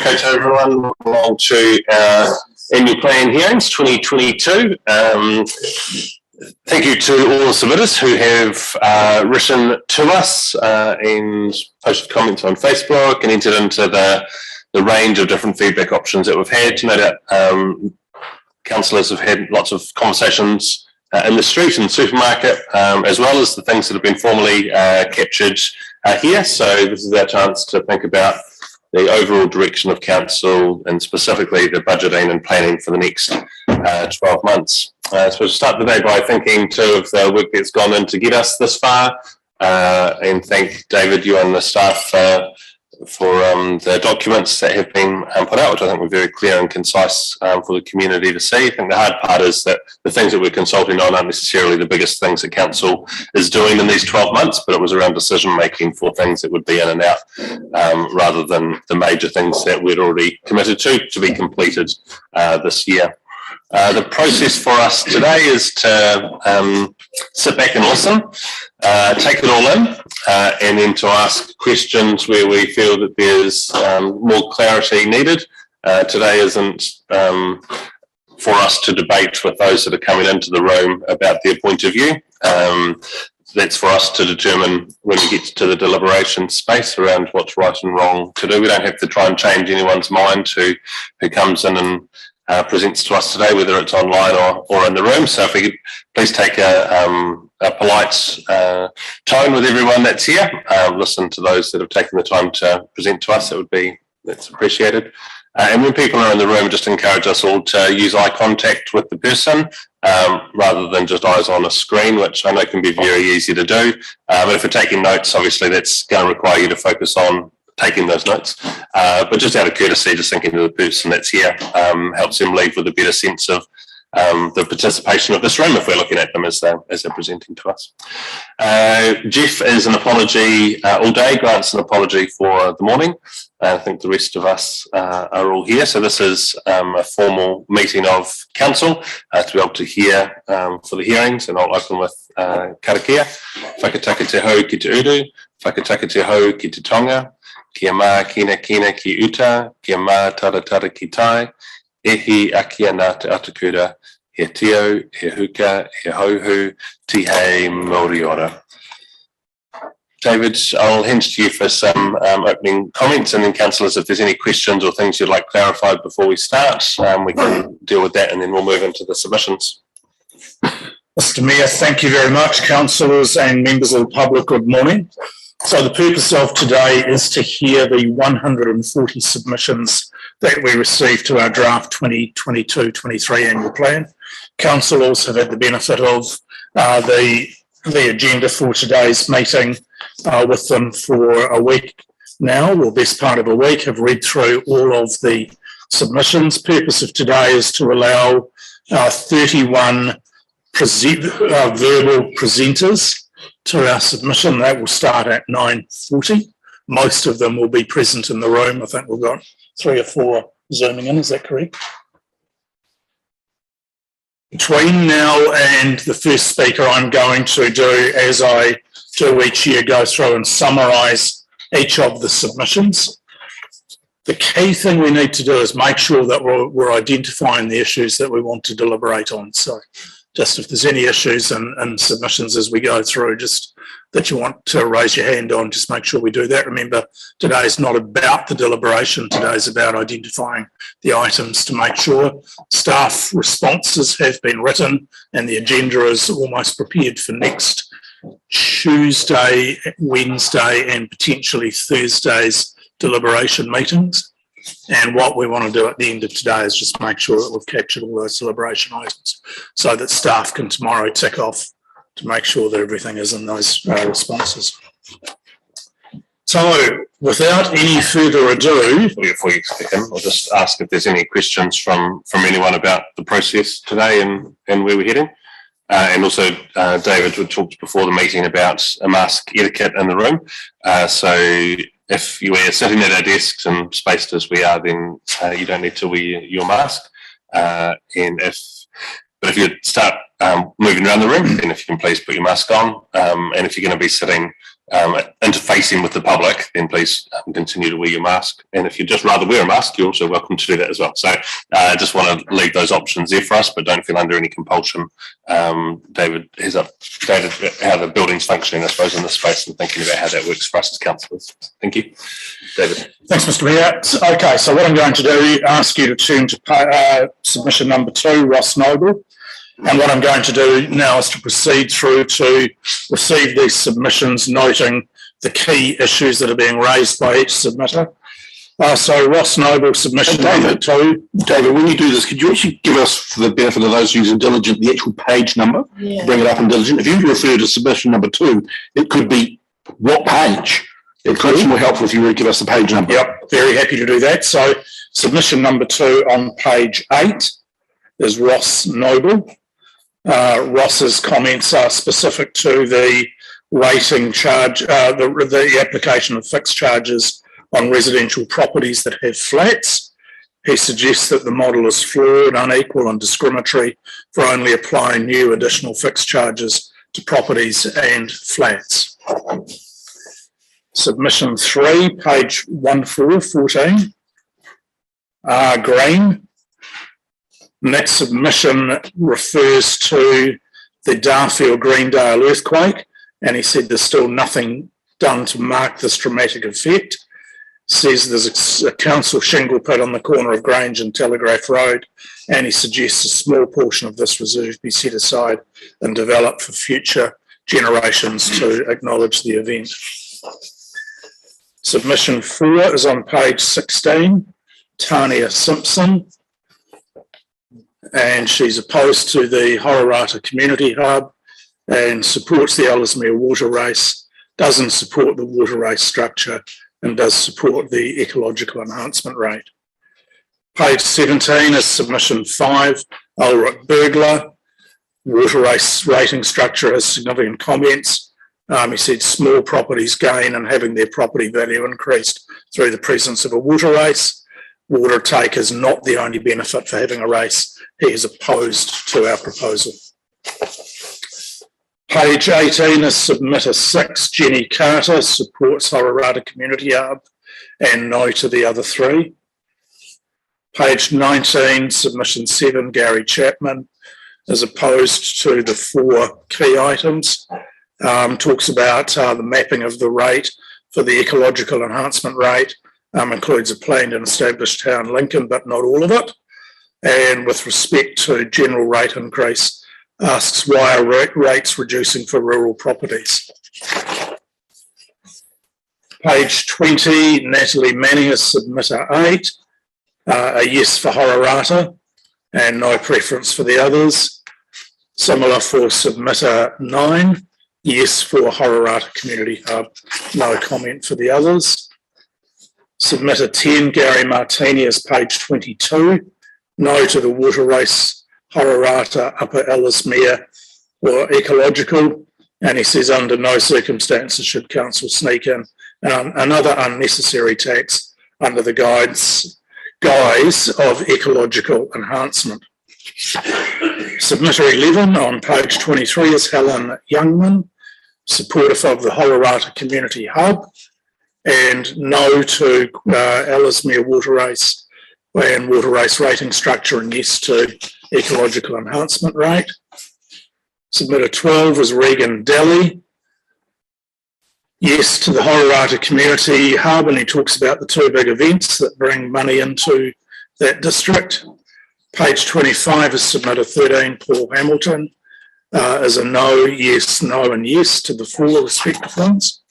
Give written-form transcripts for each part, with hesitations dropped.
okay to everyone. Welcome along to our annual plan hearings 2022. Thank you to all the submitters who have written to us and posted comments on Facebook and entered into the range of different feedback options that we've had. No doubt councillors have had lots of conversations in the street and the supermarket, as well as the things that have been formally captured here. So this is our chance to think about the overall direction of council and specifically the budgeting and planning for the next 12 months. So we'll start the day by thanking two of the work that's gone in to get us this far, and thank David, you and the staff for the documents that have been put out, which I think were very clear and concise for the community to see. I think the hard part is that the things that we're consulting on aren't necessarily the biggest things that council is doing in these 12 months, but it was around decision making for things that would be in and out, rather than the major things that we'd already committed to be completed this year. The process for us today is to sit back and listen, take it all in, and then to ask questions where we feel that there's more clarity needed. Today isn't for us to debate with those that are coming into the room about their point of view. That's for us to determine when we get to the deliberation space around what's right and wrong to do. We don't have to try and change anyone's mind who comes in and presents to us today, whether it's online or in the room. So if we could please take a polite tone with everyone that's here, listen to those that have taken the time to present to us, that's appreciated. And when people are in the room, just encourage us all to use eye contact with the person rather than just eyes on a screen, which I know can be very easy to do. But if we're taking notes, obviously that's going to require you to focus on taking those notes, but just out of courtesy, just thinking to the person that's here helps them leave with a better sense of the participation of this room if we're looking at them as they're presenting to us. Jeff is an apology all day, Grant's an apology for the morning. I think the rest of us are all here. So this is a formal meeting of council to be able to hear for the hearings, and I'll open with karakia. Whakataka te hau ki te uru, whakataka te hau ki te tonga, kia mā kina ki uta, kia mā tara ki tai, ehi akia nā te atakura, he tio, he huka, he hauhu, ti hei Māori ora. David, I'll hand to you for some opening comments, and then councillors, if there's any questions or things you'd like clarified before we start, we can deal with that and then we'll move into the submissions. Mr. Mayor, thank you very much. Councillors and members of the public, good morning. So the purpose of today is to hear the 140 submissions that we received to our draft 2022-23 annual plan. Councillors have had the benefit of the agenda for today's meeting with them for a week now, or best part of a week, have read through all of the submissions. Purpose of today is to allow 31 verbal presenters to our submission. That will start at 9:40. Most of them will be present in the room. I think we've got 3 or 4 zooming in, is that correct? Between now and the first speaker, I'm going to do, as I do each year, go through and summarise each of the submissions. The key thing we need to do is make sure that we're identifying the issues that we want to deliberate on. So just if there's any issues and submissions as we go through, just that you want to raise your hand on, just make sure we do that. Remember, today is not about the deliberation. Today is about identifying the items to make sure staff responses have been written and the agenda is almost prepared for next Tuesday, Wednesday, and potentially Thursday's deliberation meetings. And what we want to do at the end of today is just make sure that we've captured all those deliberation items so that staff can tomorrow tick off to make sure that everything is in those responses. So without any further ado, Before you stick in, I'll just ask if there's any questions from anyone about the process today and where we're heading. And also, David would talk before the meeting about a mask etiquette in the room. So if you are sitting at our desks and spaced as we are, then you don't need to wear your mask. But if you start moving around the room, then if you can please put your mask on. And if you're going to be sitting interfacing with the public, then please continue to wear your mask. And if you'd just rather wear a mask, you're also welcome to do that as well. So I just want to leave those options there for us, but don't feel under any compulsion. David has updated how the building's functioning, I suppose, in this space and thinking about how that works for us as councillors. Thank you. David. Thanks, Mr. Mayor. Okay, so what I'm going to do, ask you to turn to submission number 2, Ross Noble. And what I'm going to do now is to proceed through to receive these submissions, noting the key issues that are being raised by each submitter. So Ross Noble, submission number 2. David, when you do this, could you actually give us, for the benefit of those using Diligent, the actual page number? Yeah. Bring it up in Diligent. If you refer to submission number 2, it could be what page? It's much more helpful if you would give us the page number. Yep, very happy to do that. So submission number 2 on page 8 is Ross Noble. Ross's comments are specific to the rating charge, the application of fixed charges on residential properties that have flats. He suggests that the model is flawed, unequal and discriminatory for only applying new additional fixed charges to properties and flats. Submission 3, page 1414, Green. And that submission refers to the Darfield-Greendale earthquake, and he said there's still nothing done to mark this dramatic effect. Says there's a council shingle pit on the corner of Grange and Telegraph Road, and he suggests a small portion of this reserve be set aside and developed for future generations to acknowledge the event. Submission 4 is on page 16, Tania Simpson. And she's opposed to the Horirata Community Hub and supports the Ellesmere Water Race, doesn't support the water race structure, and does support the ecological enhancement rate. Page 17 is submission 5, Ulrich Bergler. Water race rating structure has significant comments. He said small properties gain in having their property value increased through the presence of a water race. Water take is not the only benefit for having a race. He is opposed to our proposal. Page 18 is submitter 6, Jenny Carter, supports Horirata Community Hub and no to the other 3. Page 19, submission 7, Gary Chapman, is opposed to the 4 key items. Talks about the mapping of the rate for the ecological enhancement rate, includes a planned and established town Lincoln, but not all of it. And with respect to general rate increase, asks why are rates reducing for rural properties. Page 20, Natalie Manningham, submitter 8, a yes for Horirata and no preference for the others. Similar for submitter 9, yes for Horirata Community Hub, no comment for the others. Submitter 10, Gary Martinez, page 22, no to the water race, Horirata, Upper Ellesmere or ecological, and he says under no circumstances should council sneak in another unnecessary tax under the guise of ecological enhancement. Submitter 11 on page 23 is Helen Youngman, supportive of the Horirata Community Hub, and no to Ellesmere water race and water race rating structure, and yes to ecological enhancement rate. Submitter 12 was Regan Daly. Yes to the Horirata Community Hub, and he talks about the 2 big events that bring money into that district. Page 25 is submitter 13, Paul Hamilton, is a no, yes, no, and yes to the 4 respective ones.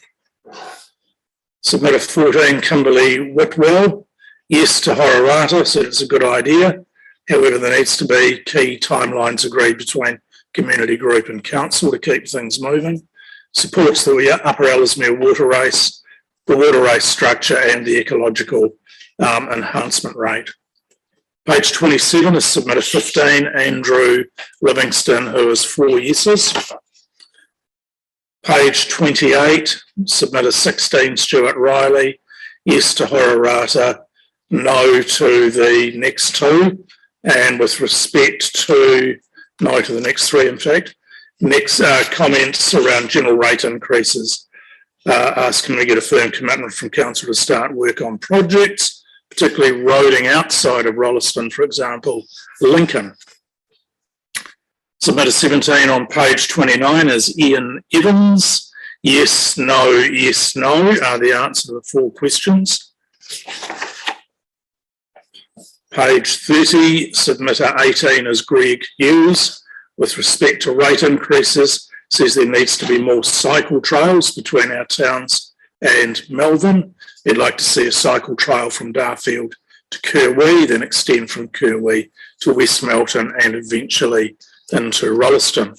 Submitter 14, Kimberly Whitwell, yes to Horirata, so it's a good idea. However, there needs to be key timelines agreed between community group and council to keep things moving. Supports the Upper Ellesmere water race, the water race structure and the ecological enhancement rate. Page 27 is submitter 15, Andrew Livingston, who is 4 yeses. Page 28, submitter 16, Stuart Riley, yes to Horirata, no to the next 2, and with respect to, no to the next 3 in fact. Next comments around general rate increases asks, can we get a firm commitment from council to start work on projects, particularly roading outside of Rolleston, for example, Lincoln. Submitter 17 on page 29 is Ian Evans. Yes, no, are the answer to the 4 questions. Page 30, submitter 18 is Greg Hughes. With respect to rate increases, says there needs to be more cycle trails between our towns and Melbourne. He'd like to see a cycle trail from Darfield to Kirwee, then extend from Kirwee to West Melton and eventually into Rolleston.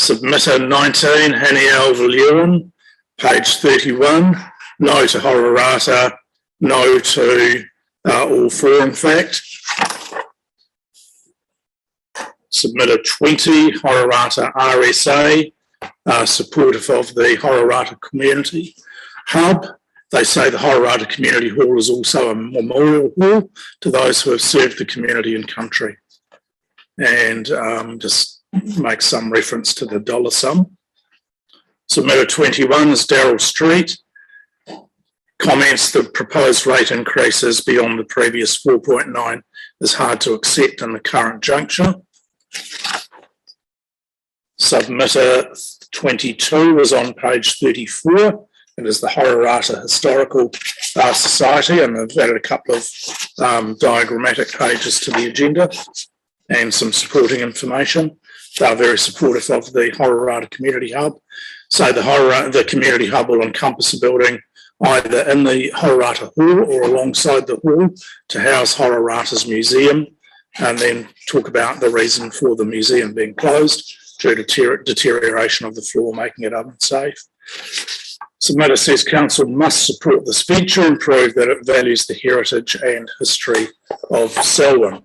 Submitter 19, Haniel Valuan, page 31, no to Horirata, no to all 4 in fact. Submitter 20, Horirata RSA, supportive of the Horirata Community Hub. They say the Horirata Community Hall is also a memorial hall to those who have served the community and country. And just make some reference to the dollar sum. Submitter 21 is Daryl Street. Comments the proposed rate increases beyond the previous 4.9 is hard to accept in the current juncture. Submitter 22 is on page 34. It is the Horirata Historical Society, and I've added a couple of diagrammatic pages to the agenda and some supporting information. They're very supportive of the Horirata Community Hub. So the Community Hub will encompass a building either in the Horirata Hall or alongside the hall to house Horirata's museum, and then talk about the reason for the museum being closed due to deterioration of the floor, making it unsafe. Submitter says council must support this feature and prove that it values the heritage and history of Selwyn.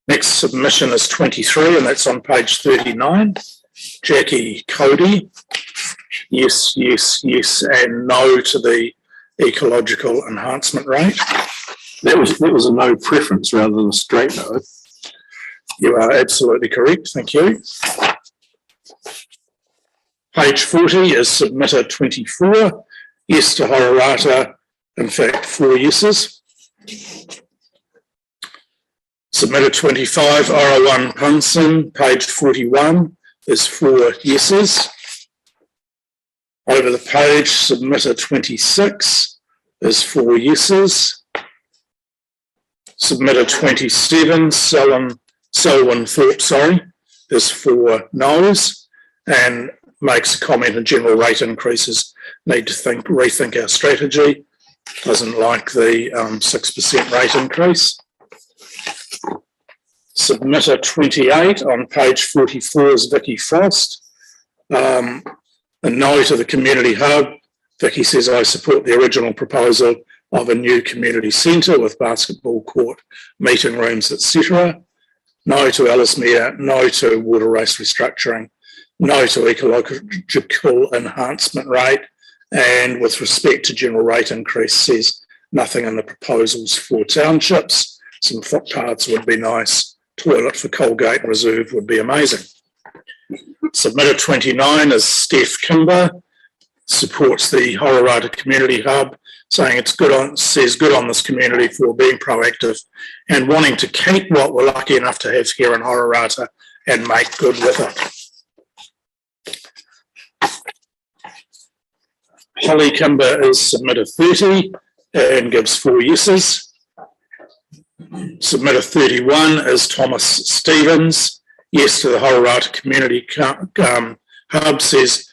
Next submission is 23, and that's on page 39. Jackie Cody, yes, and no to the ecological enhancement rate. That was a no preference rather than a straight no. You are absolutely correct, thank you. Page 40 is submitter 24, yes to Horirata, in fact 4 yeses. Submitter 25, R01 Punson, page 41 is 4 yeses. Over the page, submitter 26 is 4 yeses. Submitter 27, Selwyn Thorpe, is 4 noes, and makes a comment on general rate increases. Need to rethink our strategy. Doesn't like the 6% rate increase. Submitter 28 on page 44 is Vicky Frost. A no to the Community Hub. Vicky says, I support the original proposal of a new community centre with basketball court, meeting rooms, etc. No to Ellesmere, no to water race restructuring, no to ecological enhancement rate, and with respect to general rate increase, says nothing in the proposals for townships. Some footpaths would be nice. Toilet for Colgate Reserve would be amazing. Submitter 29 is Steph Kimber, supports the Horirata Community Hub, saying it's good on this community for being proactive and wanting to keep what we're lucky enough to have here in Horirata and make good with it. Holly Kimber is submitter 30 and gives 4 yeses. Submitter 31 is Thomas Stevens. Yes to the Horirata Community Hub, says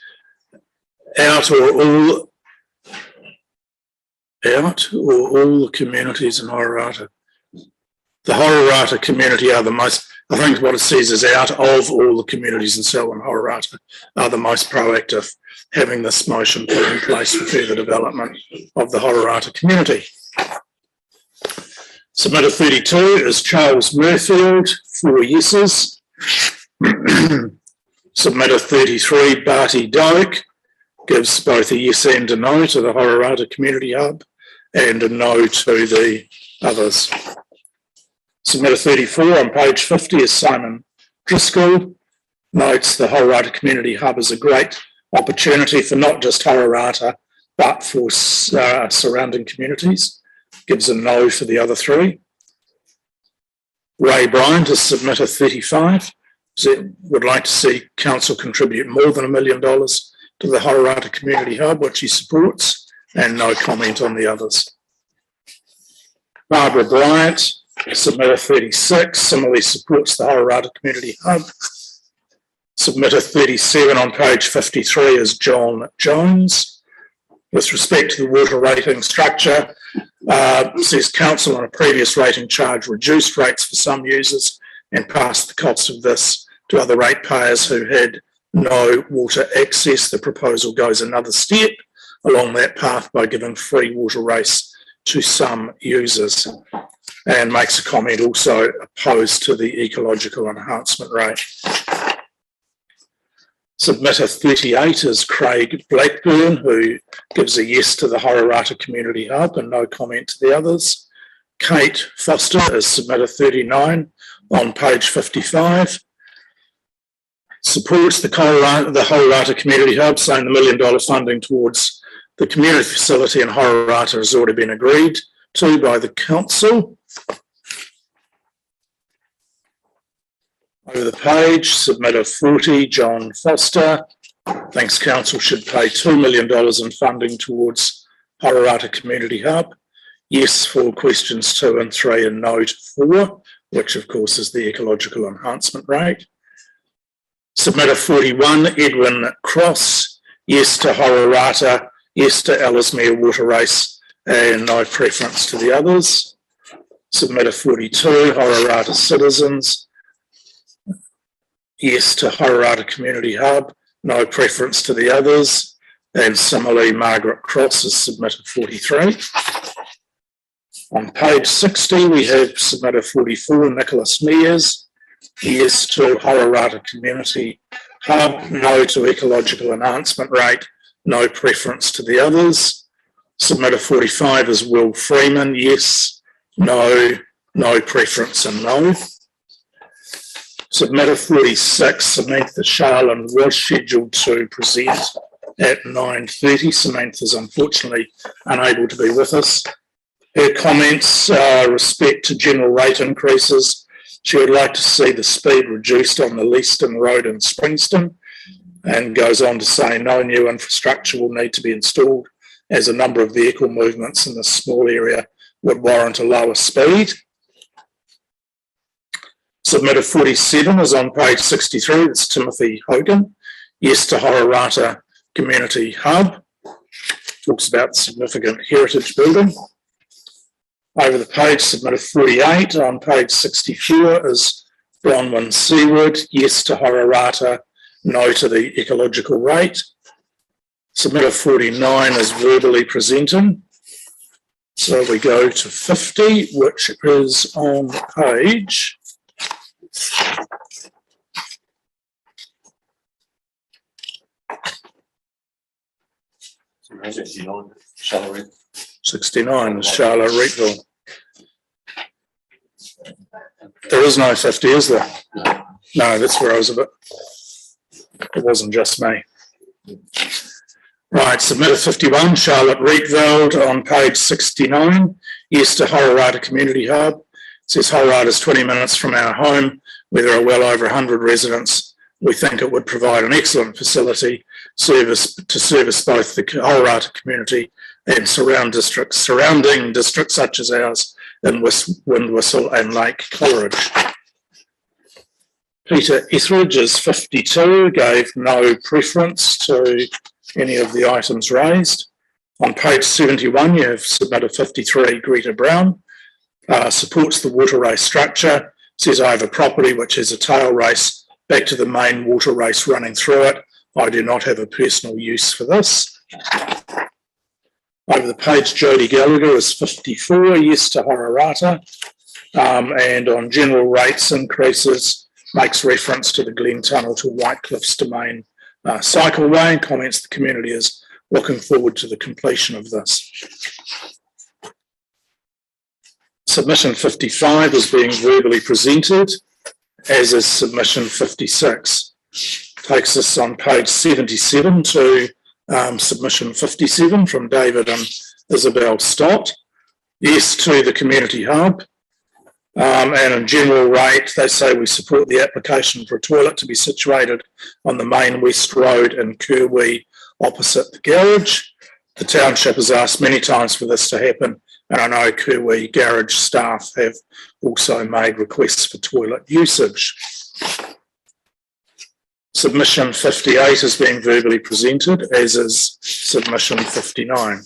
out or all the communities in Horirata. The Horirata community are the most, I think what it says is out of all the communities in Selwyn Horirata are the most proactive, having this motion put in place for further development of the Horirata community. Submitter 32 is Charles Murfield, 4 yeses. Submitter 33, Barty Doak, gives both a yes and a no to the Horirata Community Hub and a no to the others. Submitter 34 on page 50 is Simon Driscoll. notes the Horirata Community Hub is a great opportunity for not just Horirata, but for surrounding communities. Gives a no for the other three. Ray Bryant has submitted 35. Would like to see council contribute more than $1 million to the Horirata Community Hub, which he supports, and no comment on the others. Barbara Bryant submitted 36, similarly supports the Horirata Community Hub. Submitted 37 on page 53 is John Jones. With respect to the water rating structure, says council on a previous rating charge reduced rates for some users and passed the cost of this to other ratepayers who had no water access. The proposal goes another step along that path by giving free water race to some users, and makes a comment also opposed to the ecological enhancement rate. Submitter 38 is Craig Blackburn, who gives a yes to the Horirata Community Hub and no comment to the others. Kate Foster is submitter 39 on page 55. Supports the Horirata Community Hub, saying the $1 million funding towards the community facility in Horirata has already been agreed to by the council. Over the page, submitter 40, John Foster, thinks council should pay $2 million in funding towards Horirata Community Hub. Yes for questions 2 and 3 and no to 4, which of course is the ecological enhancement rate. Submitter 41, Edwin Cross, yes to Horirata, yes to Ellesmere Water Race, and no preference to the others. Submitter 42, Horirata Citizens, yes to Horirata Community Hub, no preference to the others. And similarly, Margaret Cross has submitted 43. On page 60, we have submitter 44, Nicholas Mears, yes to Horirata Community Hub, no to ecological enhancement rate, no preference to the others. Submitter 45 is Will Freeman, yes, no, no preference and no. Submitter 46, Samantha Charlin, was scheduled to present at 9:30. Samantha is unfortunately unable to be with us. Her comments respect to general rate increases. She would like to see the speed reduced on the Leaston Road in Springston, and goes on to say no new infrastructure will need to be installed as a number of vehicle movements in this small area would warrant a lower speed. Submitter 47 is on page 63. It's Timothy Hogan. Yes to Horirata Community Hub. Talks about significant heritage building. Over the page, submitter 48 on page 64 is Bronwyn Seaward. Yes to Horirata, no to the ecological rate. Submitter 49 is verbally presenting. So we go to 50, which is on page 69 is Charlotte Reetville. There is no 50, is there? No, that's where I was a bit. It wasn't just me. Right, submitter 51, Charlotte Reetveld on page 69. Yes to Horirata Community Hub. It says Horirata is 20 minutes from our home, where there are well over 100 residents. We think it would provide an excellent facility to service both the Horirata community and surrounding districts such as ours in Windwhistle and Lake Coleridge. Peter Etheridge is 52, gave no preference to any of the items raised. On page 71, you have submitted 53, Greta Brown, supports the water race structure, says I have a property which has a tail race back to the main water race running through it. I do not have a personal use for this. Over the page, Jodie Gallagher is 54, yes to Horirata, and on general rates increases, makes reference to the Glen Tunnel to Whitecliff's Domain cycleway, and comments the community is looking forward to the completion of this. Submission 55 is being verbally presented, as is submission 56. Takes us on page 77 to submission 57 from David and Isabel Stott. Yes to the community hub. And in general rate, they say we support the application for a toilet to be situated on the main West Road in Kerwee opposite the garage. The township has asked many times for this to happen, and I know Kerwee garage staff have also made requests for toilet usage. Submission 58 is being verbally presented, as is submission 59.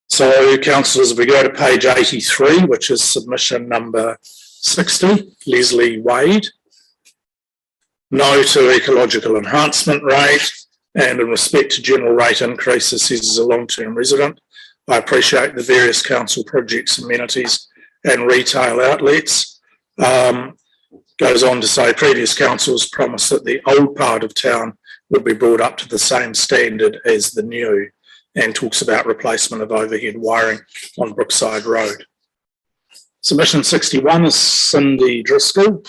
So, councillors, if we go to page 83, which is submission number 60, Leslie Wade. No to ecological enhancement rate, and in respect to general rate increases, says as a long-term resident, I appreciate the various council projects, amenities and retail outlets. Goes on to say previous councils promised that the old part of town would be brought up to the same standard as the new, and talks about replacement of overhead wiring on Brookside Road. Submission 61 is Cindy Driscoll.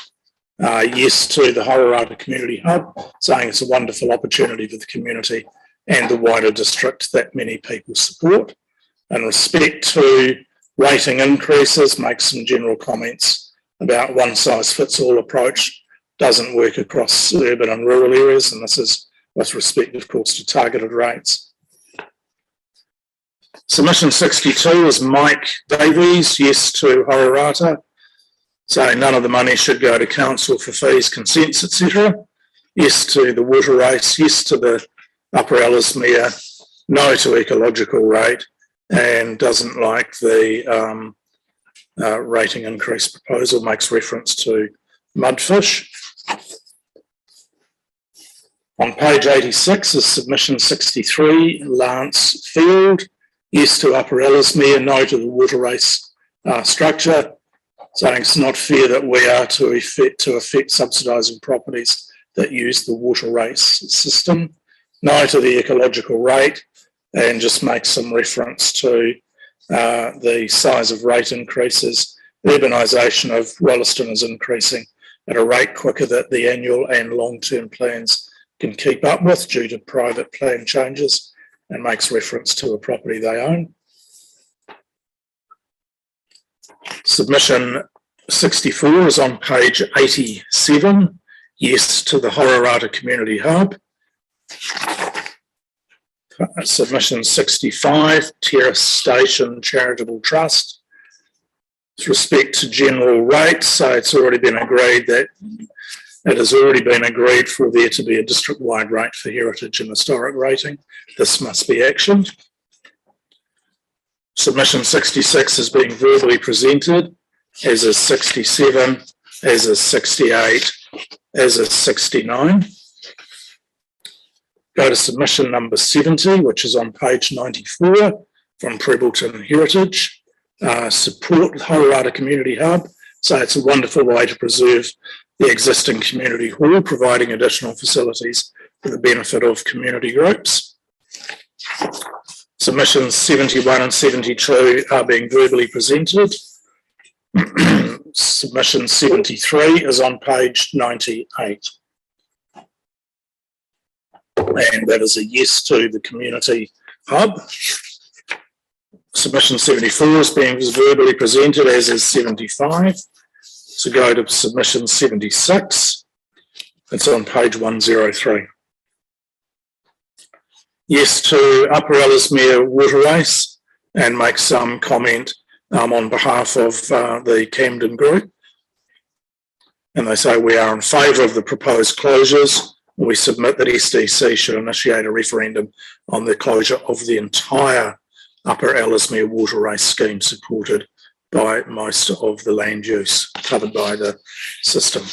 Yes to the Horirata Community Hub, saying it's a wonderful opportunity for the community and the wider district that many people support. In respect to rating increases, makes some general comments about one-size-fits-all approach doesn't work across urban and rural areas, and this is with respect, of course, to targeted rates. Submission 62 is Mike Davies, yes to Horirata, saying none of the money should go to council for fees, consents, etc. Yes to the water race, yes to the Upper Ellesmere, no to ecological rate, and doesn't like the rating increase proposal, makes reference to mudfish. On page 86 is submission 63, Lance Field. Yes to Upper Ellesmere, no to the water race structure, saying it's not fair that we are to affect subsidising properties that use the water race system. No to the ecological rate, and just make some reference to the size of rate increases. Urbanisation of Wollaston is increasing at a rate quicker than the annual and long-term plans can keep up with due to private plan changes, and makes reference to a property they own. Submission 64 is on page 87. Yes to the Horirata Community Hub. Submission 65, Terrace Station Charitable Trust. With respect to general rates, so it's already been agreed that it has already been agreed for there to be a district-wide rate for heritage and historic rating. This must be actioned. Submission 66 is being verbally presented, as is 67, as is 68, as is 69. Go to submission number 70, which is on page 94 from Prebleton Heritage. Support the Horirata Community Hub. So it's a wonderful way to preserve the existing community hall, providing additional facilities for the benefit of community groups. Submissions 71 and 72 are being verbally presented. Submission 73 is on page 98. And that is a yes to the community hub. Submission 74 is being verbally presented, as is 75. So go to submission 76. It's on page 103. Yes to Upper Ellesmere Water Race, and make some comment on behalf of the Camden Group. And they say we are in favour of the proposed closures. We submit that SDC should initiate a referendum on the closure of the entire Upper Ellesmere Water Race scheme, supported by most of the land use covered by the system.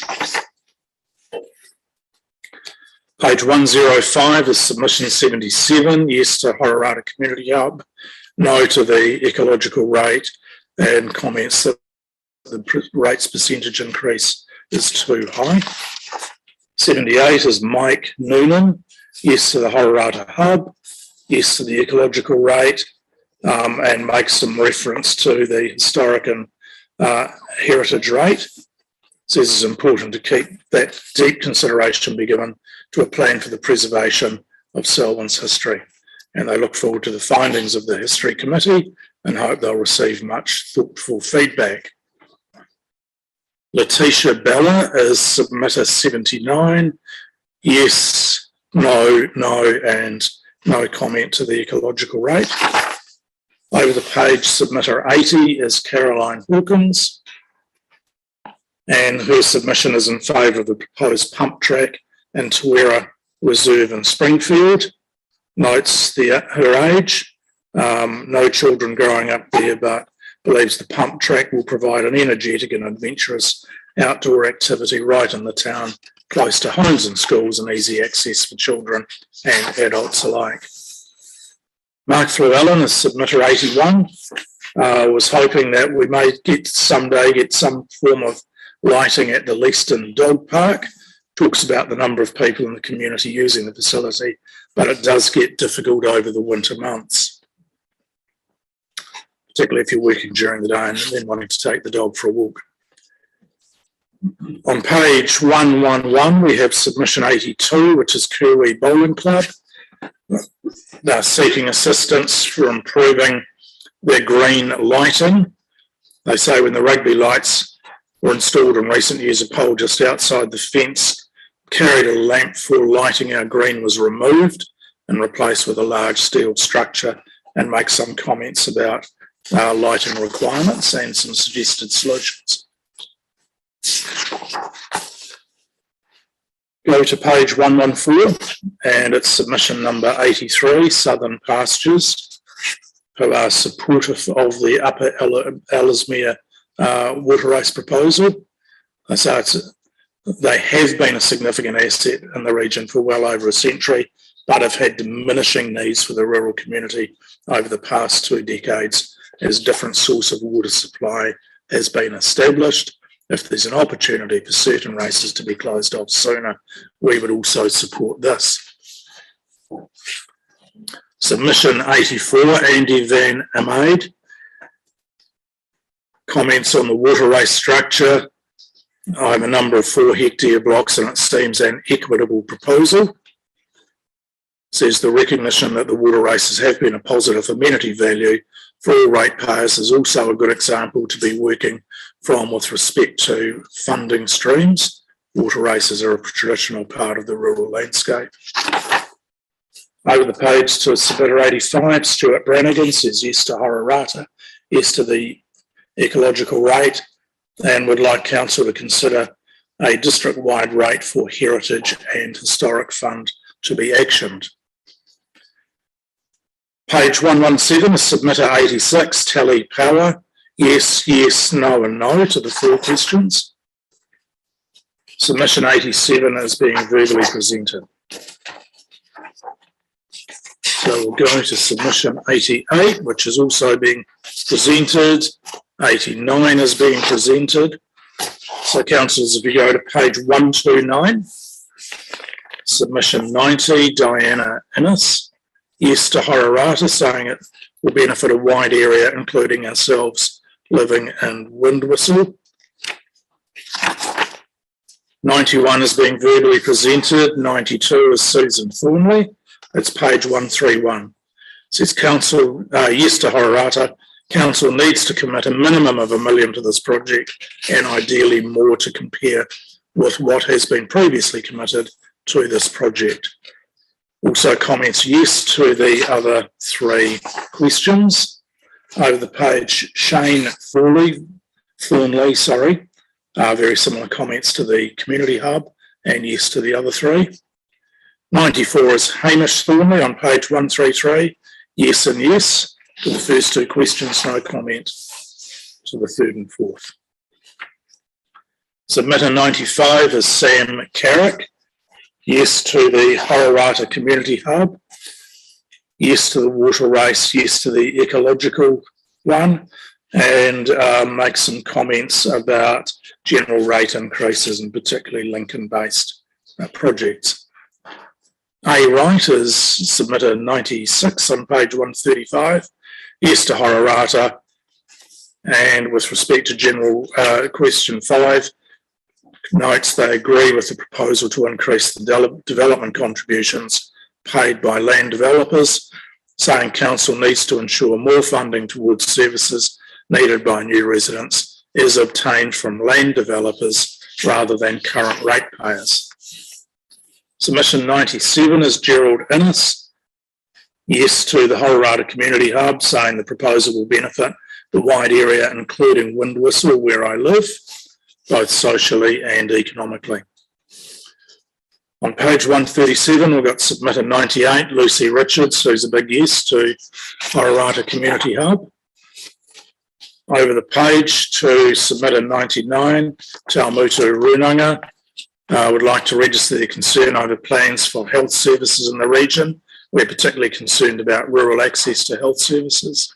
Page 105 is submission 77, yes to Horirata Community Hub, no to the ecological rate, and comments that the rates percentage increase is too high. 78 is Mike Noonan, yes to the Horirata Hub, yes to the ecological rate, and makes some reference to the historic and heritage rate. says it's important to keep that deep consideration be given to a plan for the preservation of Selwyn's history. And they look forward to the findings of the History Committee and hope they'll receive much thoughtful feedback. Letitia Bella is submitter 79. Yes, no, no, and no comment to the ecological rate. Over the page, submitter 80 is Caroline Hawkins, and her submission is in favour of the proposed pump track in Tawera Reserve in Springfield. Notes her age, no children growing up there, but believes the pump track will provide an energetic and adventurous outdoor activity right in the town, close to homes and schools and easy access for children and adults alike. Mark Llewellyn is submitter 81, was hoping that we may someday get some form of lighting at the Leaston Dog Park. Talks about the number of people in the community using the facility, but it does get difficult over the winter months, particularly if you're working during the day and then wanting to take the dog for a walk. On page 111, we have submission 82, which is Kiwi Bowling Club. They're seeking assistance for improving their green lighting. They say when the rugby lights were installed in recent years, a pole just outside the fence carried a lamp for lighting our green was removed and replaced with a large steel structure, and make some comments about lighting requirements and some suggested solutions. Go to page 114, and it's submission number 83, Southern Pastures, who are supportive of the Upper Ellesmere water race proposal. So they have been a significant asset in the region for well over a century, but have had diminishing needs for the rural community over the past 2 decades as a different source of water supply has been established. If there's an opportunity for certain races to be closed off sooner, we would also support this. Submission 84, Andy Van Amade. Comments on the water race structure. I have a number of 4 hectare blocks and it seems an equitable proposal. Says the recognition that the water races have been a positive amenity value for all ratepayers is also a good example to be working from with respect to funding streams. Water races are a traditional part of the rural landscape. Over the page to submitter 85, Stuart Brannigan says yes to Horirata, yes to the ecological rate, and would like council to consider a district-wide rate for heritage and historic fund to be actioned. Page 117 is submitter 86, Tally Power. Yes, yes, no and no to the 4 questions. Submission 87 is being verbally presented. So we'll go to submission 88, which is also being presented. 89 is being presented. So councillors, if you go to page 129, submission 90, Diana Innes. Yes to Horirata, saying it will benefit a wide area, including ourselves living in Windwhistle. 91 is being verbally presented. 92 is Susan Thornley. It's page 131. It says council, yes to Horirata. Council needs to commit a minimum of $1 million to this project and ideally more to compare with what has been previously committed to this project. Also comments yes to the other 3 questions. Over the page, Shane Thornley, very similar comments to the community hub and yes to the other 3. 94 is Hamish Thornley on page 133, yes and yes to the first 2 questions, no comment to the 3rd and 4th. Submitter 95 is Sam Carrick. Yes to the Horirata Community Hub. Yes to the water race. Yes to the ecological one. And make some comments about general rate increases and particularly Lincoln-based projects. A Wright is submitter 96 on page 135. Yes to Horirata. And with respect to general question 5, notes they agree with the proposal to increase the development contributions paid by land developers, saying council needs to ensure more funding towards services needed by new residents is obtained from land developers rather than current ratepayers. Submission 97 is Gerald Innes. Yes to the Horirata Community Hub, saying the proposal will benefit the wide area, including Windwhistle, where I live, both socially and economically. On page 137, we've got submitted 98, Lucy Richards, who's a big yes to Horirata Community Hub. Over the page to submitted 99, Taumutu Runanga would like to register their concern over plans for health services in the region. We're particularly concerned about rural access to health services.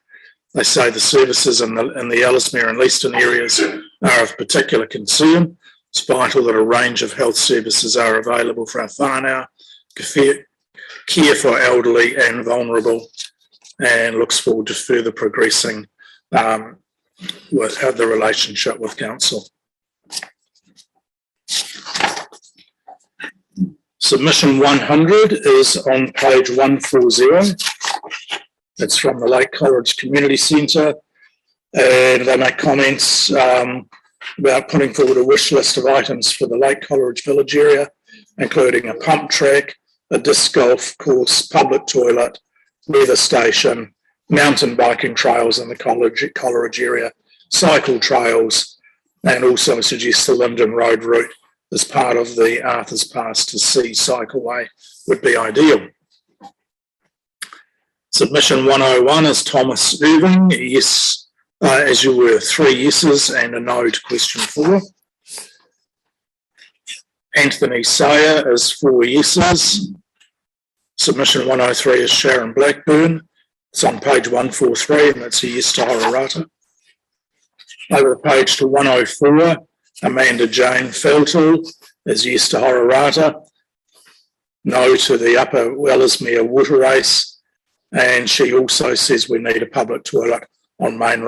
They say the services in the Ellesmere and Leeston areas are of particular concern. It's vital that a range of health services are available for our whānau, care for elderly and vulnerable, and looks forward to further progressing with the relationship with council. Submission 100 is on page 140. It's from the Lake Coleridge Community Centre, and they make comments about putting forward a wish list of items for the Lake Coleridge village area, including a pump track, a disc golf course, public toilet, weather station, mountain biking trails in the Coleridge area, cycle trails, and also suggests the Linden Road route as part of the Arthur's Pass to Sea cycleway would be ideal. Submission 101 is Thomas Irving. Yes, as you were, 3 yeses and a no to question 4. Anthony Sayer is 4 yeses. Submission 103 is Sharon Blackburn. It's on page 143 and it's a yes to Horirata. Over the page to 104, Amanda Jane Feltle is yes to Horirata. No to the Upper Ellesmere water race. And she also says we need a public toilet on Main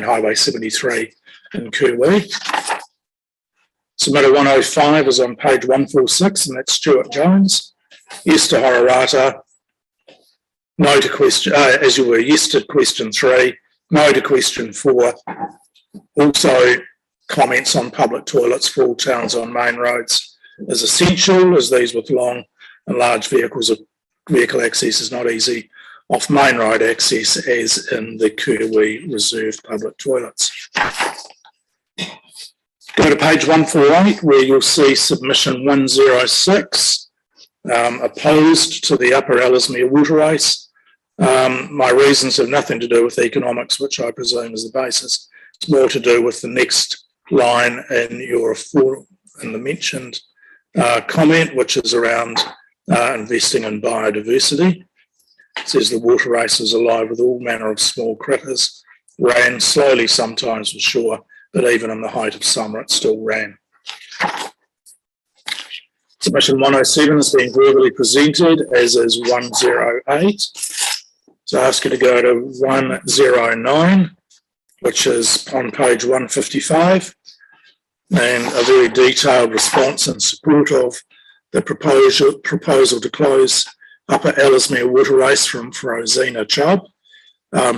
Highway 73 in Kuwi. Submitted 105 is on page 146, and that's Stuart Jones. Yes to Horirata. No to question, as you were, yes to question 3. No to question 4. Also, comments on public toilets for all towns on main roads is essential, as these with long and large vehicle access is not easy off main road access, as in the Kuwi reserved public toilets. Go to page 148, where you'll see submission 106, opposed to the Upper Ellesmere water race. My reasons have nothing to do with economics, which I presume is the basis. It's more to do with the next line in the mentioned comment, which is around investing in biodiversity. It says the water race is alive with all manner of small critters, ran slowly sometimes for sure, but even in the height of summer it still ran. Submission 107 has been verbally presented, as is 108. So I ask you to go to 109, which is on page 155, and a very detailed response in support of the proposal to close Upper Ellesmere water race from Rosina Chubb.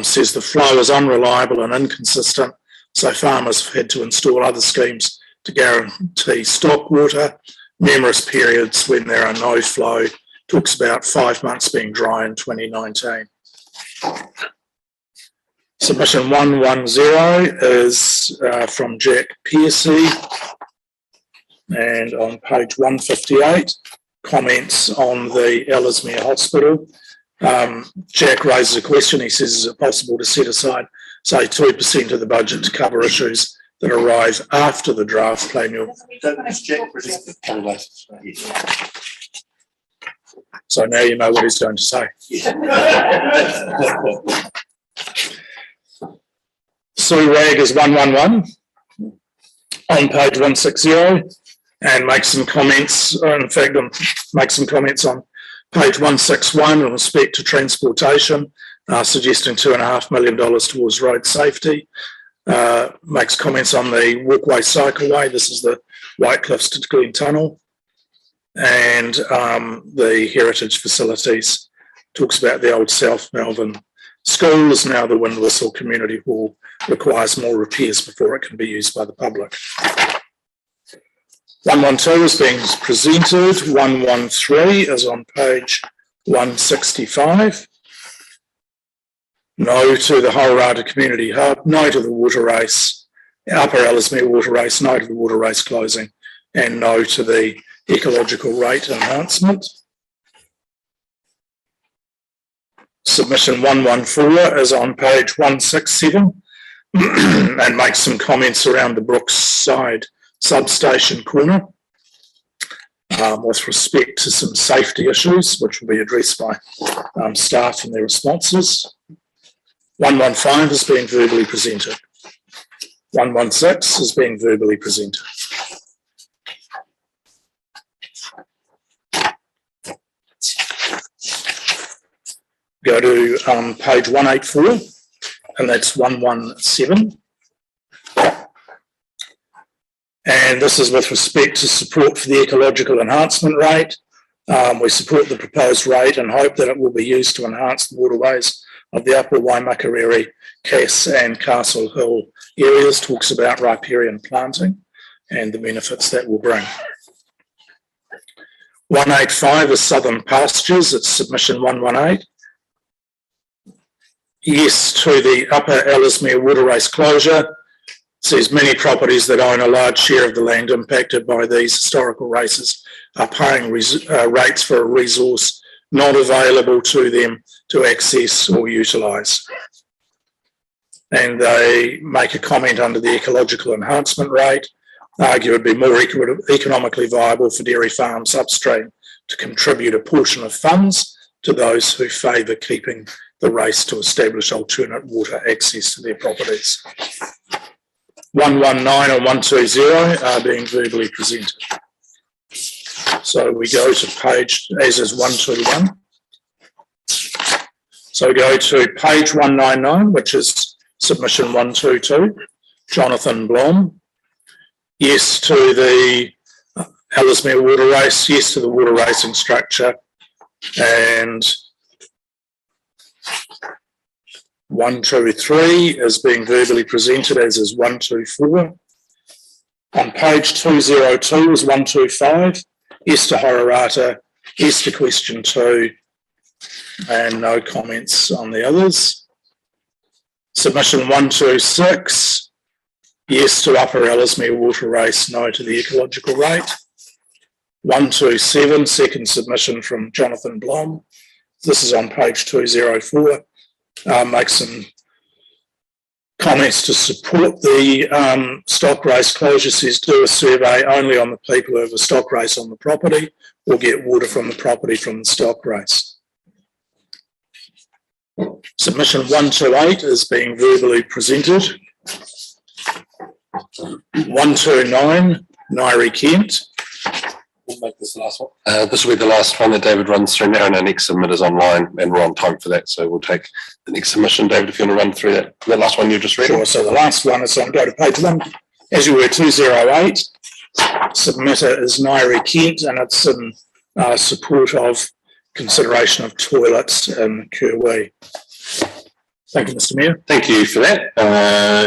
Says the flow is unreliable and inconsistent, so farmers have had to install other schemes to guarantee stock water. Numerous periods when there are no flow, talks about 5 months being dry in 2019. Submission 110 is from Jack Piercy, and on page 158, comments on the Ellesmere Hospital. Jack raises a question. He says, is it possible to set aside, say, 2% of the budget to cover issues that arise after the draft plan? So now you know what he's going to say. Sue Rag is 111 on page 160 and makes some comments, makes some comments on page 161 in respect to transportation, suggesting $2.5 million towards road safety. makes comments on the Walkway cycleway. This is the White Cliffs to Glen Tunnel. And the heritage facilities, talks about the old South Melbourne School is now the Windwhistle Community Hall, requires more repairs before it can be used by the public. 112 is being presented. 113 is on page 165. No to the Horirata Community Hub, no to the water race, Upper Ellesmere water race, no to the water race closing, and no to the ecological rate enhancement. Submission 114 is on page 167 and makes some comments around the Brookside substation corner with respect to some safety issues, which will be addressed by staff in their responses. 115 has been verbally presented. 116 is being verbally presented. Go to page 184, and that's 117. And this is with respect to support for the ecological enhancement rate. We support the proposed rate and hope that it will be used to enhance the waterways of the Upper Waimakariri, Cass and Castle Hill areas. Talks about riparian planting and the benefits that will bring. 185 is Southern Pastures. It's submission 118. Yes to the Upper Ellesmere water race closure. It says many properties that own a large share of the land impacted by these historical races are paying rates for a resource not available to them to access or utilise. And they make a comment under the ecological enhancement rate, argue it would be more economically viable for dairy farms upstream to contribute a portion of funds to those who favour keeping the race to establish alternate water access to their properties. 119 and 120 are being verbally presented. So we go to page, as is 121. So go to page 199, which is submission 122, Jonathan Blom. Yes to the Ellesmere water race, yes to the water racing structure, and 123 is being verbally presented, as is 124. On page 202 is 125, yes to Horirata, yes to question 2, and no comments on the others. Submission 126, yes to Upper Ellesmere water race, no to the ecological rate. 127, second submission from Jonathan Blom. This is on page 204. Make some comments to support the stock race closure. Says do a survey only on the people who have a stock race on the property or get water from the property from the stock race. Submission 128 is being verbally presented. 129, Nairi Kent. We'll make this the last one. This will be the last one that David runs through now, and our next submit is online, and we're on time for that. So we'll take the next submission. David, if you want to run through that last one you just read. Sure. So the last one is on, go to page 1. As you were, 208. Submitter is Nairi Kent, and it's in support of consideration of toilets in Kerwee. Thank you, Mr. Mayor. Thank you for that.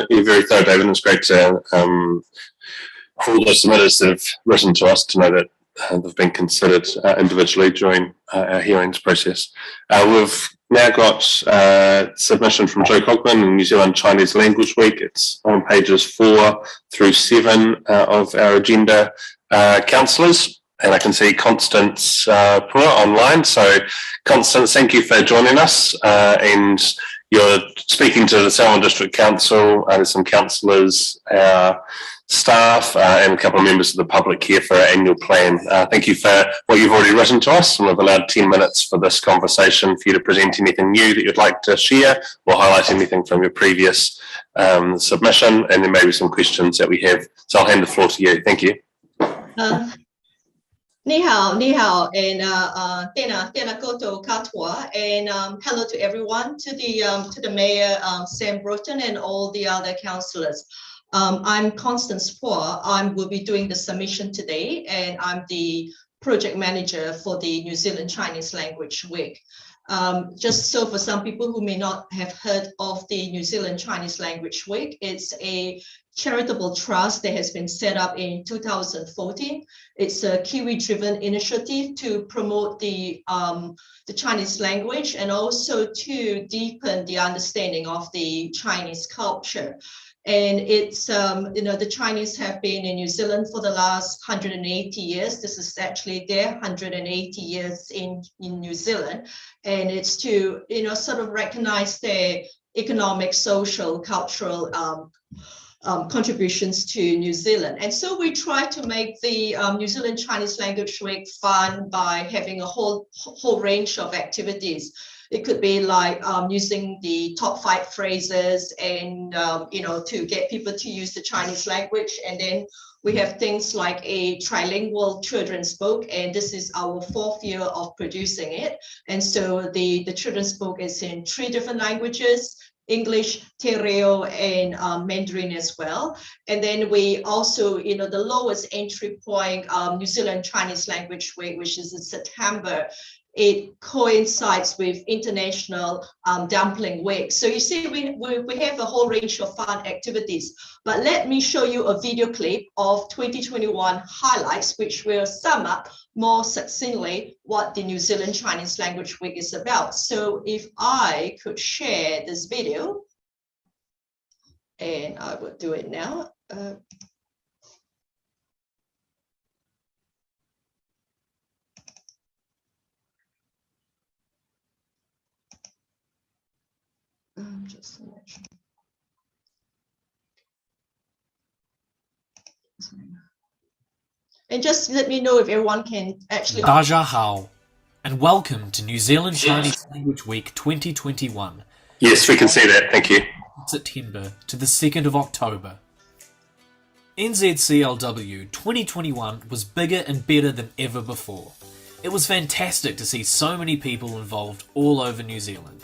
You're very thorough, David, and it's great to, for all those submitters that have written to us to know that they've been considered individually during our hearings process. We've now got submission from Joe Cogman in New Zealand Chinese Language Week. It's on pages 4 through 7 of our agenda, councillors. And I can see Constance Pua online. So, Constance, thank you for joining us. And you're speaking to the Selwyn District Council. There's some councillors, staff, and a couple of members of the public here for our annual plan. Thank you for what you've already written to us. And we've allowed 10 minutes for this conversation for you to present anything new that you'd like to share or highlight anything from your previous submission. And then maybe some questions that we have. So I'll hand the floor to you. Thank you. Ni hao, and tēnā koutou katoa, and hello to everyone, to the mayor, Sam Broughton, and all the other councillors. I'm Constance Poor. I will be doing the submission today, and I'm the project manager for the New Zealand Chinese Language Week. Just so for some people who may not have heard of the New Zealand Chinese Language Week, it's a charitable trust that has been set up in 2014. It's a Kiwi-driven initiative to promote the Chinese language and also to deepen the understanding of the Chinese culture. And it's, the Chinese have been in New Zealand for the last 180 years. This is actually their 180 years in New Zealand. And it's to, sort of recognize their economic, social, cultural contributions to New Zealand. And so we try to make the New Zealand Chinese Language Week fun by having a whole range of activities. It could be like using the top 5 phrases and, to get people to use the Chinese language. And then we have things like a trilingual children's book, and this is our 4th year of producing it. And so the children's book is in 3 different languages: English, Te Reo, and Mandarin as well. And then we also, the lowest entry point, New Zealand Chinese Language Week, which is in September. It coincides with International Dumpling Week. So you see, we have a whole range of fun activities. But let me show you a video clip of 2021 highlights, which will sum up more succinctly what the New Zealand Chinese Language Week is about. So if I could share this video, and I will do it now. Just and just let me know if everyone can actually. Daja Hao, and welcome to New Zealand Chinese Language Week 2021. Yes, we can see that. Thank you. September to the 2nd of October. NZCLW 2021 was bigger and better than ever before. It was fantastic to see so many people involved all over New Zealand.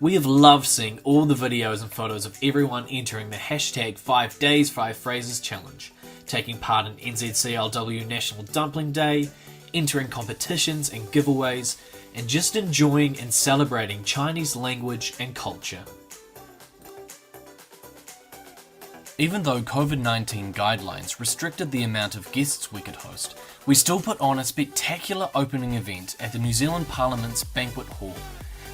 We have loved seeing all the videos and photos of everyone entering the hashtag 5 Days 5 Phrases challenge, taking part in NZCLW National Dumpling Day, entering competitions and giveaways, and just enjoying and celebrating Chinese language and culture. Even though COVID-19 guidelines restricted the amount of guests we could host, we still put on a spectacular opening event at the New Zealand Parliament's Banquet Hall,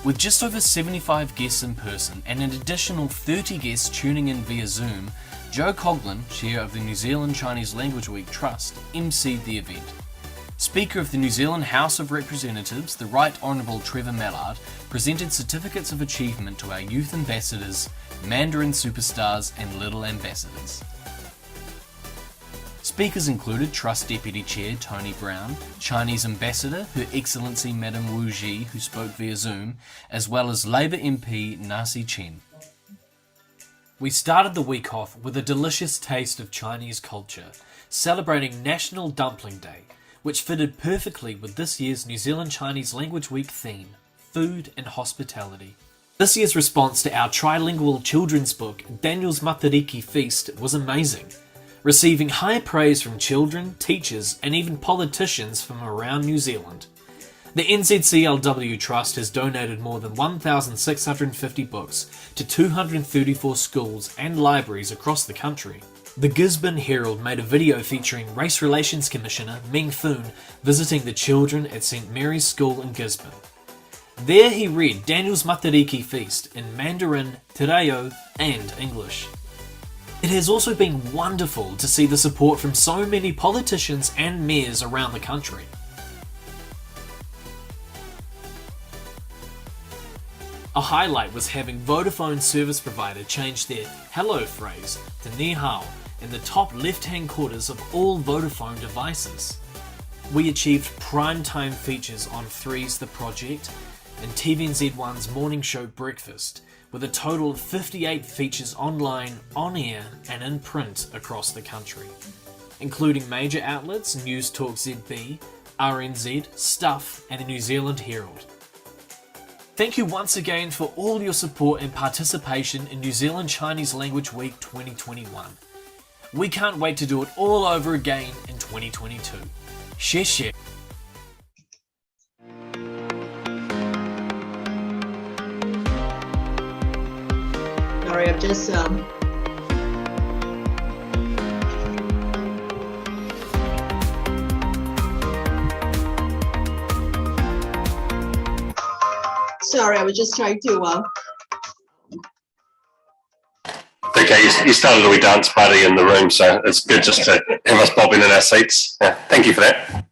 with just over 75 guests in person and an additional 30 guests tuning in via Zoom. Joe Coughlin, chair of the New Zealand Chinese Language Week Trust, emceed the event. Speaker of the New Zealand House of Representatives, the Right Honourable Trevor Mallard, presented certificates of achievement to our youth ambassadors, Mandarin superstars and little ambassadors. Speakers included Trust Deputy Chair Tony Brown, Chinese Ambassador Her Excellency Madam Wu Ji, who spoke via Zoom, as well as Labour MP Nasi Chen. We started the week off with a delicious taste of Chinese culture, celebrating National Dumpling Day, which fitted perfectly with this year's New Zealand Chinese Language Week theme, food and hospitality. This year's response to our trilingual children's book, Daniel's Matariki Feast, was amazing, receiving high praise from children, teachers, and even politicians from around New Zealand. The NZCLW Trust has donated more than 1,650 books to 234 schools and libraries across the country. The Gisborne Herald made a video featuring Race Relations Commissioner Meng Foon visiting the children at St Mary's School in Gisborne. There he read Daniel's Matariki Feast in Mandarin, Te Reo, and English. It has also been wonderful to see the support from so many politicians and mayors around the country. A highlight was having Vodafone service provider change their hello phrase to ni hao in the top left-hand quarters of all Vodafone devices. We achieved prime-time features on 3's The Project and TVNZ1's morning show Breakfast, with a total of 58 features online, on air and in print across the country, including major outlets News Talk ZB, RNZ, Stuff, and the New Zealand Herald. Thank you once again for all your support and participation in New Zealand Chinese Language Week 2021. We can't wait to do it all over again in 2022. 谢谢. Sorry, I'm just sorry, I was just trying to Okay, you started a wee dance party in the room, so it's good just to have us bobbing in our seats. Yeah, thank you for that.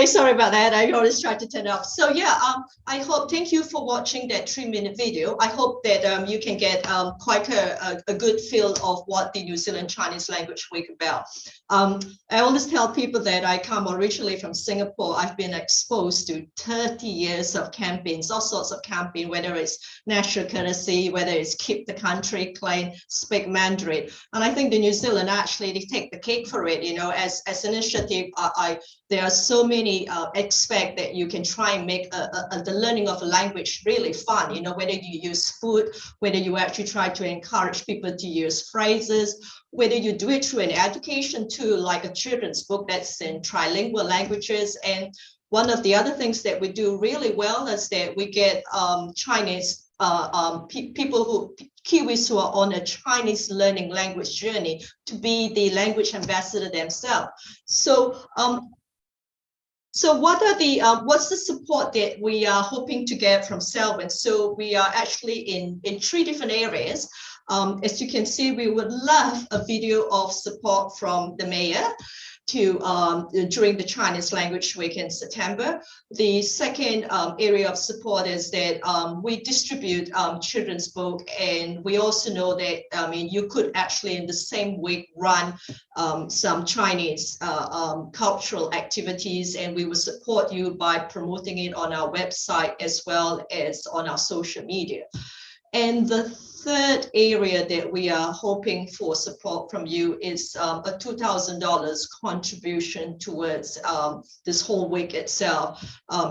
Sorry about that. I always try to turn it off. So yeah, thank you for watching that 3-minute video. I hope that you can get quite a good feel of what the New Zealand Chinese Language Week about. I always tell people that I come originally from Singapore. I've been exposed to 30 years of campaigns, all sorts of campaigns, whether it's national courtesy, whether it's keep the country clean, speak Mandarin. And I think the New Zealand actually, they take the cake for it, you know, as an initiative. There are so many aspects that you can try and make the learning of a language really fun, you know, whether you use food, whether you actually try to encourage people to use phrases, whether you do it through an education tool like a children's book that's in trilingual languages. And one of the other things that we do really well is that we get Chinese people Kiwis who are on a Chinese learning language journey to be the language ambassador themselves. So what are the what's the support that we are hoping to get from Selwyn? So we are actually in 3 different areas. As you can see, we would love a video of support from the mayor to during the Chinese Language Week in September. The second area of support is that we distribute children's book, and we also know that you could actually in the same week run some Chinese cultural activities, and we will support you by promoting it on our website as well as on our social media. And the third area that we are hoping for support from you is a $2,000 contribution towards this whole week itself.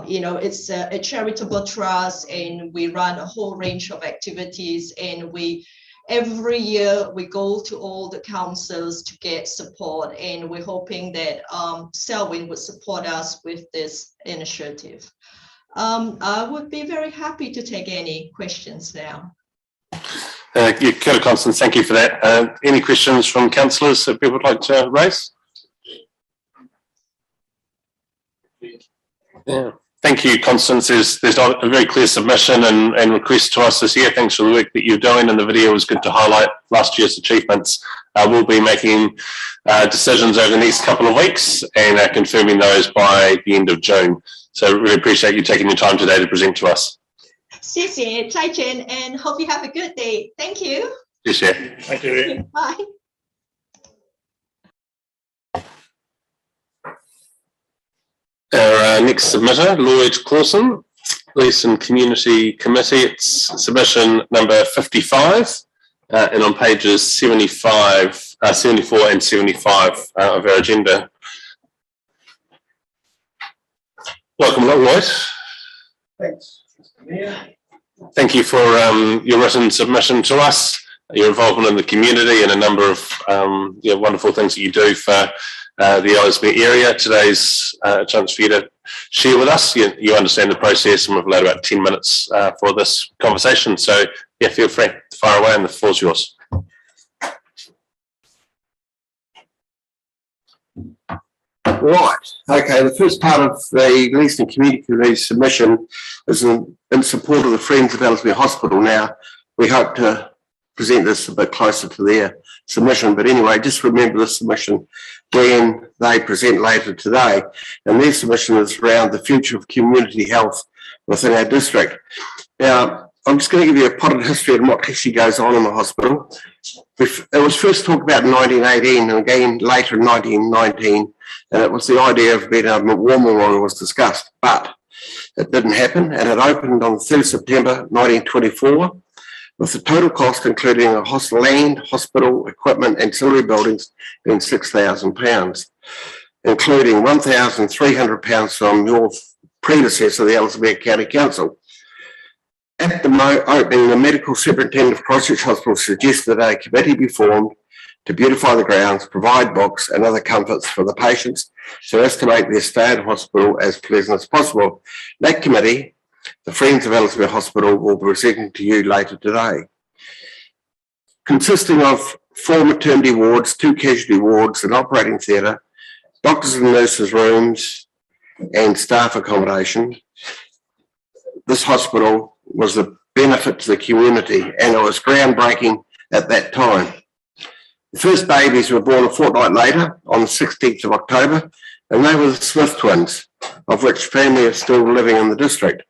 You know, it's a charitable trust, and we run a whole range of activities, and every year we go to all the councils to get support, and we're hoping that Selwyn would support us with this initiative. I would be very happy to take any questions now. Kia ora, Constance, thank you for that. Any questions from councillors that people would like to raise? Yeah. Thank you, Constance. There's a very clear submission and request to us this year. Thanks for the work that you're doing, and the video was good to highlight last year's achievements. We'll be making decisions over the next couple of weeks and confirming those by the end of June. So really appreciate you taking your time today to present to us. 谢谢, 再见, and hope you have a good day. Thank you. 谢谢. Thank you. Bye. Our next submitter, Lloyd Clausen, Police and Community Committee. It's submission number 55, and on pages 75, 74 and 75 of our agenda. Welcome along, Lloyd. Thanks. Thank you for your written submission to us, your involvement in the community, and a number of wonderful things that you do for the Ellesmere area. Today's a chance for you to share with us. You understand the process, and we've allowed about 10 minutes for this conversation. So yeah, feel free to fire away, and the floor's yours. Right. Okay. The first part of the Police and Community Committee submission is in support of the Friends of Ellesmere Hospital. Now, we hope to present this a bit closer to their submission, but anyway, just remember the submission when they present later today. And their submission is around the future of community health within our district. Now, I'm just going to give you a potted history of what actually goes on in the hospital. It was first talked about in 1918 and again later in 1919, and it was the idea of being a war memorial was discussed, but it didn't happen, and it opened on 3rd September 1924 with the total cost, including a hospital land, hospital, equipment, ancillary buildings, being £6,000. including £1,300 from your predecessor, the Ellesmere County Council. At the opening, the medical superintendent of Christchurch Hospital suggested that a committee be formed to beautify the grounds, provide books and other comforts for the patients so as to make their stay at hospital as pleasant as possible. That committee, the Friends of Ellesmere Hospital, will be presenting to you later today. Consisting of 4 maternity wards, 2 casualty wards, an operating theatre, doctors and nurses' rooms and staff accommodation, this hospital was a benefit to the community and it was groundbreaking at that time. The first babies were born a fortnight later on the 16th of October and they were the Smith twins, of which family is still living in the district.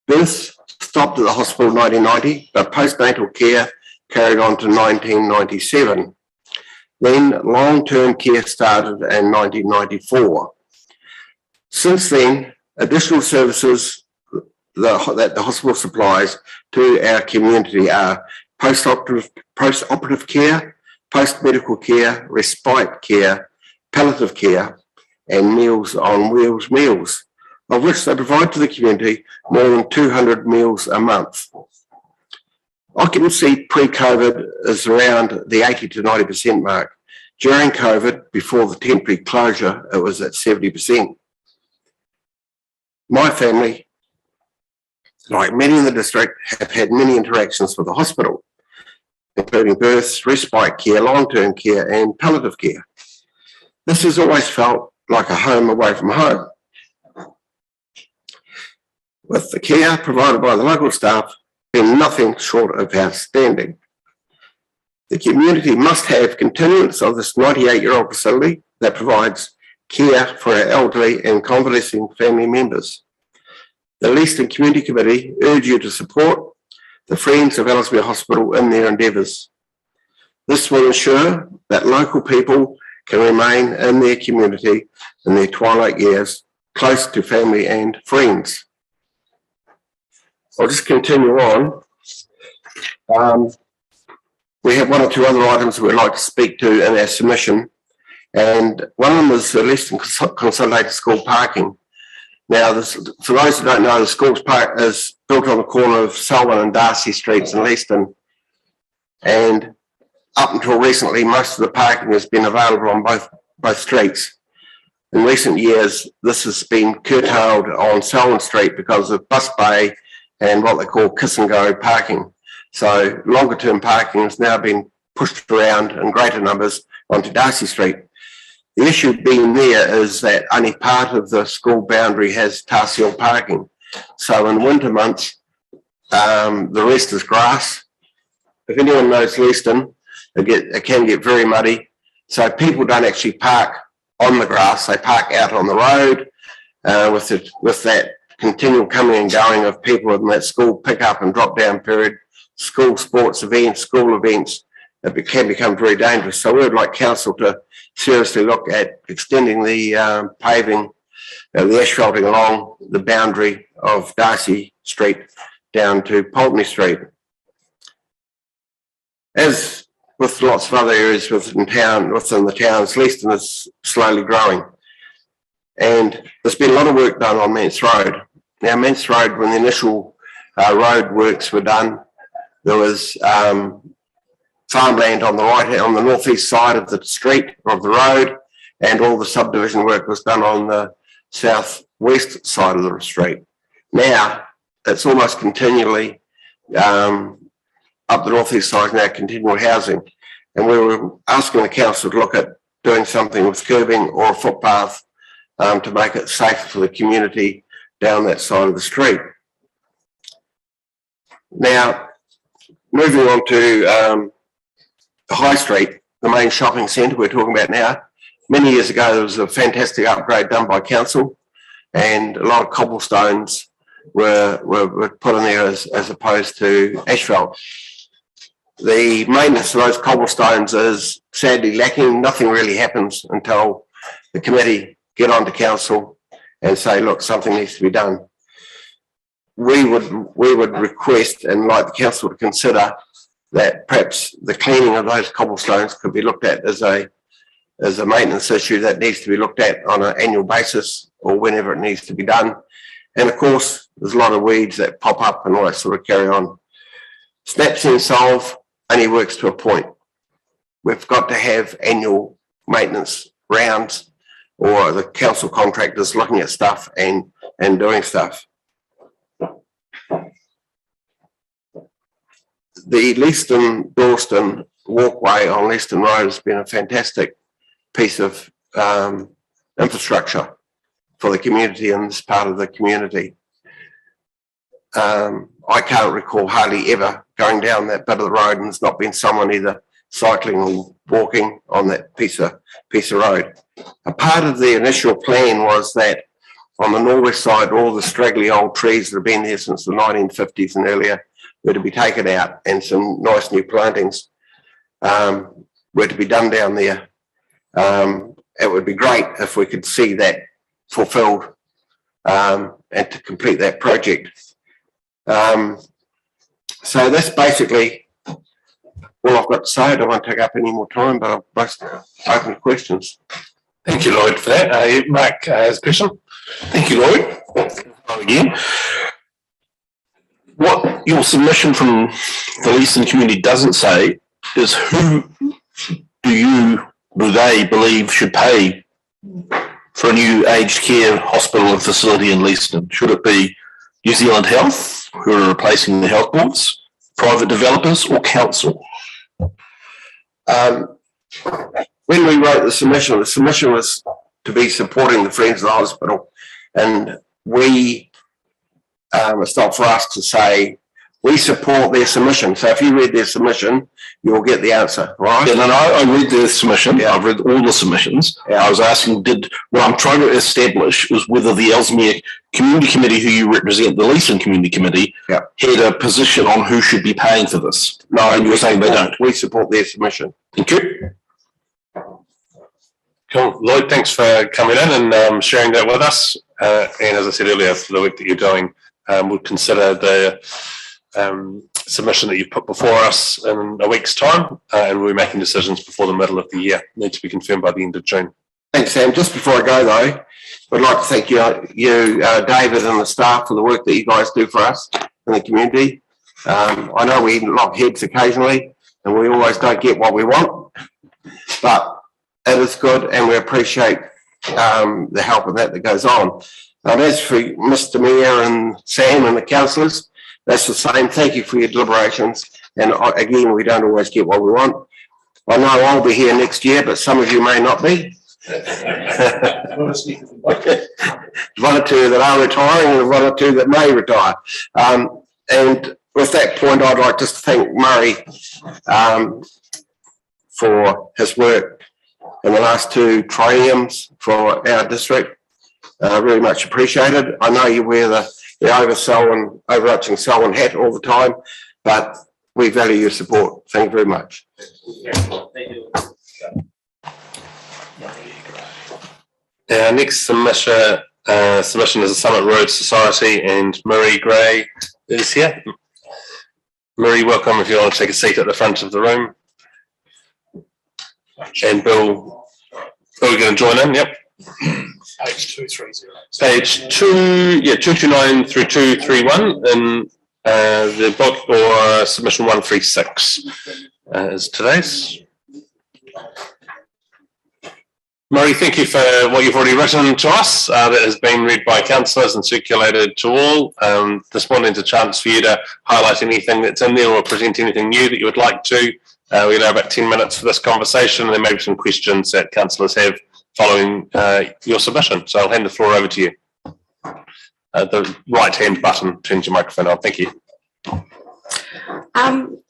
Births stopped at the hospital in 1990, but postnatal care carried on to 1997. Then long-term care started in 1994. Since then, additional services that the hospital supplies to our community are post-operative care, post-medical care, respite care, palliative care, and Meals on Wheels meals, of which they provide to the community more than 200 meals a month. Occupancy pre-COVID is around the 80 to 90% mark. During COVID, before the temporary closure, it was at 70%. My family, like many in the district, have had many interactions with the hospital, including births, respite care, long-term care, and palliative care. This has always felt like a home away from home. With the care provided by the local staff being nothing short of outstanding. The community must have continuance of this 98-year-old facility that provides care for our elderly and convalescing family members. The Leaston Community Committee urge you to support the Friends of Ellesmere Hospital in their endeavours. This will ensure that local people can remain in their community in their twilight years, close to family and friends. I'll just continue on. We have 1 or 2 other items we'd like to speak to in our submission, and one of them is the Leaston Consolidated School parking. Now, for those who don't know, the school's park is built on the corner of Selwyn and Darcy Streets in Leaston, and up until recently, most of the parking has been available on both streets. In recent years, this has been curtailed on Selwyn Street because of bus bay and what they call kiss and go parking. So longer term parking has now been pushed around in greater numbers onto Darcy Street. The issue being there is that only part of the school boundary has tar seal parking. So in winter months, the rest is grass. If anyone knows Leaston, it can get very muddy. So people don't actually park on the grass, they park out on the road with that continual coming and going of people in that school pick up and drop down period, school sports events, school events. It can become very dangerous. So we would like council to seriously look at extending the paving, the asphalting along the boundary of Darcy Street down to Pulteney Street. As with lots of other areas within the towns, Leaston is slowly growing. And there's been a lot of work done on Muntz Road. Now, Muntz Road, when the initial road works were done, there was farmland on the northeast side of the street, of the road, and all the subdivision work was done on the southwest side of the street. Now, it's almost continually up the northeast side now, continual housing. And we were asking the council to look at doing something with curbing or a footpath to make it safe for the community down that side of the street. Now, moving on to the High Street, the main shopping centre we're talking about now. Many years ago, there was a fantastic upgrade done by council, and a lot of cobblestones were put in there as opposed to asphalt. The maintenance of those cobblestones is sadly lacking. Nothing really happens until the committee get on to council and say, look, something needs to be done. We would request and like the council to consider that perhaps the cleaning of those cobblestones could be looked at as a is a maintenance issue that needs to be looked at on an annual basis or whenever it needs to be done. And of course, there's a lot of weeds that pop up and all that sort of carry on. Snaps and solve only works to a point. We've got to have annual maintenance rounds or the council contractors looking at stuff and doing stuff. The Leeston-Dorson Walkway on Leeston Road has been a fantastic piece of infrastructure for the community in this part of the community. I can't recall hardly ever going down that bit of the road and there's not been someone either cycling or walking on that piece of road. A part of the initial plan was that on the northwest side, all the straggly old trees that have been there since the 1950s and earlier were to be taken out, and some nice new plantings were to be done down there. It would be great if we could see that fulfilled and to complete that project. So that's basically all I've got to say. I don't want to take up any more time, but I'll most open to questions. Thank you, Lloyd, for that. Mark has a question. Thank you, Lloyd. Again, what your submission from the Leeston community doesn't say is who do they believe should pay for a new aged care hospital and facility in Leeston? Should it be New Zealand Health, who are replacing the health boards, private developers, or council? When we wrote the submission was to be supporting the Friends of the Hospital, and it's not for us to say we support their submission. So if you read their submission, you'll get the answer, right? Yeah, no, I read their submission. Yeah. I've read all the submissions. Yeah. I was asking, what I'm trying to establish is whether the Ellesmere Community Committee, who you represent, the Leeston Community Committee, had a position on who should be paying for this. No, and you're saying they don't. We support their submission. Thank you. Cool. Lloyd, thanks for coming in and sharing that with us. And as I said earlier, for the work that you're doing, we'll consider the submission that you've put before us in a week's time, and we'll be making decisions before the middle of the year. Need to be confirmed by the end of June. Thanks, Sam. Just before I go, though, I'd like to thank you, David, and the staff for the work that you guys do for us in the community. I know we lock heads occasionally, and we always don't get what we want, but it is good, and we appreciate the help and that goes on. And as for Mr. Mayor and Sam and the councillors, that's the same. Thank you for your deliberations. And again, we don't always get what we want. I know I'll be here next year, but some of you may not be. One or two that are retiring and one or two that may retire. And with that point, I'd like just to thank Murray for his work in the last two trienniums for our district. Really much appreciated. I know you wear the overarching Selwyn hat all the time, but we value your support. Thank you very much. Our next submission is the Summit Road Society, and Murray Gray is here. Murray, welcome if you want to take a seat at the front of the room. And Bill, you're going to join in? Yep. Page 230. Page 229 through 231 in the book, or submission 136 is today's. Murray, thank you for what you've already written to us. That has been read by councillors and circulated to all. This morning's a chance for you to highlight anything that's in there or present anything new that you would like to. We have about 10 minutes for this conversation, and there may be some questions that councillors have following your submission. So I'll hand the floor over to you. The right-hand button turns your microphone on. Thank you.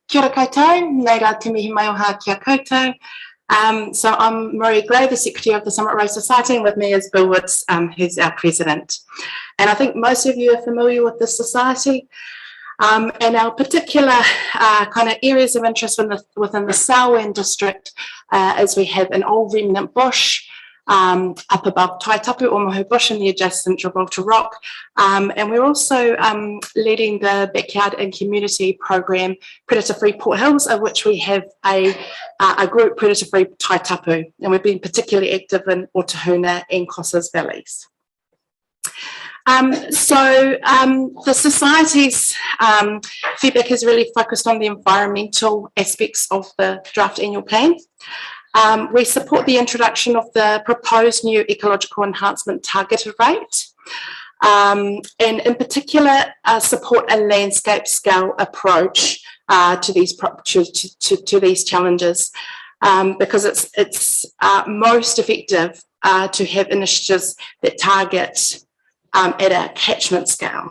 Kia ora koutou, nei rā te mihi mai o hā kia koutou. So I'm Murray Gray, the Secretary of the Summit Road Society, and with me is Bill Woods, who's our President. And I think most of you are familiar with this society. And our particular kind of areas of interest within the Selwyn district is we have an old remnant bush, up above Taitapu Omahu Bush and the adjacent Gibraltar Rock. And we're also leading the Backyard and Community Program, Predator Free Port Hills, of which we have a group Predator Free Taitapu, and we've been particularly active in Otahuna and Coss's Valleys. The Society's feedback is really focused on the environmental aspects of the draft annual plan. We support the introduction of the proposed new ecological enhancement targeted rate, and in particular support a landscape scale approach to these challenges, because it's most effective to have initiatives that target at a catchment scale.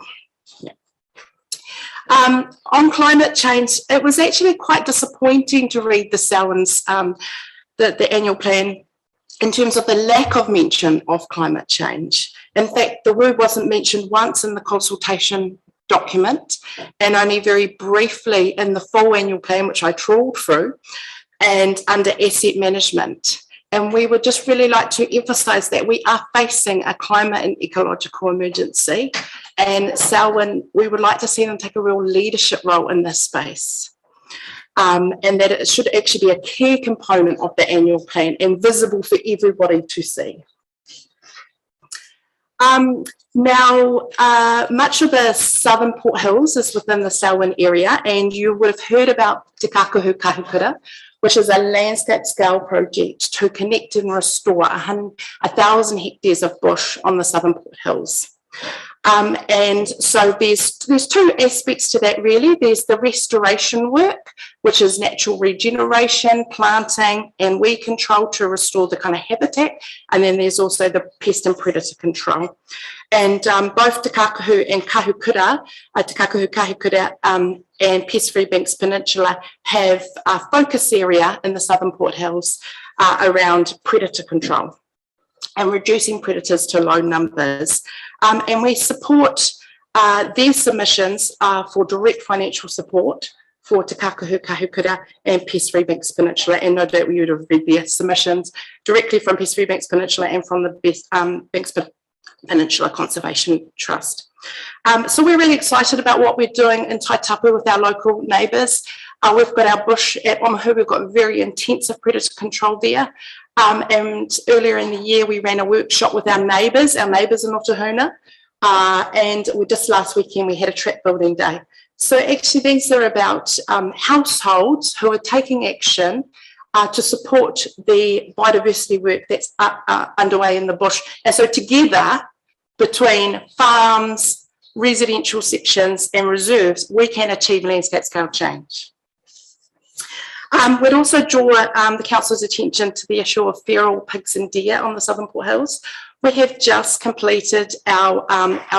On climate change, it was actually quite disappointing to read the Selwyn's the annual plan in terms of the lack of mention of climate change. In fact, the word wasn't mentioned once in the consultation document, and only very briefly in the full annual plan, which I trawled through, and under asset management. And we would just really like to emphasise that we are facing a climate and ecological emergency, and Selwyn, we would like to see them take a real leadership role in this space. And that it should actually be a key component of the annual plan and visible for everybody to see. Now, much of the southern Port Hills is within the Selwyn area, and you would have heard about Te Kakuhu Kahukura, which is a landscape scale project to connect and restore 1,000 hectares of bush on the southern Port Hills. And so there's two aspects to that really. There's the restoration work, which is natural regeneration, planting and weed control to restore the kind of habitat. And then there's also the pest and predator control. And both Te Kakuhu and Kahukura, Te Kakuhu Kahukura and Pest Free Banks Peninsula have a focus area in the southern Port Hills around predator control and reducing predators to low numbers. And we support their submissions for direct financial support for Te Kakuhu Kahukura and Pest Free Banks Peninsula, and no doubt we would have read their submissions directly from Pest Free Banks Peninsula and from the Banks Peninsula Conservation Trust. So we're really excited about what we're doing in Taitapu with our local neighbours. We've got our bush at Omahu, we've got very intensive predator control there. And earlier in the year, we ran a workshop with our neighbours in Otahuna. And just last weekend, we had a track building day. So actually, these are about households who are taking action to support the biodiversity work that's underway in the bush. And so together, between farms, residential sections and reserves, we can achieve landscape scale change. We'd also draw the Council's attention to the issue of feral pigs and deer on the southern Port Hills. We have just completed our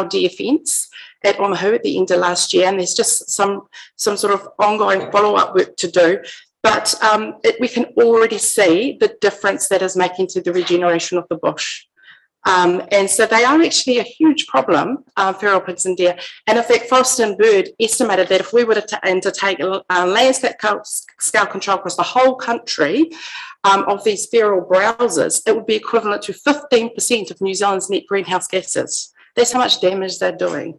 deer fence at Omahu at the end of last year, and there's just some sort of ongoing follow-up work to do. But we can already see the difference that is making to the regeneration of the bush. And so they are actually a huge problem, feral pigs and deer. And in fact, Forest and Bird estimated that if we were to undertake landscape scale control across the whole country of these feral browsers, it would be equivalent to 15% of New Zealand's net greenhouse gases. That's how much damage they're doing.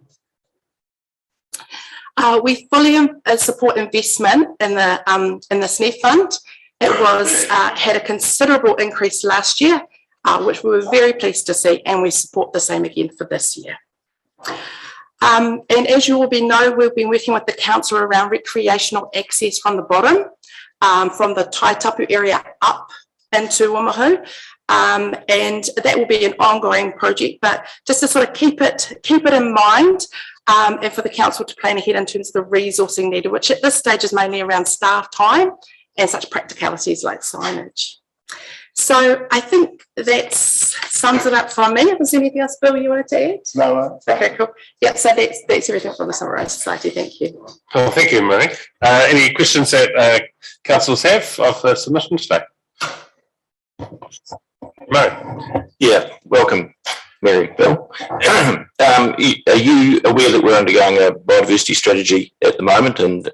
We fully support investment in the SNEF fund. It had a considerable increase last year, which we were very pleased to see, and we support the same again for this year. And as you all know, we've been working with the council around recreational access from the bottom, from the Taitapu area up into Omahu, and that will be an ongoing project. But just to sort of keep it in mind, and for the council to plan ahead in terms of the resourcing needed, which at this stage is mainly around staff time and such practicalities like signage. So I think that sums it up from me. Was there anything else, Bill, you wanted to add? No. Okay, cool. Yeah, so that's everything from the Summer Society. Thank you. Well, thank you, Mary. Any questions that councillors have of the submission today? Mary? Yeah, welcome, Mary, Bill. Are you aware that we're undergoing a biodiversity strategy at the moment, and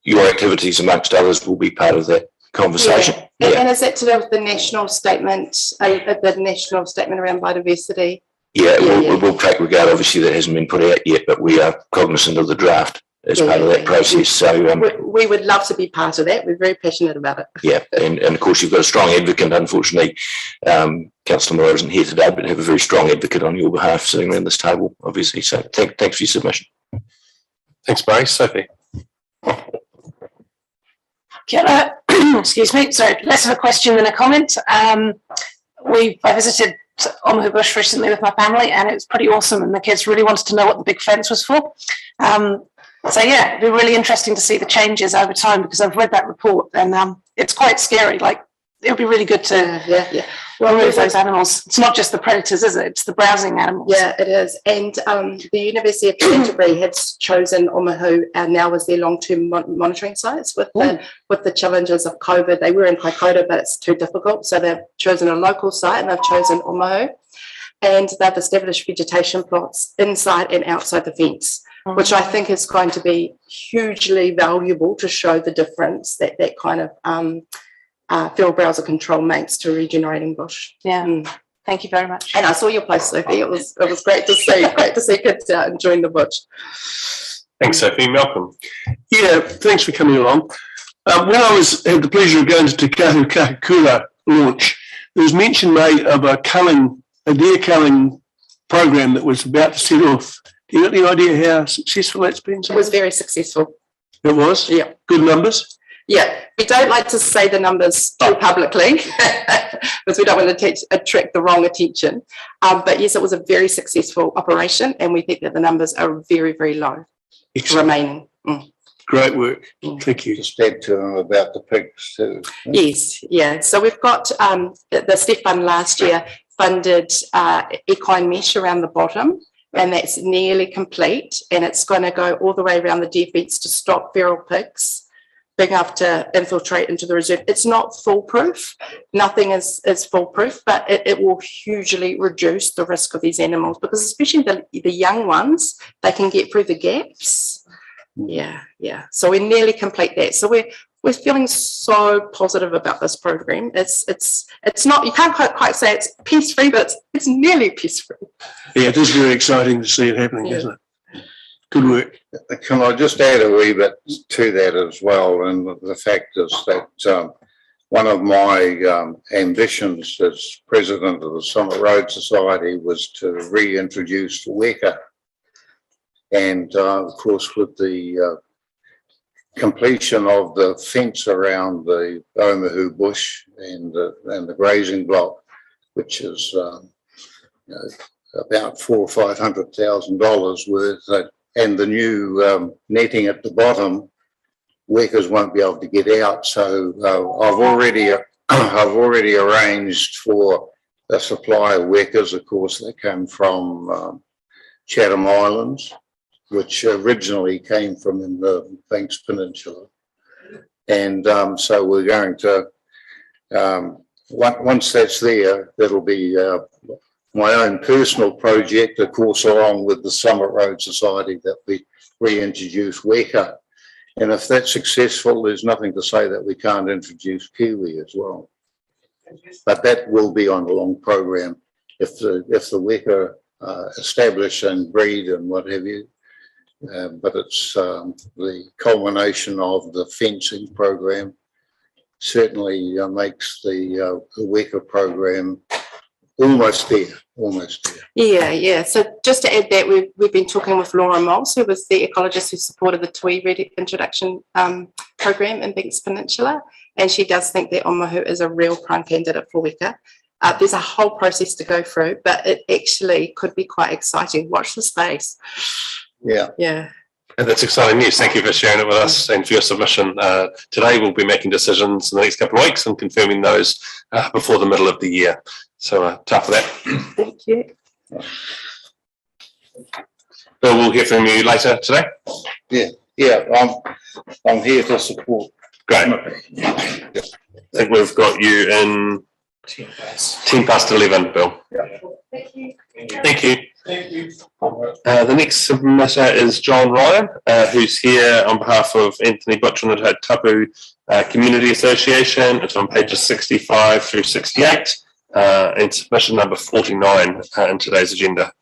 your activities, amongst others, will be part of that conversation? And is that to do with the national statement, around biodiversity? Yeah, it will take regard. Obviously, that hasn't been put out yet, but we are cognizant of the draft as part of that process. So we would love to be part of that. We're very passionate about it. Yeah, and of course you've got a strong advocate. Unfortunately, Councillor Moore isn't here today, but have a very strong advocate on your behalf sitting around this table, obviously. So thanks for your submission. Thanks, Barry. Sophie. Excuse me. So less of a question than a comment. I visited Omahu Bush recently with my family, and it was pretty awesome. And the kids really wanted to know what the big fence was for. So yeah, it'd be really interesting to see the changes over time, because I've read that report, and it's quite scary. Like, it would be really good to remove those animals. It's not just the predators, is it? It's the browsing animals. Yeah, it is. And the University of Canterbury has chosen Omahu now as their long-term monitoring sites with the challenges of COVID. They were in Kaikoura, but it's too difficult. So they've chosen a local site, and they've chosen Omahu. And they've established vegetation plots inside and outside the fence, which I think is going to be hugely valuable to show the difference that kind of field browser control makes to regenerating bush. Yeah. Thank you very much. And I saw your post, Sophie. It was great to see kids out enjoying the bush. Thanks, Sophie. Malcolm. Yeah, thanks for coming along. When I had the pleasure of going to Te Kahukura launch, there was mention made of a deer culling program that was about to set off. Do you have any idea how successful that's been? It was very successful. It was? Yeah. Good numbers? Yeah. We don't like to say the numbers too publicly because we don't want to attract the wrong attention. But yes, it was a very successful operation, and we think that the numbers are very, very low. Excellent. Remaining. Great work. Thank you. Just add to them about the pigs too. Yes, yeah. So we've got the STEP fund last year funded equine mesh around the bottom, and that's nearly complete, and it's going to go all the way around the deer fence to stop feral pigs being able to infiltrate into the reserve. It's not foolproof. Nothing is foolproof, but it will hugely reduce the risk of these animals, because especially the young ones, they can get through the gaps. Yeah. So we nearly complete that. So we're feeling so positive about this program. It's not, you can't quite say it's pest-free, but it's nearly pest-free. Yeah, it is very exciting to see it happening, isn't it? Good work. Can I just add a wee bit to that as well? And the fact is that one of my ambitions as president of the Summit Road Society was to reintroduce the weka. And of course, with the completion of the fence around the Omahu bush and the grazing block, which is about $400,000 or $500,000 worth, and the new netting at the bottom, wekas won't be able to get out. So I've already arranged for a supply of wekas. Of course, they come from Chatham Islands, which originally came from in the Banks Peninsula. And so we're going to, once that's there, that'll be my own personal project, of course, along with the Summit Road Society, that we reintroduce weka. And if that's successful, there's nothing to say that we can't introduce kiwi as well. But that will be on a long program if the weka establish and breed and what have you. But it's the culmination of the fencing program certainly makes the weka program almost there. Yeah. So just to add that, we've been talking with Laura Moles, who was the ecologist who supported the Tui introduction program in Banks Peninsula, and she does think that Omahu is a real prime candidate for weka. There's a whole process to go through, but it actually could be quite exciting. Watch the space. Yeah. And that's exciting news. Thank you for sharing it with us and for your submission. Today we'll be making decisions in the next couple of weeks and confirming those before the middle of the year. So tough for that. Thank you. Bill, we'll hear from you later today. Yeah. I'm here to support. Great. I think we've got you in 10 past 11, Bill. Yeah. Thank you. The next submitter is John Ryan, who's here on behalf of Anthony Butcher and the Tapu Community Association. It's on pages 65 through 68, and submission number 49 in today's agenda.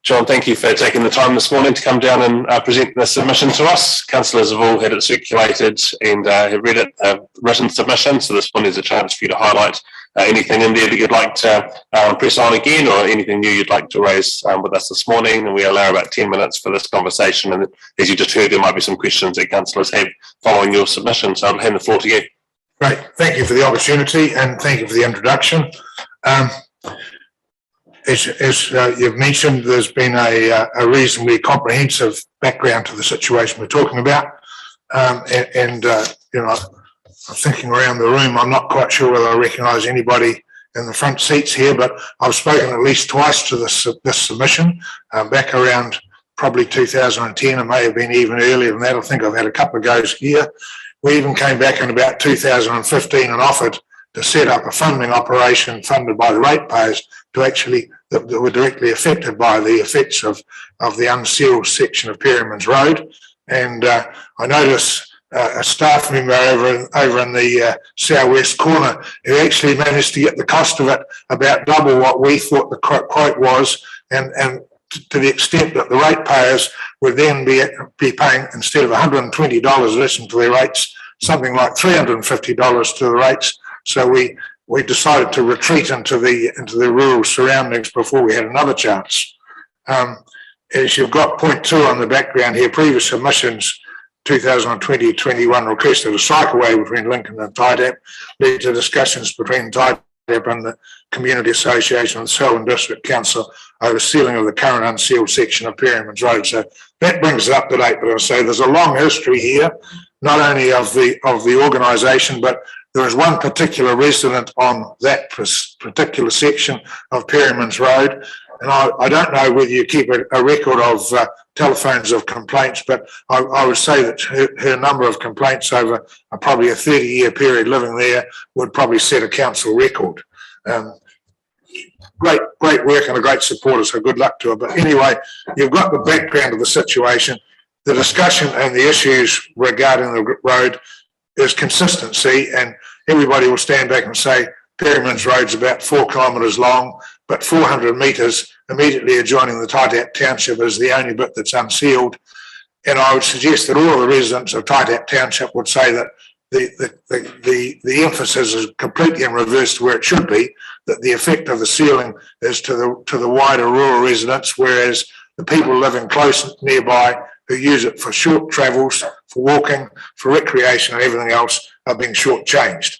John, thank you for taking the time this morning to come down and present the submission to us. Councillors have all had it circulated and have read it, written submission, so this one is a chance for you to highlight anything in there that you'd like to press on again, or anything new you'd like to raise with us this morning. And we allow about 10 minutes for this conversation. And as you just heard, there might be some questions that councillors have following your submission. So I'll hand the floor to you. Great. Thank you for the opportunity and thank you for the introduction. As you've mentioned, there's been a reasonably comprehensive background to the situation we're talking about. You know, I'm thinking around the room, I'm not quite sure whether I recognise anybody in the front seats here, but I've spoken at least twice to this submission, back around probably 2010. It may have been even earlier than that. I think I've had a couple of goes here. We even came back in about 2015 and offered to set up a funding operation funded by the ratepayers to actually, that were directly affected by the effects of the unsealed section of Perryman's Road. And I notice a staff member over in the southwest corner who actually managed to get the cost of it about double what we thought the quote was, and to the extent that the ratepayers would then be paying, instead of $120 listen to their rates, something like $350 to the rates. So we decided to retreat into the rural surroundings before we had another chance. As you've got point 2 on the background here, previous submissions 2020-21 requested a cycleway between Lincoln and Taitap, led to discussions between Taitap and the Community Association and the Selwyn District Council over sealing of the current unsealed section of Perryman's Road. So that brings it up to date, but I'll say there's a long history here, not only of the organisation, but there is one particular resident on that particular section of Perryman's Road. And I don't know whether you keep a record of telephones of complaints, but I would say that her number of complaints over probably a 30-year period living there would probably set a council record. Great work and a great supporter, so good luck to her. But anyway, you've got the background of the situation. The discussion and the issues regarding the road is consistency, and everybody will stand back and say Perryman's Road's about 4 kilometres long, but 400 metres immediately adjoining the Taitap Township is the only bit that's unsealed. And I would suggest that all of the residents of Taitap Township would say that the emphasis is completely in reverse to where it should be, that the effect of the sealing is to the wider rural residents, whereas the people living close nearby who use it for short travels, for walking, for recreation and everything else are being shortchanged.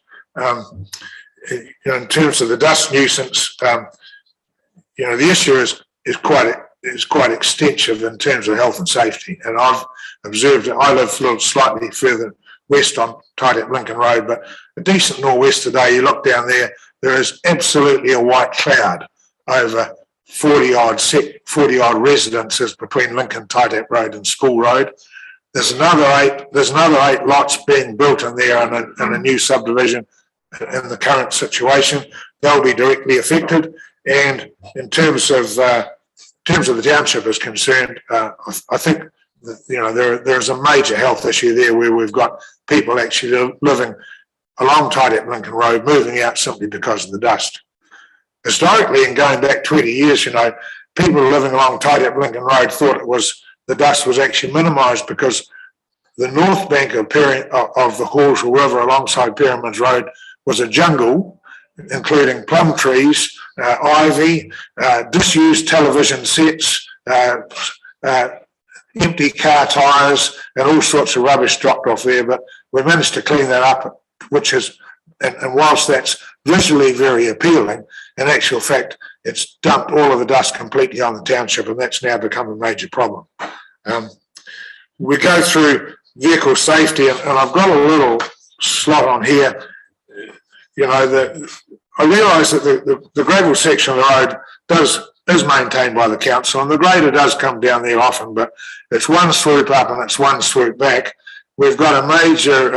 In terms of the dust nuisance, the issue is quite extensive in terms of health and safety. And I've observed it. I live a little slightly further west on Taitap Lincoln Road, but a decent northwest today, you look down there, there is absolutely a white cloud over 40 odd residences between Lincoln, Taitap Road and School Road. There's another eight lots being built in there in a new subdivision in the current situation. They'll be directly affected. And in terms of the township is concerned, I think that, there's a major health issue there where we've got people actually living along Taitap Lincoln Road moving out simply because of the dust. Historically, and going back 20 years, people living along Taitap Lincoln Road thought the dust was actually minimised because the north bank of the Horsell River alongside Perryman's Road was a jungle, including plum trees, ivy, disused television sets, empty car tyres, and all sorts of rubbish dropped off there. But we managed to clean that up, and whilst that's visually very appealing, in actual fact, it's dumped all of the dust completely on the township, and that's now become a major problem. We go through vehicle safety, and I've got a little slot on here. I realise that the gravel section of the road is maintained by the council, and the grader does come down there often, but it's one swoop up and it's one swoop back. We've got a major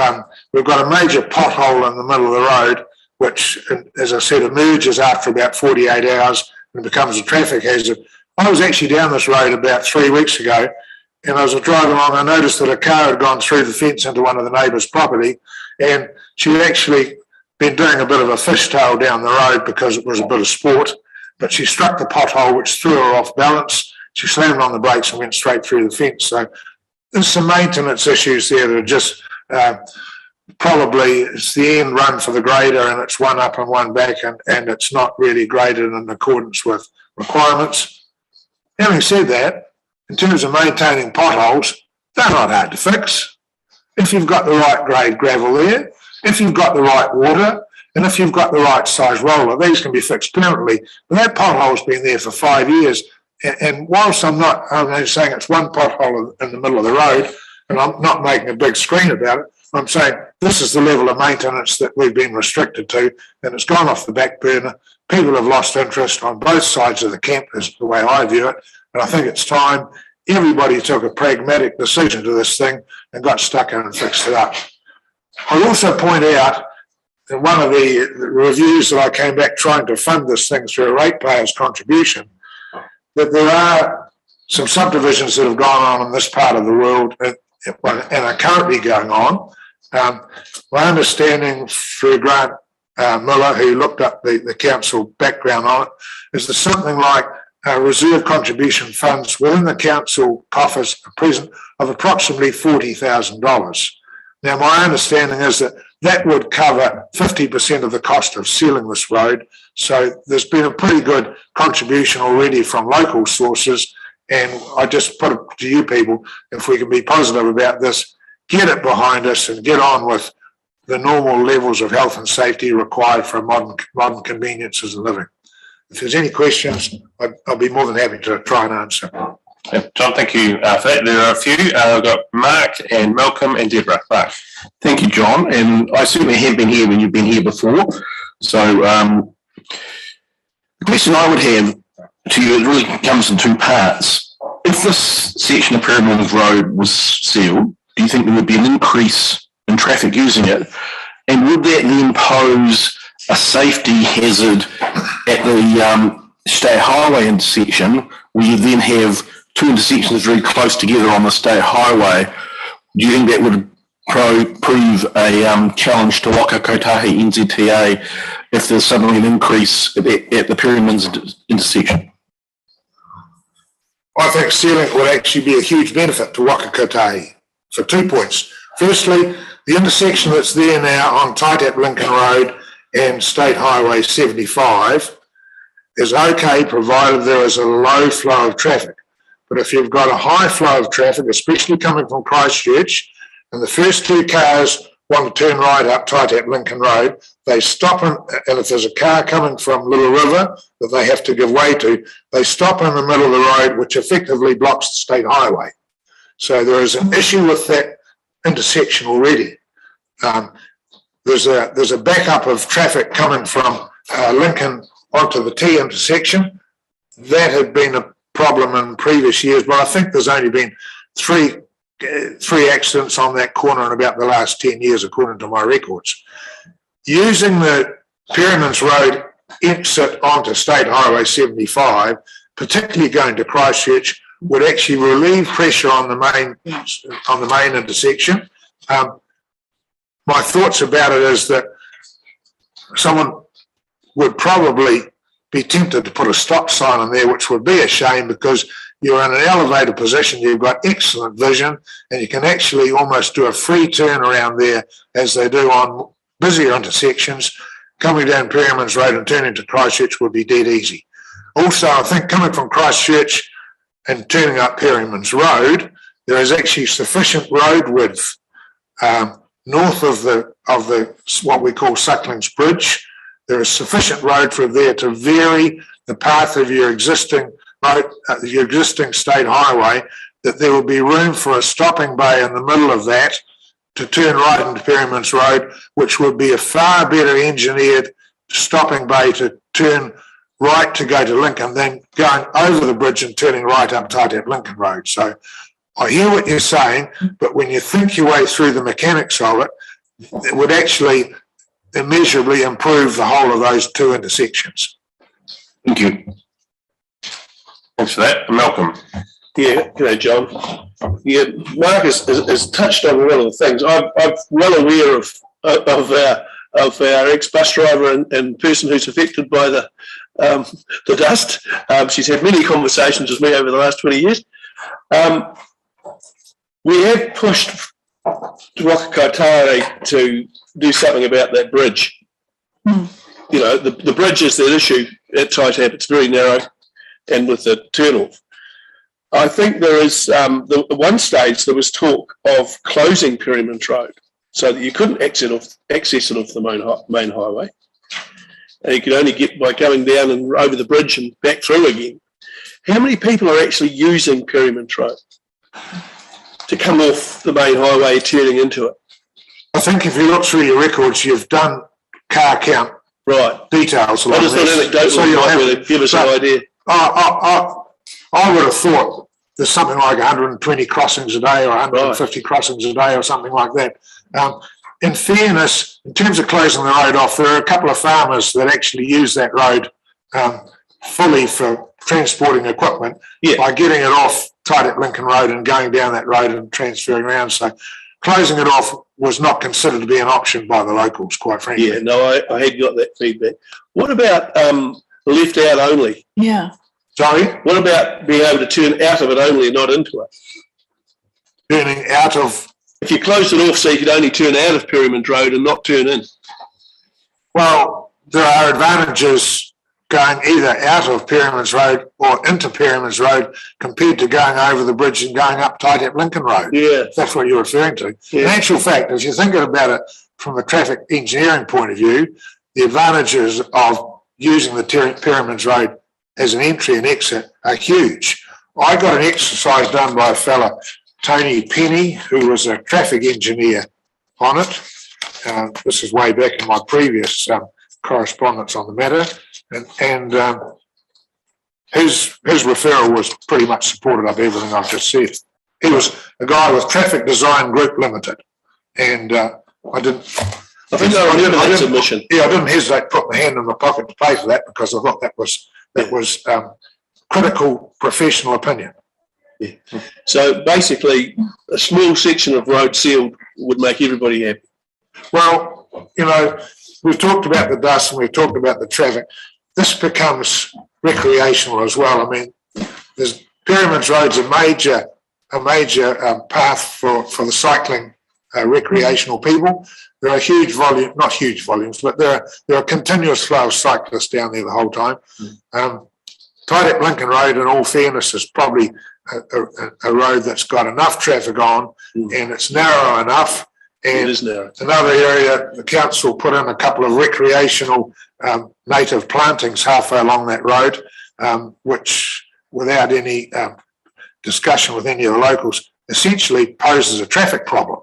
pothole in the middle of the road, which, as I said, emerges after about 48 hours and it becomes a traffic hazard. I was actually down this road about 3 weeks ago, and as I was driving along, I noticed that a car had gone through the fence into one of the neighbours' property, and she had actually been doing a bit of a fishtail down the road because it was a bit of sport, but she struck the pothole, which threw her off balance. She slammed on the brakes and went straight through the fence. So there's some maintenance issues there that are just probably it's the end run for the grader, and it's one up and one back, and it's not really graded in accordance with requirements. Having said that, in terms of maintaining potholes, they're not hard to fix. If you've got the right grade gravel there, if you've got the right water, and if you've got the right size roller, these can be fixed permanently. But that pothole's been there for 5 years. And whilst I'm saying it's one pothole in the middle of the road, and I'm not making a big screen about it, I'm saying this is the level of maintenance that we've been restricted to, and it's gone off the back burner. People have lost interest on both sides of the camp, is the way I view it. And I think it's time everybody took a pragmatic decision to this thing and got stuck in and fixed it up. I'll also point out in one of the reviews that I came back trying to fund this thing through a ratepayer's contribution, that there are some subdivisions that have gone on in this part of the world and are currently going on. My understanding through Grant Miller, who looked up the council background on it, is that something like reserve contribution funds within the council coffers are present of approximately $40,000. Now, my understanding is that that would cover 50% of the cost of sealing this road. So there's been a pretty good contribution already from local sources. And I just put it to you people, if we can be positive about this, get it behind us and get on with the normal levels of health and safety required for modern conveniences of living. If there's any questions, I'll be more than happy to try and answer. Yeah, John, thank you for that. There are a few. I've got Mark and Malcolm and Deborah. Mark. Thank you, John. And I certainly have been here when you've been here before. So the question I would have to you, it really comes in two parts. If this section of Pyramid Road was sealed, do you think there would be an increase in traffic using it? And would that then pose a safety hazard at the State Highway intersection, where you then have two intersections very close together on the State Highway? Do you think that would prove a challenge to Waka Kotahi NZTA if there's suddenly an increase at the Pyramids intersection? I think sealing would actually be a huge benefit to Waka Kotahi for 2 points. Firstly, the intersection that's there now on Taitap Lincoln Road and State Highway 75 is okay provided there is a low flow of traffic. But if you've got a high flow of traffic, especially coming from Christchurch, and the first two cars want to turn right up Taitap Lincoln Road, they stop, and if there's a car coming from Little River that they have to give way to, they stop in the middle of the road, which effectively blocks the State Highway. So there is an issue with that intersection already. There's a backup of traffic coming from Lincoln onto the T intersection. That had been a problem in previous years, but I think there's only been three accidents on that corner in about the last 10 years, according to my records. Using the Pyramids Road exit onto State Highway 75, particularly going to Christchurch, would actually relieve pressure on the main intersection. My thoughts about it is that someone would probably be tempted to put a stop sign on there, which would be a shame because you're in an elevated position, you've got excellent vision, and you can actually almost do a free turn around there as they do on busier intersections. Coming down Pyramids Road and turning to Christchurch would be dead easy. Also, I think coming from Christchurch and turning up Pyramids Road, there is actually sufficient road width north of the what we call Suckling's Bridge. There is sufficient road for there to vary the path of your existing road, your existing state highway, that there will be room for a stopping bay in the middle of that to turn right into Pyramids Road, which would be a far better engineered stopping bay to turn right to go to Lincoln than going over the bridge and turning right up Taitap Lincoln Road. So I hear what you're saying, but when you think your way through the mechanics of it, it would actually immeasurably improve the whole of those two intersections. Thank you. Thanks for that. Malcolm. Yeah, g'day, John. Yeah, Mark has touched on one of the things. I'm well aware of our ex-bus driver and person who's affected by the dust. She's had many conversations with me over the last 20 years. We have pushed Whakakaitare to do something about that bridge. You know, the bridge is that issue at Taitap. It's very narrow, and with the turnoff. I think there is, at one stage there was talk of closing Perryman's Road so that you couldn't access it off the main highway. And you could only get by going down and over the bridge and back through again. How many people are actually using Perryman's Road to come off the main highway, turning into it? I think if you look through your records, you've done car count details. I just thought anecdotally so you might really give us an idea. I would have thought there's something like 120 crossings a day or 150 crossings a day or something like that. In fairness, in terms of closing the road off, there are a couple of farmers that actually use that road fully for transporting equipment by getting it off Taitap Lincoln Road and going down that road and transferring around. So closing it off was not considered to be an option by the locals, quite frankly. Yeah, no, I had got that feedback. What about left out only? Yeah. Sorry? What about being able to turn out of it only and not into it? Turning out of... If you closed it off so you could only turn out of Perryman's Road and not turn in. Well, there are advantages going either out of Perryman's Road or into Perryman's Road compared to going over the bridge and going up Taitap Lincoln Road. Yeah. That's what you're referring to. Yeah. In actual fact, if you're thinking about it from a traffic engineering point of view, the advantages of using the Perryman's Road as an entry and exit are huge. I got an exercise done by a fella, Tony Penny, who was a traffic engineer on it. This is way back in my previous correspondence on the matter. And his referral was pretty much supported up everything I've just said. He was a guy with Traffic Design Group Limited. And I didn't submission. Yeah, I didn't hesitate to put my hand in my pocket to pay for that because I thought that was critical professional opinion. Yeah. So basically, a small section of road sealed would make everybody happy. Well, you know, we've talked about the dust and we've talked about the traffic. This becomes recreational as well. I mean, there's Perryman's Road's a major path for the cycling recreational people. There are not huge volumes, but there are a continuous flow of cyclists down there the whole time. Taitap Lincoln Road, in all fairness, is probably a road that's got enough traffic on and it's narrow enough. And it is narrow. Another area, the council put in a couple of recreational native plantings halfway along that road, which, without any discussion with any of the locals, essentially poses a traffic problem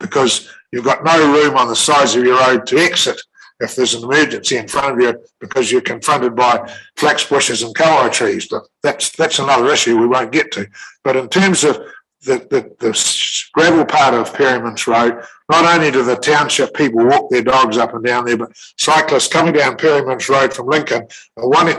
because you've got no room on the sides of your road to exit if there's an emergency in front of you because you're confronted by flax bushes and kauri trees. But that's another issue we won't get to. But in terms of the gravel part of Perryman's Road, not only do the township people walk their dogs up and down there, but cyclists coming down Perryman's Road from Lincoln are wanting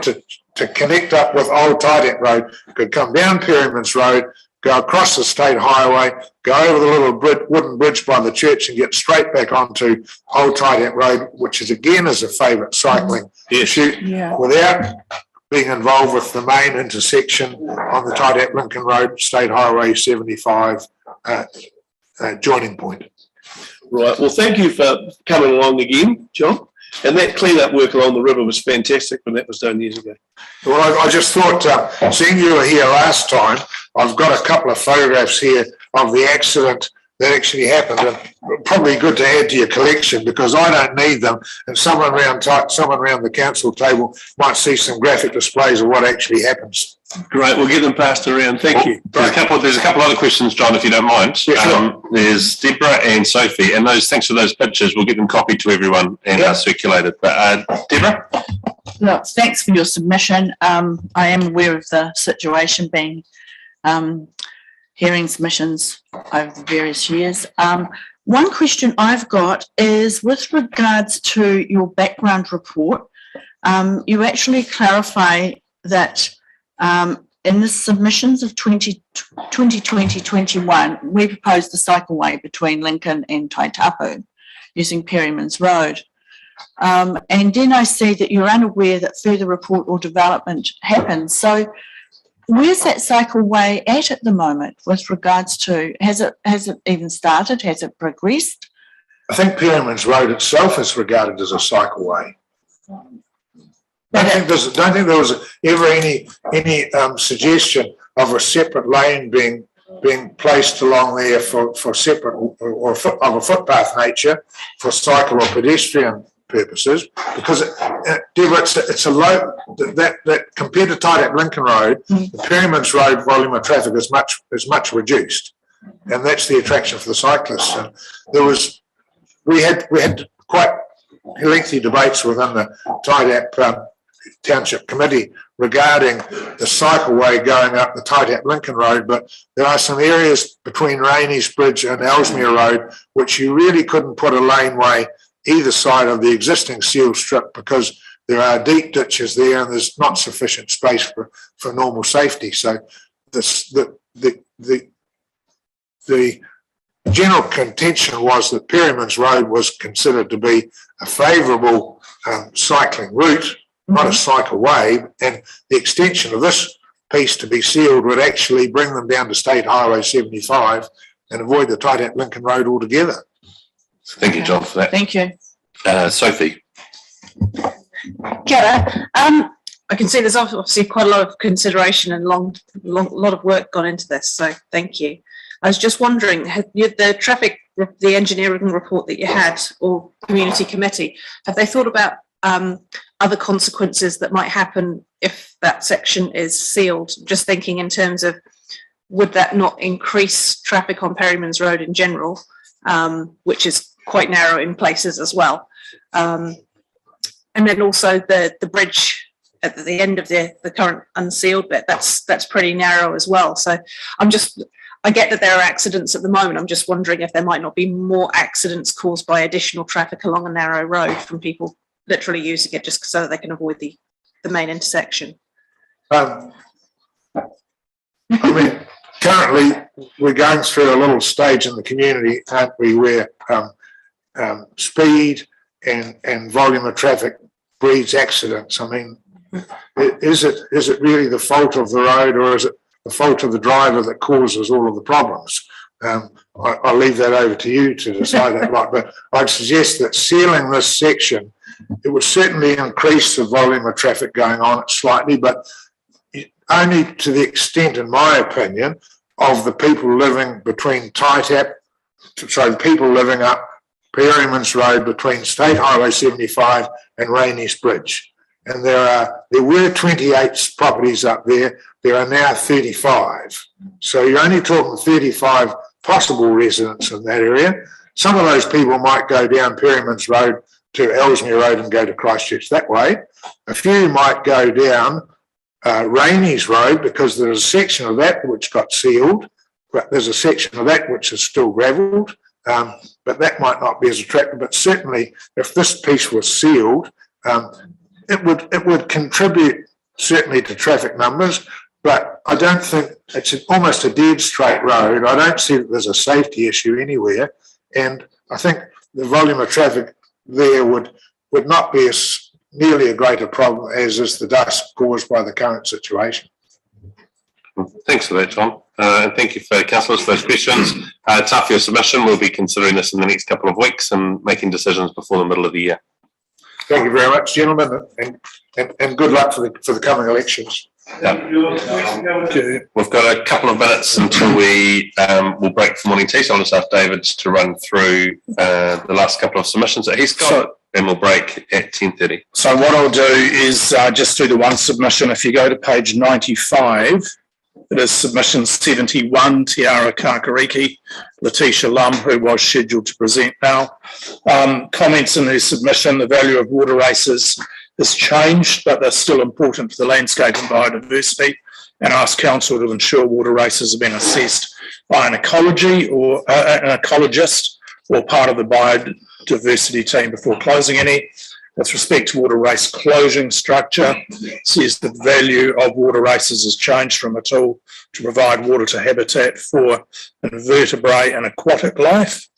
to connect up with Old Taitap Road could come down Perryman's Road, go across the state highway, go over the little wooden bridge by the church and get straight back onto Old Taitap Road, which is again is a favourite cycling issue, without being involved with the main intersection on the Taitap Lincoln Road, State Highway 75 joining point. Right. Well, thank you for coming along again, John. And that clean-up work along the river was fantastic when that was done years ago. Well, I just thought, seeing you were here last time, I've got a couple of photographs here of the accident that actually happened, and probably good to add to your collection because I don't need them, and someone around the council table might see some graphic displays of what actually happens. Great, we'll get them passed around. Thank you. There's a couple other questions, John, if you don't mind. Yeah, sure. There's Deborah and Sophie, and thanks for those pictures. We'll get them copied to everyone and circulated. But Deborah? Look, thanks for your submission. I am aware of the situation being hearing submissions over the various years. One question I've got is with regards to your background report, you actually clarify that in the submissions of 2020-21, we proposed the cycleway between Lincoln and Taitapu using Perryman's Road. And then I see that you're unaware that further report or development happens. So where's that cycleway at the moment with regards to, has it even started? Has it progressed? I think Perryman's Road itself is regarded as a cycleway. I don't think there was ever any suggestion of a separate lane being placed along there for separate or of a footpath nature for cycle or pedestrian purposes, because Deborah, it's a low that compared to Taitap Lincoln Road, the Perryman's Road volume of traffic is much reduced, and that's the attraction for the cyclists. And we had quite lengthy debates within the Taitap Township Committee regarding the cycleway going up the Taitap Lincoln Road, but there are some areas between Rainey's Bridge and Ellesmere Road which you really couldn't put a laneway either side of the existing sealed strip because there are deep ditches there and there's not sufficient space for normal safety. So the general contention was that Perryman's Road was considered to be a favourable cycling route, not a cycleway, and the extension of this piece to be sealed would actually bring them down to State Highway 75 and avoid the Taitap Lincoln Road altogether. Thank you, John, for that. Thank you. Sophie. Kia ora. I can see there's obviously quite a lot of consideration and lot of work gone into this, so thank you. I was just wondering, the engineering report that you had, or community committee, have they thought about other consequences that might happen if that section is sealed? Just thinking in terms of, would that not increase traffic on Perryman's Road in general, which is quite narrow in places as well? And then also the bridge at the end of the current unsealed bit, that's pretty narrow as well. So I get that there are accidents at the moment. I'm just wondering if there might not be more accidents caused by additional traffic along a narrow road from people literally using it just so that they can avoid the main intersection. I mean, currently we're going through a little stage in the community, aren't we, where speed and volume of traffic breeds accidents. I mean, is it really the fault of the road, or is it the fault of the driver that causes all of the problems? I'll leave that over to you to decide that, but I'd suggest that sealing this section, it would certainly increase the volume of traffic going on it slightly, but only to the extent, in my opinion, of the people living between the people living up Perryman's Road between State Highway 75 and Rainey's Bridge. And there were 28 properties up there. There are now 35. So you're only talking 35 possible residents in that area. Some of those people might go down Perryman's Road to Ellesmere Road and go to Christchurch that way. A few might go down Rainey's Road because there's a section of that which got sealed, but there's a section of that which is still gravelled, but that might not be as attractive. But certainly if this piece was sealed, it would contribute certainly to traffic numbers, but I don't think it's almost a dead straight road. I don't see that there's a safety issue anywhere, and I think the volume of traffic there would not be nearly a greater problem as is the dust caused by the current situation. Thanks for that, John. And thank you for councillors for those questions. It's after your submission. We'll be considering this in the next couple of weeks and making decisions before the middle of the year. Thank you very much, gentlemen, and good luck for the coming elections. Yeah. We've got a couple of minutes until we will break for morning tea, so I'll just ask David to run through the last couple of submissions that he's got, and we'll break at 10:30. So what I'll do is just do the one submission. If you go to page 95, it is submission 71, Tiara Kakariki, Letitia Lum, who was scheduled to present now. Comments in her submission, the value of water races has changed, but they're still important for the landscape and biodiversity, and ask council to ensure water races have been assessed by an ecology or an ecologist or part of the biodiversity team before closing any. With respect to water race closing structure, says the value of water races has changed from a tool to provide water to habitat for invertebrate and aquatic life.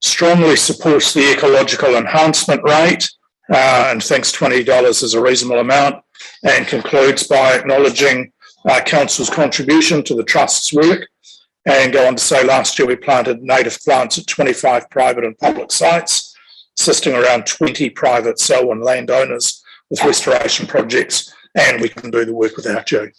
Strongly supports the ecological enhancement rate and thinks $20 is a reasonable amount, and concludes by acknowledging Council's contribution to the Trust's work, and go on to say last year we planted native plants at 25 private and public sites, assisting around 20 private Selwyn landowners with restoration projects, and we can do the work without you.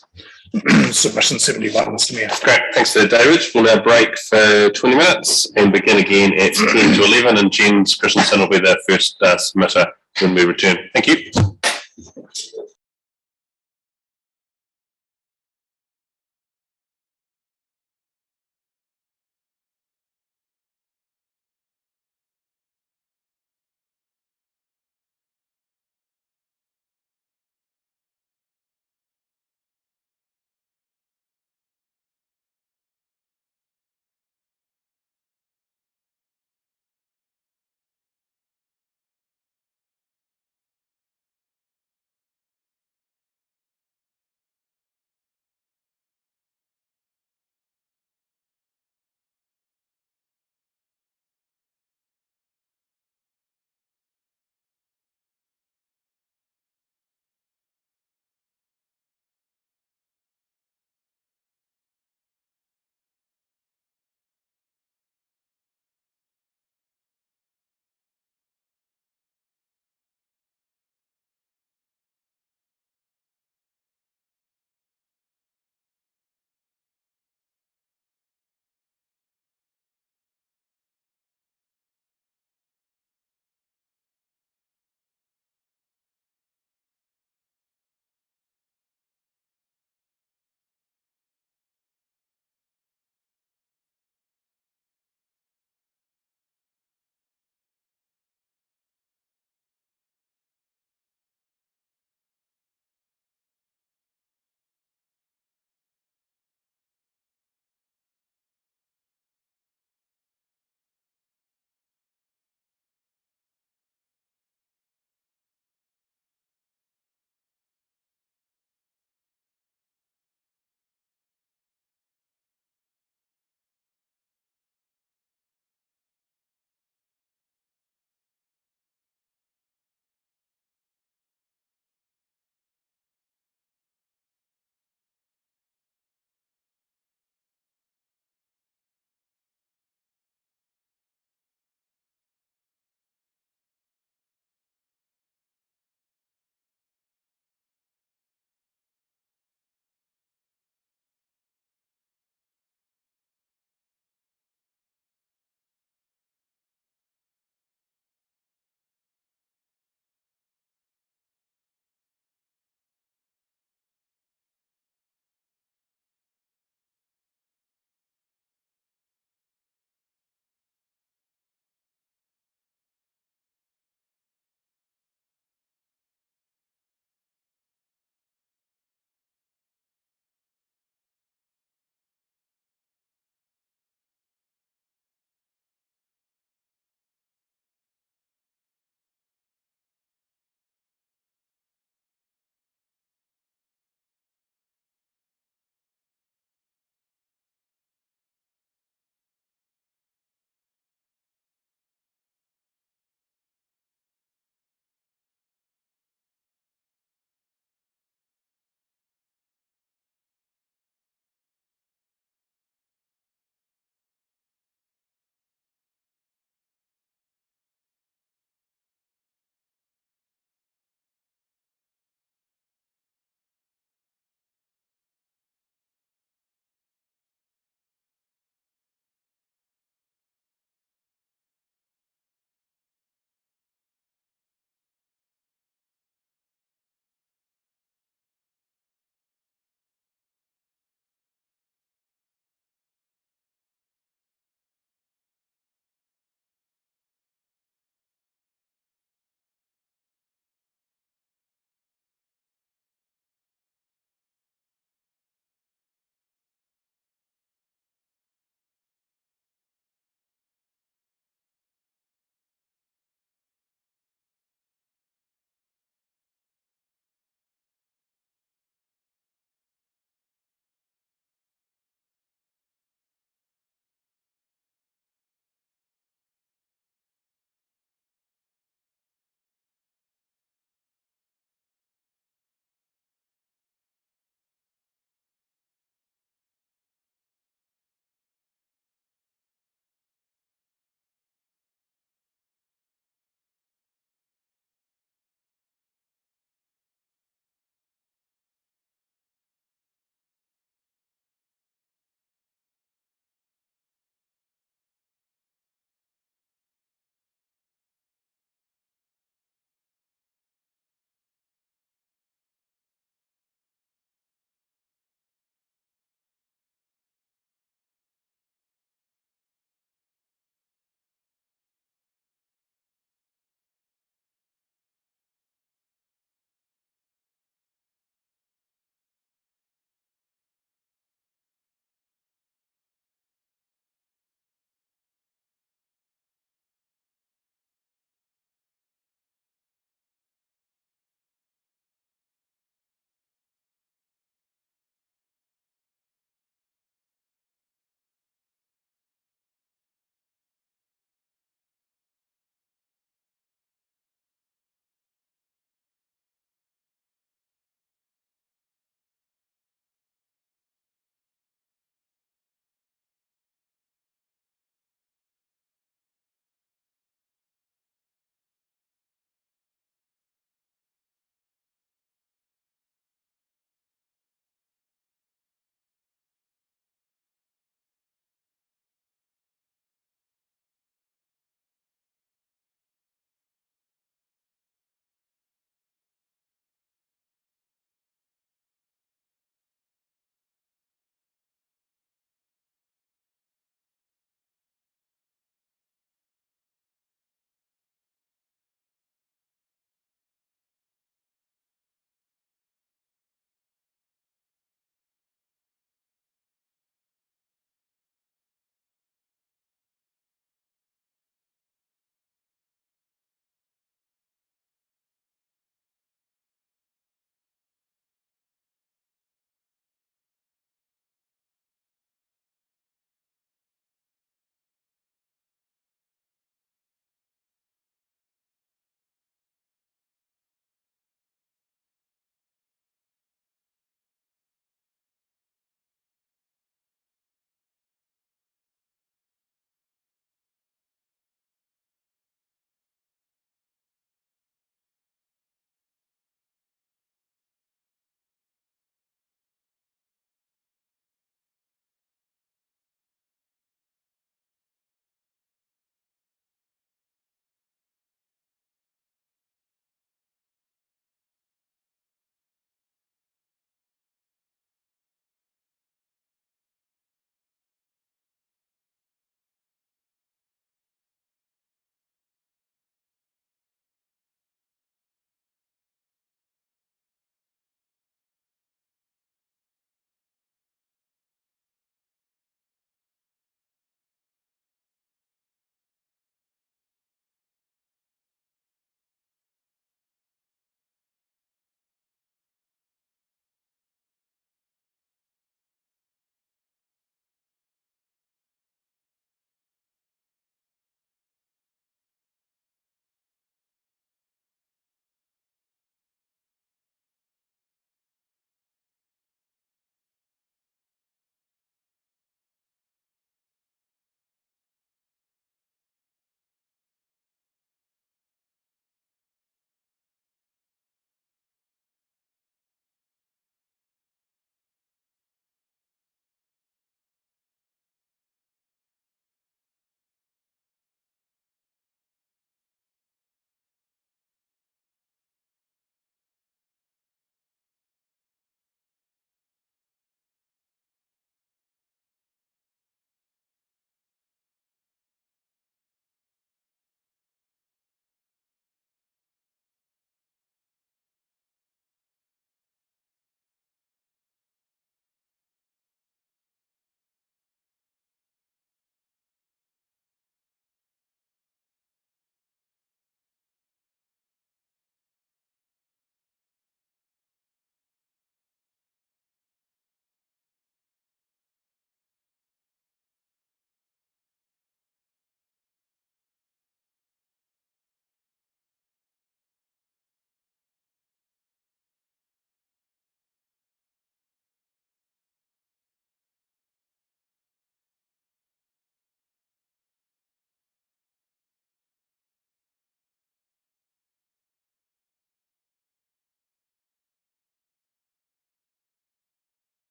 Submission 71, Mr Mayor. Great, thanks to David. We'll now break for 20 minutes and begin again at 10 to 11, and Jens Christensen will be the first submitter when we return. Thank you.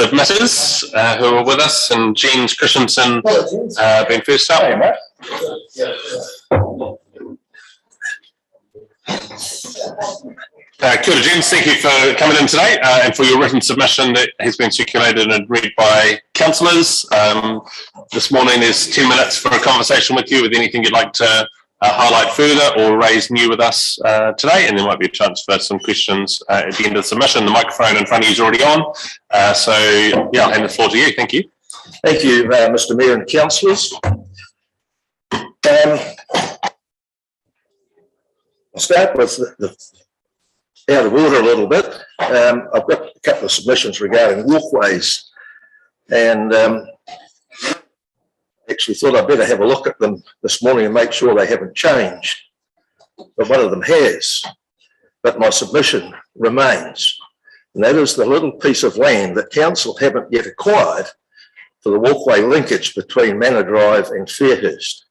submitters who are with us, and James Christensen being first up. Kia ora, James. Thank you for coming in today and for your written submission that has been circulated and read by councillors. This morning is 10 minutes for a conversation with you with anything you'd like to highlight further or raise new with us today, and there might be a chance for some questions at the end of the submission. The microphone in front of you is already on, so yeah, I'll hand the floor to you. Thank you. Thank you, Mr. Mayor and councillors. I'll start with the out of order a little bit. I've got a couple of submissions regarding walkways, and actually thought I'd better have a look at them this morning and make sure they haven't changed. But one of them has, but my submission remains. And that is the little piece of land that council haven't yet acquired for the walkway linkage between Manor Drive and Fairhurst.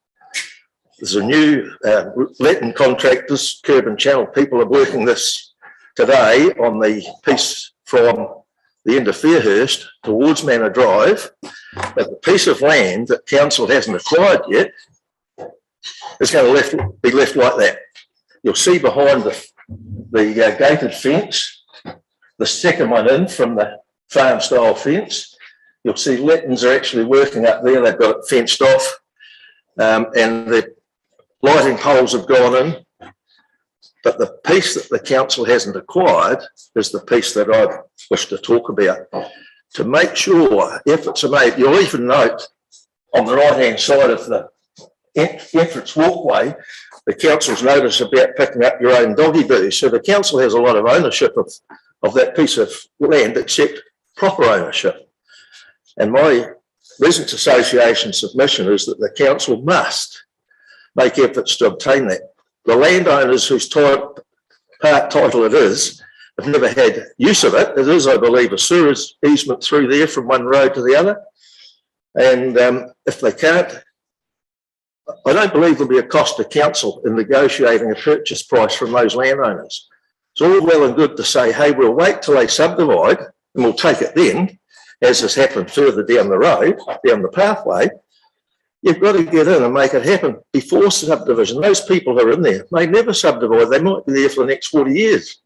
There's a new letting contractors, curb and channel people are working this today on the piece from the end of Fairhurst towards Manor Drive, but the piece of land that council hasn't acquired yet is going to be left like that. You'll see behind the gated fence, the second one in from the farm style fence, you'll see Lettons are actually working up there. They've got it fenced off, and the lighting poles have gone in. But the piece that the council hasn't acquired is the piece that I wish to talk about. To make sure efforts are made, you'll even note on the right-hand side of the entrance walkway, the council's notice about picking up your own doggy boo. So the council has a lot of ownership of that piece of land, except proper ownership. And my Residents Association submission is that the council must make efforts to obtain that. The landowners whose part title it is have never had use of it. It is, I believe, a sewer easement through there from one road to the other. And if they can't, I don't believe there'll be a cost to council in negotiating a purchase price from those landowners. It's all well and good to say, hey, we'll wait till they subdivide and we'll take it then, as has happened further down the road, down the pathway. You've got to get in and make it happen before subdivision. Those people who are in there may never subdivide. They might be there for the next 40 years.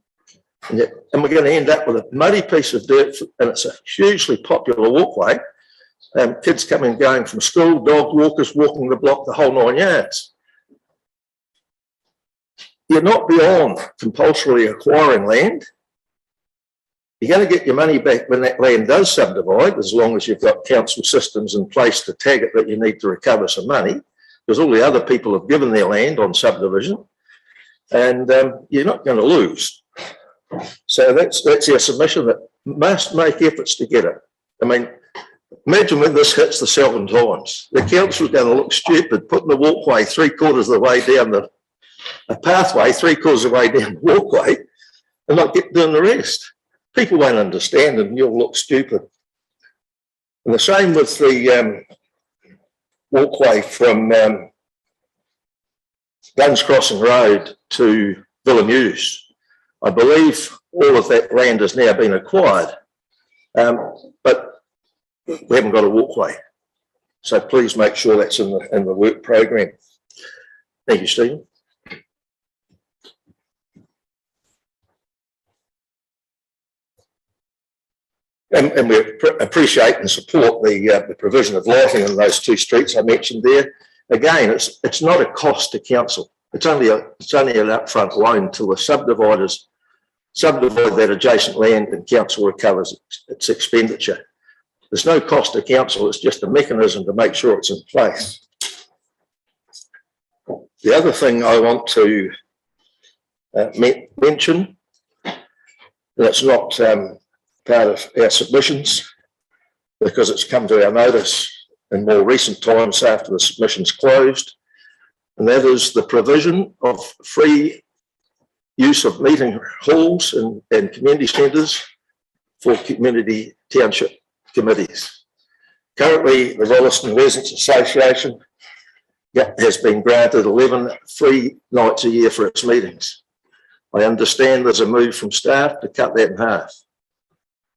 And we're going to end up with a muddy piece of dirt, and it's a hugely popular walkway. Kids coming and going from school, dog walkers walking the block, the whole 9 yards. You're not beyond compulsorily acquiring land. You're going to get your money back when that land does subdivide, as long as you've got council systems in place to tag it that you need to recover some money, because all the other people have given their land on subdivision, and you're not going to lose. So that's our submission, that must make efforts to get it. I mean, imagine when this hits the Southern Times. The council's going to look stupid putting the walkway 3/4 of the way down a pathway 3/4 of the way down the walkway and not doing the rest. People won't understand and you'll look stupid. And the same with the walkway from Guns Crossing Road to Villamuse. I believe all of that land has now been acquired, but we haven't got a walkway. So please make sure that's in the work program. Thank you, Stephen. And we appreciate and support the provision of lighting in those two streets I mentioned there. Again, it's not a cost to council. It's only an upfront loan till the subdividers subdivide that adjacent land and council recovers its expenditure. There's no cost to council. It's just a mechanism to make sure it's in place. The other thing I want to mention, that's not part of our submissions, because it's come to our notice in more recent times after the submissions closed, and that is the provision of free use of meeting halls and community centres for community township committees. Currently, the Rolleston Residents Association has been granted 11 free nights a year for its meetings. I understand there's a move from staff to cut that in half.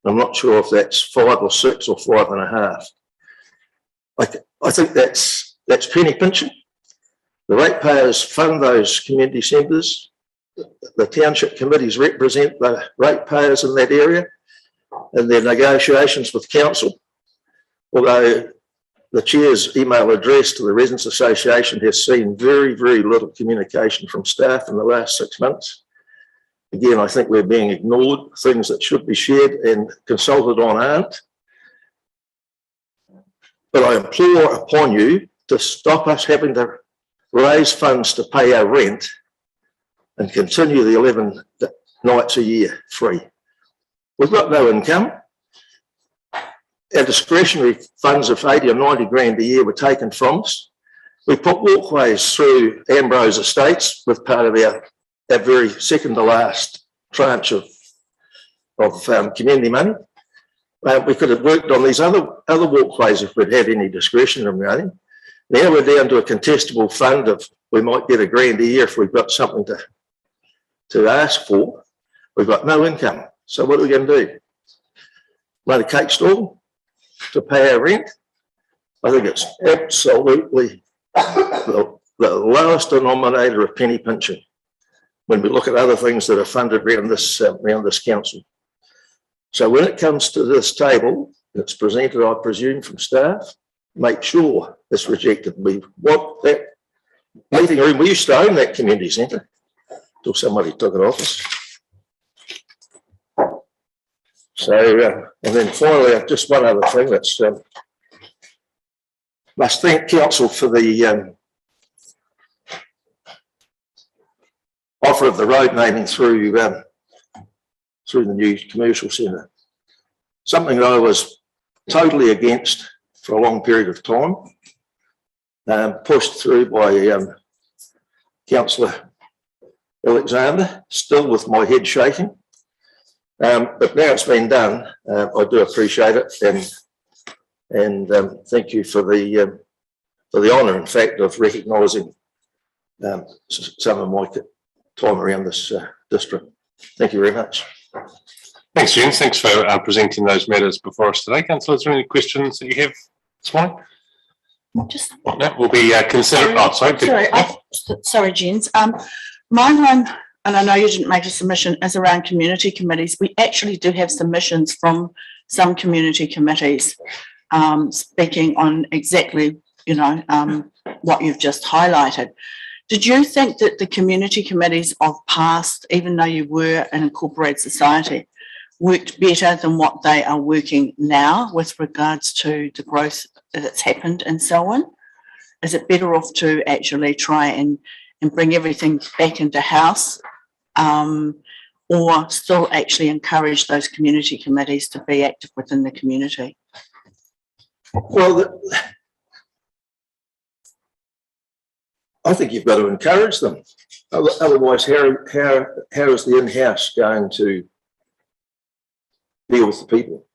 I'm not sure if that's 5 or 6 or 5.5. I think that's penny pinching. The ratepayers fund those community centres. The township committees represent the ratepayers in that area in their negotiations with council. Although the chair's email address to the Residents Association has seen very, very little communication from staff in the last 6 months. Again, I think we're being ignored. Things that should be shared and consulted on aren't. But I implore upon you to stop us having to raise funds to pay our rent and continue the 11 nights a year free. We've got no income. Our discretionary funds of 80 or 90 grand a year were taken from us. We put walkways through Ambrose Estates with part of our very second to last tranche of community money. We could have worked on these other walkways if we'd had any discretionary money. Now we're down to a contestable fund of, we might get $1,000 a year if we've got something to ask for. We've got no income. So what are we going to do? Run a cake stall to pay our rent? I think it's absolutely the lowest denominator of penny pinching when we look at other things that are funded around this council. So when it comes to this table, it's presented, I presume, from staff, make sure it's rejected. We want that meeting room. We used to own that community centre until somebody took it off us. So, and then finally, just one other thing that's, must thank council for the offer of the road naming through the new commercial centre. Something that I was totally against for a long period of time, pushed through by Councillor Alexander, still with my head shaking. But now it's been done, I do appreciate it, and thank you for the honour, in fact, of recognising some of my time around this district. Thank you very much. Thanks, James. Thanks for presenting those matters before us today. Councillor, is there any questions that you have this morning? Just no, will be considered. Oh, sorry. Sorry, Jens. Mine one, and I know you didn't make a submission, is around community committees. We actually do have submissions from some community committees speaking on exactly, what you've just highlighted. Did you think that the community committees of past, even though you were an incorporated society, worked better than what they are working now with regards to the growth that's happened and so on? Is it better off to actually try and bring everything back into house, or still actually encourage those community committees to be active within the community? Well, I think you've got to encourage them. Otherwise, how is the in-house going to deal with the people?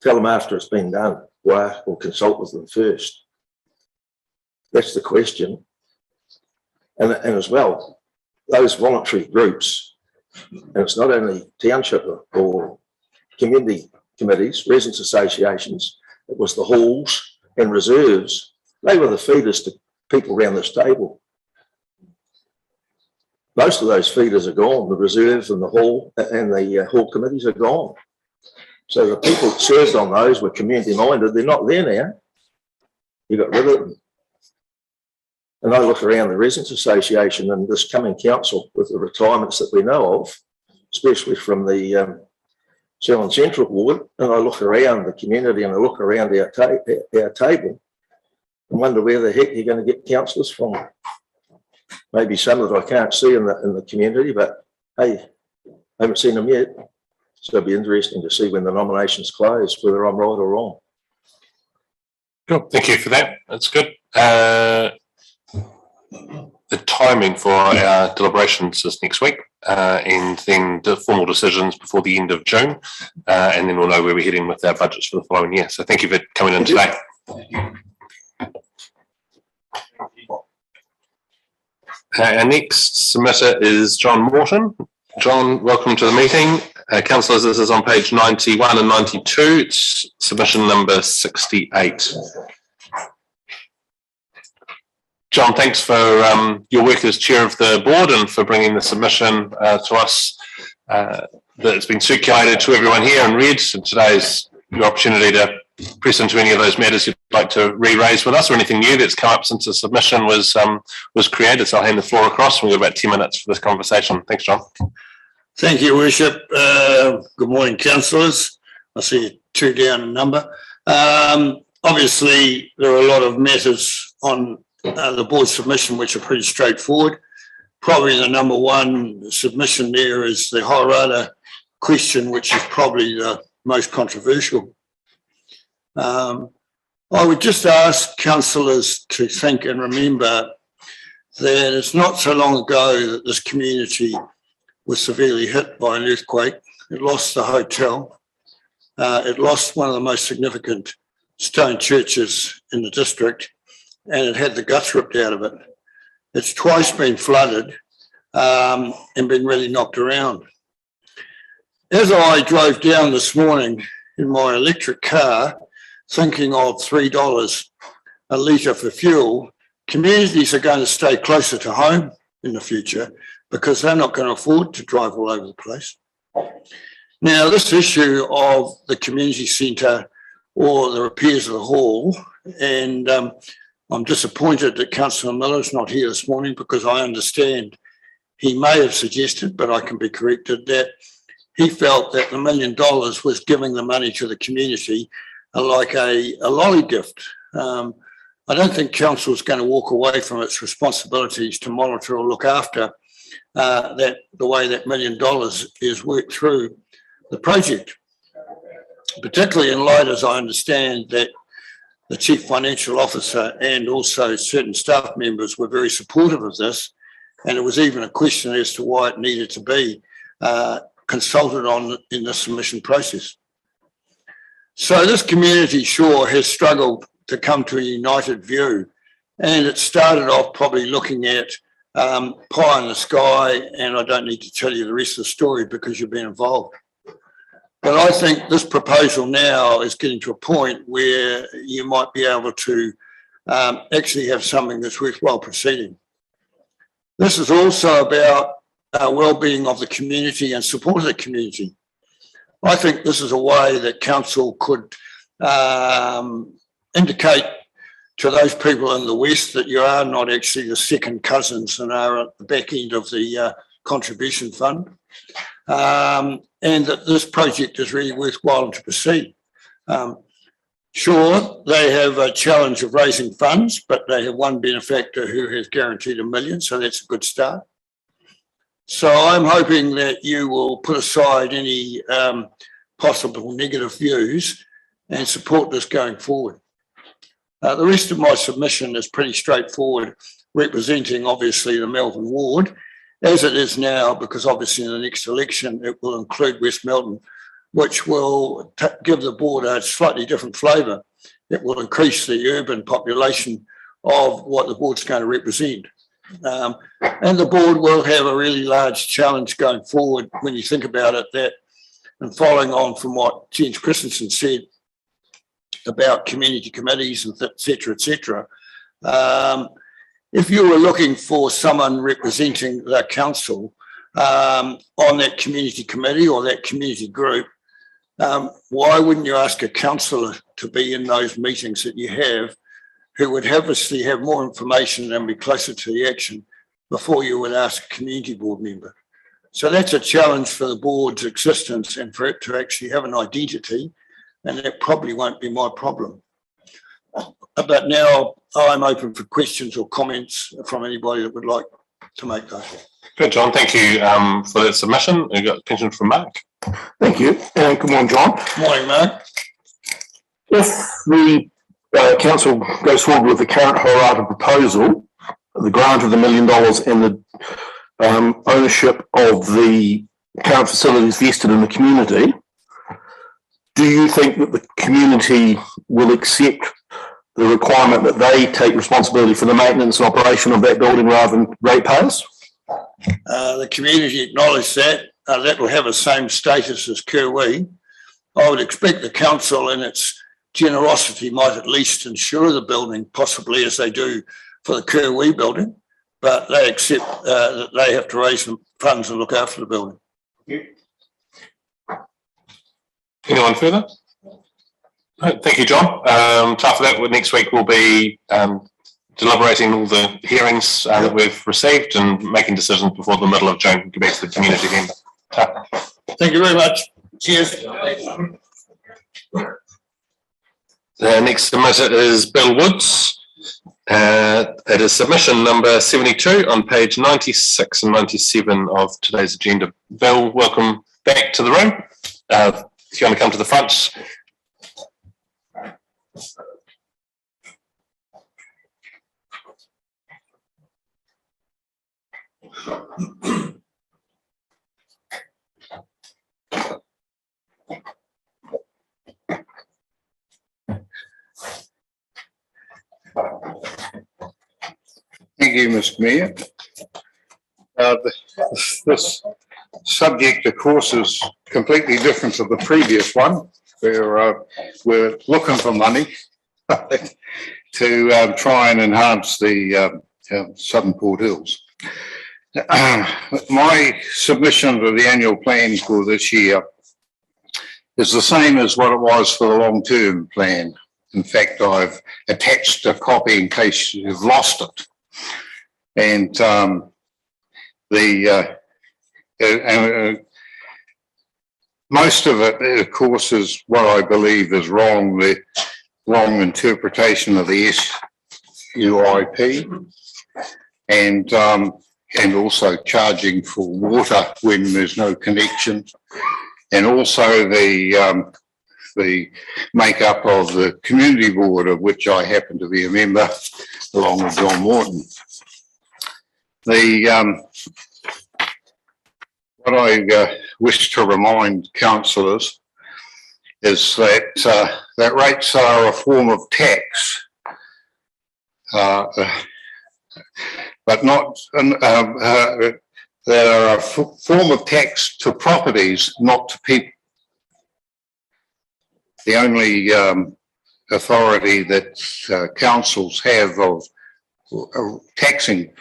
Tell them after it's been done, or consult with them first. That's the question. And as well, those voluntary groups, and it's not only township or community committees, residents associations, it was the halls and reserves. They were the feeders to people around this table. Most of those feeders are gone. The reserves and the hall committees are gone. So the people that served on those were community minded. They're not there now. You got rid of them. And I look around the Residents Association and this coming council with the retirements that we know of, especially from the Southern Central Ward, and I look around the community and I look around our table and wonder where the heck you're going to get councillors from. Maybe some that I can't see in the community, but hey, I haven't seen them yet. So it'll be interesting to see when the nominations close, whether I'm right or wrong. Cool. Thank you for that. That's good. The timing for our deliberations is next week, and then the formal decisions before the end of June, and then we'll know where we're heading with our budgets for the following year. So thank you for coming in today. Our next submitter is John Morton. John, welcome to the meeting. Councillors, this is on page 91 and 92. It's submission number 68. John, thanks for your work as chair of the board and for bringing the submission to us that's been circulated to everyone here and read. So today's your opportunity to press into any of those matters you'd like to re-raise with us or anything new that's come up since the submission was created. So I'll hand the floor across. We've got about 10 minutes for this conversation. Thanks, John. Thank you, Worship. Good morning, councillors. I see two down in number. Obviously, there are a lot of matters on the board submission which are pretty straightforward. Probably the number one submission there is the Horirata question, which is probably the most controversial. I would just ask councillors to think and remember that it's not so long ago that this community was severely hit by an earthquake. It lost the hotel. It lost one of the most significant stone churches in the district, and it had the guts ripped out of it. It's twice been flooded and been really knocked around. As I drove down this morning in my electric car, thinking of $3 a litre for fuel, communities are going to stay closer to home in the future because they're not going to afford to drive all over the place. Now, this issue of the community centre or the repairs of the hall, and I'm disappointed that Councillor Miller's not here this morning because I understand he may have suggested, but I can be corrected, that he felt that the $1 million was giving the money to the community like a lolly gift. I don't think council is going to walk away from its responsibilities to monitor or look after that the way that $1 million is worked through the project, particularly in light, as I understand, that the Chief Financial Officer and also certain staff members were very supportive of this, and it was even a question as to why it needed to be consulted on in the submission process. So this community sure has struggled to come to a united view, and it started off probably looking at pie in the sky, and I don't need to tell you the rest of the story because you've been involved. But I think this proposal now is getting to a point where you might be able to actually have something that's worthwhile proceeding. This is also about well-being of the community and support of the community. I think this is a way that council could indicate to those people in the West that you are not actually the second cousins and are at the back end of the contribution fund, and that this project is really worthwhile to proceed. Sure, they have a challenge of raising funds, but they have one benefactor who has guaranteed $1 million, so that's a good start. So I'm hoping that you will put aside any possible negative views and support this going forward. The rest of my submission is pretty straightforward, representing obviously the Melbourne ward as it is now, because obviously in the next election it will include West Melbourne, which will give the board a slightly different flavour. It will increase the urban population of what the board's going to represent. And the board will have a really large challenge going forward when you think about it, that, and following on from what Jens Christensen said about community committees and et cetera, if you were looking for someone representing the council on that community committee or that community group, why wouldn't you ask a councillor to be in those meetings that you have, who would obviously have more information and be closer to the action before you would ask a community board member? So that's a challenge for the board's existence and for it to actually have an identity, and that probably won't be my problem. But now I'm open for questions or comments from anybody that would like to make those. Good, John. Thank you for that submission. We've got a question from Mark. Thank you. And good morning, John. Morning, Mark. If the council goes forward with the current Horirata proposal, the grant of the $1 million and the ownership of the current facilities vested in the community, do you think that the community will accept the requirement that they take responsibility for the maintenance and operation of that building rather than ratepayers? The community acknowledged that. that will have the same status as Kirwee, I would expect the council in its generosity might at least insure the building, possibly as they do for the Kirwee building, but they accept that they have to raise the funds and look after the building. Anyone further? No, thank you, John. After that, next week we'll be deliberating all the hearings that we've received and making decisions before the middle of June. Go back to the community again. Thank you very much. Cheers. The next submitter is Bill Woods. It is submission number 72 on page 96 and 97 of today's agenda. Bill, welcome back to the room. If you want to come to the front. Thank you, Mr. Mayor. This subject, of course, is completely different to the previous one, where we're looking for money to try and enhance the Southern Port Hills. My submission to the annual plan for this year is the same as what it was for the long-term plan. In fact, I've attached a copy in case you've lost it. And most of it, of course, is what I believe is wrong, the wrong interpretation of the SUIP, and also charging for water when there's no connection, and also the makeup of the community board, of which I happen to be a member, along with John Morton. What I wish to remind councillors is that that rates are a form of tax, but not they are a form of tax to properties, not to people. The only authority that councils have of taxing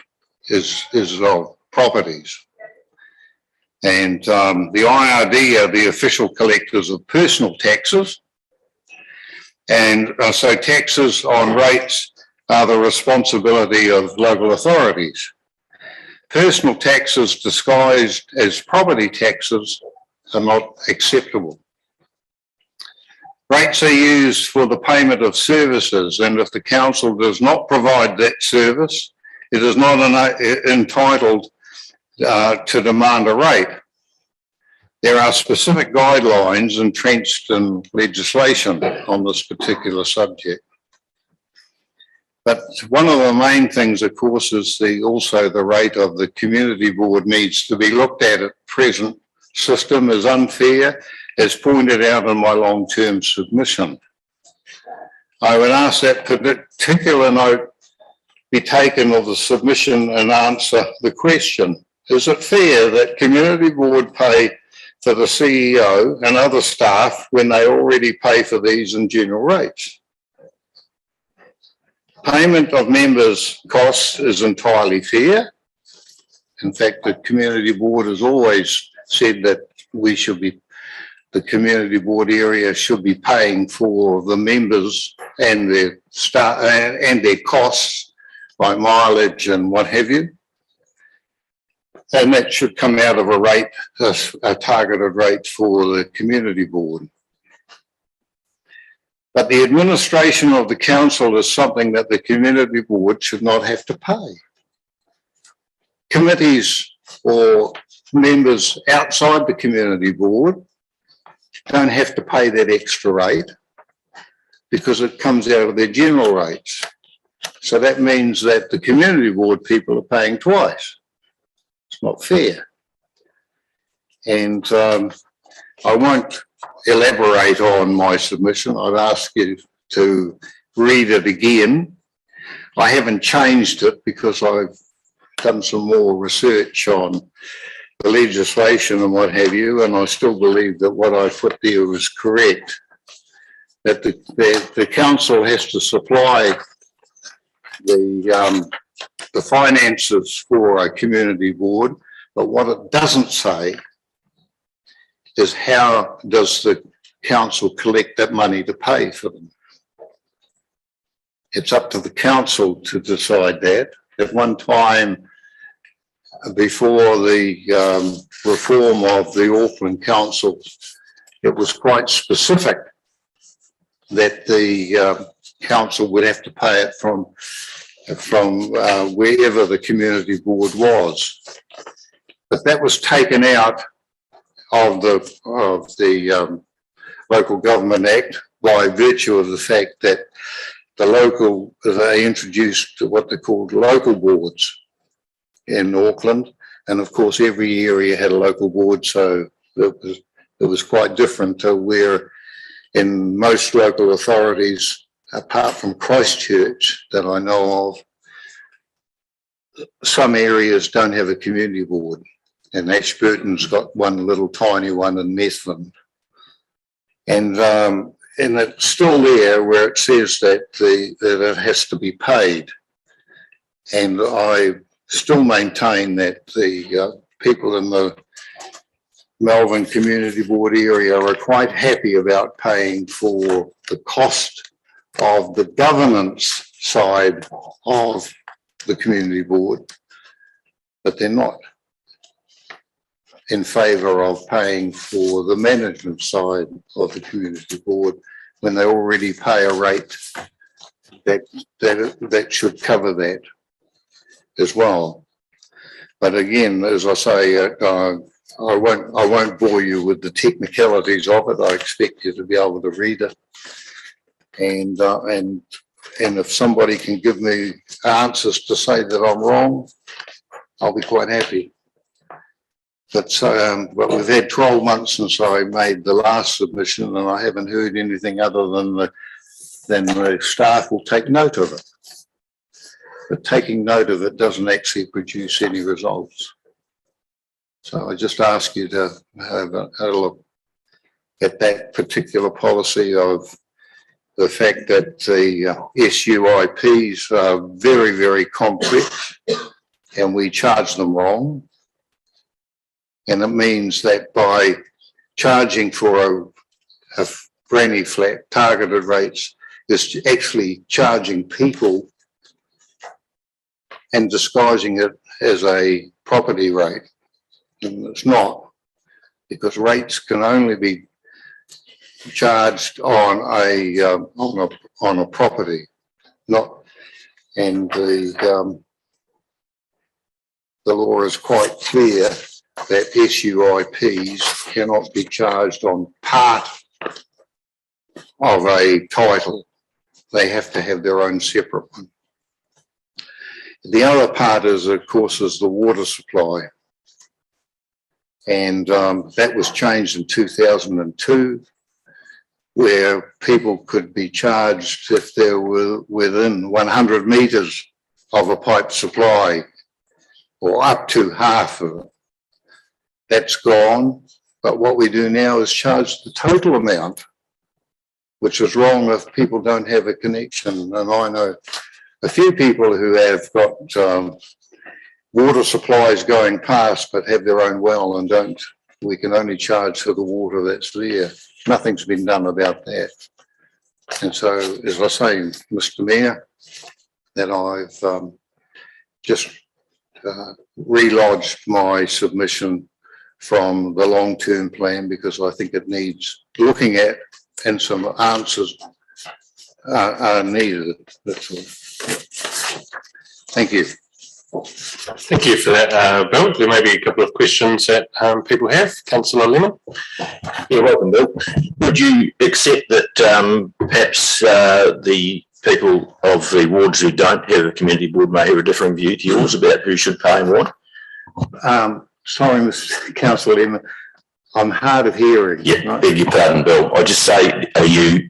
is of properties. And the IRD are the official collectors of personal taxes. And so taxes on rates are the responsibility of local authorities. Personal taxes disguised as property taxes are not acceptable. Rates are used for the payment of services, and if the council does not provide that service, it is not entitled to demand a rate. There are specific guidelines entrenched in legislation on this particular subject. But one of the main things, of course, is also the rate of the community board needs to be looked at. At present system is unfair, as pointed out in my long-term submission. I would ask that particular note be taken of the submission and answer the question: is it fair that community board pay for the CEO and other staff when they already pay for these in general rates? Payment of members' costs is entirely fair. In fact, the community board has always said that the community board area should be paying for the members and their staff and their costs, like mileage and what have you. And that should come out of a rate, a targeted rate for the community board. But the administration of the council is something that the community board should not have to pay. Committees or members outside the community board don't have to pay that extra rate because it comes out of their general rates. So that means that the community board people are paying twice. It's not fair. And I won't elaborate on my submission. I'd ask you to read it again. I haven't changed it because I've done some more research on the legislation and what have you, and I still believe that what I put there was correct, that the council has to supply the finances for a community board, but what it doesn't say is how does the council collect that money to pay for them. It's up to the council to decide that. At one time, before the reform of the Auckland Council, it was quite specific that the council would have to pay it from wherever the community board was. But that was taken out of the Local Government Act by virtue of the fact that they introduced what they called local boards in Auckland, and of course every area had a local board, so it was quite different to where in most local authorities, apart from Christchurch that I know of, some areas don't have a community board, and Ashburton's got one little tiny one in Methven, and it's still there where it says that it has to be paid, and I still maintain that the people in the Melbourne Community Board area are quite happy about paying for the cost of the governance side of the community board, but they're not in favour of paying for the management side of the community board when they already pay a rate that should cover that as well. But again, as I say, I won't bore you with the technicalities of it. I expect you to be able to read it, and if somebody can give me answers to say that I'm wrong, I'll be quite happy. But we've had 12 months since I made the last submission, and I haven't heard anything other than the staff will take note of it. But taking note of it doesn't actually produce any results. So I just ask you to have a look at that particular policy of the fact that the SUIPs are very, very complex and we charge them wrong. And it means that by charging for a granny flat targeted rates is actually charging people and disguising it as a property rate. And it's not, because rates can only be charged on a property, not, and the law is quite clear that SUIPs cannot be charged on part of a title. They have to have their own separate one. The other part is, of course, is the water supply. And that was changed in 2002, where people could be charged if they were within 100 metres of a pipe supply, or up to half of it. That's gone, but what we do now is charge the total amount, which is wrong if people don't have a connection. And I know a few people who have got water supplies going past but have their own well and don't. We can only charge for the water that's there. Nothing's been done about that. And so, as I say, Mr. Mayor, that I've just relodged my submission from the long-term plan because I think it needs looking at, and some answers are needed. That's all. Thank you. Thank you for that, Bill. There may be a couple of questions that people have. Councillor Lemon. You're welcome, Bill. Would you accept that perhaps the people of the wards who don't have a community board may have a different view to yours about who should pay and what? Sorry, Mr. Councillor Lemon, I'm hard of hearing. Yeah, beg your pardon, Bill. I just say, are you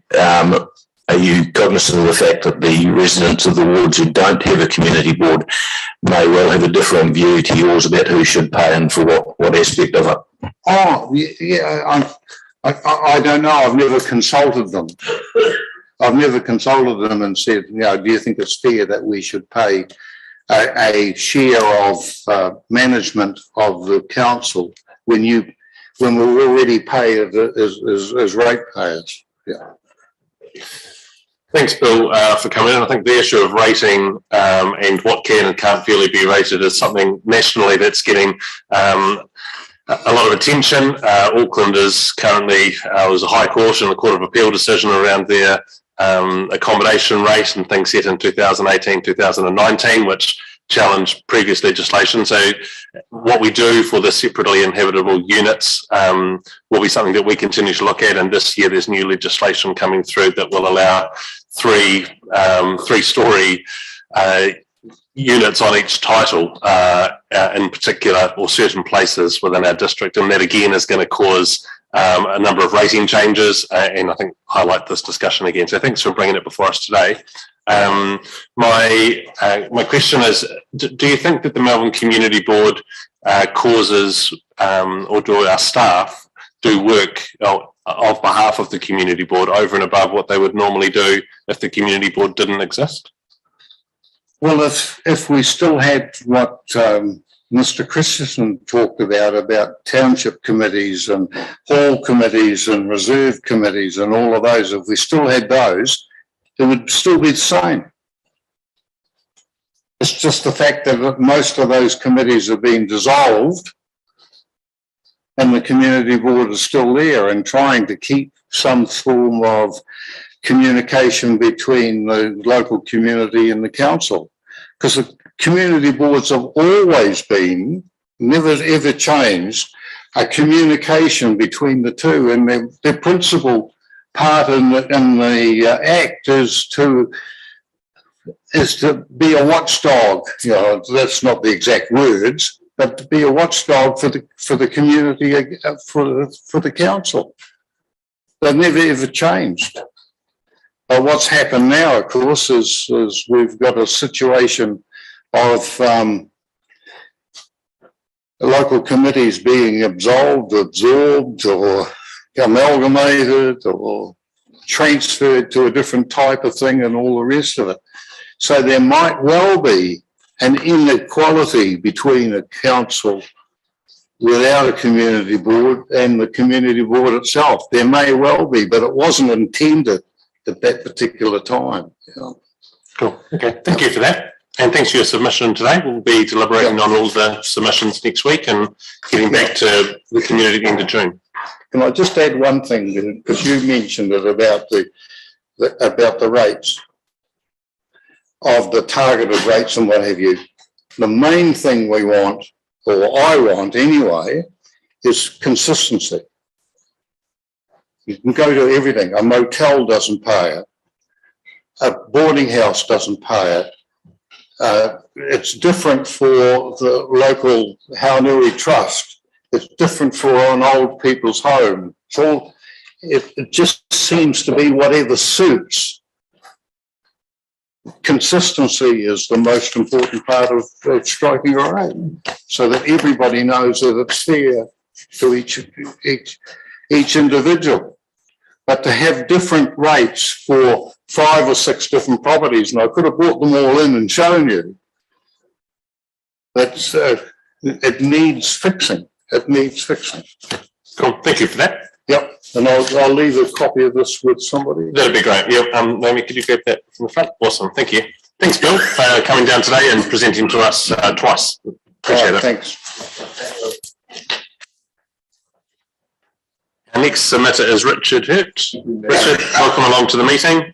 are you cognizant of the fact that the residents of the wards who don't have a community board may well have a differing view to yours about who should pay and for what aspect of it? Oh, yeah, I don't know. I've never consulted them. I've never consulted them and said, do you think it's fair that we should pay a share of management of the council when we already pay as ratepayers? Yeah. Thanks, Bill, for coming in. I think the issue of rating and what can and can't fairly be rated is something nationally that's getting a lot of attention. Auckland is currently, was a High Court and a Court of Appeal decision around their accommodation rate and things set in 2018, 2019, which challenged previous legislation. So what we do for the separately inhabitable units will be something that we continue to look at. And this year there's new legislation coming through that will allow three-storey units on each title in particular, or certain places within our district. And that again is going to cause a number of rating changes and I think highlight this discussion again. So thanks for bringing it before us today. My question is, do you think that the Melbourne Community Board causes or do our staff do work of behalf of the Community Board over and above what they would normally do if the Community Board didn't exist? Well, if we still had what Mr. Christensen talked about township committees and hall committees and reserve committees and all of those, if we still had those, it would still be the same. It's just the fact that most of those committees have been dissolved and the community board is still there and trying to keep some form of communication between the local community and the council. Because the community boards have always been, never ever changed, a communication between the two, and their principal part in the act is to be a watchdog. That's not the exact words, but to be a watchdog for the community, for the council. They've never ever changed. But what's happened now, of course, is we've got a situation of local committees being absorbed, or amalgamated, or transferred to a different type of thing and all the rest of it. So there might well be an inequality between a council without a community board and the community board itself. There may well be, but it wasn't intended at that particular time. Cool. Okay. Thank you for that. And thanks for your submission today. We'll be deliberating on all the submissions next week and getting back to the community at the end of June. Can I just add one thing, because you mentioned it about the rates, of the targeted rates and what have you. The main thing we want, or I want anyway, is consistency. You can go to everything. A motel doesn't pay it. A boarding house doesn't pay it. It's different for the local Haunui Trust. It's different for an old people's home. It just seems to be whatever suits. Consistency is the most important part of striking a rate, so that everybody knows that it's fair to each individual. But to have different rates for 5 or 6 different properties, and I could have brought them all in and shown you, that it needs fixing. It needs fixing. Cool. Thank you for that. Yep. And I'll leave a copy of this with somebody. That'd be great. Yep. Naomi, could you grab that from the front? Awesome. Thank you. Thanks, Bill, for coming down today and presenting to us twice. Appreciate it. Thanks. Our next submitter is Richard Hurt. Richard, welcome along to the meeting.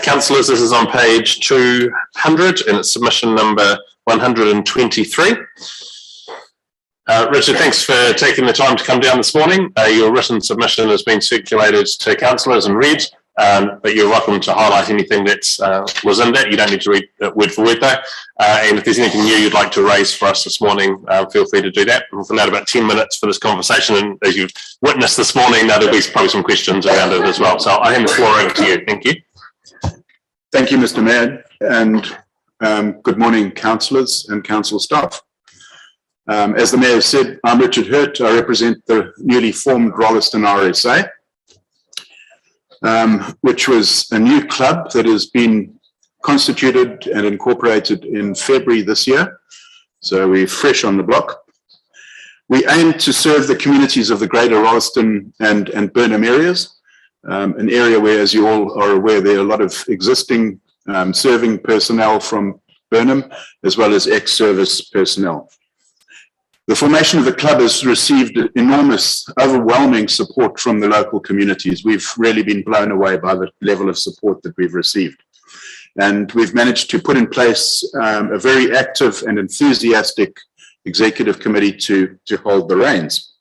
Councillors, this is on page 200 and it's submission number 123. Richard, thanks for taking the time to come down this morning. Your written submission has been circulated to councillors and read, but you're welcome to highlight anything that was in that. You don't need to read word for word though. And if there's anything new you'd like to raise for us this morning, feel free to do that. We've allowed about 10 minutes for this conversation, and as you've witnessed this morning, there'll be probably some questions around it as well. So I'll hand the floor over to you. Thank you. Thank you, Mr. Mayor, and good morning, councillors and council staff. As the Mayor said, I'm Richard Hurt. I represent the newly formed Rolleston RSA, which was a new club that has been constituted and incorporated in February this year. So we're fresh on the block. We aim to serve the communities of the greater Rolleston and Burnham areas, an area where, as you all are aware, there are a lot of existing serving personnel from Burnham, as well as ex-service personnel. The formation of the club has received enormous, overwhelming support from the local communities. We've really been blown away by the level of support that we've received. And we've managed to put in place a very active and enthusiastic executive committee to hold the reins.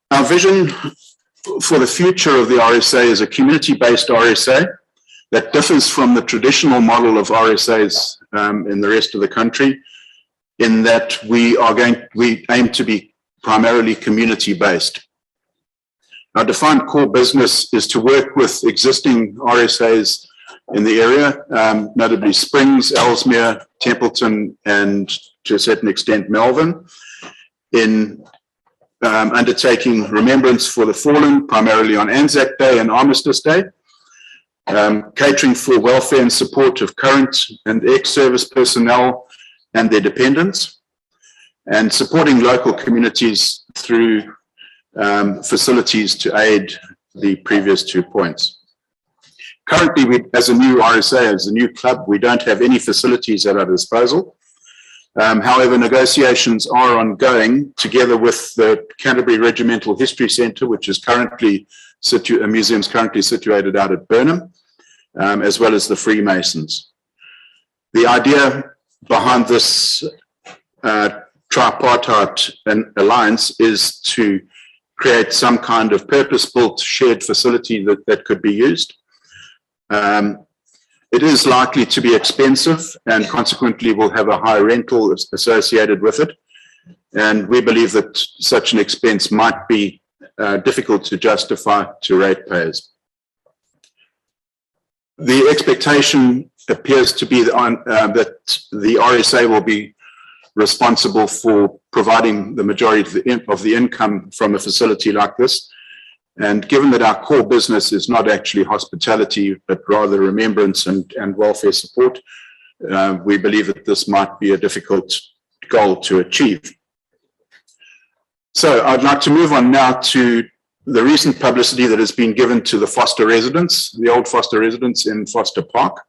Our vision for the future of the RSA is a community-based RSA that differs from the traditional model of RSAs in the rest of the country, in that we aim to be primarily community-based. Our defined core business is to work with existing RSAs in the area, notably Springs, Ellesmere, Templeton, and to a certain extent Melbourne, in undertaking remembrance for the fallen, primarily on Anzac Day and Armistice Day, catering for welfare and support of current and ex-service personnel and their dependents, and supporting local communities through facilities to aid the previous 2 points. Currently, as a new RSA, as a new club, we don't have any facilities at our disposal. However, negotiations are ongoing together with the Canterbury Regimental History Centre, which is currently a museum currently situated out at Burnham, as well as the Freemasons. The idea behind this tripartite alliance is to create some kind of purpose-built shared facility that could be used. It is likely to be expensive and consequently will have a high rental associated with it. And we believe that such an expense might be difficult to justify to ratepayers. The expectation appears to be that the RSA will be responsible for providing the majority of the income from a facility like this. And given that our core business is not actually hospitality, but rather remembrance and welfare support, we believe that this might be a difficult goal to achieve. So I'd like to move on now to the recent publicity that has been given to the Foster residents, the old Foster residents in Foster Park.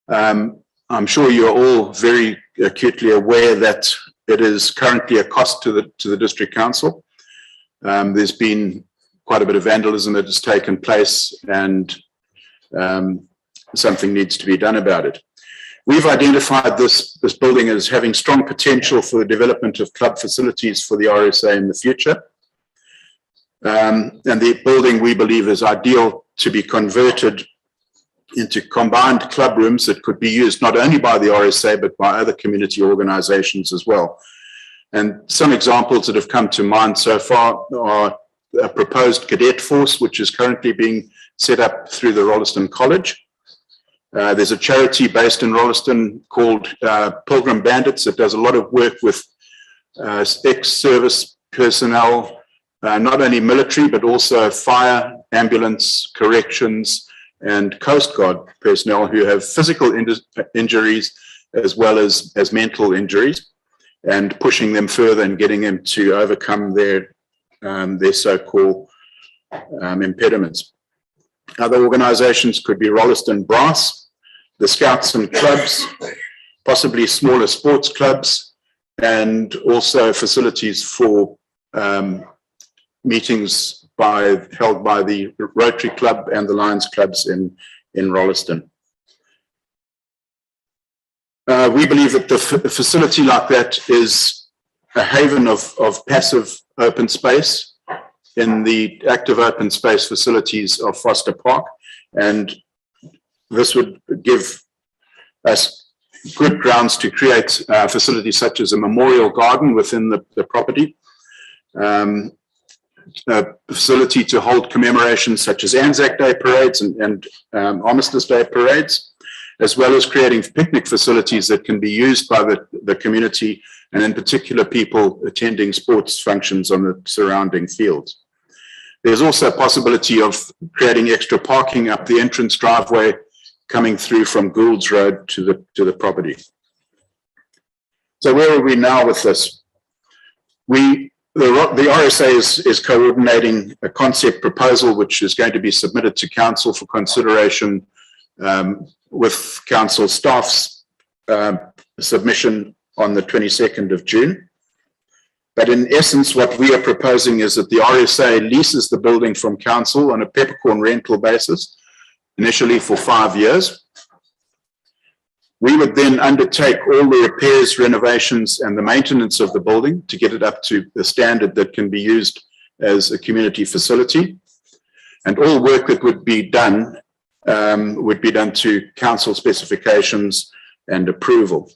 I'm sure you're all very acutely aware that it is currently a cost to the District Council. There's been quite a bit of vandalism that has taken place, and something needs to be done about it. We've identified this building as having strong potential for the development of club facilities for the RSA in the future. And the building, we believe, is ideal to be converted into combined club rooms that could be used not only by the RSA, but by other community organizations as well. And some examples that have come to mind so far are a proposed cadet force, which is currently being set up through the Rolleston College. There's a charity based in Rolleston called Pilgrim Bandits that does a lot of work with ex-service personnel, not only military, but also fire, ambulance, corrections, and Coast Guard personnel who have physical injuries as well as mental injuries, and pushing them further and getting them to overcome their so-called impediments. Other organizations could be Rolleston Brass, the Scouts and Clubs, possibly smaller sports clubs, and also facilities for meetings held by the Rotary Club and the Lions Clubs in Rolleston. We believe that a facility like that is a haven of passive open space in the active open space facilities of Foster Park, and this would give us good grounds to create facilities such as a memorial garden within the property, facility to hold commemorations such as Anzac Day parades and Armistice Day parades, as well as creating picnic facilities that can be used by the community, and in particular people attending sports functions on the surrounding fields. There's also a possibility of creating extra parking up the entrance driveway coming through from Gould's Road to the property. So where are we now with this? The RSA is coordinating a concept proposal which is going to be submitted to council for consideration with council staff's submission on the 22nd of June. But in essence, what we are proposing is that the RSA leases the building from council on a peppercorn rental basis, initially for 5 years. We would then undertake all the repairs, renovations, and the maintenance of the building to get it up to the standard that can be used as a community facility. And all work that would be done to council specifications and approval.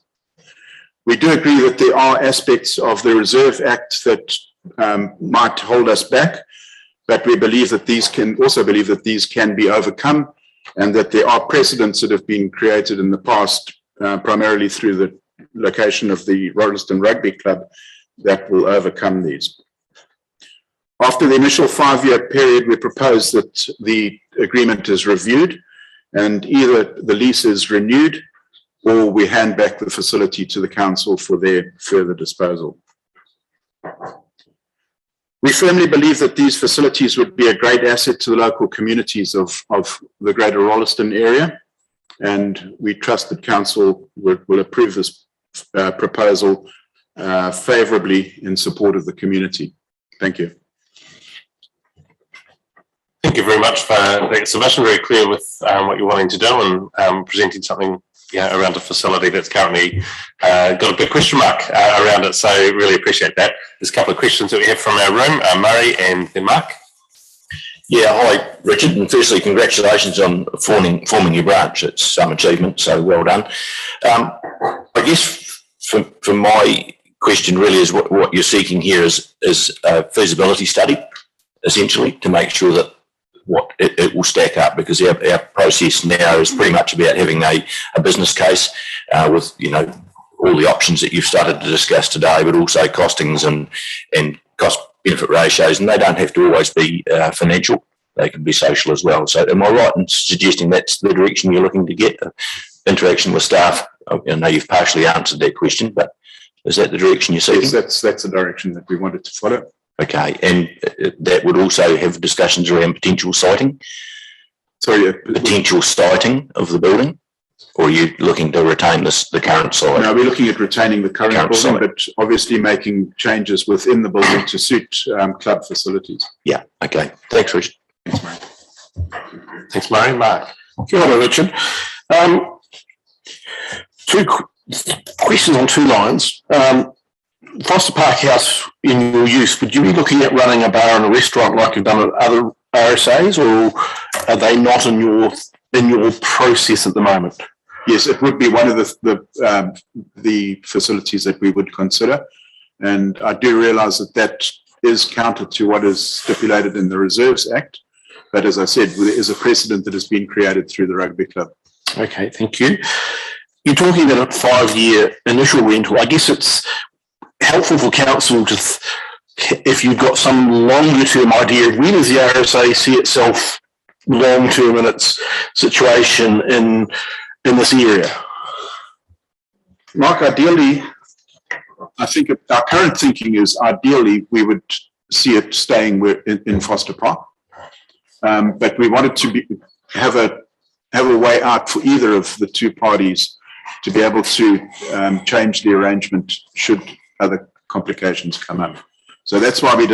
We do agree that there are aspects of the Reserve Act that might hold us back, but we believe that these can be overcome, and that there are precedents that have been created in the past, primarily through the location of the Rolleston Rugby Club, that will overcome these. After the initial 5-year period, we propose that the agreement is reviewed and either the lease is renewed or we hand back the facility to the council for their further disposal. We firmly believe that these facilities would be a great asset to the local communities of the greater Rolleston area, and we trust that council will approve this proposal favourably in support of the community. Thank you. Thank you very much for that submission, very clear with what you're wanting to do, and presenting something around a facility that's currently got a big question mark around it. So really appreciate that. There's a couple of questions that we have from our room, Murray and then Mark. Yeah, hi Richard, and firstly congratulations on forming your branch. It's some achievement, so well done. I guess for my question really is what you're seeking here is a feasibility study, essentially, to make sure that it will stack up, because our process now is pretty much about having a business case with all the options that you've started to discuss today, but also costings and cost benefit ratios, and they don't have to always be financial, they can be social as well. So am I right in suggesting that's the direction you're looking to get, interaction with staff? I know you've partially answered that question, but is that the direction you're seeking? Yes, that's the direction that we wanted to follow. Okay, and that would also have discussions around potential siting? Sorry, potential siting of the building? Or are you looking to retain the current site? No, we're looking at retaining the current building, site, but obviously making changes within the building to suit club facilities. Yeah, okay. Thanks, Richard. Thanks, Murray. Thanks, Murray. Mark. Kia ora, Richard. Two questions on two lines. Foster Park House in your use, would you be looking at running a bar and a restaurant like you've done at other RSAs, or are they not in your process at the moment? Yes, it would be one of the facilities that we would consider, and I do realise that is counter to what is stipulated in the Reserves Act. But as I said, there is a precedent that has been created through the rugby club. Okay, thank you. You're talking about a 5-year initial rental. I guess it's helpful for council to, if you've got some longer term idea of when does the RSA see itself long term in its situation in this area? Mark, ideally, I think our current thinking is ideally we would see it staying in Foster Park, but we wanted to have a way out for either of the two parties to be able to change the arrangement should other complications come up. So that's why we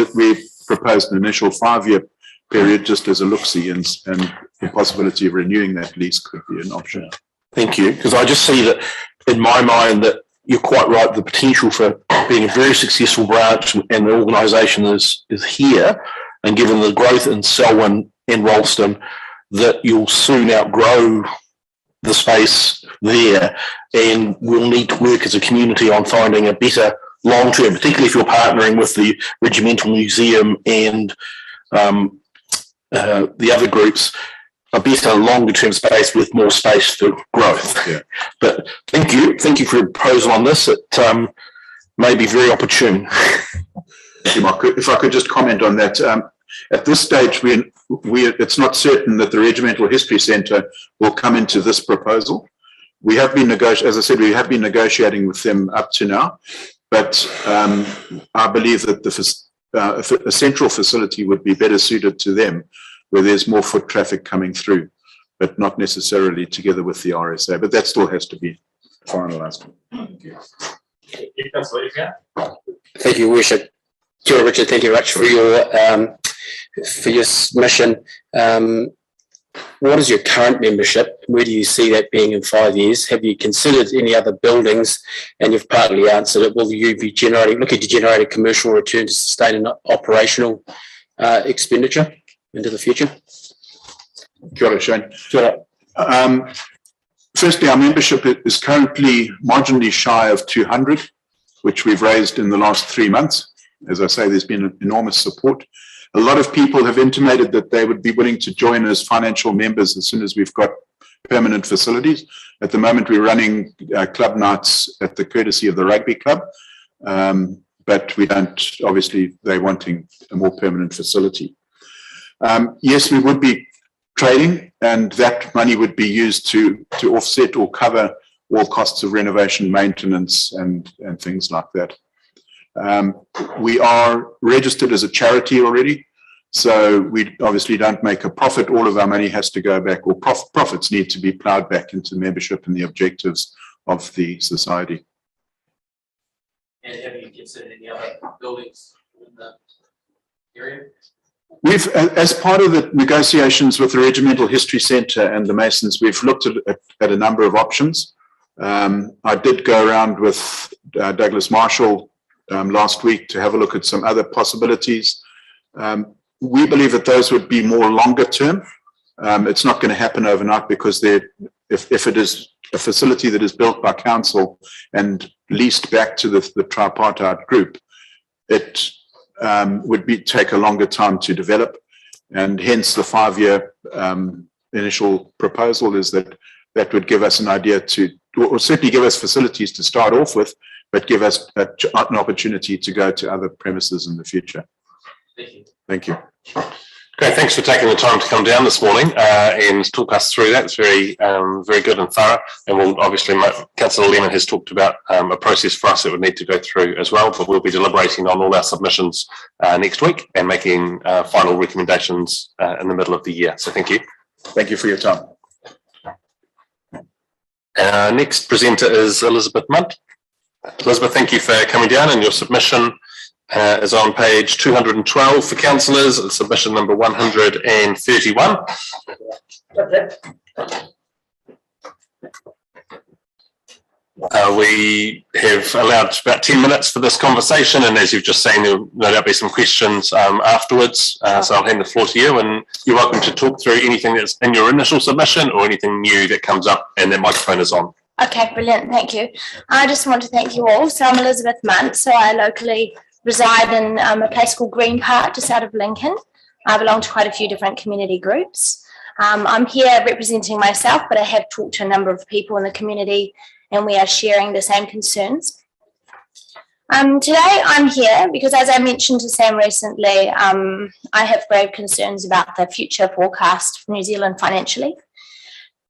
proposed an initial 5-year period just as a look-see, and the possibility of renewing that lease could be an option. Thank you, because I just see that in my mind that you're quite right, the potential for being a very successful branch and the organisation is here, and given the growth in Selwyn and Rolleston, that you'll soon outgrow the space there, and we'll need to work as a community on finding a better long term, particularly if you're partnering with the Regimental Museum and the other groups, a better longer term space with more space for growth. Yeah. But thank you for your proposal on this. It may be very opportune. If I could just comment on that, at this stage, it's not certain that the Regimental History Centre will come into this proposal. We have been as I said, we have been negotiating with them up to now, but I believe that a central facility would be better suited to them, where there's more foot traffic coming through, but not necessarily together with the RSA. But that still has to be finalised. Thank you, Worship. Kia ora, Richard, thank you very much for your submission. What is your current membership? Where do you see that being in 5 years? Have you considered any other buildings? And you've partly answered it. Will you be looking to generate a commercial return to sustain an operational expenditure into the future? Kia ora, Shane. Kia ora. Firstly, our membership is currently marginally shy of 200, which we've raised in the last 3 months. As I say, there's been enormous support. A lot of people have intimated that they would be willing to join as financial members as soon as we've got permanent facilities. At the moment, we're running club nights at the courtesy of the rugby club, but we don't, obviously, they're wanting a more permanent facility. Yes, we would be trading, and that money would be used to offset or cover all costs of renovation, maintenance, and things like that. We are registered as a charity already, so we obviously don't make a profit. All of our money has to go back, or profits need to be ploughed back into membership and the objectives of the society. And have you considered any other buildings in the area? We've, as part of the negotiations with the Regimental History Centre and the Masons, we've looked at a number of options. I did go around with Douglas Marshall last week to have a look at some other possibilities. We believe that those would be more longer term. It's not going to happen overnight, because if it is a facility that is built by council and leased back to the tripartite group, it would take a longer time to develop, and hence the 5-year initial proposal is that would give us an idea or certainly give us facilities to start off with, but give us an opportunity to go to other premises in the future. Thank you. Thank you. Great, thanks for taking the time to come down this morning and talk us through that. It's very good and thorough. And we'll obviously, Councillor Lemon has talked about a process for us that would need to go through as well, but we'll be deliberating on all our submissions next week and making final recommendations in the middle of the year. So thank you. Thank you for your time. Our next presenter is Elizabeth Muntz. Elizabeth, thank you for coming down, and your submission is on page 212 for councillors, submission number 131. We have allowed about 10 minutes for this conversation, and as you've just seen, there'll no doubt be some questions afterwards, so I'll hand the floor to you, and you're welcome to talk through anything that's in your initial submission or anything new that comes up, and the microphone is on. Okay, brilliant, thank you. I just want to thank you all. So I'm Elizabeth Muntz, so I locally reside in a place called Green Park, just out of Lincoln. I belong to quite a few different community groups. I'm here representing myself, but I have talked to a number of people in the community, and we are sharing the same concerns. Today I'm here because, as I mentioned to Sam recently, I have grave concerns about the future forecast for New Zealand financially.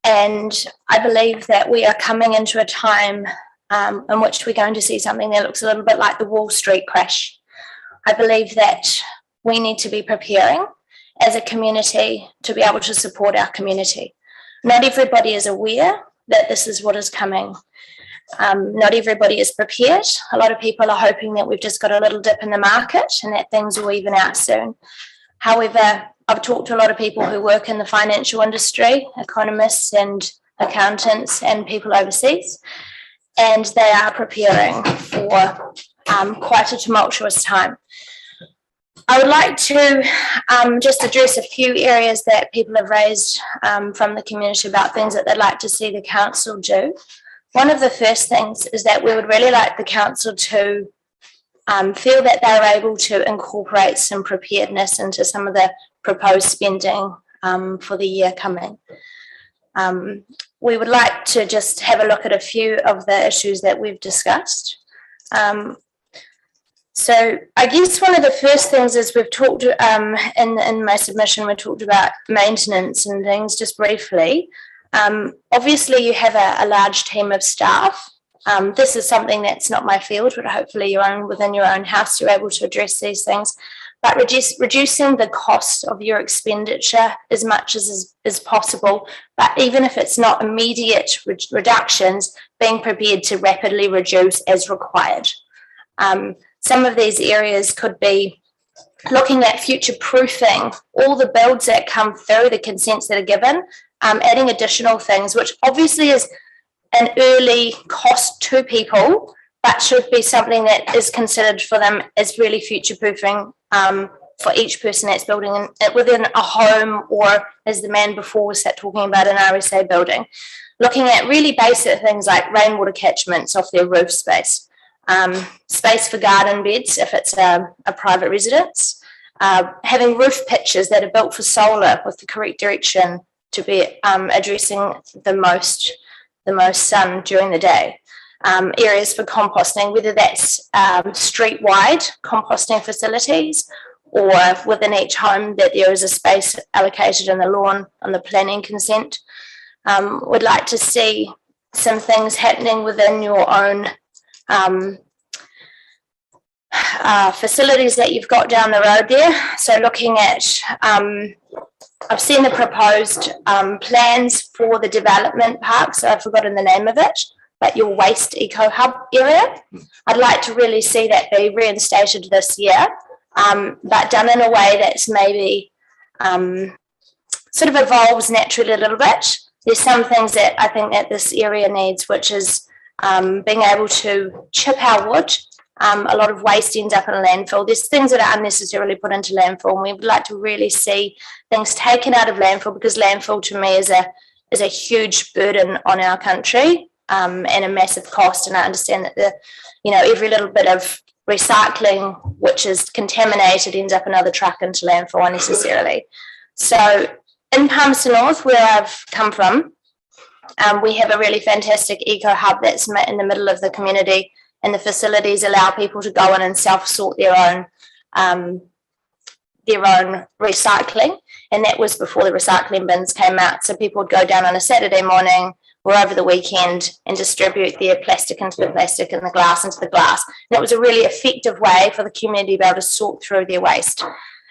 And I believe that we are coming into a time in which we're going to see something that looks a little bit like the Wall Street crash. I believe that we need to be preparing as a community to be able to support our community. Not everybody is aware that this is what is coming. Not everybody is prepared. A lot of people are hoping that we've just got a little dip in the market and that things will even out soon. However, I've talked to a lot of people who work in the financial industry, economists and accountants and people overseas, and they are preparing for quite a tumultuous time. I would like to just address a few areas that people have raised from the community about things that they'd like to see the council do. One of the first things is that we would really like the council to feel that they're able to incorporate some preparedness into some of the proposed spending for the year coming. We would like to just have a look at a few of the issues that we've discussed. So I guess one of the first things is we've talked in my submission, we talked about maintenance and things just briefly. Obviously you have a large team of staff. This is something that's not my field, but hopefully within your own house, you're able to address these things. But reducing the cost of your expenditure as much as is possible, but even if it's not immediate reductions, being prepared to rapidly reduce as required. Some of these areas could be looking at future proofing all the builds that come through, the consents that are given, adding additional things, which obviously is an early cost to people, but should be something that is considered for them as really future proofing for each person that's building within a home, or as the man before was talking about, an RSA building. Looking at really basic things like rainwater catchments off their roof space, space for garden beds if it's a private residence, having roof pitches that are built for solar with the correct direction to be addressing the most sun during the day. Areas for composting, whether that's street-wide composting facilities or within each home that there is a space allocated in the lawn on the planning consent. Would like to see some things happening within your own facilities that you've got down the road there. So looking at, I've seen the proposed plans for the development park, so I've forgotten the name of it, but your waste eco hub area. I'd like to really see that be reinstated this year, but done in a way that's maybe sort of evolves naturally a little bit. There's some things that I think that this area needs, which is being able to chip our wood. A lot of waste ends up in a landfill. There's things that are unnecessarily put into landfill, and we would like to really see things taken out of landfill, because landfill to me is a huge burden on our country. And a massive cost, and I understand that every little bit of recycling which is contaminated ends up another truck into landfill unnecessarily. So in Palmerston North, where I've come from, we have a really fantastic eco hub that's in the middle of the community, and the facilities allow people to go in and self-sort their own recycling, and that was before the recycling bins came out. So people would go down on a Saturday morning or over the weekend and distribute their plastic into the plastic and the glass into the glass. And it was a really effective way for the community to be able to sort through their waste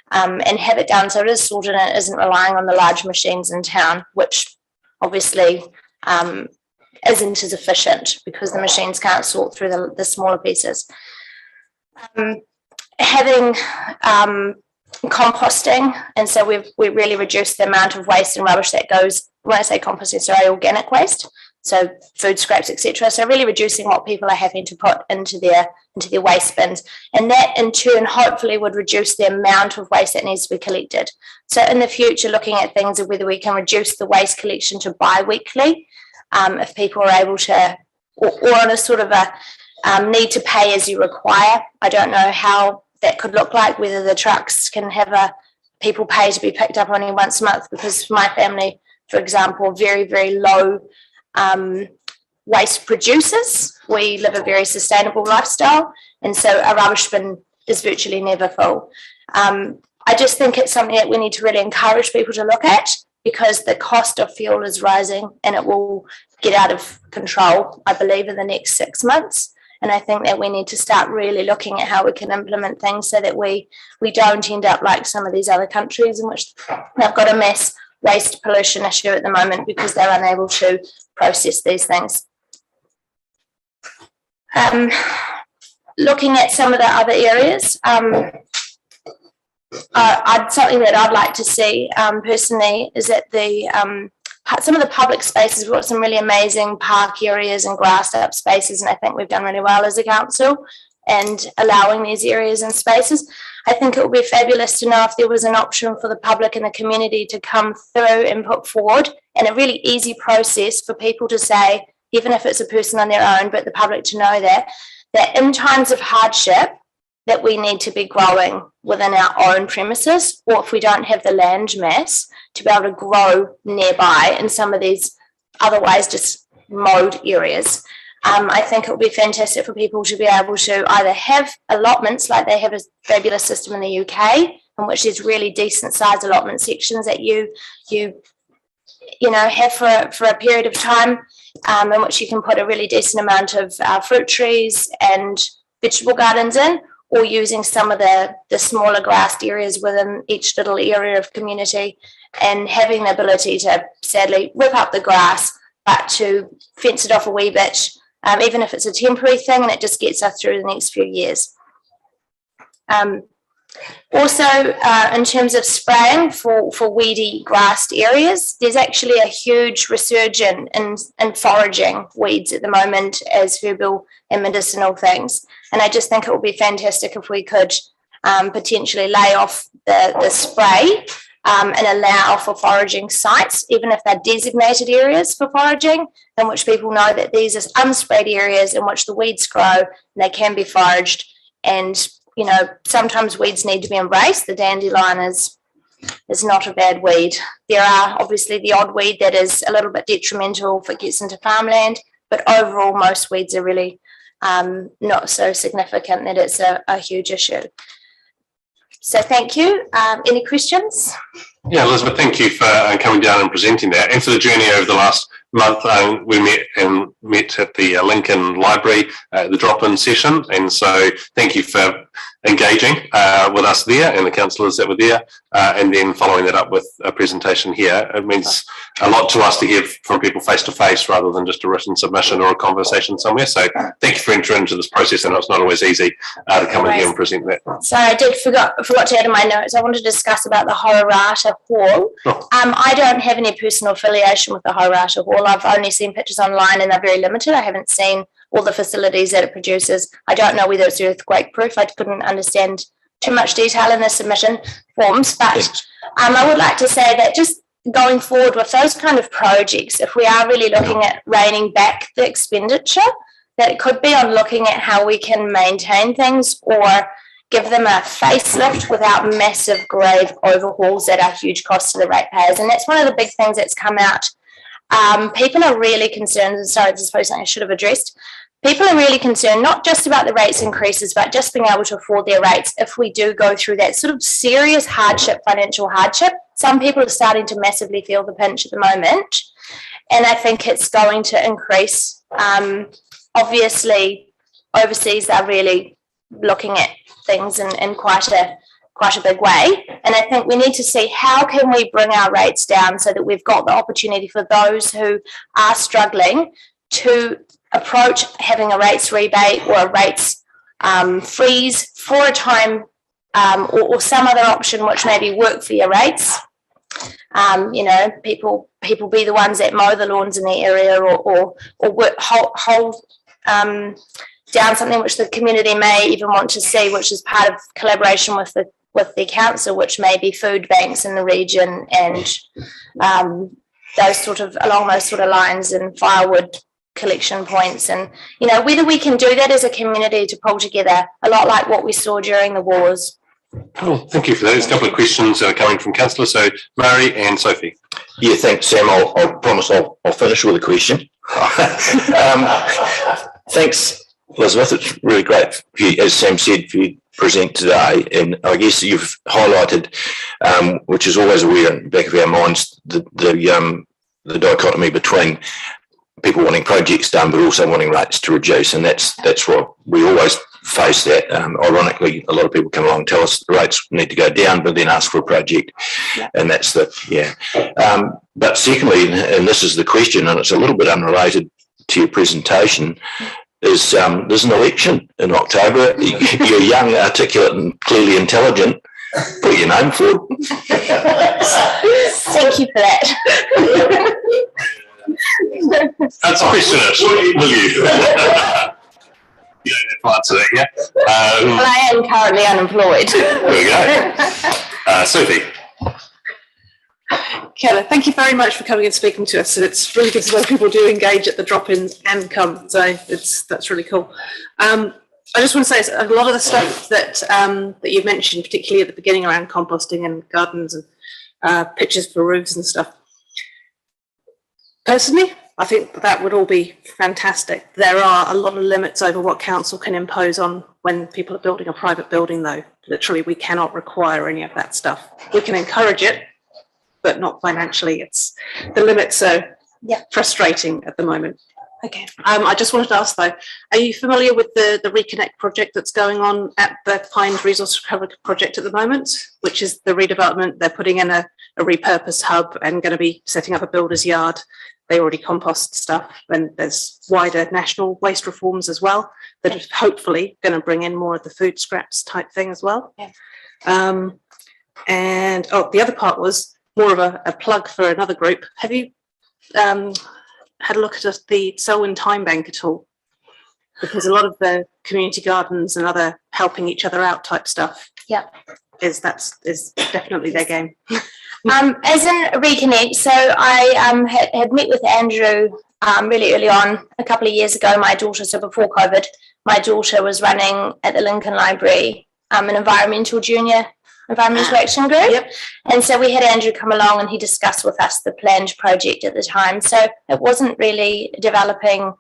and have it done so it is sorted and it isn't relying on the large machines in town, which obviously isn't as efficient because the machines can't sort through the smaller pieces. Having composting, and so we really reduced the amount of waste and rubbish that goes, when I say composting, sorry, organic waste, so food scraps, etc. So really reducing what people are having to put into their waste bins, and that in turn hopefully would reduce the amount of waste that needs to be collected. So in the future, looking at things of whether we can reduce the waste collection to bi-weekly, if people are able to, or on a sort of a need to pay as you require. I don't know how that could look like, whether the trucks can have people pay to be picked up only once a month, because for my family, for example, very, very low waste producers. We live a very sustainable lifestyle, and so our rubbish bin is virtually never full. I just think it's something that we need to really encourage people to look at, because the cost of fuel is rising and it will get out of control, I believe, in the next 6 months. And I think that we need to start really looking at how we can implement things so that we don't end up like some of these other countries in which they've got a mass waste pollution issue at the moment because they're unable to process these things. Looking at some of the other areas, something that I'd like to see personally is that some of the public spaces, we've got some really amazing park areas and grassed up spaces, and I think we've done really well as a council and allowing these areas and spaces. I think it would be fabulous to know if there was an option for the public and the community to come through and put forward, and a really easy process for people to say, even if it's a person on their own, but the public to know that in times of hardship, that we need to be growing within our own premises, or if we don't have the land mass to be able to grow nearby in some of these otherwise just mowed areas. I think it would be fantastic for people to be able to either have allotments like they have a fabulous system in the UK, in which there's really decent sized allotment sections that you have for a period of time, in which you can put a really decent amount of fruit trees and vegetable gardens in, or using some of the smaller grassed areas within each little area of community, and having the ability to sadly rip up the grass, but to fence it off a wee bit, even if it's a temporary thing, and it just gets us through the next few years. Also, in terms of spraying for weedy grassed areas, there's actually a huge resurgence in foraging weeds at the moment as herbal and medicinal things. And I just think it would be fantastic if we could potentially lay off the spray and allow for foraging sites, even if they're designated areas for foraging, in which people know that these are unsprayed areas in which the weeds grow and they can be foraged. And sometimes weeds need to be embraced. The dandelion is not a bad weed. There are obviously the odd weed that is a little bit detrimental if it gets into farmland, but overall most weeds are really not so significant that it's a huge issue. So thank you. Any questions? Yeah, Elizabeth, thank you for coming down and presenting that, and for the journey over the last month. We met at the Lincoln Library, the drop-in session, and so thank you for engaging with us there and the councillors that were there, and then following that up with a presentation here. It means a lot to us to hear from people face to face rather than just a written submission or a conversation somewhere. So thank you for entering into this process. I know it's not always easy to come in here and present that. So I forgot to add in my notes. I wanted to discuss about the Horirata Hall. Oh. I don't have any personal affiliation with the Horirata Hall. I've only seen pictures online and they're very limited. I haven't seen all the facilities that it produces. I don't know whether it's earthquake proof. I couldn't understand too much detail in the submission forms, but I would like to say that just going forward with those kind of projects, if we are really looking at reining back the expenditure, that it could be on looking at how we can maintain things or give them a facelift without massive grave overhauls that are huge costs to the ratepayers. And that's one of the big things that's come out. People are really concerned, sorry, this is probably something I should have addressed. People are really concerned not just about the rates increases, but just being able to afford their rates if we do go through that sort of serious hardship, financial hardship. Some people are starting to massively feel the pinch at the moment, and I think it's going to increase. Obviously, overseas they're really looking at things in quite a big way, and I think we need to see how can we bring our rates down so that we've got the opportunity for those who are struggling to approach having a rates rebate or a rates freeze for a time, or some other option which maybe work for your rates. People be the ones that mow the lawns in the area, or work, hold down something which the community may even want to see, which is part of collaboration with the council, which may be food banks in the region and along those sort of lines, and firewood collection points, and whether we can do that as a community to pull together a lot like what we saw during the wars. Cool. Thank you for that. There's a couple of questions coming from councillors. So Murray and Sophie. Yeah, thanks, Sam. I'll promise I'll finish with a question. Thanks, Elizabeth. It's really great for you, as Sam said, for you to present today. And I guess you've highlighted, which is always aware in the back of our minds, the dichotomy between people wanting projects done but also wanting rates to reduce, and that's what we always face. That ironically, a lot of people come along and tell us the rates need to go down but then ask for a project. And that's but secondly, and this is the question, and it's a little bit unrelated to your presentation, is there's an election in October. You're young, articulate and clearly intelligent. Put your name forward. Thank you for that. That's a question, will you? You don't have to answer that, yeah? Well, I am currently unemployed. There we go. Sophie. Keller, thank you very much for coming and speaking to us. And it's really good to know people do engage at the drop-ins and come. So that's really cool. I just want to say a lot of the stuff that that you mentioned, particularly at the beginning around composting and gardens and pictures for roofs and stuff. Personally, I think that would all be fantastic. There are a lot of limits over what council can impose on when people are building a private building, though. Literally, we cannot require any of that stuff. We can encourage it, but not financially. It's the limits are frustrating at the moment. Okay. I just wanted to ask though, are you familiar with the Reconnect project that's going on at the Pines Resource Recovery Project at the moment, which is the redevelopment? They're putting in a repurposed hub and going to be setting up a builder's yard. They already compost stuff, and there's wider national waste reforms as well that are hopefully going to bring in more of the food scraps type thing as well. Yeah. And the other part was more of a plug for another group. Have you had a look at the Selwyn Time Bank at all? Because a lot of the community gardens and other helping each other out type stuff is definitely their game. As in Reconnect, so I had met with Andrew really early on a couple of years ago. My daughter, so before COVID, my daughter was running at the Lincoln Library an environmental action group. Yep. And so we had Andrew come along and he discussed with us the planned project at the time. So it wasn't really developing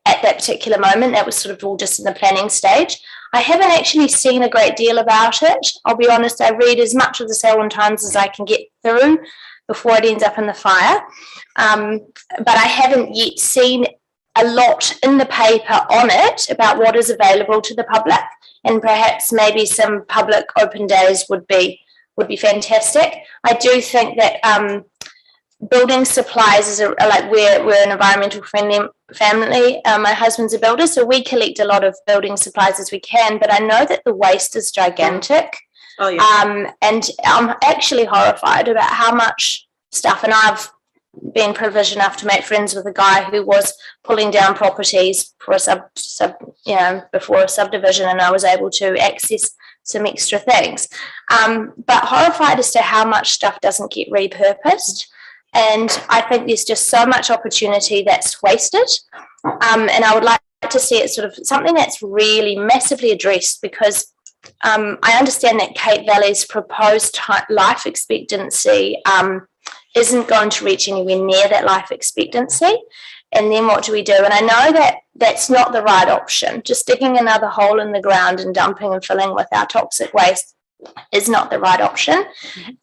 at that particular moment. That was sort of all just in the planning stage. I haven't actually seen a great deal about it. I'll be honest, I read as much of the Selwyn Times as I can get through before it ends up in the fire. But I haven't yet seen a lot in the paper on it about what is available to the public, and perhaps maybe some public open days would be fantastic. I do think that building supplies is like we're an environmental friendly family. My husband's a builder, so we collect a lot of building supplies as we can, but I know that the waste is gigantic. Oh, yeah. And I'm actually horrified about how much stuff, and I've been privileged enough to make friends with a guy who was pulling down properties for a before a subdivision, and I was able to access some extra things. But horrified as to how much stuff doesn't get repurposed. And I think there's just so much opportunity that's wasted. And I would like to see it sort of something that's really massively addressed, because I understand that Cape Valley's proposed life expectancy isn't going to reach anywhere near that life expectancy. And then what do we do? And I know that that's not the right option. Just digging another hole in the ground and dumping and filling with our toxic waste is not the right option.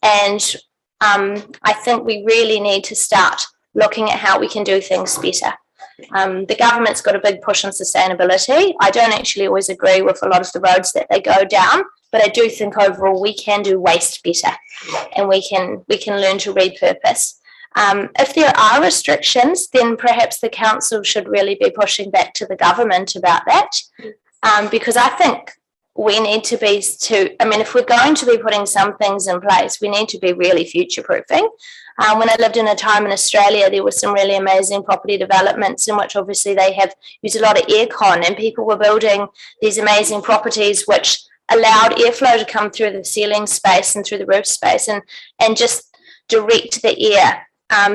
And I think we really need to start looking at how we can do things better. The government's got a big push on sustainability. I don't actually always agree with a lot of the roads that they go down, but I do think overall we can do waste better, and we can learn to repurpose. If there are restrictions, then perhaps the council should really be pushing back to the government about that, because I think we need to be if we're going to be putting some things in place, we need to be really future-proofing. When I lived in a time in Australia, there were some really amazing property developments in which obviously they have used a lot of aircon, and people were building these amazing properties which allowed airflow to come through the ceiling space and through the roof space and just direct the air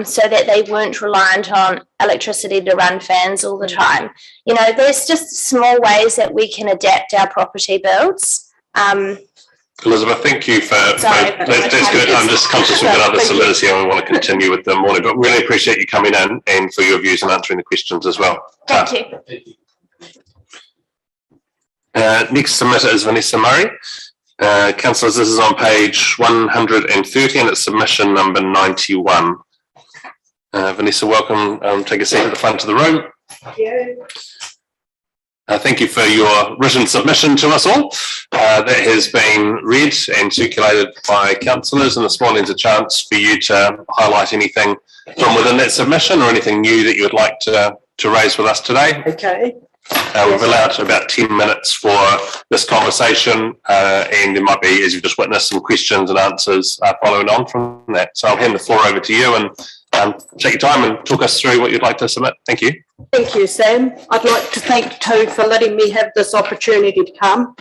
so that they weren't reliant on electricity to run fans all the time. You know, there's just small ways that we can adapt our property builds. Elizabeth, thank you for that's good. I'm just conscious we've got other submitters here and we want to continue with the morning, but really appreciate you coming in and for your views and answering the questions as well. Thank you. Next submitter is Vanessa Murray. Councillors, this is on page 130 and it's submission number 91. Vanessa, welcome. Take a seat at the front of the room. Thank you. Thank you for your written submission to us all. That has been read and circulated by councillors, and this morning's a chance for you to highlight anything from within that submission or anything new that you would like to raise with us today. Okay. We've allowed about 10 minutes for this conversation, and there might be, as you've just witnessed, some questions and answers following on from that. So I'll hand the floor over to you and take your time and talk us through what you'd like to submit. Thank you. Thank you, Sam. I'd like to thank too for letting me have this opportunity to come.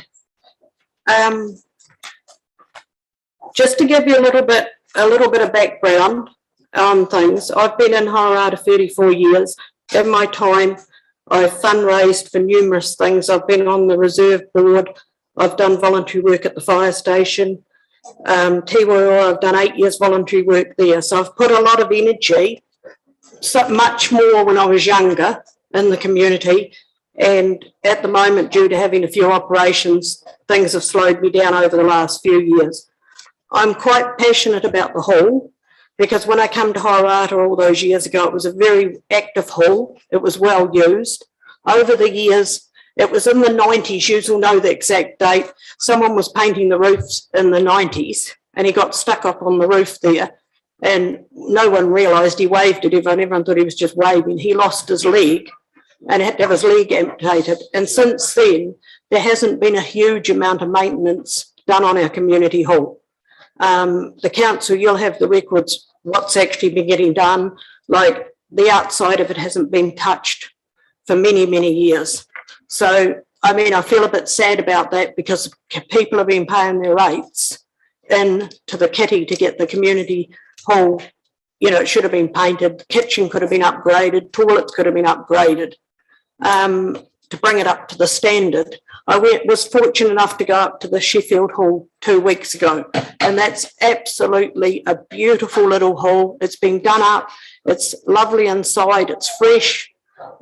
Just to give you a little bit of background on things, I've been in Horirata 34 years. In my time, I've fundraised for numerous things. I've been on the reserve board. I've done voluntary work at the fire station. Tiwaiora, I've done 8 years voluntary work there. So I've put a lot of energy, so much more when I was younger in the community. And at the moment, due to having a few operations, things have slowed me down over the last few years. I'm quite passionate about the hall, because when I came to Horirata all those years ago, it was a very active hall. It was well used. Over the years, it was in the 90s, you'll know the exact date. Someone was painting the roofs in the 90s and he got stuck up on the roof there, and no one realised he waved at everyone. Everyone thought he was just waving. He lost his leg and had to have his leg amputated. And since then, there hasn't been a huge amount of maintenance done on our community hall. The council, you'll have the records, what's actually been getting done. Like the outside of it hasn't been touched for many, many years. So, I mean, I feel a bit sad about that, because people have been paying their rates into the kitty to get the community hall. You know, it should have been painted, the kitchen could have been upgraded, toilets could have been upgraded to bring it up to the standard. I was fortunate enough to go up to the Sheffield Hall 2 weeks ago, and that's absolutely a beautiful little hall. It's been done up, it's lovely inside, it's fresh,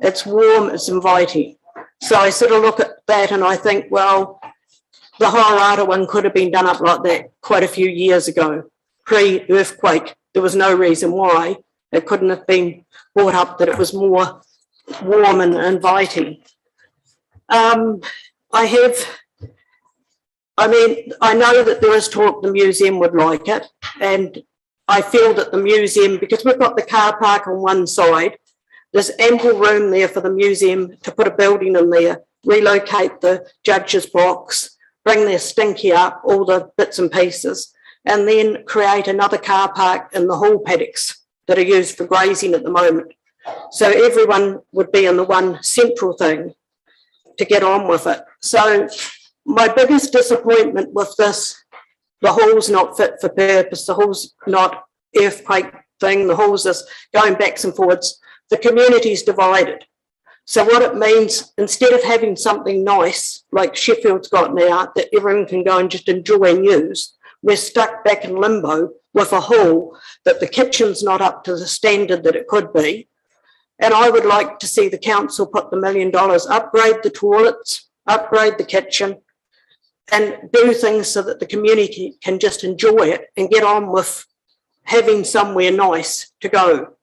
it's warm, it's inviting. So I sort of look at that and I think, well, the Horirata one could have been done up like that quite a few years ago, pre-earthquake. There was no reason why it couldn't have been brought up, that it was more warm and inviting. I know that there is talk the museum would like it, and I feel that the museum, because we've got the car park on one side, there's ample room there for the museum to put a building in there, relocate the judges' box, bring their stinky up, all the bits and pieces, and then create another car park in the hall paddocks that are used for grazing at the moment. So everyone would be in the one central thing to get on with it. So my biggest disappointment with this, the hall's not fit for purpose, the hall's not earthquake thing, the hall's just going backs and forwards. The community's divided. So what it means, instead of having something nice like Sheffield's got now that everyone can go and just enjoy and use, we're stuck back in limbo with a hall that the kitchen's not up to the standard that it could be. And I would like to see the council put the $1 million, upgrade the toilets, upgrade the kitchen, and do things so that the community can just enjoy it and get on with having somewhere nice to go.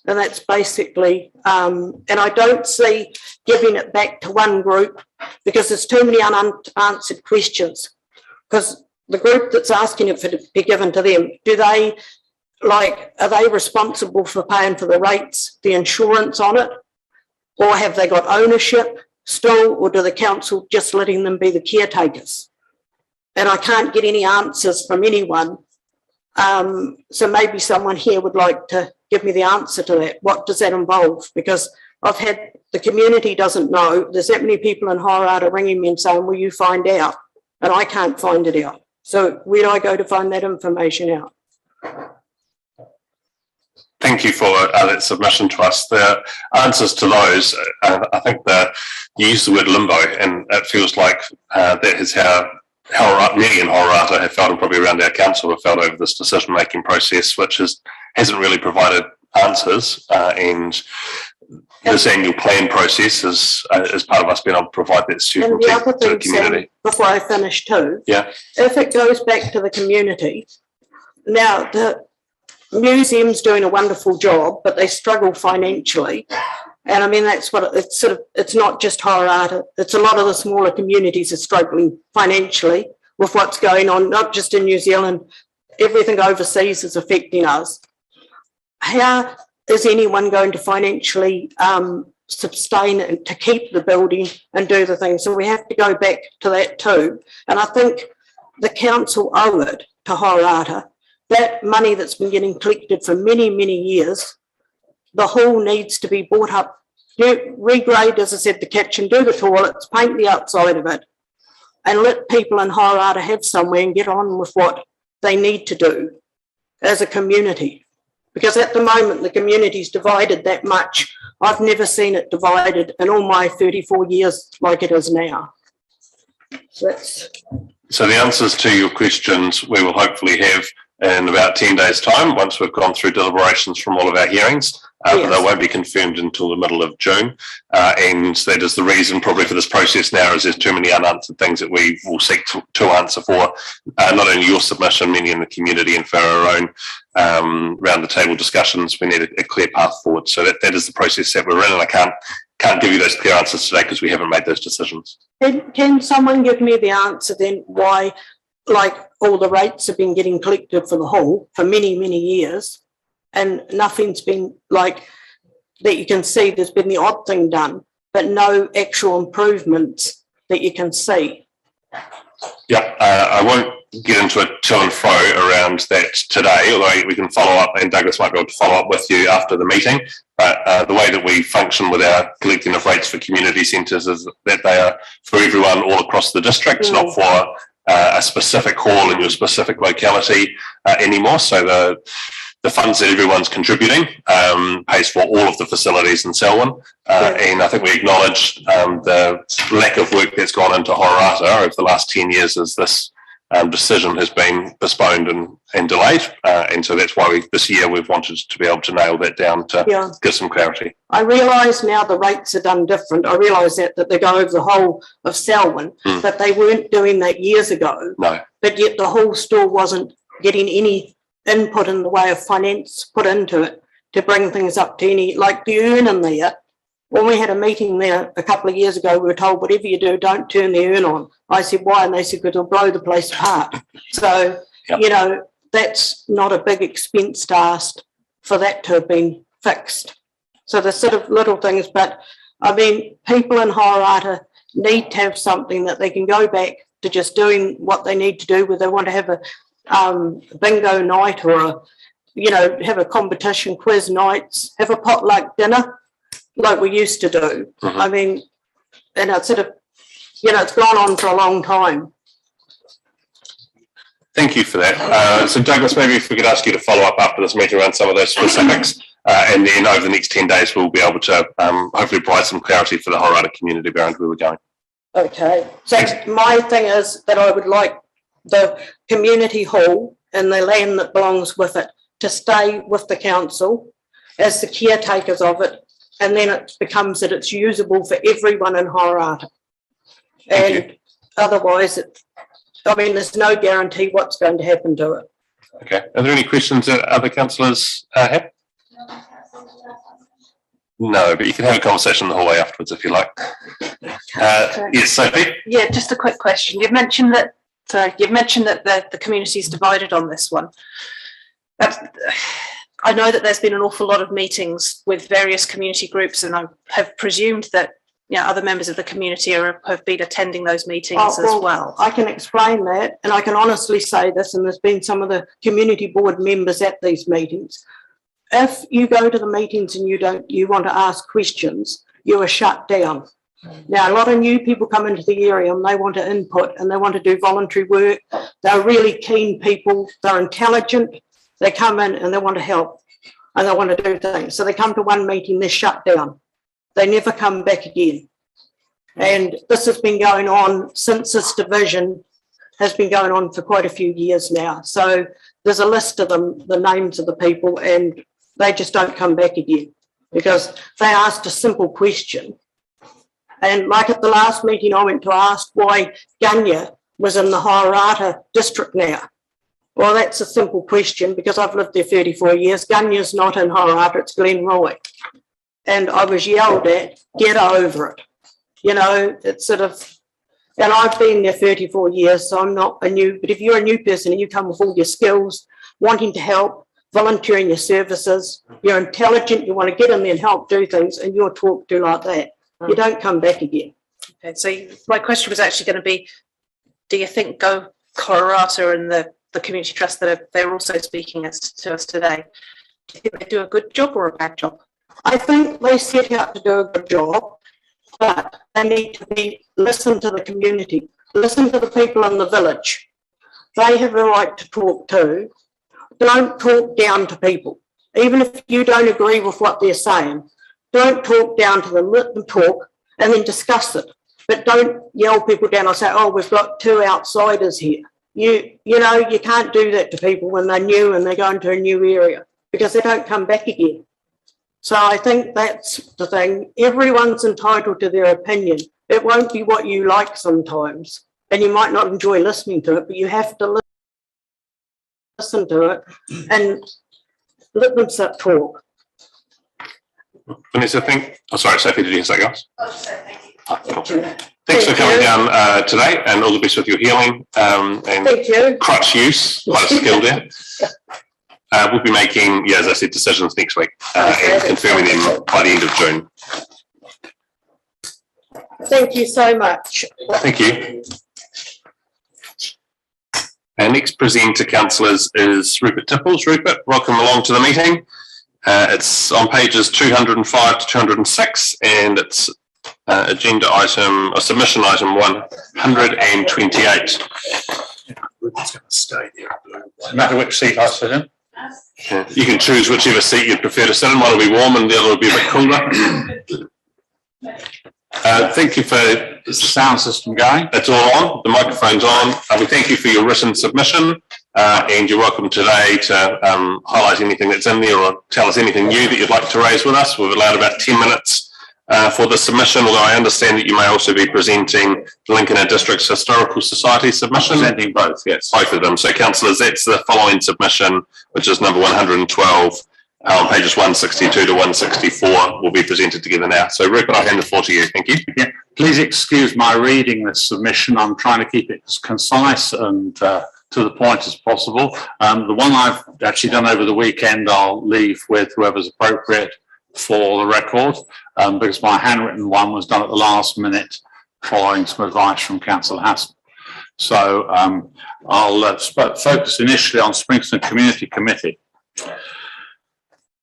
And that's basically, and I don't see giving it back to one group, because there's too many unanswered questions. Because the group that's asking it to be given to them, are they responsible for paying for the rates, the insurance on it? Or have they got ownership still, or do the council just letting them be the caretakers? And I can't get any answers from anyone. So maybe someone here would like to give me the answer to that. What does that involve? Because the community doesn't know. There's that many people in Horirata ringing me and saying, will you find out? And I can't find it out. So where do I go to find that information out? Thank you for that submission to us. The answers to those, I think you used the word limbo, and it feels like that is how many in Horirata have felt, and probably around our council have felt over this decision-making process, which hasn't really provided answers. And this annual plan process is part of us being able to provide that certainty to the community. Before I finish too, yeah, if it goes back to the community, now the museum's doing a wonderful job, but they struggle financially. And I mean, that's what it's not just Horirata, it's a lot of the smaller communities are struggling financially with what's going on, not just in New Zealand, everything overseas is affecting us. How is anyone going to financially sustain it to keep the building and do the thing? So we have to go back to that too. And I think the council owe it to Horirata. That money that's been getting collected for many, many years, the hall needs to be brought up, regrade, as I said, the kitchen, do the toilets, paint the outside of it, and let people in Horirata have somewhere and get on with what they need to do as a community. Because at the moment, the community's divided that much I've never seen it divided in all my 34 years like it is now. So the answers to your questions we will hopefully have in about 10 days' time, once we've gone through deliberations from all of our hearings, but they won't be confirmed until the middle of June. And that is the reason probably for this process now, is there's too many unanswered things that we will seek to answer for, not only your submission, many in the community, and for our own round the table discussions. We need a clear path forward. So that is the process that we're in, and I can't give you those clear answers today because we haven't made those decisions. Can someone give me the answer then why, like, all the rates have been getting collected for the whole for many, many years, and nothing's been, like, that you can see there's been the odd thing done, but no actual improvements that you can see? Yeah, I won't get into a to and fro around that today, although we can follow up, and Douglas might be able to follow up with you after the meeting. But the way that we function with our collecting of rates for community centres is that they are for everyone all across the district, not for a specific hall in your specific locality anymore. So the funds that everyone's contributing pays for all of the facilities in Selwyn. And I think we acknowledge the lack of work that's gone into Horirata over the last 10 years as this decision has been postponed and delayed. And so that's why this year we've wanted to be able to nail that down to give some clarity. I realise now the rates are done different. I realise that they go over the whole of Selwyn, but they weren't doing that years ago. No. But yet the whole store wasn't getting any input in the way of finance put into it to bring things up to any, like the urn in there. When we had a meeting there a couple of years ago, we were told, whatever you do, don't turn the urn on. I said, why? And they said, because it'll blow the place apart. So, you know, that's not a big expense to ask for that to have been fixed. So there's sort of little things, but I mean, people in Horirata need to have something that they can go back to just doing what they need to do, whether they want to have a bingo night or have a competition, quiz nights, have a potluck dinner like we used to do. I mean, and it's sort of, it's gone on for a long time. Thank you for that. So Douglas, maybe if we could ask you to follow up after this meeting around some of those specifics, and then over the next 10 days we'll be able to hopefully provide some clarity for the Horirata community around where we're going. Okay, so my thing is that I would like the community hall and the land that belongs with it to stay with the council as the caretakers of it, and then it becomes that it's usable for everyone in Horirata. And otherwise, there's no guarantee what's going to happen to it. Okay. Are there any questions that other councillors have? No, but you can have a conversation the whole way afterwards if you like. Yes, Sophie? Yeah, just a quick question. You've mentioned that the community is divided on this one. I know that there's been an awful lot of meetings with various community groups, and I have presumed that other members of the community have been attending those meetings as well. I can explain that, and I can honestly say this, and there's been some of the community board members at these meetings. If you go to the meetings and you want to ask questions, you are shut down. Now, a lot of new people come into the area and they want to input and they want to do voluntary work. They're really keen people. They're intelligent. They come in and they want to help and they want to do things. So they come to one meeting, they're shut down. They never come back again. And this has been going on since this division has been going on for quite a few years now. So there's a list of them, the names of the people, and they just don't come back again because they asked a simple question. And like at the last meeting, I went to ask why Gunya was in the Horirata district now. Well, that's a simple question because I've lived there 34 years. Gunya's not in Horirata, it's Glenroy. And I was yelled at, get over it. It's sort of, and I've been there 34 years, so I'm not a new, but if you're a new person and you come with all your skills, wanting to help, volunteering your services, you're intelligent, you want to get in there and help do things, and you're talked to like that, you don't come back again. Okay, so my question was actually going to be, do you think Horirata and the community trust that they're also speaking to us today, do you think they do a good job or a bad job? I think they set out to do a good job, but they need to listen to the community, listen to the people in the village. They have a right to talk too. Don't talk down to people. Even if you don't agree with what they're saying, Don't talk down to them, let them talk and then discuss it. But don't yell people down or say, oh, we've got two outsiders here. You know, you can't do that to people when they're new and they go into a new area because they don't come back again. So I think that's the thing. Everyone's entitled to their opinion. It won't be what you like sometimes, and you might not enjoy listening to it, but you have to listen to it and let them talk. Vanessa, sorry, Sophie, did you say else? Thanks for coming down today, and all the best with your healing and Thank you. crutch use. Quite a skill there. We'll be making, as I said, decisions next week and confirming them by the end of June. Thank you so much. Thank you. Our next presenter, councillors, is Rupert Tipples. Rupert, welcome along to the meeting. It's on pages 205 to 206, and it's agenda item, or submission item 128. Rupert's going to stay there. No matter which seat I sit in. Yeah. You can choose whichever seat you'd prefer to sit in. One will be warm and the other will be a bit cooler. Thank you for the sound system going. It's all on. The microphone's on. We thank you for your written submission, and you're welcome today to highlight anything that's in there or tell us anything new that you'd like to raise with us. We've allowed about 10 minutes for the submission, although I understand that you may also be presenting the Lincoln District's Historical Society submission. Presenting both, yes. Both of them. So, councillors, that's the following submission, which is number 112. On pages 162 to 164 will be presented together now. So, Rupert, I'll hand the floor to you. Thank you. Yeah. Please excuse my reading this submission. I'm trying to keep it as concise and to the point as possible. The one I've actually done over the weekend, I'll leave with whoever's appropriate for the record, because my handwritten one was done at the last minute following some advice from Councillor Hassel. So I'll focus initially on Springston Community Committee.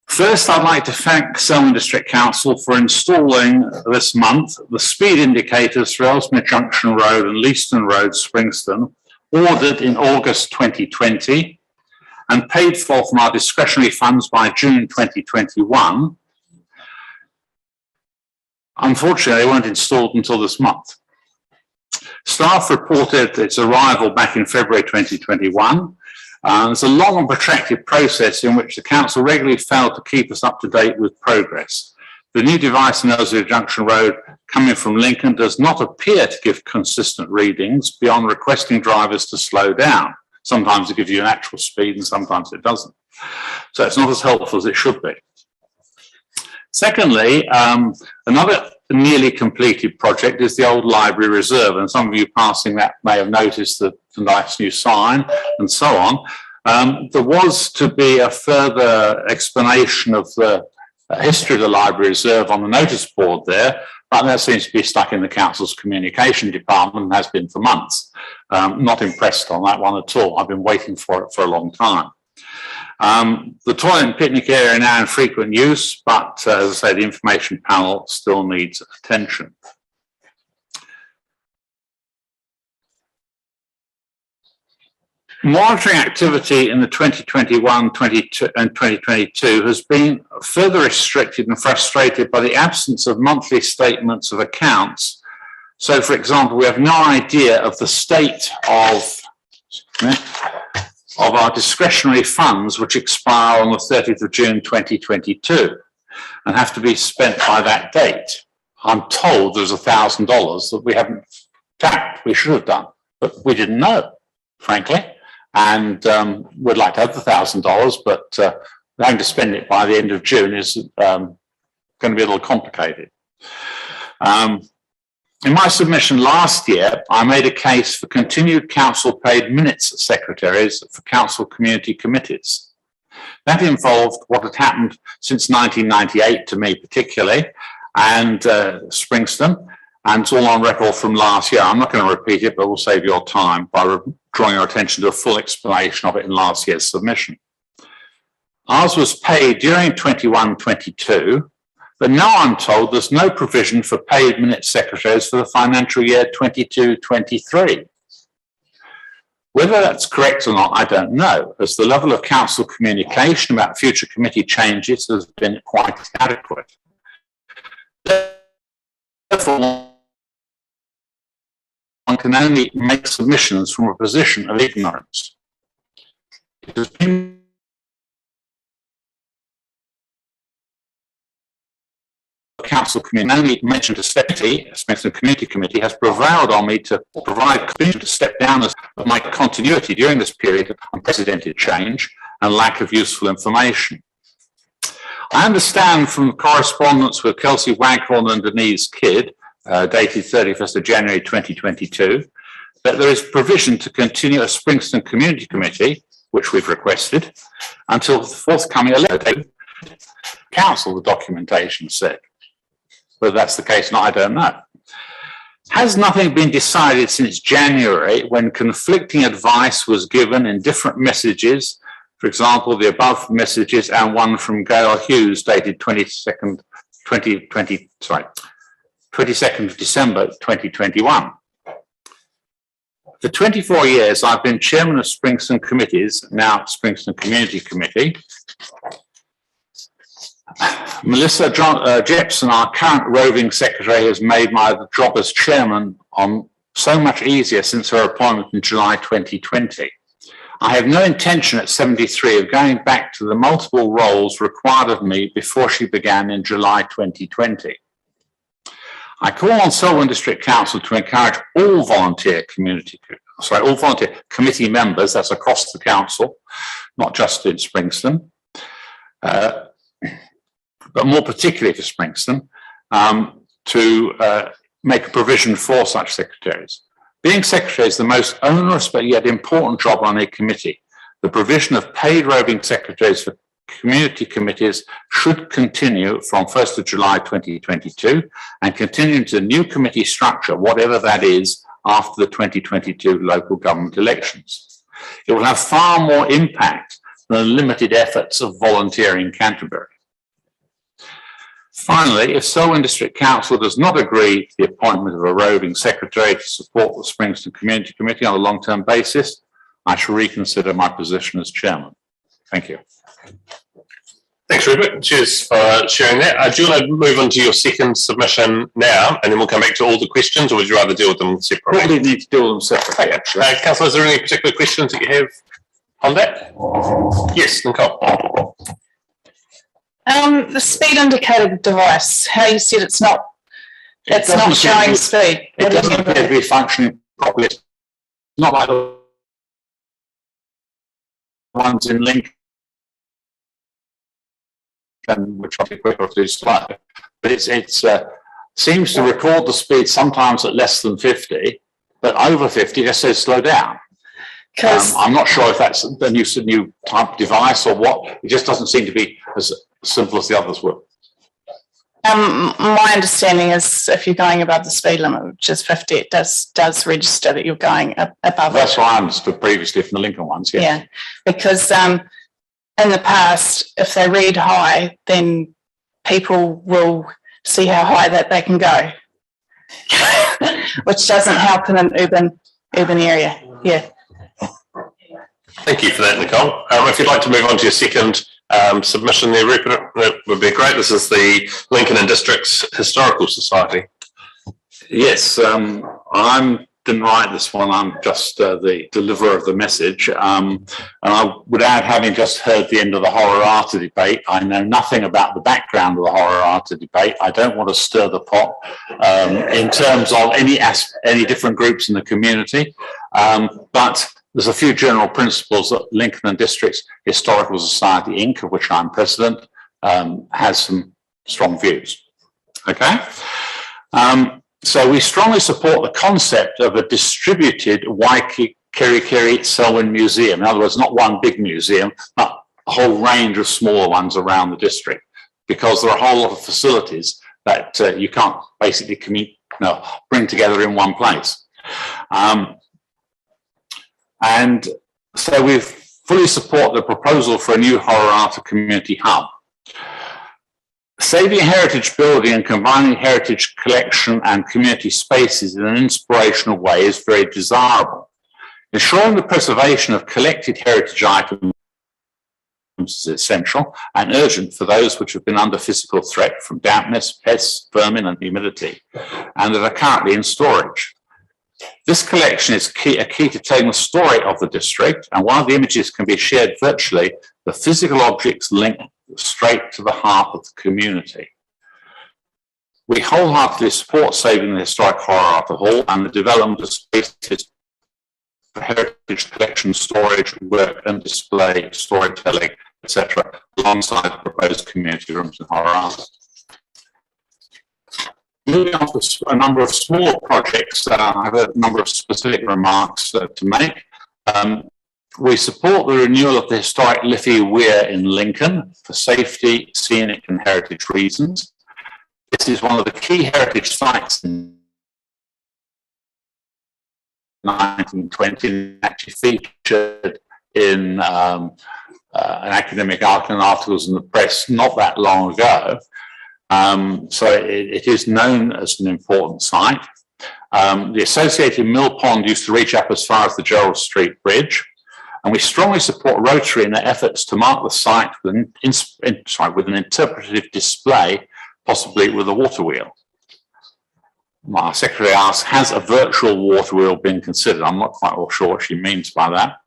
First, I'd like to thank Selwyn District Council for installing this month the speed indicators for Ellesmere Junction Road and Leaston Road, Springston, ordered in August 2020 and paid for from our discretionary funds by June 2021. Unfortunately, they weren't installed until this month. Staff reported its arrival back in February 2021. It's a long and protracted process in which the council regularly failed to keep us up to date with progress. The new device in Ellesmere Junction Road coming from Lincoln does not appear to give consistent readings beyond requesting drivers to slow down. Sometimes it gives you an actual speed and sometimes it doesn't. So it's not as helpful as it should be. Secondly, another nearly completed project is the old library reserve, and some of you passing that may have noticed the nice new sign and so on. There was to be a further explanation of the history of the library reserve on the notice board there, but that seems to be stuck in the council's communication department and has been for months. Not impressed on that one at all. I've been waiting for it for a long time. The toilet and picnic area are now in frequent use, but as I say, the information panel still needs attention. Monitoring activity in the 2021, 22 and 2022 has been further restricted and frustrated by the absence of monthly statements of accounts. So, for example, we have no idea of the state of our discretionary funds, which expire on the 30th of June 2022 and have to be spent by that date. I'm told there's $1,000 that we haven't tapped. We should have done, but we didn't know, frankly. And we'd like to have the $1,000, but having to spend it by the end of June is going to be a little complicated. In my submission last year, I made a case for continued council-paid minutes secretaries for council community committees. That involved what had happened since 1998 to me particularly, and Springston, and it's all on record from last year. I'm not going to repeat it, but we'll save your time by drawing your attention to a full explanation of it in last year's submission. Ours was paid during 21-22, but now I'm told there's no provision for paid minute secretaries for the financial year 22-23. Whether that's correct or not, I don't know, as the level of council communication about future committee changes has been quite inadequate. therefore, one can only make submissions from a position of ignorance. It has been Council Committee only mentioned to Spencer Community Committee has prevailed on me to provide permission to step down as my continuity during this period of unprecedented change and lack of useful information. I understand from correspondence with Kelsey Waghorn and Denise Kidd, dated 31st of January 2022, that there is provision to continue a Springston Community Committee, which we've requested, until the forthcoming election. Council, the documentation said. Whether that's the case or not, I don't know. Has nothing been decided since January when conflicting advice was given in different messages? For example, the above messages and one from Gail Hughes dated 22nd of December 2021. For 24 years, I've been chairman of Springston Committees, now Springston Community Committee. Melissa Jepson, our current roving secretary, has made my job as chairman so much easier since her appointment in July 2020. I have no intention at 73 of going back to the multiple roles required of me before she began in July 2020. I call on Selwyn District Council to encourage all volunteer committee members, that's across the council, not just in Springston, but more particularly for Springston, to make a provision for such secretaries. Being secretary is the most onerous but yet important job on a committee. The provision of paid roving secretaries for community committees should continue from 1st of July 2022 and continue into the new committee structure, whatever that is, after the 2022 local government elections. It will have far more impact than the limited efforts of volunteering Canterbury. Finally, if Selwyn District Council does not agree to the appointment of a roving secretary to support the Springston Community Committee on a long-term basis, I shall reconsider my position as chairman. Thank you. Thanks, Rupert. Cheers for sharing that. Do you want to move on to your second submission now, and then we'll come back to all the questions, or would you rather deal with them separately? Probably need to deal with them separately, actually. Councillor, is there any particular questions that you have on that? Yes, Nicole. The speed indicator device, how you said it's not showing speed. It doesn't appear to be functioning properly. It's not like the ones in Lincoln, which I'll be quicker to display. But it seems to record the speed sometimes at less than 50, but over 50 it just says slow down. I'm not sure if that's the new type of device or what. It just doesn't seem to be as simple as the others were. My understanding is if you're going above the speed limit, which is 50, it does register that you're going above. That's what I understood previously from the Lincoln ones, yes. Yeah, because in the past, if they read high, then people will see how high that they can go, which doesn't help in an urban area. Yeah. Thank you for that, Nicole. If you'd like to move on to your second submission there, Rupert, that would be great. This is the Lincoln and Districts Historical Society. Yes, I didn't write this one. I'm just the deliverer of the message. And I would add, having just heard the end of the Horirata debate, I know nothing about the background of the Horirata debate. I don't want to stir the pot in terms of any different groups in the community. But there's a few general principles that Lincoln and Districts Historical Society, Inc., of which I'm president, has some strong views. Okay? So we strongly support the concept of a distributed Waikirikiri Selwyn Museum. In other words, not one big museum, but a whole range of smaller ones around the district, because there are a whole lot of facilities that you can't basically bring together in one place. And so we fully support the proposal for a new Horirata community hub. Saving heritage building and combining heritage collection and community spaces in an inspirational way is very desirable. Ensuring the preservation of collected heritage items is essential and urgent for those which have been under physical threat from dampness, pests, vermin and humidity, and that are currently in storage. This collection is a key to telling the story of the district, and while the images can be shared virtually, the physical objects link straight to the heart of the community. We wholeheartedly support saving the historic Horirata Hall and the development of spaces for heritage collection, storage, work and display, storytelling, etc., alongside the proposed community rooms in Horirata. Moving on to a number of small projects, I have a number of specific remarks to make. We support the renewal of the historic Liffey Weir in Lincoln for safety, scenic and heritage reasons. This is one of the key heritage sites in 1920 and actually featured in an academic articles in the press not that long ago. So it is known as an important site. The associated mill pond used to reach up as far as the Gerald Street Bridge, and we strongly support Rotary in their efforts to mark the site with an interpretive display, possibly with a water wheel. My secretary asks, has a virtual water wheel been considered? I'm not quite sure what she means by that.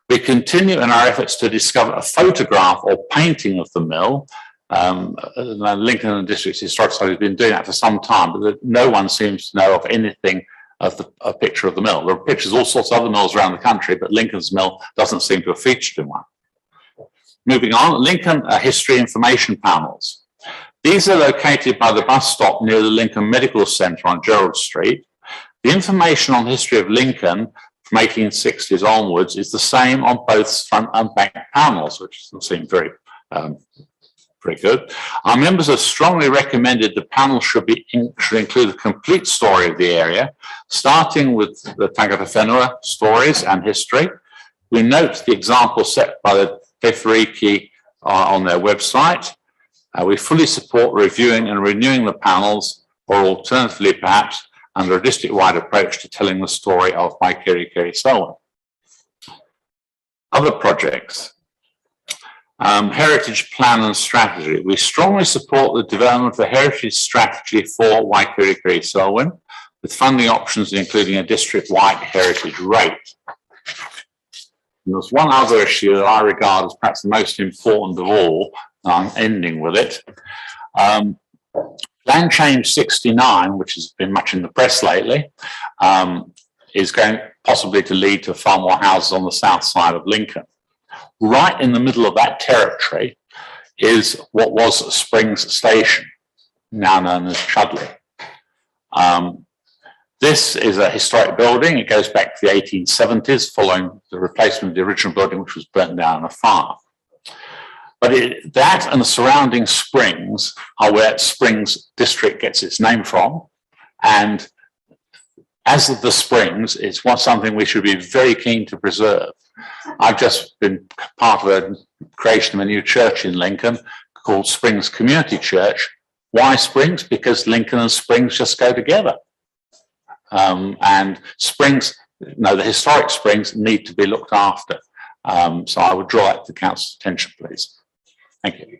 We continue in our efforts to discover a photograph or painting of the mill. Lincoln and District Historic Society has been doing that for some time, but no one seems to know of anything of a picture of the mill. There are pictures of all sorts of other mills around the country, but Lincoln's mill doesn't seem to have featured in one. Moving on, Lincoln history information panels. These are located by the bus stop near the Lincoln Medical Centre on Gerald Street. The information on the history of Lincoln from 1860s onwards is the same on both front and back panels, which seem very good. Our members have strongly recommended the panel should include a complete story of the area, starting with the Tangata Whenua stories and history. We note the example set by the Te Whāriki on their website. We fully support reviewing and renewing the panels, or alternatively perhaps under a district-wide approach to telling the story of Waikirikiri Selwyn. Other projects. Heritage plan and strategy. We strongly support the development of a heritage strategy for Waikirikiri Selwyn, with funding options including a district-wide heritage rate. And there's one other issue that I regard as perhaps the most important of all, and I'm ending with it. Land Change 69, which has been much in the press lately, is going possibly to lead to far more houses on the south side of Lincoln. Right in the middle of that territory is what was Springs Station, now known as Chudley. This is a historic building. It goes back to the 1870s, following the replacement of the original building, which was burnt down in a fire. But that and the surrounding springs are where Springs District gets its name from. And as of the springs, it's something we should be very keen to preserve. I've just been part of a creation of a new church in Lincoln called Springs Community Church. Why Springs? Because Lincoln and Springs just go together. And Springs, the historic springs need to be looked after. So I would draw that to the council's attention, please. Thank you.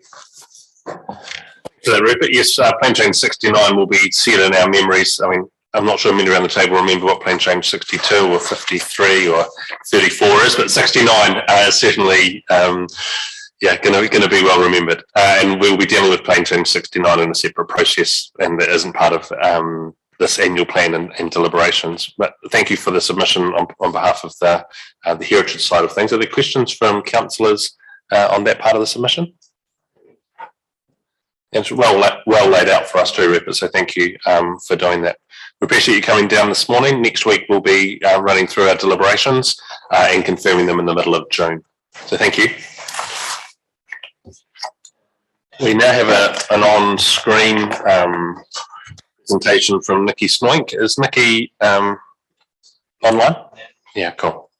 So, Rupert, yes, Plan Change 69 will be seared in our memories. I mean, I'm not sure many around the table remember what Plan Change 62 or 53 or 34 is, but 69 is certainly going to be well remembered. And we'll be dealing with Plan Change 69 in a separate process, and that isn't part of this annual plan and deliberations. But thank you for the submission on behalf of the heritage side of things. Are there questions from councillors on that part of the submission? It's well laid out for us too, Rupert, so thank you for doing that. We appreciate you coming down this morning. Next week we'll be running through our deliberations and confirming them in the middle of June. So thank you. We now have an on-screen presentation from Nikki Snoink. Is Nikki online? Yeah, cool.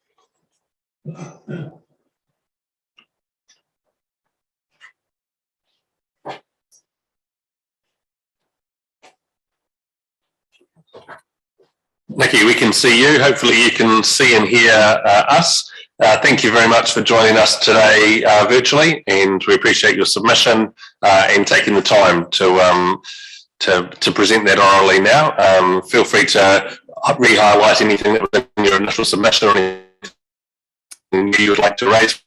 Nikki, we can see you. Hopefully you can see and hear us. Thank you very much for joining us today virtually, and we appreciate your submission and taking the time to present that orally now. Feel free to re-highlight anything that was in your initial submission or anything you would like to raise.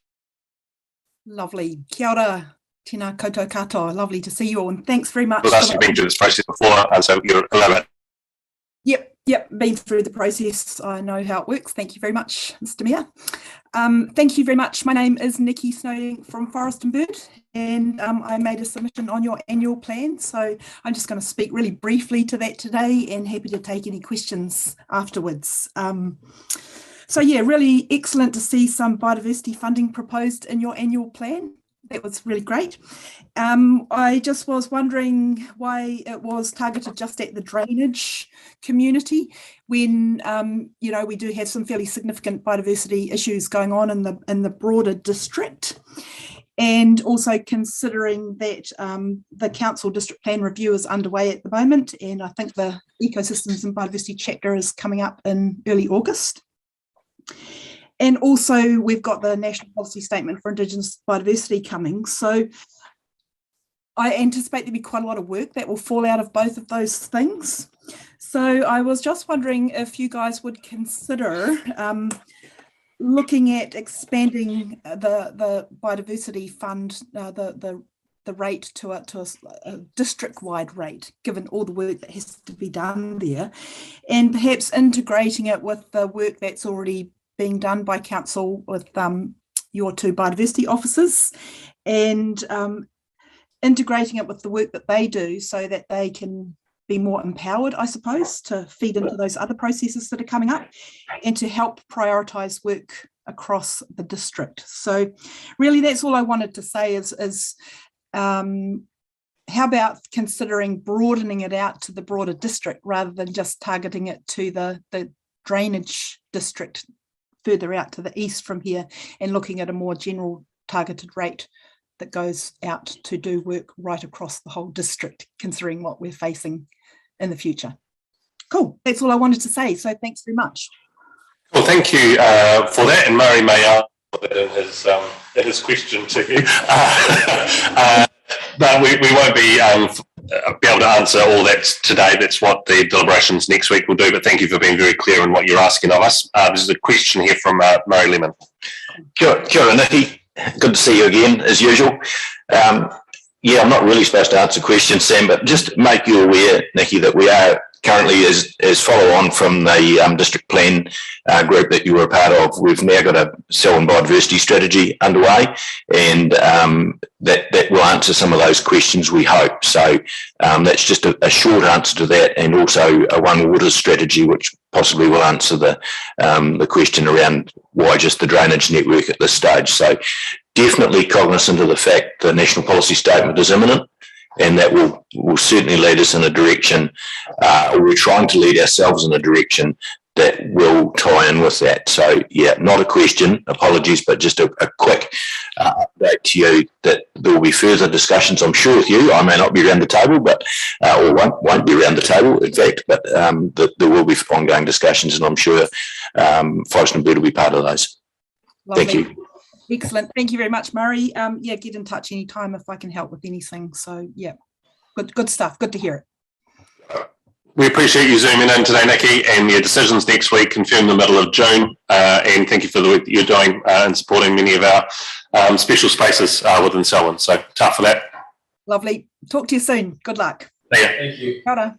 Lovely. Kia ora, tēnā koutou katoa. Lovely to see you all, and thanks very much. With us, you've been through this process before, and so you're allowed. Yep, been through the process. I know how it works. Thank you very much, Mr. Mayor. Thank you very much. My name is Nikki Snowding from Forest and Bird, and I made a submission on your annual plan. So I'm just going to speak really briefly to that today, and happy to take any questions afterwards. So yeah, really excellent to see some biodiversity funding proposed in your annual plan. That was really great. I just was wondering why it was targeted just at the drainage community when, you know, we do have some fairly significant biodiversity issues going on in the broader district. And also considering that the council district plan review is underway at the moment, and I think the ecosystems and biodiversity chapter is coming up in early August. And also we've got the National Policy Statement for Indigenous Biodiversity coming. So I anticipate there'll be quite a lot of work that will fall out of both of those things. So I was just wondering if you guys would consider looking at expanding the biodiversity fund, the rate to a district-wide rate, given all the work that has to be done there, and perhaps integrating it with the work that's already being done by council with your two biodiversity officers, and integrating it with the work that they do so that they can be more empowered, I suppose, to feed into those other processes that are coming up and to help prioritise work across the district. So really that's all I wanted to say is how about considering broadening it out to the broader district rather than just targeting it to the drainage district further out to the east from here, and looking at a more general targeted rate that goes out to do work right across the whole district, considering what we're facing in the future. Cool, that's all I wanted to say, so thanks very much. Well, thank you for that, and Murray may answer his question to you. But we won't be able to answer all that today. That's what the deliberations next week will do, but thank you for being very clear in what you're asking of us. There's a question here from Murray Lemon. Kia ora, Nikki. Good to see you again, as usual. Yeah, I'm not really supposed to answer questions, Sam, but just make you aware, Nikki, that we are currently, as follow on from the district plan group that you were a part of, we've now got a cell and biodiversity strategy underway, and that will answer some of those questions, we hope. So that's just a short answer to that, and also a one water strategy, which possibly will answer the question around why just the drainage network at this stage. So definitely cognizant of the fact the National Policy Statement is imminent, and that will certainly lead us in a direction, we're trying to lead ourselves in a direction that will tie in with that. So yeah, not a question, apologies, but just a quick update to you that there will be further discussions, I'm sure, with you. I may not be around the table, but or won't be around the table, in fact, but there will be ongoing discussions, and I'm sure Forest and Bird will be part of those. Lovely. Thank you. Excellent. Thank you very much, Murray. Yeah, get in touch anytime if I can help with anything. So yeah, good stuff. Good to hear it. We appreciate you zooming in today, Nikki, and your decisions next week confirm the middle of June. And thank you for the work that you're doing in supporting many of our special spaces within Selwyn. So tough for that. Lovely. Talk to you soon. Good luck. Thank you. Kia ora.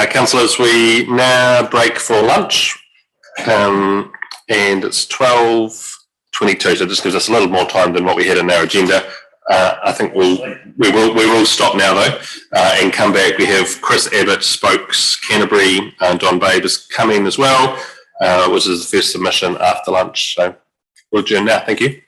Councillors, we now break for lunch, and it's 12:22, so it just gives us a little more time than what we had in our agenda. I think we will stop now though, and come back. We have Chris Abbott, Spokes, Canterbury, and Don Babe is coming as well, which is the first submission after lunch. So we'll adjourn now. Thank you.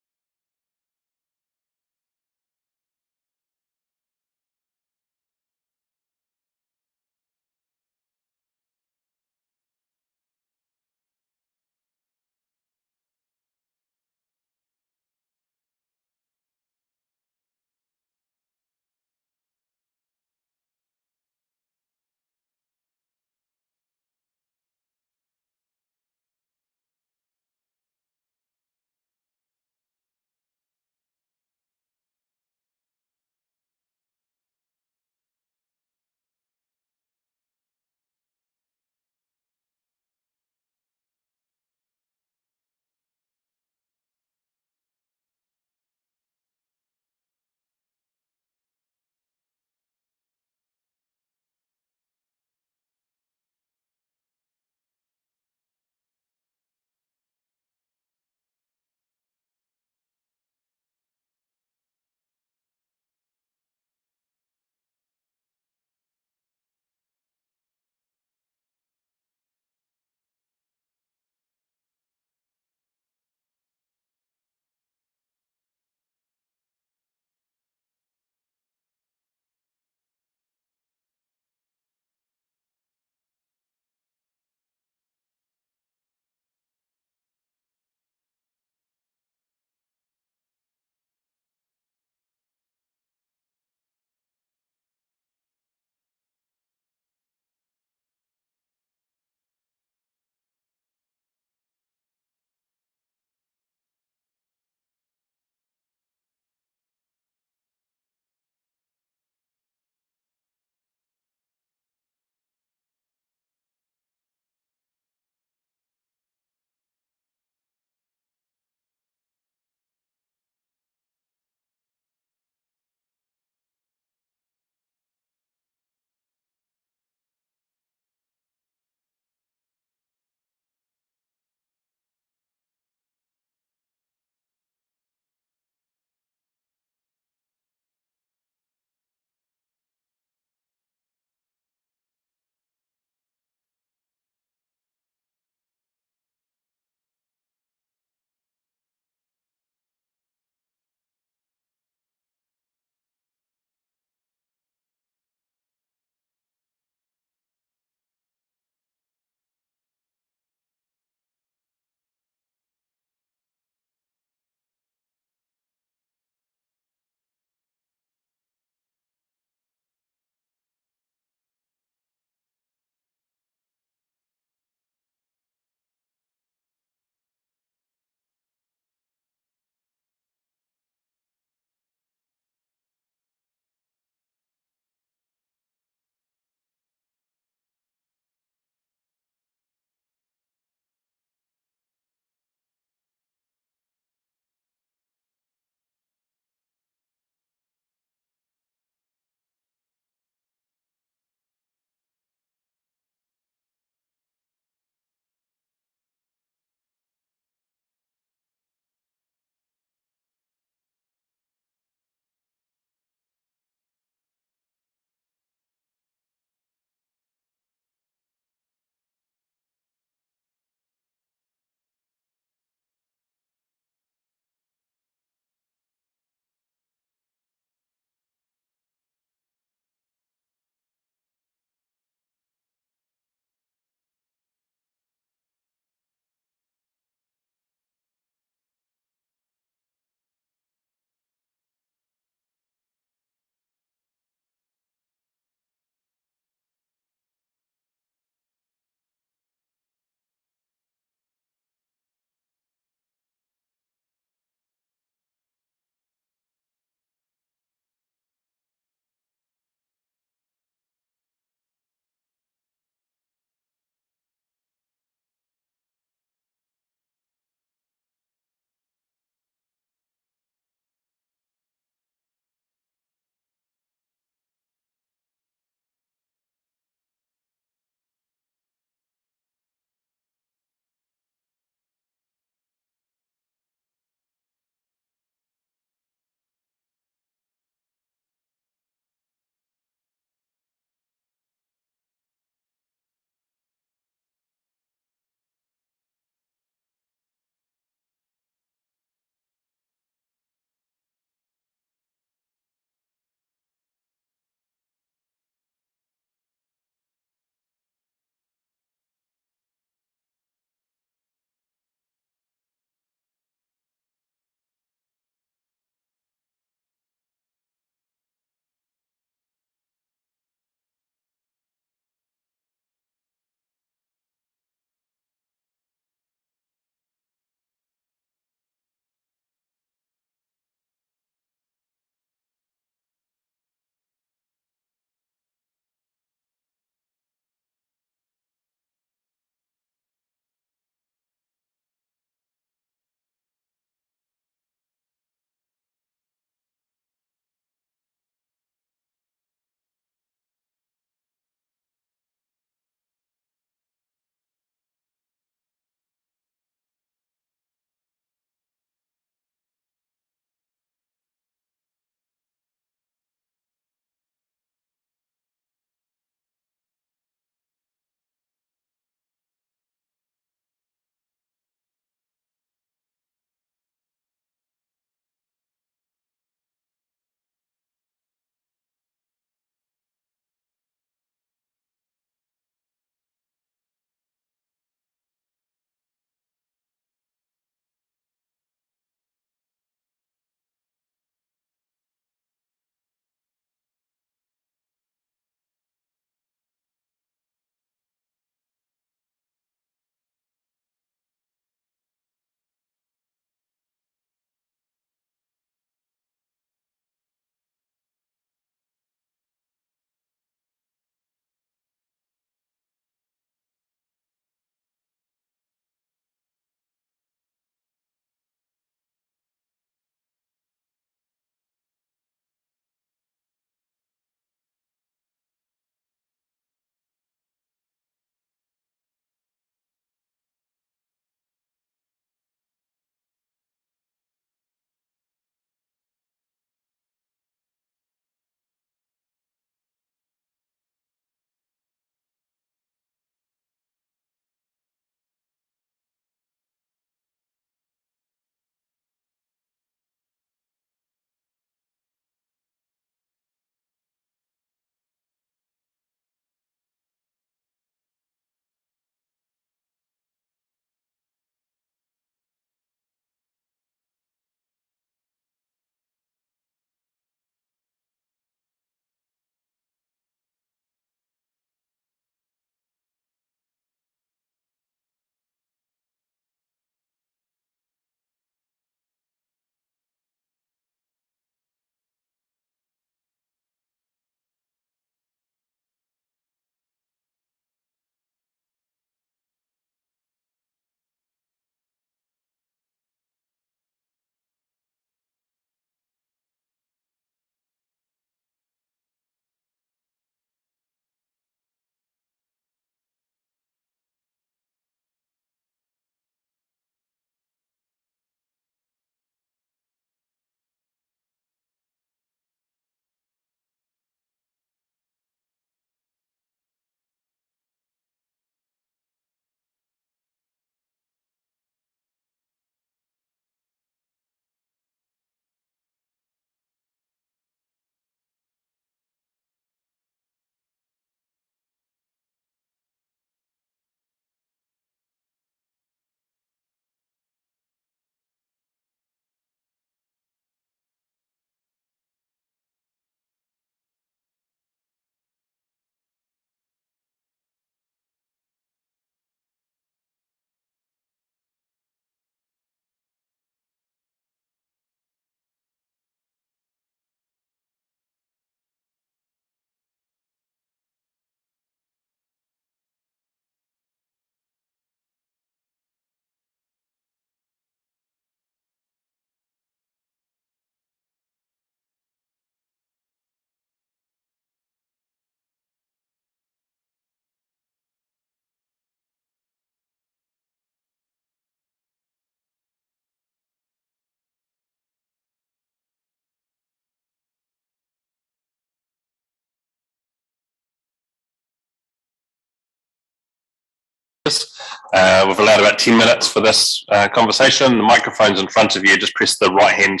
We've allowed about 10 minutes for this conversation. The microphone's in front of you. Just press the right hand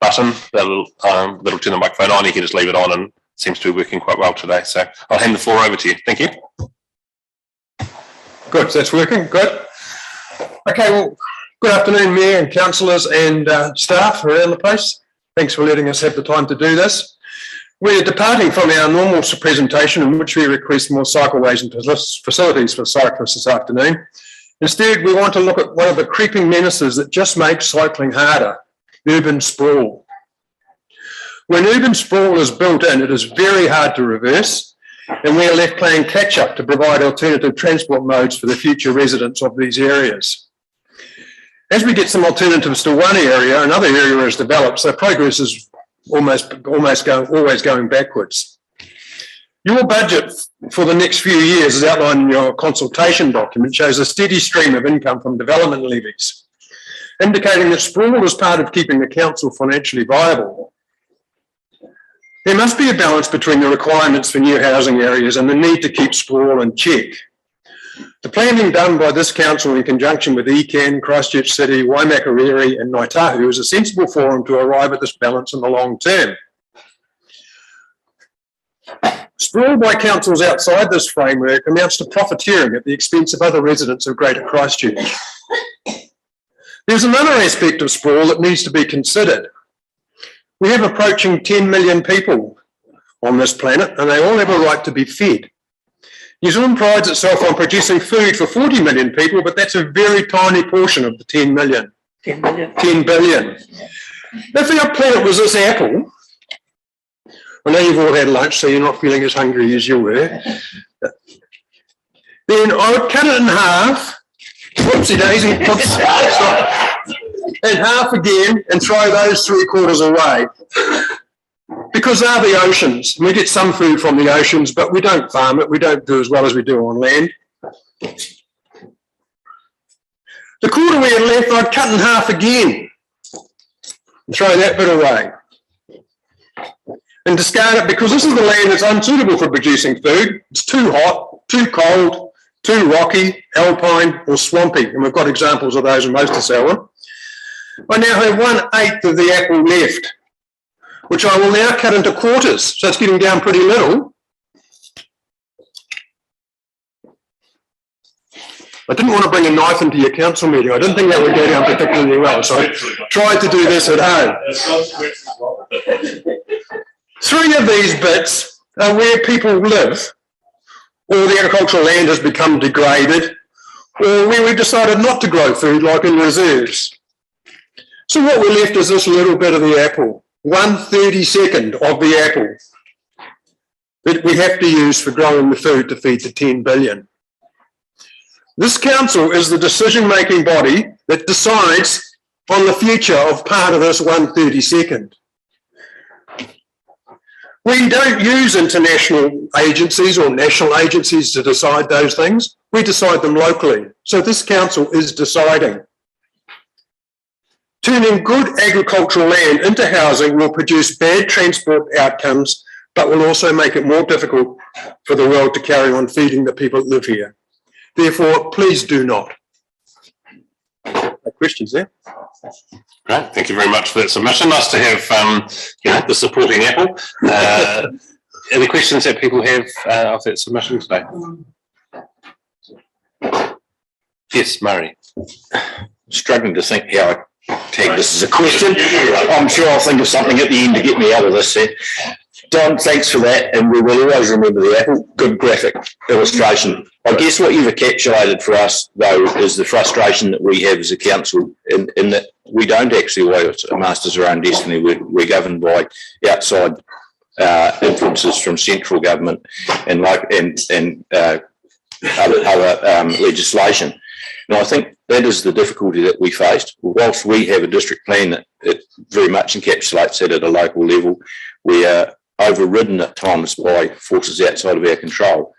button. That'll turn the microphone on. You can just leave it on, and it seems to be working quite well today. So I'll hand the floor over to you. Thank you. Good, so that's working. Good. Okay, well, good afternoon, Mayor and councillors and staff around the place. Thanks for letting us have the time to do this. We're departing from our normal presentation in which we request more cycleways and facilities for cyclists this afternoon. Instead, we want to look at one of the creeping menaces that just makes cycling harder, urban sprawl. When urban sprawl is built in, it is very hard to reverse, and we are left playing catch up to provide alternative transport modes for the future residents of these areas. As we get some alternatives to one area, another area is developed, so progress is always going backwards. Your budget for the next few years, as outlined in your consultation document, shows a steady stream of income from development levies, indicating that sprawl is part of keeping the council financially viable. There must be a balance between the requirements for new housing areas and the need to keep sprawl in check. The planning done by this council in conjunction with ECAN, Christchurch City, Waimakariri and Ngaitahu is a sensible forum to arrive at this balance in the long term. Sprawl by councils outside this framework amounts to profiteering at the expense of other residents of Greater Christchurch. There's another aspect of sprawl that needs to be considered. We have approaching 10 million people on this planet, and they all have a right to be fed. New Zealand prides itself on producing food for 40 million people, but that's a very tiny portion of the 10 million. 10 billion. 10 billion. If our planet was this apple, I know you've all had lunch, so you're not feeling as hungry as you were, then I would cut it in half, whoopsie daisy, and half again, and throw those 3/4 away. Because they're the oceans. We get some food from the oceans, but we don't farm it. We don't do as well as we do on land. The quarter we had left, I'd cut in half again and throw that bit away. And discard it because this is the land that's unsuitable for producing food. It's too hot, too cold, too rocky, alpine or swampy. And we've got examples of those in most of Selwyn. I now have 1/8 of the apple left, which I will now cut into quarters. So it's getting down pretty little. I didn't want to bring a knife into your council meeting. I didn't think that would go down particularly well. So I tried to do this at home. 3 of these bits are where people live, or the agricultural land has become degraded, or where we've decided not to grow food, like in reserves. So what we're left is this little bit of the apple. 1/32 of the apple that we have to use for growing the food to feed the 10 billion. This council is the decision-making body that decides on the future of part of this 1/32. We don't use international agencies or national agencies to decide those things. We decide them locally. So this council is deciding. Turning good agricultural land into housing will produce bad transport outcomes, but will also make it more difficult for the world to carry on feeding the people that live here. Therefore, please do not. Questions there? Great, thank you very much for that submission. Nice to have the supporting apple. Any questions that people have of that submission today? Yes, Murray. Struggling to think how I take this as a question. I'm sure I'll think of something at the end to get me out of this. Don, thanks for that, and we will always remember the apple. Good graphic illustration. I guess what you've encapsulated for us, though, is the frustration that we have as a council in that we don't actually always masters our own destiny. We're governed by outside influences from central government and other legislation. And I think that is the difficulty that we faced. Whilst we have a district plan that it very much encapsulates it at a local level, we are overridden at times by forces outside of our control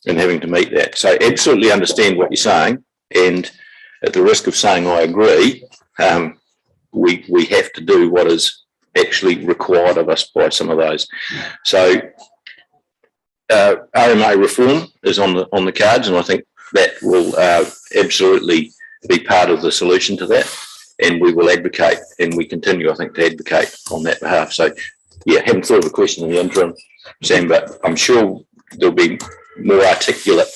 and having to meet that. So absolutely understand what you're saying, and at the risk of saying I agree, we have to do what is actually required of us by some of those. So RMA reform is on the cards, and I think that will absolutely be part of the solution to that. And we will advocate, and we continue, I think, to advocate on that behalf. So, yeah, haven't thought of a question in the interim, Sam, but I'm sure there'll be more articulate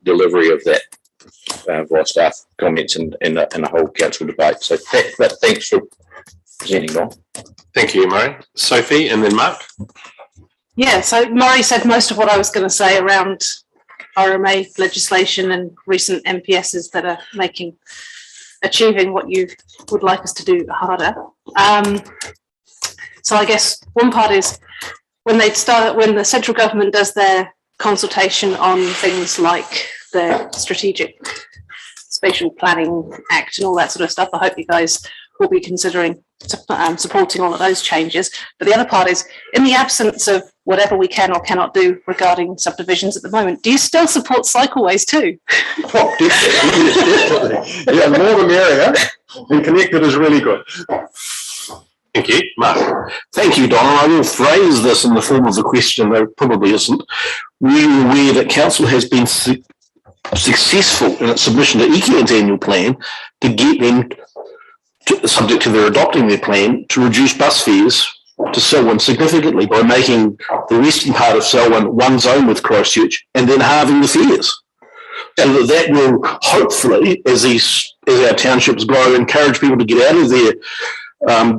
delivery of that via staff comments and a whole council debate. So thanks for presenting on. Thank you, Murray. Sophie and then Mark. Yeah, so Murray said most of what I was going to say around RMA legislation and recent MPSs that are achieving what you would like us to do harder. So I guess one part is when the central government does their consultation on things like the Strategic Spatial Planning Act and all that sort of stuff, I hope you guys will be considering supporting all of those changes. But the other part is, in the absence of whatever we can or cannot do regarding subdivisions at the moment, do you still support cycleways too? Oh, definitely. Yeah, the more the merrier, and connected is really good. Thank you, Mark. Thank you, Donna. I will phrase this in the form of a question, though it probably isn't. Were you aware that council has been successful in its submission to ECAN's annual plan to get them, subject to their adopting their plan, to reduce bus fares to Selwyn significantly by making the western part of Selwyn one zone with Christchurch and then halving the fares? So that will hopefully, as our townships grow, encourage people to get out of their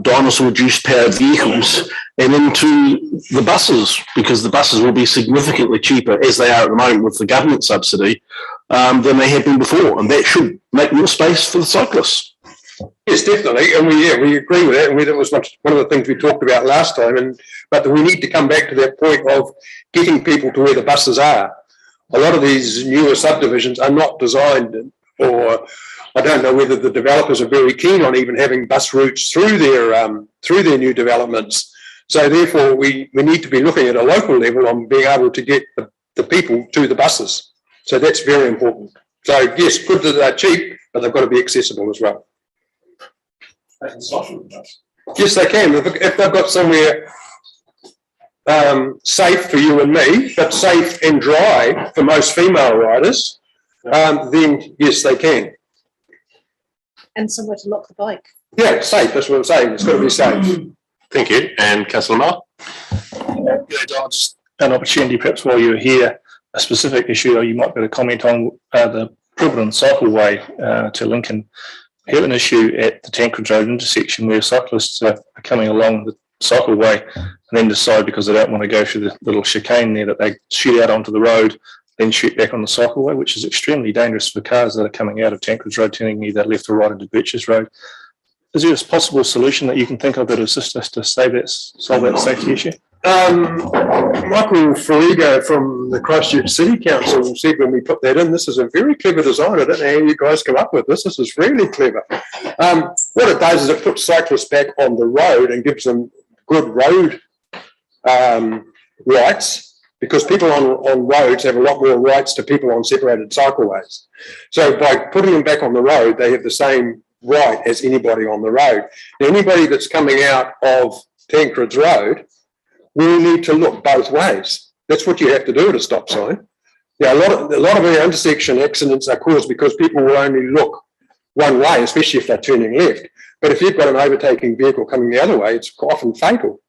dinosaur juice powered vehicles and into the buses, because the buses will be significantly cheaper, as they are at the moment with the government subsidy, than they have been before, and that should make more space for the cyclists. Yes, definitely, and we agree with that, and that was one of the things we talked about last time. But we need to come back to that point of getting people to where the buses are. A lot of these newer subdivisions are not designed, or I don't know whether the developers are very keen on even having bus routes through their new developments. So therefore, we need to be looking at a local level on being able to get the people to the buses. So that's very important. So yes, good that they're cheap, but they've got to be accessible as well. Yes, they can. If they've got somewhere safe for you and me, but safe and dry for most female riders, then yes, they can. And somewhere to lock the bike. Yeah, safe, that's what I'm saying. It's got to be safe. Thank you. And Councillor Moore? I'll just an opportunity, perhaps while you're here, a specific issue you might be able to comment on, the Brisbane cycleway to Lincoln. We have an issue at the Tancred Road intersection where cyclists are coming along the cycleway and then decide, because they don't want to go through the little chicane there, that they shoot out onto the road, then shoot back on the cycleway, which is extremely dangerous for cars that are coming out of Tancred Road, turning either left or right into Birches Road. Is there a possible solution that you can think of that will assist us to solve that safety issue? Michael Farigo from the Christchurch City Council said when we put that in, this is a very clever design. I don't know how you guys come up with this. This is really clever. What it does is it puts cyclists back on the road and gives them good road rights, because people on roads have a lot more rights to people on separated cycleways. So by putting them back on the road, they have the same right as anybody on the road. Now, anybody that's coming out of Tancred's Road will need to look both ways. That's what you have to do at a stop sign. Yeah, a lot of our intersection accidents are caused because people will only look one way, especially if they're turning left. But if you've got an overtaking vehicle coming the other way, it's often fatal.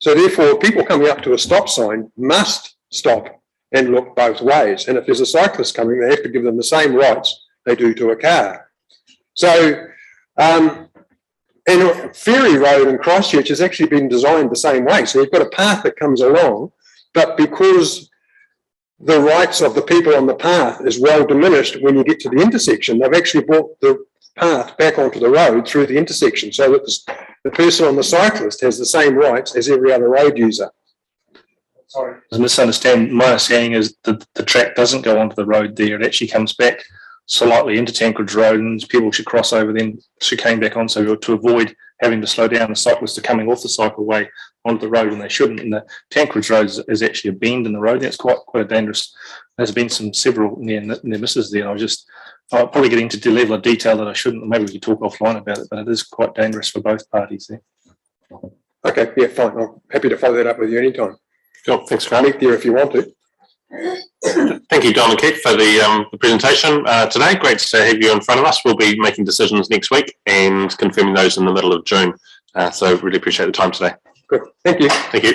So therefore, people coming up to a stop sign must stop and look both ways. And if there's a cyclist coming, they have to give them the same rights they do to a car. So, and Ferry Road in Christchurch has actually been designed the same way. So you've got a path that comes along, but because the rights of the people on the path is well diminished when you get to the intersection, they've actually brought the path back onto the road through the intersection so that the person on the cyclist has the same rights as every other road user. Sorry. I misunderstand. My understanding is that the track doesn't go onto the road there. It actually comes back slightly into Tancred Road, and people should cross over, then chicane back on, so to avoid having to slow down. The cyclists are coming off the cycleway onto the road, and they shouldn't. And the Tancred Road is actually a bend in the road. That's quite a dangerous. There's been several near misses there. I'll probably get into a level of detail that I shouldn't. Maybe we could talk offline about it, but it is quite dangerous for both parties there. Okay, yeah, fine. I'm happy to follow that up with you anytime. Cool, thanks, Grant. Meet there if you want to. Thank you, Don and Keith, for the presentation today. Great to have you in front of us. We'll be making decisions next week and confirming those in the middle of June. So really appreciate the time today. Good. Thank you. Thank you.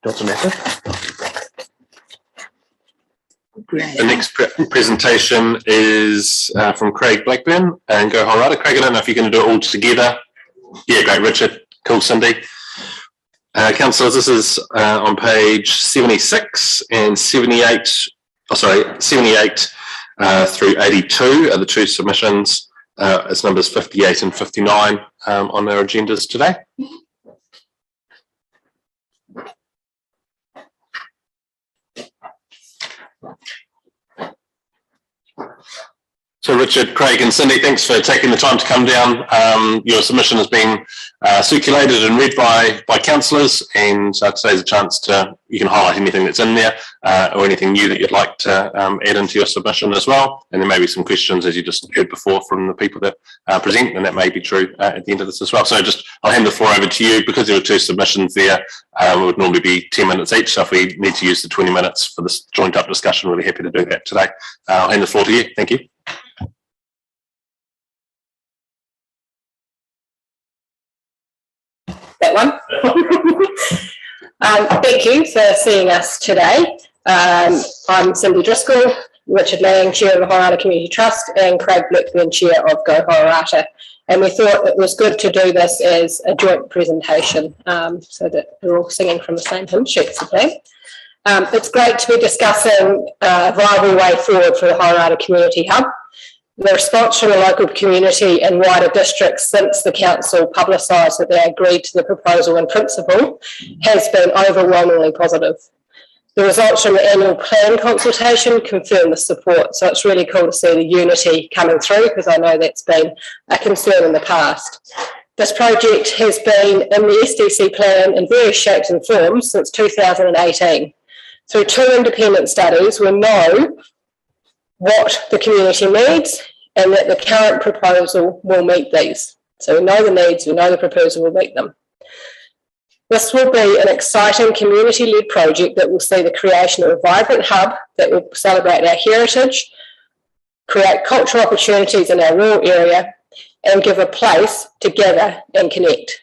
Doesn't matter. The next presentation is from Craig Blackburn and Go Horirata. Craig, I don't know if you're going to do it all together. Yeah, great, Richard. Cool, Cindy. Councillors, this is on page 76 and 78, 78 through 82 are the two submissions. It's numbers 58 and 59 on our agendas today. So Richard, Craig and Cindy, thanks for taking the time to come down. Your submission has been circulated and read by councillors, and today's a chance you can highlight anything that's in there or anything new that you'd like to add into your submission as well. And there may be some questions, as you just heard before, from the people that present, and that may be true at the end of this as well. So I'll hand the floor over to you. Because there were two submissions there, it would normally be 10 minutes each. So if we need to use the 20 minutes for this joint up discussion, really happy to do that today. I'll hand the floor to you. Thank you. That one. Thank you for seeing us today. I'm Cindy Driscoll, Richard Lang, Chair of the Horirata Community Trust, and Craig Blackburn, Chair of Go Horirata. And we thought it was good to do this as a joint presentation so that we're all singing from the same hymn sheets, I think. It's great to be discussing a viable way forward for the Horirata Community Hub. The response from the local community and wider districts since the council publicised that they agreed to the proposal in principle has been overwhelmingly positive. The results from the annual plan consultation confirm the support, so it's really cool to see the unity coming through, because I know that's been a concern in the past. This project has been in the SDC plan in various shapes and forms since 2018. Through two independent studies, we know what the community needs and that the current proposal will meet these. So we know the needs, we know the proposal will meet them. This will be an exciting community-led project that will see the creation of a vibrant hub that will celebrate our heritage, create cultural opportunities in our rural area, and give a place to gather and connect.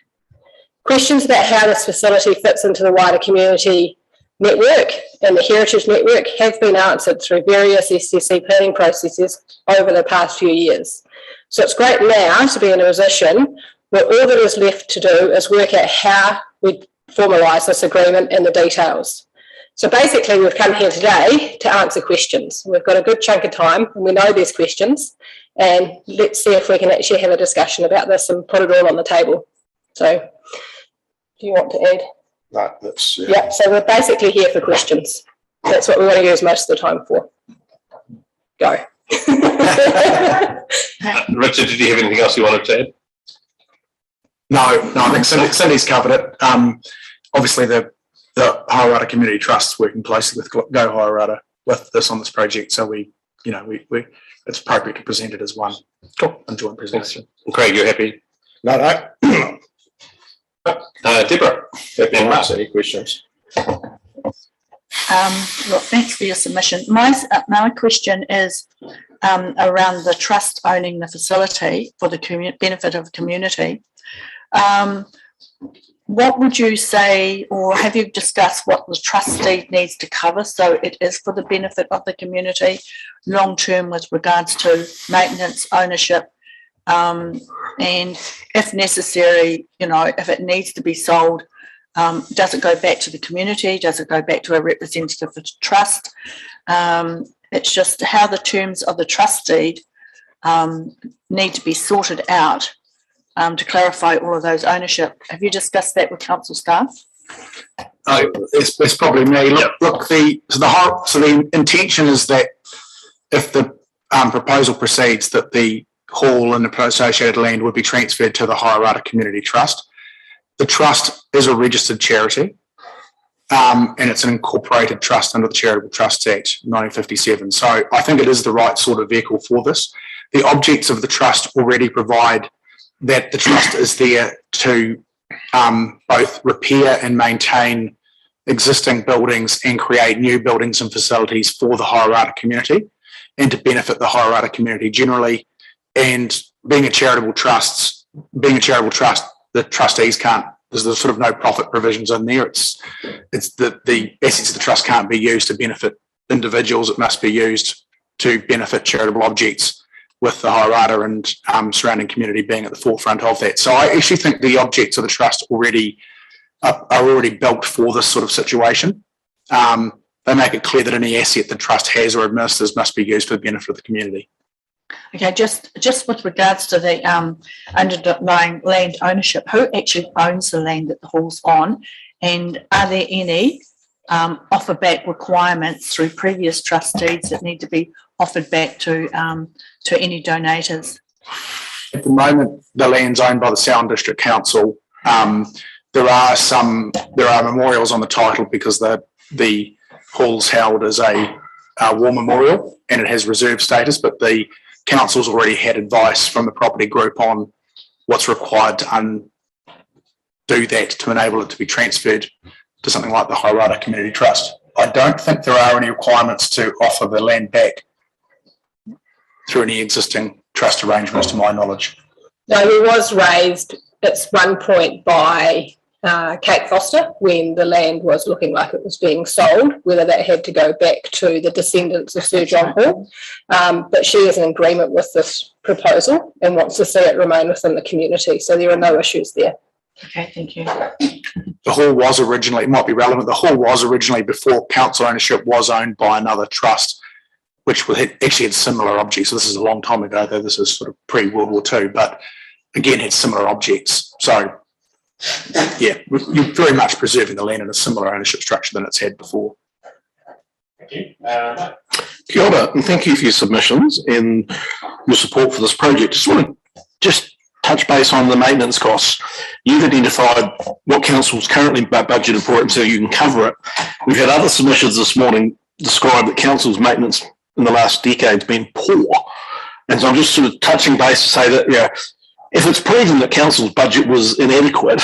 Questions about how this facility fits into the wider community network and the heritage network have been answered through various SCC planning processes over the past few years. So it's great now to be in a position where all that is left to do is work out how we formalise this agreement and the details. So basically we've come here today to answer questions. We've got a good chunk of time and we know there's questions, and let's see if we can actually have a discussion about this and put it all on the table. So do you want to add? No, that's Yeah, so we're basically here for questions. That's what we want to use most of the time for. Go. Richard, did you have anything else you wanted to add? No, I think Cindy's covered it. Obviously, the Horirata Community Trust working closely with Go Horirata with this on this project, so we it's appropriate to present it as one joint presentation. Craig, you're happy? No. Deborah, any questions? Well, thanks for your submission. My question is around the trust owning the facility for the benefit of the community. What would you say, or have you discussed what the trustee needs to cover so it is for the benefit of the community long term with regards to maintenance, ownership, and if necessary, if it needs to be sold, does it go back to the community? Does it go back to a representative of the trust? It's just how the terms of the trust deed need to be sorted out to clarify all of those ownership. Have you discussed that with council staff? It's probably me. Look, the intention is that if the proposal proceeds, that the hall and the associated land would be transferred to the Horirata Community Trust. The trust is a registered charity, and it's an incorporated trust under the Charitable Trusts Act 1957. So I think it is the right sort of vehicle for this. The objects of the trust already provide that the trust is there to both repair and maintain existing buildings and create new buildings and facilities for the Horirata community and to benefit the Horirata community generally. And being a charitable trust, the trustees can't, there's sort of no profit provisions in there. It's the assets of the trust can't be used to benefit individuals. It must be used to benefit charitable objects, with the Horirata and surrounding community being at the forefront of that. So I actually think the objects of the trust are already built for this sort of situation. They make it clear that any asset the trust has or administers must be used for the benefit of the community. Okay, just with regards to the underlying land ownership, who actually owns the land that the hall's on, and are there any offer back requirements through previous trustees that need to be offered back to any donators? At the moment, the land's owned by the Southern District Council. There are memorials on the title because the hall's held as a war memorial and it has reserve status, but the council's already had advice from the property group on what's required to undo that to enable it to be transferred to something like the Horirata Community Trust. I don't think there are any requirements to offer the land back through any existing trust arrangements, to my knowledge. No, it was raised at one point by Kate Foster when the land was looking like it was being sold, whether that had to go back to the descendants of Sir John Hall. But she is in agreement with this proposal and wants to see it remain within the community. So there are no issues there. Okay, thank you. The hall was originally, it might be relevant, the hall was originally, before council ownership, was owned by another trust, which actually had similar objects. So this is a long time ago, though this is sort of pre-World War II, but again, had similar objects. So yeah, you're very much preserving the land in a similar ownership structure than it's had before. Thank you. Kia ora, and thank you for your submissions and your support for this project. Just want to touch base on the maintenance costs. You've identified what council's currently budgeted for it, and so you can cover it. We've had other submissions this morning describe that council's maintenance in the last decade's been poor. And so I'm just sort of touching base to say that, yeah, if it's proven that council's budget was inadequate,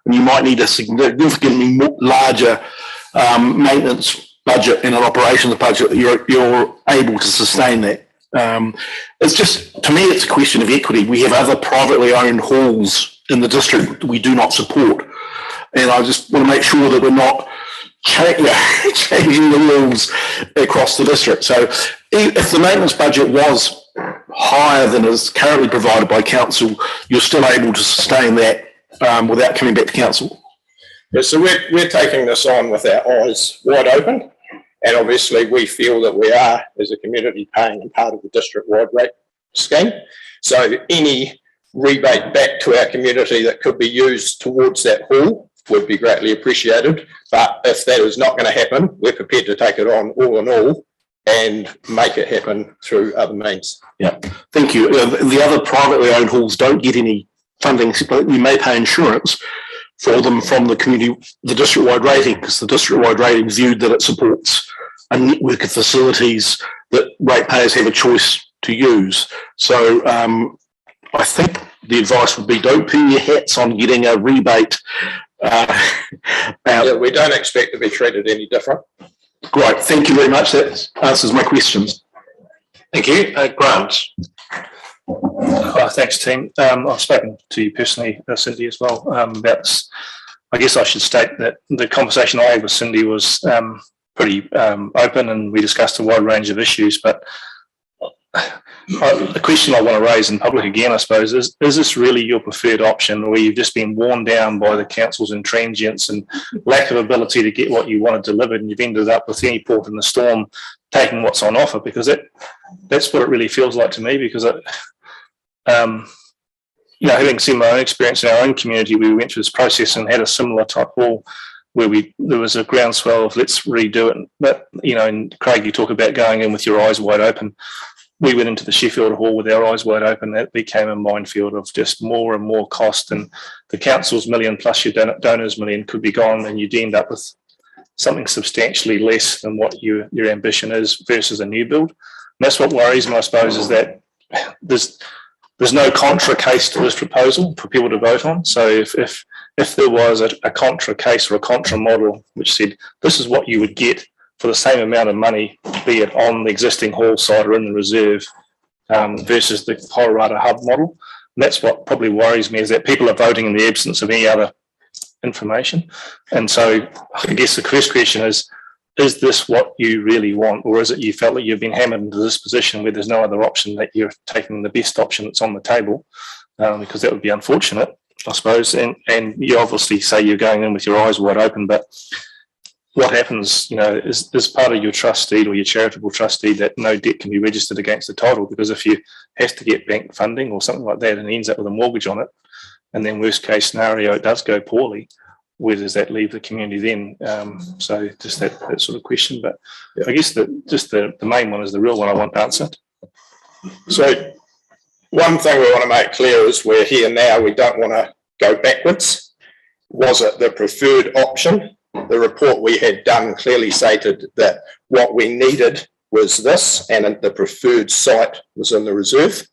and you might need a significantly larger maintenance budget and an operations budget, you're able to sustain that. It's just, to me, it's a question of equity. We have other privately owned halls in the district we do not support. And I just want to make sure that we're not changing the rules across the district. So if the maintenance budget was higher than is currently provided by council, you're still able to sustain that without coming back to council. Yeah, so we're taking this on with our eyes wide open, and obviously we feel that we are, as a community, paying a part of the district-wide rate scheme. So any rebate back to our community that could be used towards that hall would be greatly appreciated. But if that is not going to happen, we're prepared to take it on all in all and make it happen through other means. Yeah, thank you. The other privately owned halls don't get any funding. You may pay insurance for them from the community, the district-wide rating, because the district-wide rating viewed that it supports a network of facilities that ratepayers have a choice to use. So I think the advice would be don't pin your hats on getting a rebate. Yeah, we don't expect to be treated any different. Great, thank you very much. That answers my questions. Thank you. Grant. Thanks, team. I've spoken to you personally, Cindy, as well, about this. I guess I should state that the conversation I had with Cindy was pretty open, and we discussed a wide range of issues. But the question I want to raise in public again, I suppose, is this really your preferred option, where you've just been worn down by the council's intransigence and lack of ability to get what you wanted delivered, and you've ended up with any port in the storm taking what's on offer? Because that's what it really feels like to me, because having seen my own experience in our own community, we went through this process and had a similar type hall where there was a groundswell of let's redo it. But, and Craig, you talk about going in with your eyes wide open. We went into the Sheffield Hall with our eyes wide open. That became a minefield of just more and more cost, and the council's million plus your donors' million could be gone, and you'd end up with something substantially less than what your ambition is versus a new build. And that's what worries me, I suppose, is that there's no contra case to this proposal for people to vote on. So if if there was a contra case or a contra model which said this is what you would get for the same amount of money, be it on the existing hall site or in the reserve, versus the Horirata hub model. And that's what probably worries me, is that people are voting in the absence of any other information. And so I guess the first question is this what you really want, or is it you felt that you've been hammered into this position where there's no other option, that you're taking the best option that's on the table? Because that would be unfortunate, I suppose. And you obviously say you're going in with your eyes wide open, but what happens, is part of your trust deed or your charitable trust deed that no debt can be registered against the title? Because if you have to get bank funding or something like that and ends up with a mortgage on it, and then worst case scenario, it does go poorly, where does that leave the community then? So just that sort of question. But I guess the main one is the real one I want answered. So one thing we want to make clear is we're here now. We don't want to go backwards. Was it the preferred option? The report we had done clearly stated that what we needed was this, and the preferred site was in the reserve.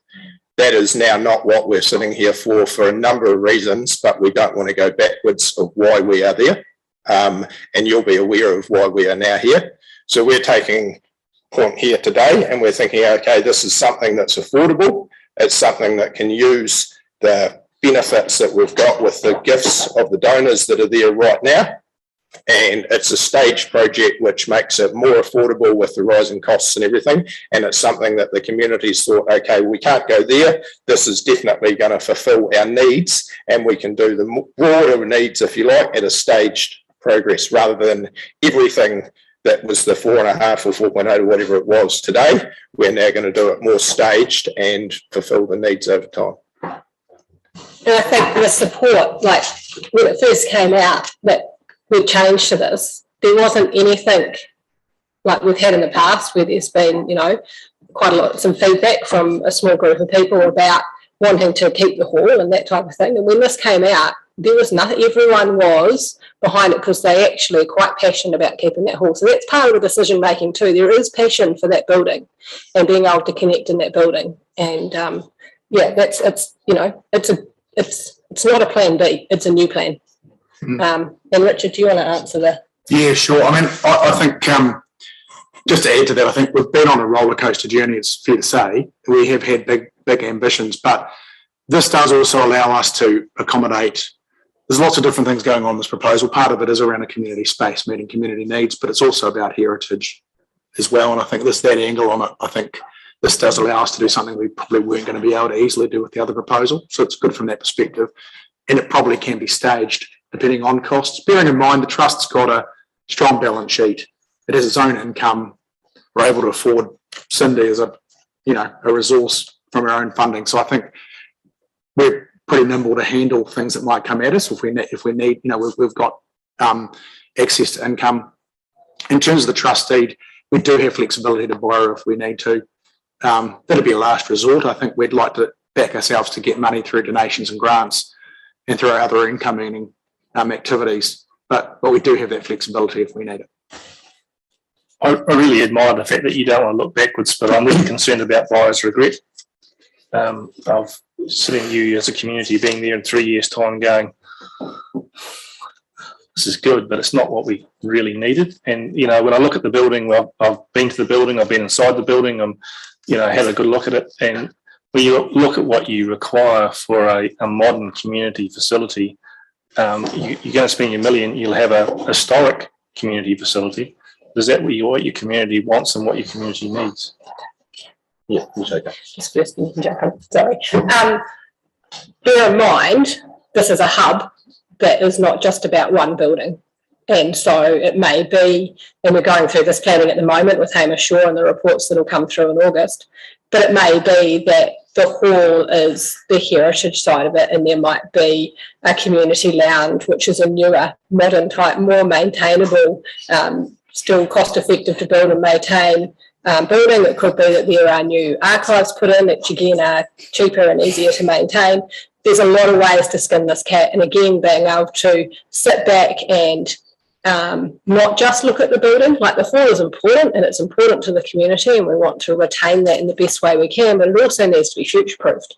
That is now not what we're sitting here for a number of reasons, but we don't want to go backwards of why we are there. And you'll be aware of why we are now here. So we're taking point here today and we're thinking, okay, this is something that's affordable. It's something that can use the benefits that we've got with the gifts of the donors that are there right now. And it's a staged project which makes it more affordable with the rising costs and everything. And it's something that the community's thought, okay, we can't go there. This is definitely going to fulfill our needs, and we can do the broader needs, if you like, at a staged progress, rather than everything that was the 4.5 or 4.8 or whatever it was today. We're now going to do it more staged and fulfill the needs over time. And I think the support, like when it first came out that we changed to this, there wasn't anything like we've had in the past where there's been, quite a lot, some feedback from a small group of people about wanting to keep the hall and that type of thing. And when this came out, there was nothing, everyone was behind it because they actually are quite passionate about keeping that hall. So that's part of the decision making too. There is passion for that building and being able to connect in that building. And it's not a plan B, it's a new plan. And Richard, do you want to answer that? Yeah, sure. I mean, I think just to add to that, I think we've been on a roller coaster journey, it's fair to say. We have had big ambitions, but this does also allow us to accommodate. There's lots of different things going on in this proposal. Part of it is around a community space, meeting community needs, but it's also about heritage as well. And I think there's that angle on it. I think this does allow us to do something we probably weren't going to be able to easily do with the other proposal. So it's good from that perspective. And it probably can be staged depending on costs. Bearing in mind the trust's got a strong balance sheet. It has its own income. We're able to afford Cindy as a resource from our own funding. So I think we're pretty nimble to handle things that might come at us if we need. We've got access to income. In terms of the trust deed, we do have flexibility to borrow if we need to. That'll be a last resort. I think we'd like to back ourselves to get money through donations and grants and through our other income earning activities, but we do have that flexibility if we need it. I really admire the fact that you don't want to look backwards, but I'm really concerned about buyer's regret. Of sitting you as a community being there in 3 years' time going, this is good, but it's not what we really needed. And, when I look at the building, well, I've been to the building, I've been inside the building, had a good look at it. And when you look at what you require for a modern community facility, you're going to spend $1 million, you'll have a historic community facility. Is that what your community wants and what your community needs? Yeah, you take that. Just first, you can jump in. Sorry. Bear in mind, this is a hub that is not just about one building. And so it may be, and we're going through this planning at the moment with Hamish Shaw and the reports that will come through in August, but it may be that the hall is the heritage side of it, and there might be a community lounge, which is a newer, modern type, more maintainable, still cost effective to build and maintain building. It could be that there are new archives put in, which again are cheaper and easier to maintain. There's a lot of ways to skin this cat, and again, being able to sit back and not just look at the building. Like, the hall is important and it's important to the community, and we want to retain that in the best way we can, but it also needs to be future proofed.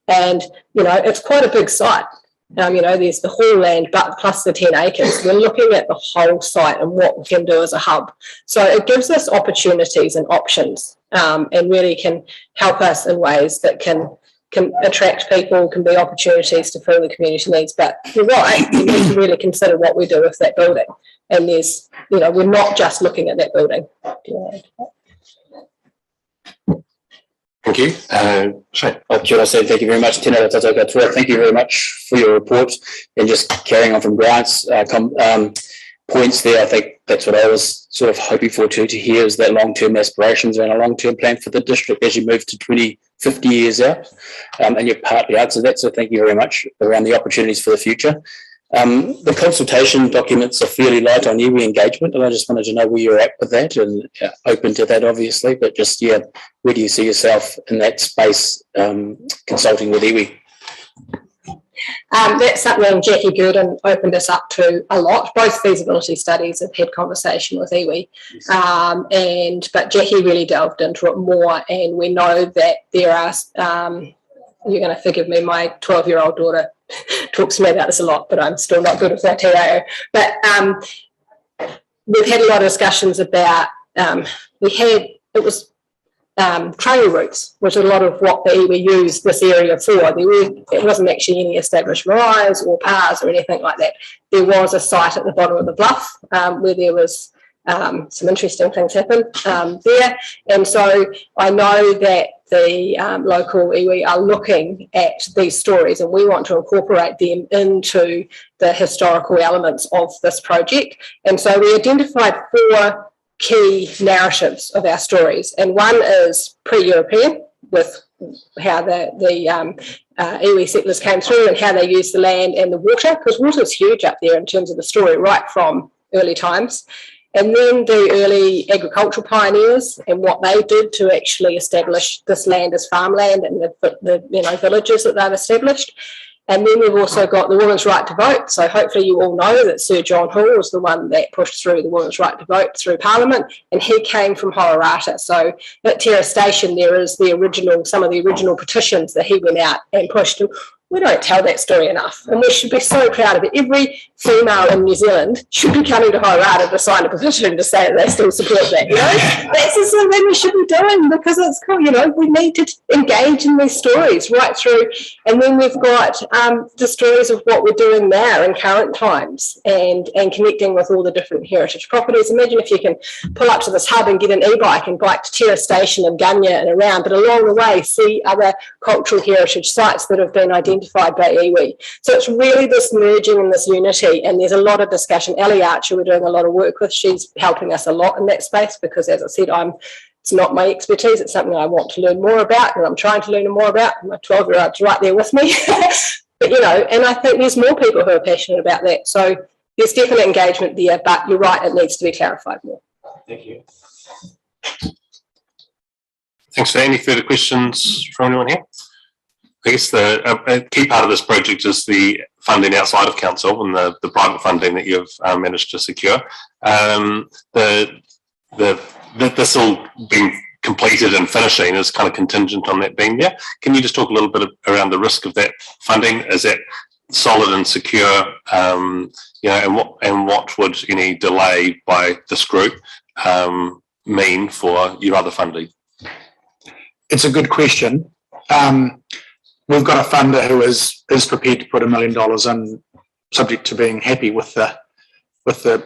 And it's quite a big site, there's the hall land, but plus the 10 acres. We're looking at the whole site and what we can do as a hub. So it gives us opportunities and options, and really can help us in ways that can attract people, can be opportunities to fill the community needs. But you're right, you need to really consider what we do with that building. And there's, we're not just looking at that building. Thank you. Shane. Kia ora, thank you very much. Tēnā tātou katoa. Thank you very much for your report. And just carrying on from Grant's points there, I think that's what I was sort of hoping for to hear, is that long-term aspirations and a long-term plan for the district as you move to 20, 50 years out. And you've partly answered that, so thank you very much around the opportunities for the future. The consultation documents are fairly light on iwi engagement, and I just wanted to know where you're at with that, and open to that obviously, but just, where do you see yourself in that space, consulting with iwi? That's something Jackie Gurdon opened us up to a lot. Both feasibility studies have had conversation with iwi, but Jackie really delved into it more, and we know that there are, you're going to forgive me, my 12-year-old daughter talks to me about this a lot, but I'm still not good with that TAO. But we've had a lot of discussions about, trail routes, which is a lot of what the iwi used this area for. It wasn't actually any established maraes or pars or anything like that. There was a site at the bottom of the bluff where there was some interesting things happen there. And so I know that the local iwi are looking at these stories, and we want to incorporate them into the historical elements of this project. And so we identified 4 key narratives of our stories, and one is pre-European, with how the iwi settlers came through and how they used the land and the water, because water is huge up there in terms of the story right from early times. And then the early agricultural pioneers and what they did to actually establish this land as farmland, and the villages that they've established. And then we've also got the women's right to vote. So hopefully you all know that Sir John Hall was the one that pushed through the women's right to vote through Parliament, and he came from Horirata. So at Terra Station there is some of the original petitions that he went out and pushed. We don't tell that story enough, and we should be so proud of it. Every female in New Zealand should be coming to Horirata to sign a petition to say that they still support that. That's the sort of thing we should be doing, because it's cool. We need to engage in these stories right through. And then we've got the stories of what we're doing now in current times, and connecting with all the different heritage properties. Imagine if you can pull up to this hub and get an e-bike and bike to Terra Station and Gunya and around, but along the way see other cultural heritage sites that have been identified by iwi. So it's really this merging and this unity, and there's a lot of discussion. Ellie Archer we're doing a lot of work with. She's helping us a lot in that space, because as I said, it's not my expertise. It's something I want to learn more about, and I'm trying to learn more about. My 12-year-old's right there with me. But, and I think there's more people who are passionate about that. So there's definite engagement there, but you're right, it needs to be clarified more. Thank you. Thanks. Any further questions from anyone here? I guess a key part of this project is the funding outside of council and the private funding that you've managed to secure. This all being completed and finishing is kind of contingent on that being there. Can you just talk a little bit around the risk of that funding? Is that solid and secure? And what would any delay by this group mean for your other funding? It's a good question. We've got a funder who is prepared to put $1 million in, subject to being happy with the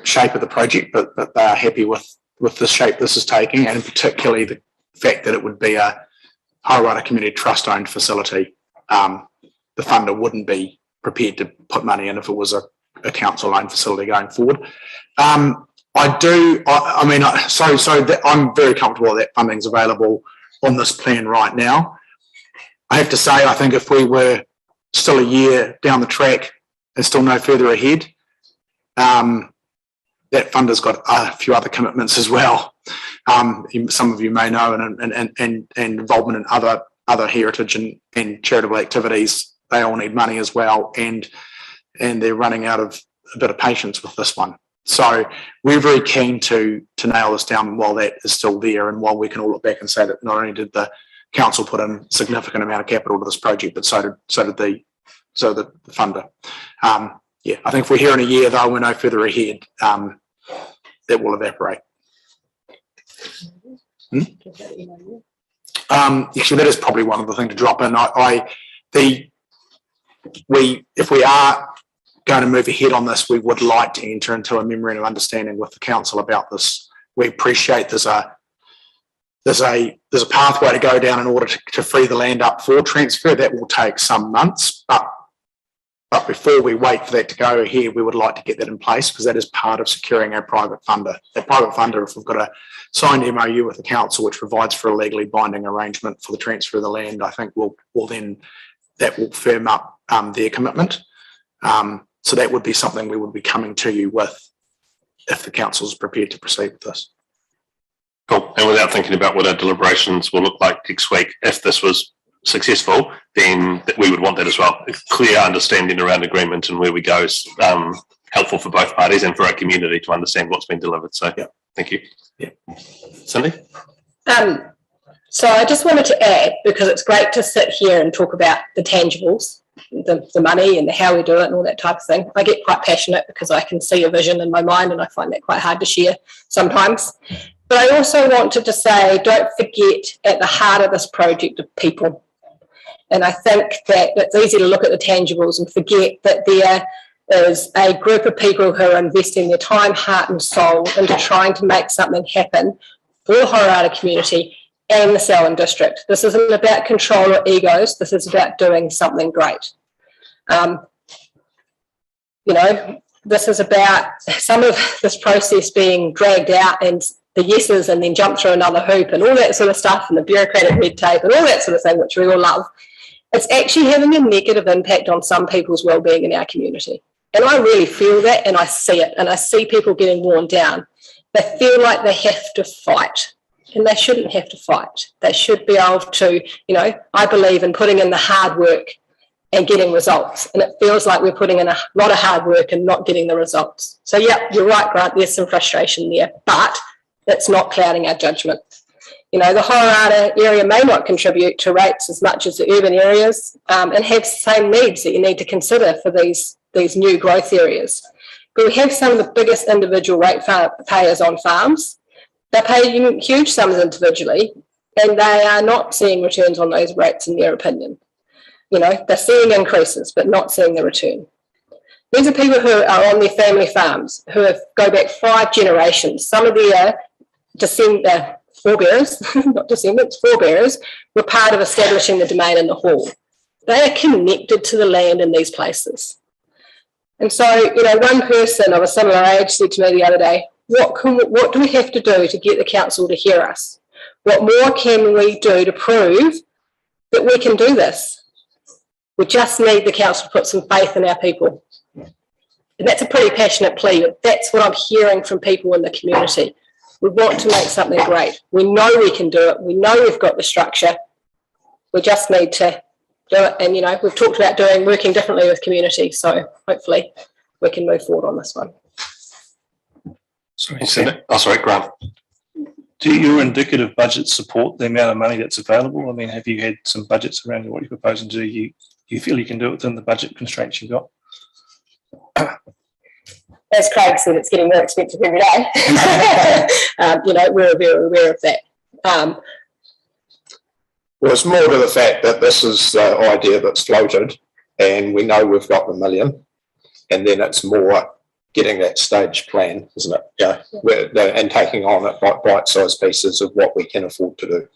shape of the project, but they are happy with the shape this is taking, and particularly the fact that it would be a Horirata Community Trust owned facility. The funder wouldn't be prepared to put money in if it was a council owned facility going forward. I'm very comfortable that funding's available on this plan right now. I have to say, I think if we were still a year down the track and still no further ahead, that funder's got a few other commitments as well. Some of you may know, and involvement in other heritage and charitable activities. They all need money as well, and they're running out of a bit of patience with this one. So we're very keen to nail this down while that is still there, and while we can all look back and say that not only did the council put in a significant amount of capital to this project, but so did the so the funder. Yeah, I think if we're here in a year though, we're no further ahead, that will evaporate. Actually, that is probably one of the things to drop in. If we are going to move ahead on this, we would like to enter into a memorandum of understanding with the council about this. We appreciate there's a pathway to go down in order to free the land up for transfer. That will take some months, but before we wait for that to go ahead, we would like to get that in place because that is part of securing our private funder. That private funder, if we've got a signed MOU with the council, which provides for a legally binding arrangement for the transfer of the land, I think will firm up their commitment. So that would be something we would be coming to you with if the council is prepared to proceed with this. Cool. And without thinking about what our deliberations will look like next week, if this was successful, then we would want that as well. A clear understanding around agreement and where we go is helpful for both parties and for our community to understand what's been delivered. So, yeah, thank you. Yeah. Cindy? So I just wanted to add, because it's great to sit here and talk about the tangibles, the money and how we do it and all that type of thing. I get quite passionate because I can see a vision in my mind and I find that quite hard to share sometimes. But I also wanted to say, don't forget at the heart of this project of people. And I think that it's easy to look at the tangibles and forget that there is a group of people who are investing their time, heart and soul into trying to make something happen for the Horirata community and the Selwyn district. This isn't about control or egos. This is about doing something great. This is about some of this process being dragged out and the yeses and then jump through another hoop and all that sort of stuff and the bureaucratic red tape and all that sort of thing, which we all love. It's actually having a negative impact on some people's well-being in our community. And I really feel that and I see it and I see people getting worn down. They feel like they have to fight and they shouldn't have to fight. They should be able to, I believe in putting in the hard work and getting results. And it feels like we're putting in a lot of hard work and not getting the results. So, yeah, you're right, Grant, there's some frustration there, but it's not clouding our judgment. The Horirata area may not contribute to rates as much as the urban areas and have the same needs that you need to consider for these new growth areas. But we have some of the biggest individual rate payers on farms. They're paying huge sums individually and they are not seeing returns on those rates in their opinion. They're seeing increases but not seeing the return. These are people who are on their family farms who go back 5 generations. Some of their forebearers, not descendants, forebearers, were part of establishing the domain in the hall. They are connected to the land in these places. And so, one person of a similar age said to me the other day, what do we have to do to get the council to hear us? What more can we do to prove that we can do this? We just need the council to put some faith in our people. And that's a pretty passionate plea, but that's what I'm hearing from people in the community. We want to make something great. We know we can do it. We know we've got the structure. We just need to do it. And, we've talked about working differently with community. So hopefully we can move forward on this one. Sorry, Grant. Do your indicative budget support the amount of money that's available? I mean, have you had some budgets around what you're proposing to do? You feel you can do it within the budget constraints you've got? As Craig said, it's getting more expensive every day. We're very aware of that. Well, it's more to the fact that this is the idea that's floated and we know we've got the million and then it's more getting that stage plan, isn't it? Yeah. And taking on it bite-sized pieces of what we can afford to do.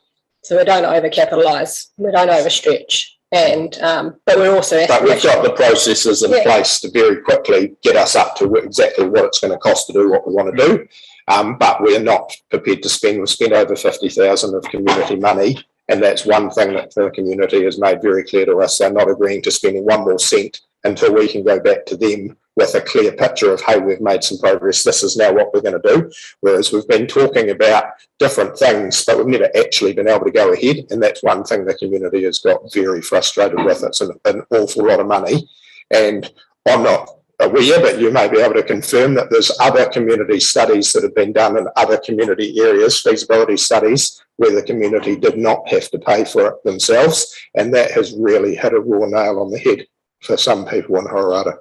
So we don't overcapitalise, we don't overstretch. And but we're also but we've got the processes in place to very quickly get us up to exactly what it's going to cost to do what we want to do. But we're not prepared to spend. We've spent over 50,000 of community money, and that's one thing that the community has made very clear to us. They're not agreeing to spending one more cent until we can go back to them with a clear picture of, hey, we've made some progress, this is now what we're going to do. Whereas we've been talking about different things, but we've never actually been able to go ahead. And that's one thing the community has got very frustrated with. It's an awful lot of money. And I'm not aware, but you may be able to confirm that there's other community studies that have been done in other community areas, feasibility studies, where the community did not have to pay for it themselves. And that has really hit a raw nail on the head for some people in Horirata.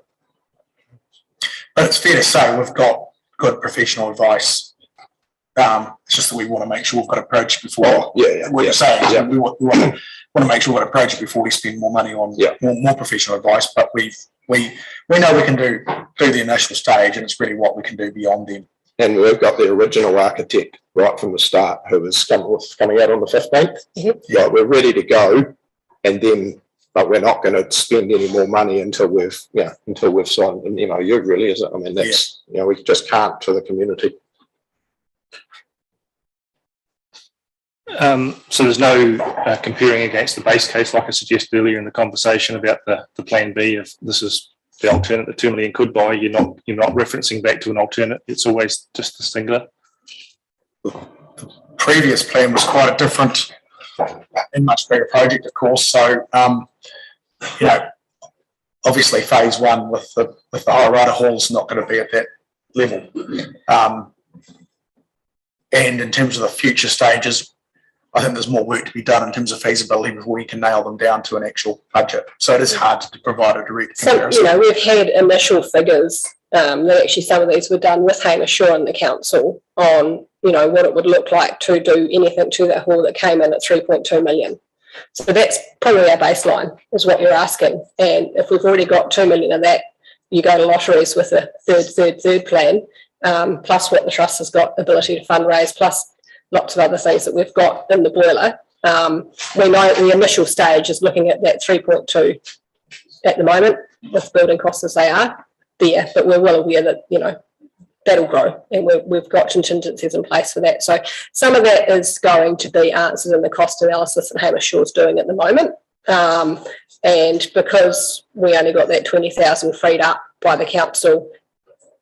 But it's fair to say we've got good professional advice. It's just that we want to make sure we've got a project before. Oh, yeah. What you're saying is we want to make sure we've got a project before we spend more money on more professional advice. But we know we can do the initial stage, and it's really what we can do beyond them. And we've got the original architect right from the start, who was coming out on the 15th. Mm-hmm. Like, we're ready to go, and then, but we're not going to spend any more money until we've signed an MOU. Really, is it? I mean, that's we just can't to the community. So there's no comparing against the base case, like I suggested earlier in the conversation about the plan B. If this is the alternate that 2 million could buy, you're not referencing back to an alternate. It's always just the singular. The previous plan was quite a different and much bigger project, of course. So, obviously phase one with the Horirata Hall is not going to be at that level. And in terms of the future stages, I think there's more work to be done in terms of feasibility before you can nail them down to an actual budget. So it is hard to provide a direct comparison. So, we've had initial figures that actually some of these were done with Hamish Shaw and the council on, what it would look like to do anything to that hall that came in at 3.2 million. So that's probably our baseline, is what you're asking. And if we've already got 2 million of that, you go to lotteries with a third plan, plus what the trust has got ability to fundraise, plus lots of other things that we've got in the boiler. We know the initial stage is looking at that 3.2 at the moment, with building costs as they are there, but we're well aware that, that'll grow, and we've got contingencies in place for that. So some of that is going to be answered in the cost analysis that Hamish Shaw's doing at the moment. And because we only got that 20,000 freed up by the council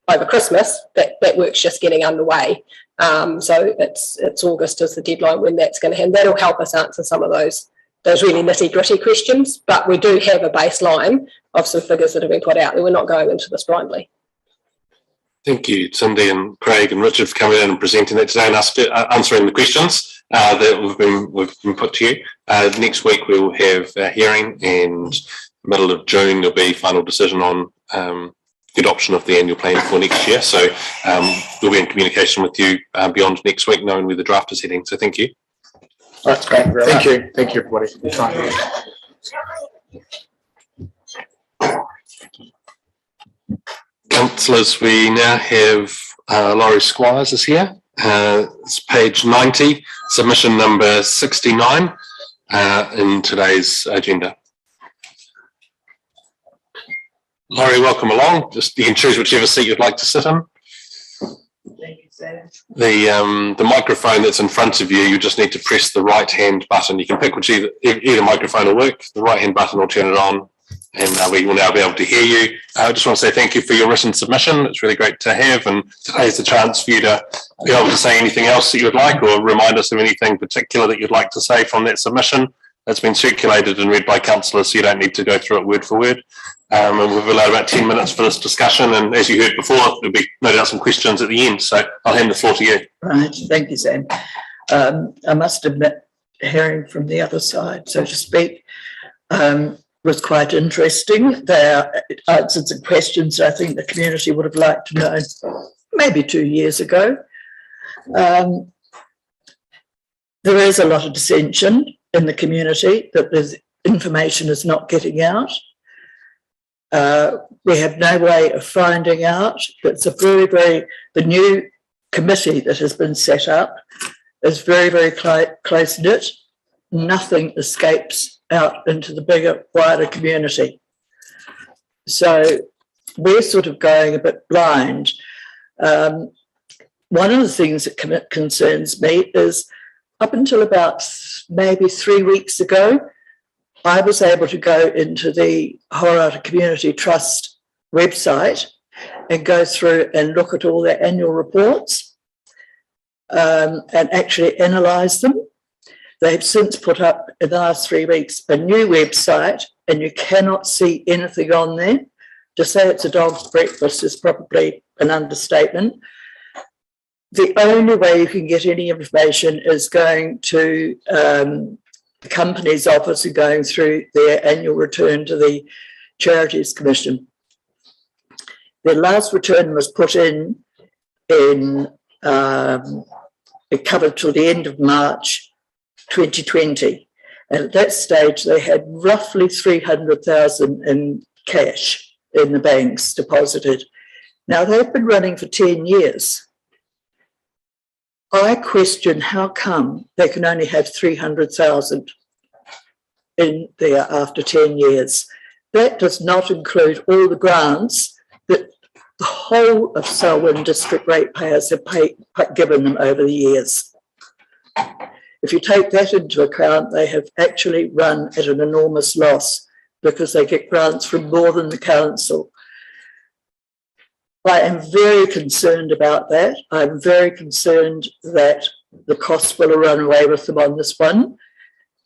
over Christmas, that work's just getting underway. So it's August is the deadline when that's going to happen. That'll help us answer some of those really nitty-gritty questions, but we do have a baseline of some figures that have been put out there. We're not going into this blindly. Thank you, Cindy and Craig and Richard, for coming in and presenting that today and answering the questions that we've been put to you. Next week we will have a hearing, and middle of June there'll be final decision on the adoption of the annual plan for next year. So we'll be in communication with you beyond next week, knowing where the draft is heading. So thank you. That's great. Thank you. Thank you, everybody, for your time. Councillors, we now have Laurie Squires is here. It's page 90, submission number 69 in today's agenda. Laurie, welcome along. Just you can choose whichever seat you'd like to sit in. Thank you, Sam. The microphone that's in front of you, you just need to press the right hand button. You can pick which either microphone will work. The right hand button will turn it on, and we will now be able to hear you. I just want to say thank you for your written submission. It's really great to have, and today's the chance for you to be able to say anything else that you would like, or remind us of anything particular that you'd like to say from that submission. That's been circulated and read by councillors, so you don't need to go through it word for word. And we've allowed about 10 minutes for this discussion, and as you heard before, there'll be no doubt some questions at the end, so I'll hand the floor to you. Right, thank you, Sam. I must admit, hearing from the other side, so to speak, was quite interesting. They answered some questions I think the community would have liked to know maybe 2 years ago. There is a lot of dissension in the community that this information is not getting out. We have no way of finding out. It's the new committee that has been set up is very, very close-knit. Nothing escapes out into the bigger, wider community. So we're sort of going a bit blind. One of the things that concerns me is up until about maybe 3 weeks ago, I was able to go into the Horirata Community Trust website and go through and look at all their annual reports and actually analyse them. They've since put up, in the last 3 weeks, a new website, and you cannot see anything on there. To say it's a dog's breakfast is probably an understatement. The only way you can get any information is going to the company's office and going through their annual return to the Charities Commission. Their last return was put in it covered till the end of March 2020. And at that stage, they had roughly 300,000 in cash in the banks deposited. Now, they've been running for 10 years. I question how come they can only have 300,000 in there after 10 years. That does not include all the grants that the whole of Selwyn district ratepayers have given them over the years. If you take that into account, they have actually run at an enormous loss because they get grants from more than the council. I am very concerned about that. I'm very concerned that the costs will run away with them on this one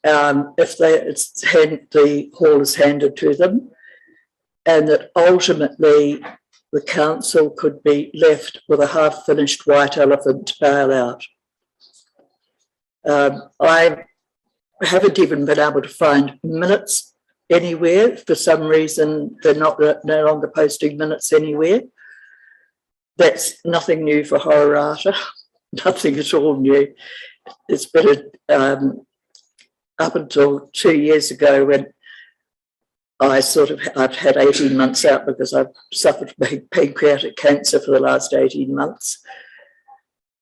if the hall is handed to them, and that ultimately the council could be left with a half-finished white elephant bailout. I haven't even been able to find minutes anywhere. For some reason, they're no longer posting minutes anywhere. That's nothing new for Horirata, nothing at all new. It's been up until 2 years ago when I've had 18 months out because I've suffered pancreatic cancer for the last 18 months.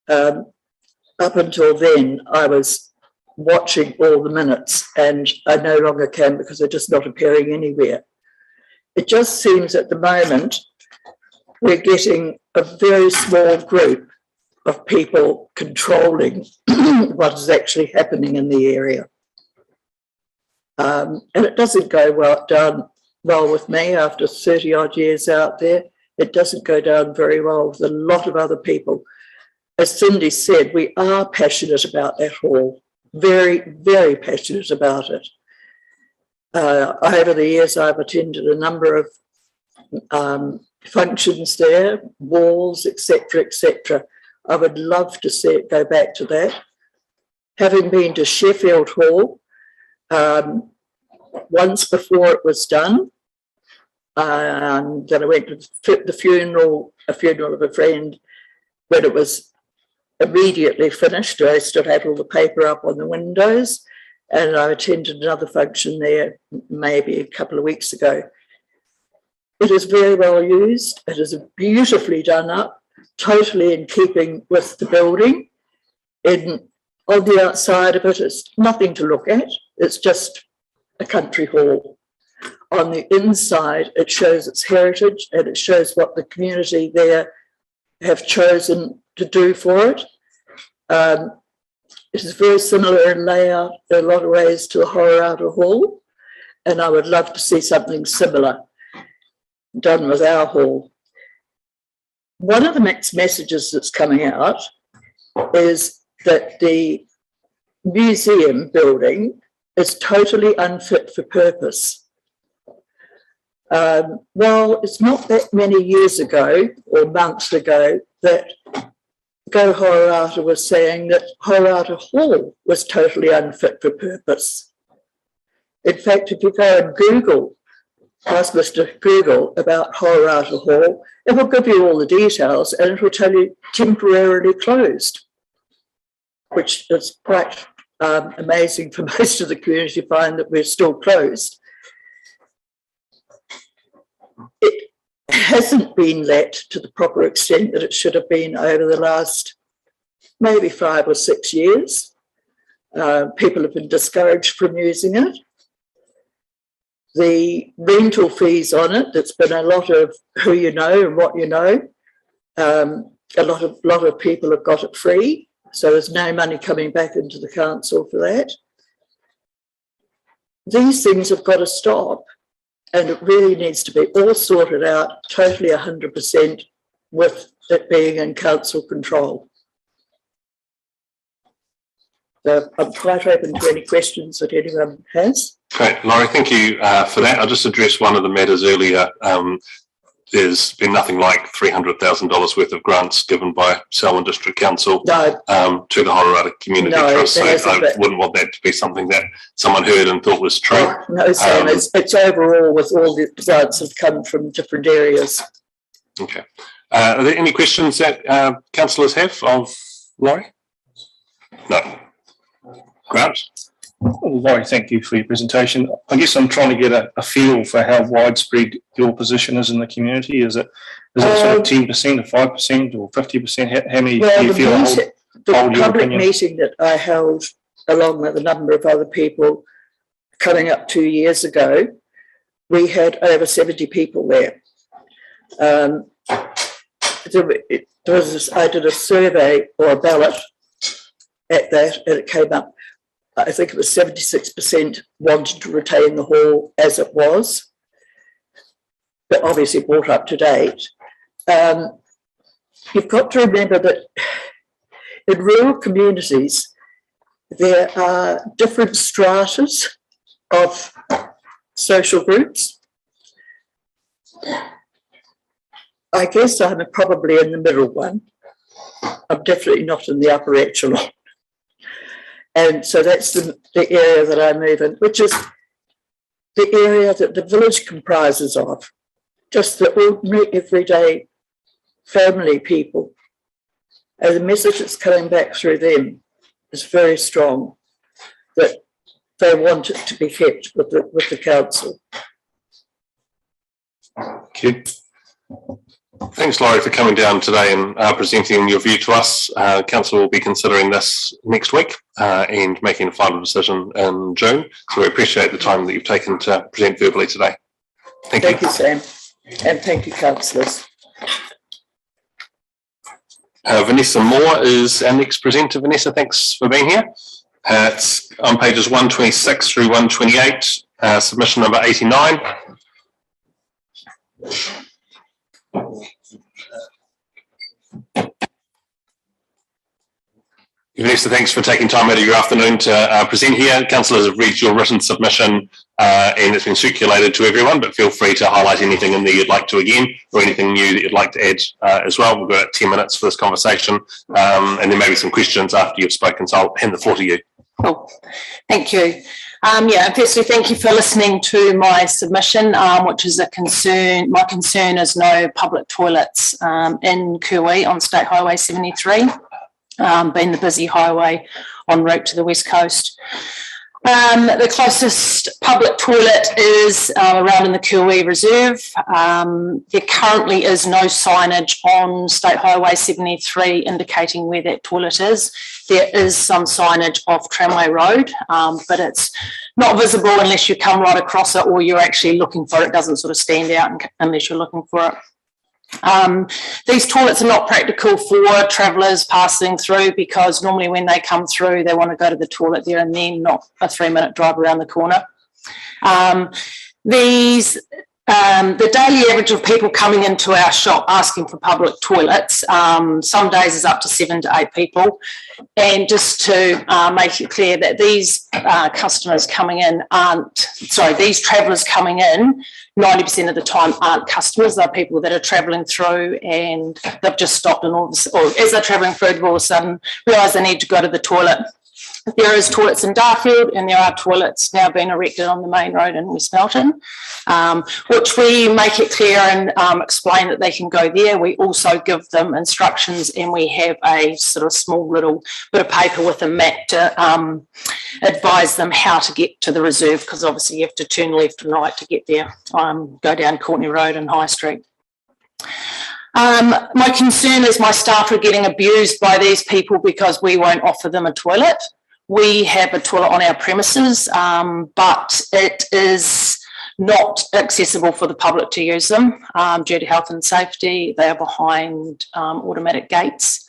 Up until then, I was watching all the minutes, and I no longer can because they're just not appearing anywhere. It just seems at the moment we're getting a very small group of people controlling what is actually happening in the area. And it doesn't go down well with me after 30 odd years out there. It doesn't go down very well with a lot of other people. As Cindy said, we are passionate about that hall, very, very passionate about it. Over the years, I've attended a number of functions there, walls, etc., etc. I would love to see it go back to that. Having been to Sheffield Hall, once before it was done, and then I went to a funeral of a friend when it was immediately finished. I still had all the paper up on the windows, and I attended another function there maybe a couple of weeks ago. It is very well used. It is beautifully done up, totally in keeping with the building. On the outside of it, it's nothing to look at. It's just a country hall. On the inside, it shows its heritage and it shows what the community there have chosen to do for it. It is very similar in layout in a lot of ways to the Horirata Hall, and I would love to see something similar done with our hall. One of the mixed messages that's coming out is that the museum building is totally unfit for purpose. Well, it's not that many years ago or months ago that Go Horirata was saying that Horirata Hall was totally unfit for purpose. In fact, if you go and Google, ask Mr. Google about Horirata Hall, it will give you all the details and it will tell you temporarily closed, which is quite amazing for most of the community to find that we're still closed. It hasn't been let to the proper extent that it should have been over the last maybe 5 or 6 years. People have been discouraged from using it. The rental fees on it, there's been a lot of who you know and what you know. A lot of people have got it free, so there's no money coming back into the council for that. These things have got to stop, and it really needs to be all sorted out totally 100% with it being in council control. So I'm quite open to any questions that anyone has. Great, Laurie, thank you for that. I'll just address one of the matters earlier. there's been nothing like $300,000 worth of grants given by Selwyn District Council to the Horirata Community Trust. So I wouldn't want that to be something that someone heard and thought was true. No, Sam, it's overall with all the grants have come from different areas. Okay. Are there any questions that councillors have of Laurie? No. Grant? Well, Laurie, thank you for your presentation. I guess I'm trying to get a feel for how widespread your position is in the community. Is it sort of 10% or 5% or 50%? How many do you feel the public meeting that I held along with a number of other people coming up 2 years ago, we had over 70 people there. I did a survey or a ballot at that, and it came up, I think it was 76% wanted to retain the hall as it was, but obviously brought up to date. You've got to remember that in rural communities, there are different stratas of social groups. I guess I'm probably in the middle one. I'm definitely not in the upper echelon. And so that's the area that I move in, which is the area that the village comprises of, just the ordinary, everyday family people. And the message that's coming back through them is very strong, that they want it to be kept with the council. Thank you. Thanks, Laurie, for coming down today and presenting your view to us. Council will be considering this next week and making a final decision in June. So we appreciate the time that you've taken to present verbally today. Thank you, Sam, and thank you, councillors. Vanessa Moore is our next presenter. Vanessa, thanks for being here. It's on pages 126 through 128, submission number 89. Vanessa, thanks for taking time out of your afternoon to present here. Councillors have read your written submission and it's been circulated to everyone, but feel free to highlight anything in there you'd like to again, or anything new that you'd like to add as well. We've got 10 minutes for this conversation and then maybe some questions after you've spoken, so I'll hand the floor to you. Cool. Thank you. Firstly, thank you for listening to my submission, which is a concern. My concern is no public toilets in Kui on State Highway 73, being the busy highway en route to the West Coast. The closest public toilet is around in the Kui Reserve. There currently is no signage on State Highway 73 indicating where that toilet is. There is some signage off Tramway Road, but it's not visible unless you come right across it or you're actually looking for it. It doesn't sort of stand out unless you're looking for it. These toilets are not practical for travellers passing through because normally when they come through, they want to go to the toilet there and then, not a 3-minute drive around the corner. The daily average of people coming into our shop asking for public toilets, some days is up to 7 to 8 people. And just to make it clear that these customers coming in these travellers coming in, 90% of the time aren't customers. They're people that are travelling through and they've just stopped and or as they're travelling through, they've all of a sudden realise they need to go to the toilet. There is toilets in Darfield and there are toilets now being erected on the main road in West Melton, which we make it clear and explain that they can go there. We also give them instructions and we have a sort of small little bit of paper with a map to advise them how to get to the reserve, because obviously you have to turn left and right to get there, go down Courtney Road and High Street. My concern is my staff are getting abused by these people because we won't offer them a toilet. We have a toilet on our premises, but it is not accessible for the public to use them due to health and safety. They are behind automatic gates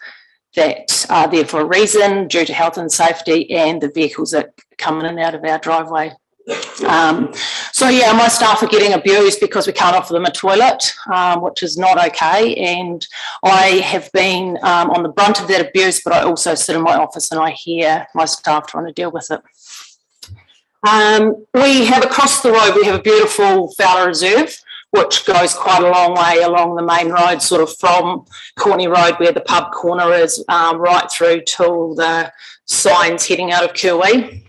that are there for a reason due to health and safety and the vehicles that come in and out of our driveway. My staff are getting abused because we can't offer them a toilet, which is not okay. And I have been on the brunt of that abuse, but I also sit in my office and I hear my staff trying to deal with it. We have across the road, we have a beautiful Fowler Reserve, which goes quite a long way along the main road, sort of from Corney Road where the pub corner is, right through to the signs heading out of Kirwee.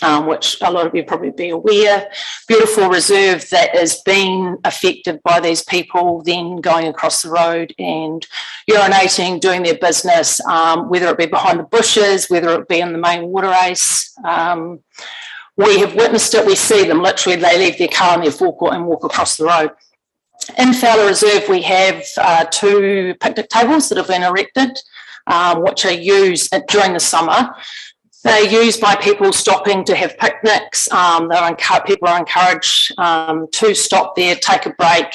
Which a lot of you probably be aware. Beautiful reserve that is being affected by these people then going across the road and urinating, doing their business, whether it be behind the bushes, whether it be in the main water race. We have witnessed it, we see them, literally they leave their car in their forecourt and walk across the road. In Fowler Reserve we have 2 picnic tables that have been erected, which are used during the summer. They're used by people stopping to have picnics. People are encouraged to stop there, take a break,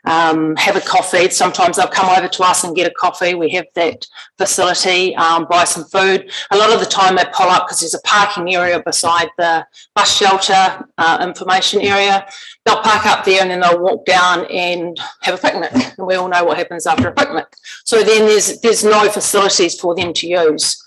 have a coffee. Sometimes they'll come over to us and get a coffee. We have that facility, buy some food. A lot of the time they pull up because there's a parking area beside the bus shelter information area. They'll park up there and then they'll walk down and have a picnic. And we all know what happens after a picnic. So then there's no facilities for them to use.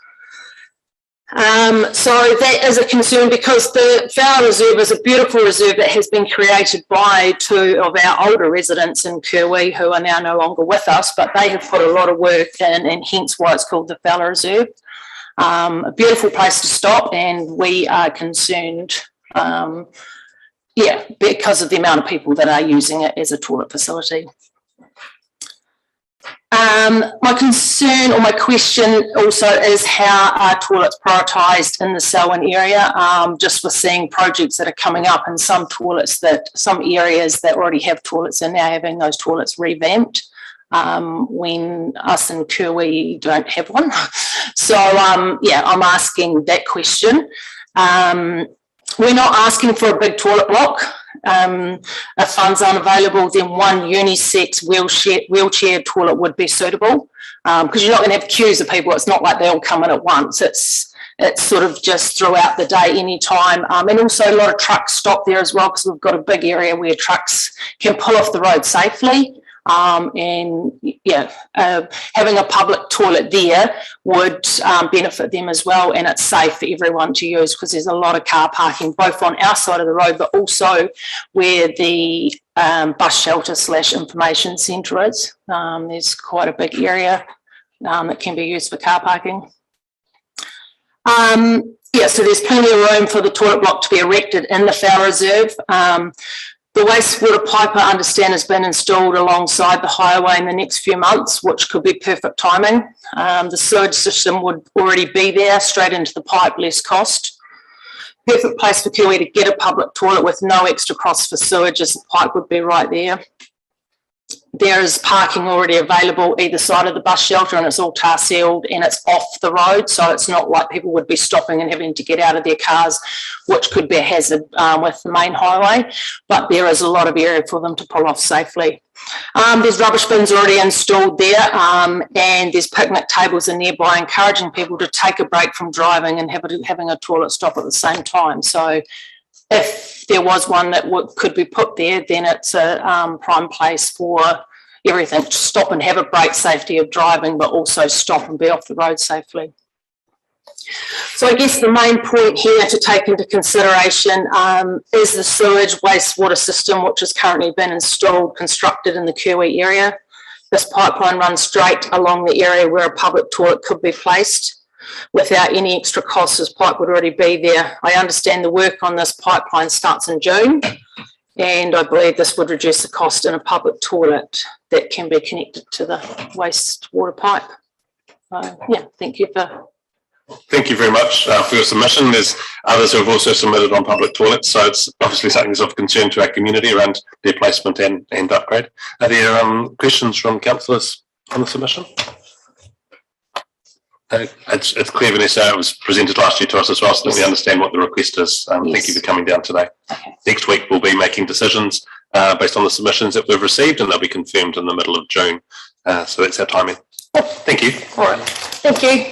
So that is a concern because the Fowler Reserve is a beautiful reserve that has been created by 2 of our older residents in Kirwee who are now no longer with us, but they have put a lot of work in and hence why it's called the Fowler Reserve. A beautiful place to stop and we are concerned, because of the amount of people that are using it as a toilet facility. My concern or my question also is how are toilets prioritised in the Selwyn area, just with seeing projects that are coming up and some areas that already have toilets are now having those toilets revamped when us in Kirwee don't have one. So I'm asking that question. We're not asking for a big toilet block. If funds aren't available, then one unisex wheelchair toilet would be suitable because you're not going to have queues of people. It's not like they all come in at once. It's sort of just throughout the day, anytime. And also a lot of trucks stop there as well because we've got a big area where trucks can pull off the road safely. Having a public toilet there would benefit them as well, and it's safe for everyone to use because there's a lot of car parking both on our side of the road but also where the bus shelter / information centre is. There's quite a big area that can be used for car parking. So there's plenty of room for the toilet block to be erected in the Fowler Reserve. The wastewater pipe, I understand, has been installed alongside the highway in the next few months, which could be perfect timing. The sewage system would already be there, straight into the pipe, less cost. Perfect place for Kiwi to get a public toilet with no extra cost for sewage, as the pipe would be right there. There is parking already available either side of the bus shelter and it's all tar sealed and it's off the road, so it's not like people would be stopping and having to get out of their cars, which could be a hazard with the main highway, but there is a lot of area for them to pull off safely. There's rubbish bins already installed there and there's picnic tables in nearby, encouraging people to take a break from driving and having a toilet stop at the same time. So if there was one that could be put there, then it's a prime place for everything to stop and have a break, safety of driving, but also stop and be off the road safely. So I guess the main point here to take into consideration is the sewage wastewater system, which has currently been constructed in the Kirwee area. This pipeline runs straight along the area where a public toilet could be placed. Without any extra cost, this pipe would already be there. I understand the work on this pipeline starts in June, and I believe this would reduce the cost in a public toilet that can be connected to the wastewater pipe. Thank you for... Thank you very much for your submission. There's others who have also submitted on public toilets, so it's obviously something that's of concern to our community around their placement and upgrade. Are there questions from councillors on the submission? It's clear, Vanessa, it was presented last year to us as well, so that we understand what the request is. Thank you for coming down today. Okay. Next week we'll be making decisions based on the submissions that we've received, and they'll be confirmed in the middle of June. So that's our timing. Thank you. All right. Thank you.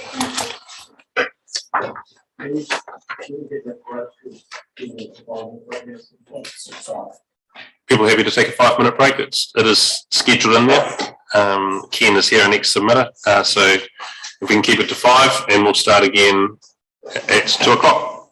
People happy to take a 5-minute break? It is scheduled in there. Ken is here, our next submitter. So if we can keep it to 5, and we'll start again at 2 o'clock.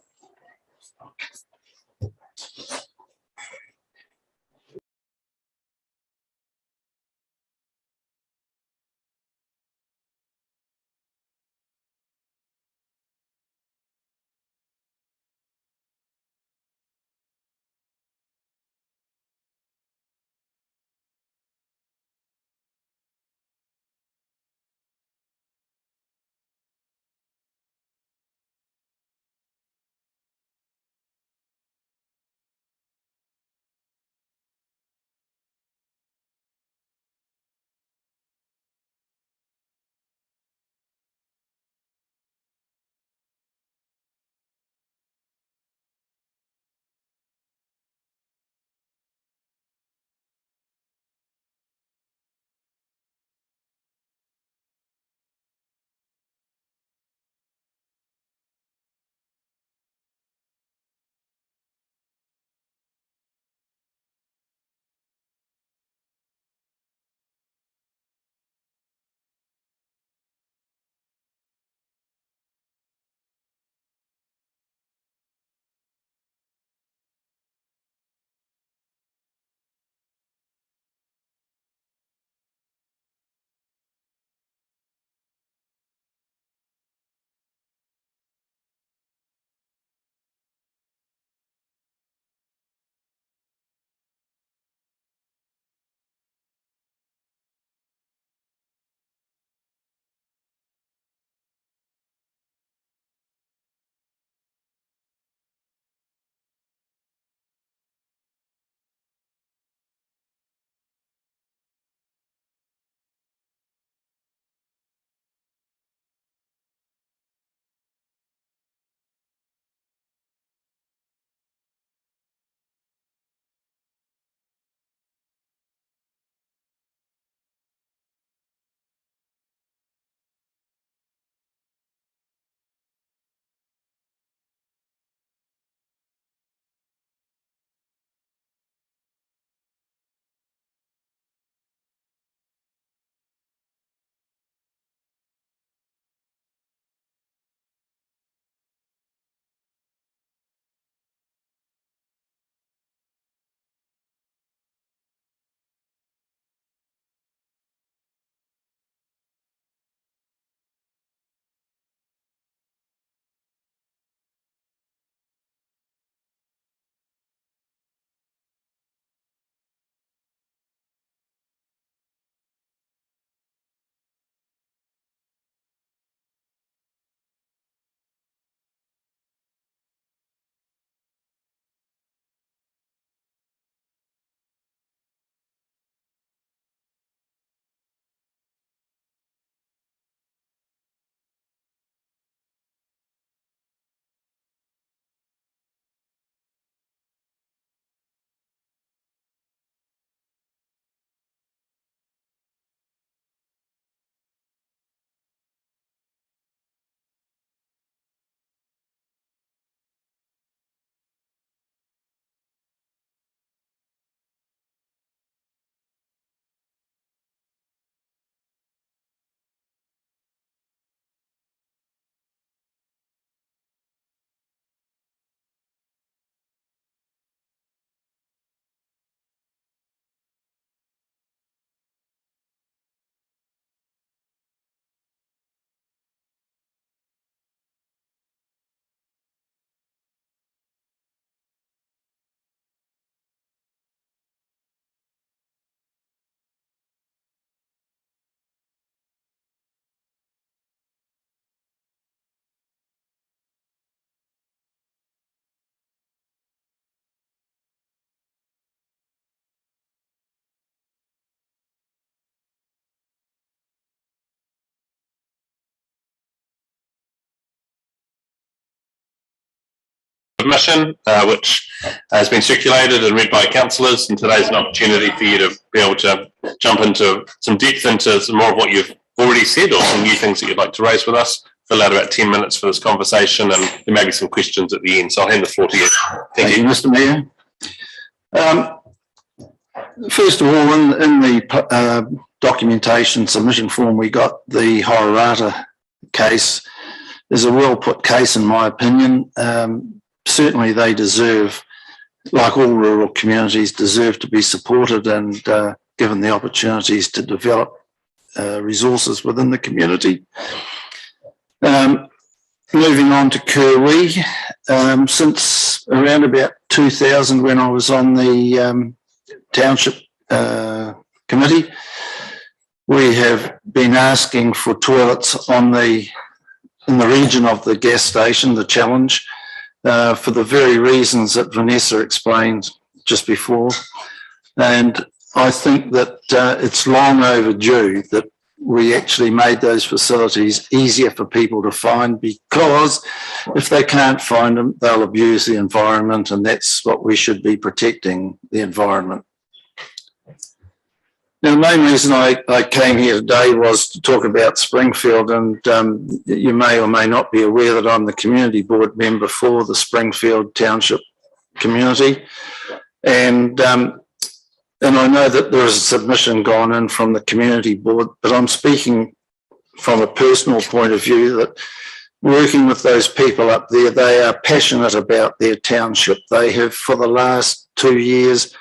submission, which has been circulated and read by councillors, and today's an opportunity for you to be able to jump into some depth into some more of what you've already said or some new things that you'd like to raise with us. We'll allow about 10 minutes for this conversation, and there may be some questions at the end, so I'll hand the floor to you. Thank you, Mr. Mayor. First of all, in the documentation submission form, we got the Horirata case. Is a well put case, in my opinion. Certainly they deserve, like all rural communities, deserve to be supported and given the opportunities to develop resources within the community. Moving on to Kerwee, since around about 2000, when I was on the township committee, we have been asking for toilets in the region of the gas station, the challenge, for the very reasons that Vanessa explained just before. And I think that it's long overdue that we actually made those facilities easier for people to find, because if they can't find them, they'll abuse the environment, and that's what we should be protecting, the environment. Now, the main reason I came here today was to talk about Springfield, and you may or may not be aware that I'm the community board member for the Springfield Township community, and I know that there is a submission gone in from the community board, but I'm speaking from a personal point of view that working with those people up there, they are passionate about their township. They have, for the last 2 years,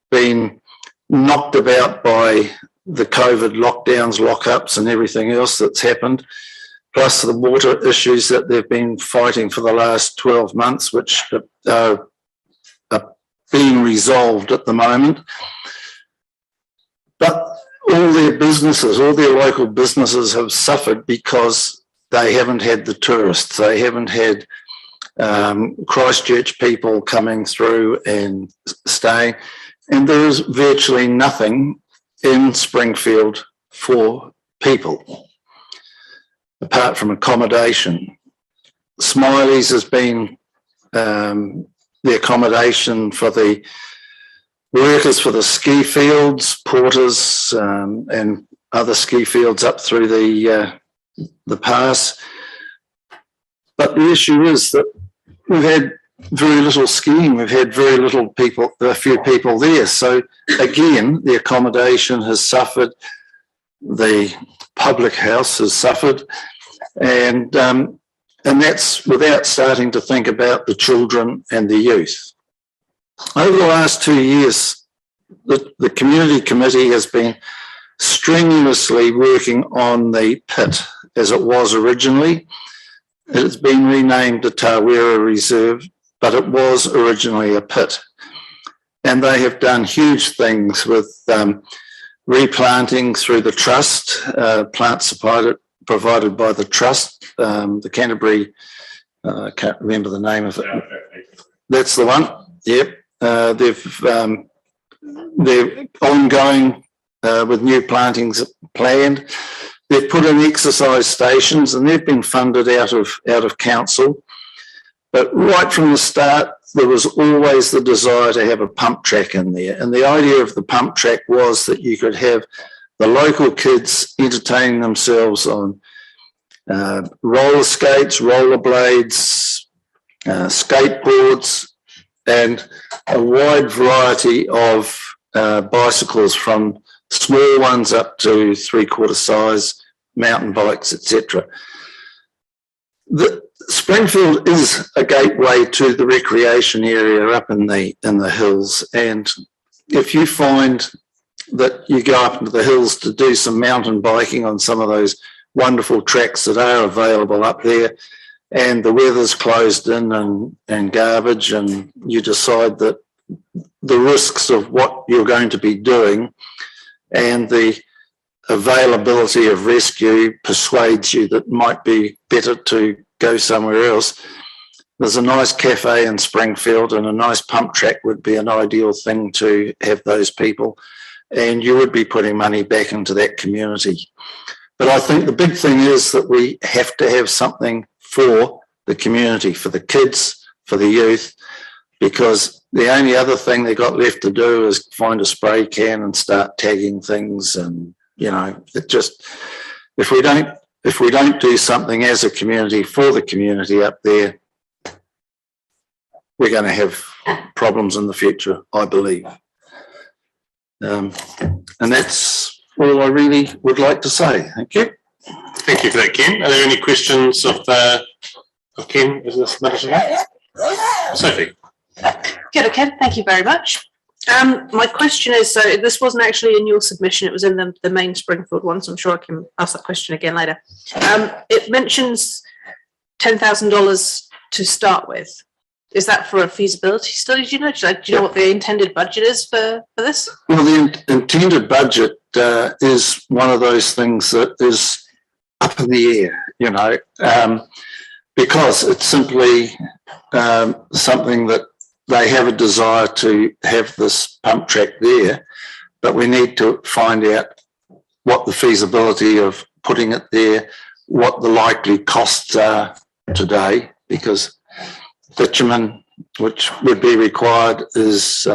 been knocked about by the COVID lockdowns, lockups and everything else that's happened, plus the water issues that they've been fighting for the last 12 months, which are being resolved at the moment. But all their businesses, all their local businesses have suffered because they haven't had the tourists. They haven't had Christchurch people coming through and staying. And there is virtually nothing in Springfield for people, apart from accommodation. Smiley's has been the accommodation for the workers for the ski fields, porters, and other ski fields up through the pass. But the issue is that we've had very little skiing. We've had very little people, a few people there. So again, the accommodation has suffered, the public house has suffered, and that's without starting to think about the children and the youth. Over the last 2 years, the community committee has been strenuously working on the pit as it was originally. It has been renamed the Tawera Reserve, but it was originally a pit. And they have done huge things with replanting through the trust, plants provided by the trust, the Canterbury, I can't remember the name of it. That's the one, yep. They're ongoing with new plantings planned. They've put in exercise stations, and they've been funded out of council. But right from the start, there was always the desire to have a pump track in there. And the idea of the pump track was that you could have the local kids entertaining themselves on roller skates, rollerblades, skateboards, and a wide variety of bicycles, from small ones up to 3/4 size mountain bikes, etc. Springfield is a gateway to the recreation area up in the hills, and if you find that you go up into the hills to do some mountain biking on some of those wonderful tracks that are available up there, and the weather's closed in and garbage, and you decide that the risks of what you're going to be doing and the availability of rescue persuades you that it might be better to go somewhere else, there's a nice cafe in Springfield, and a nice pump track would be an ideal thing to have those people, and you would be putting money back into that community. But I think the big thing is that we have to have something for the community, for the kids, for the youth, because the only other thing they got left to do is find a spray can and start tagging things. And, you know, it just, if we don't do something as a community for the community up there, we're going to have problems in the future, I believe. And that's all I really would like to say. Thank you. Thank you for that, Ken. Are there any questions of Ken as the submitter? Sophie. Good, Ken. Thank you very much. My question is, so this wasn't actually in your submission, it was in the main Springfield one, so I'm sure I can ask that question again later. It mentions $10,000 to start with. Is that for a feasibility study? Do you know what the intended budget is for this? Well, the intended budget is one of those things that is up in the air, you know, because it's simply something that they have a desire to have this pump track there, but we need to find out what the feasibility of putting it there, what the likely costs are today, because bitumen, which would be required, is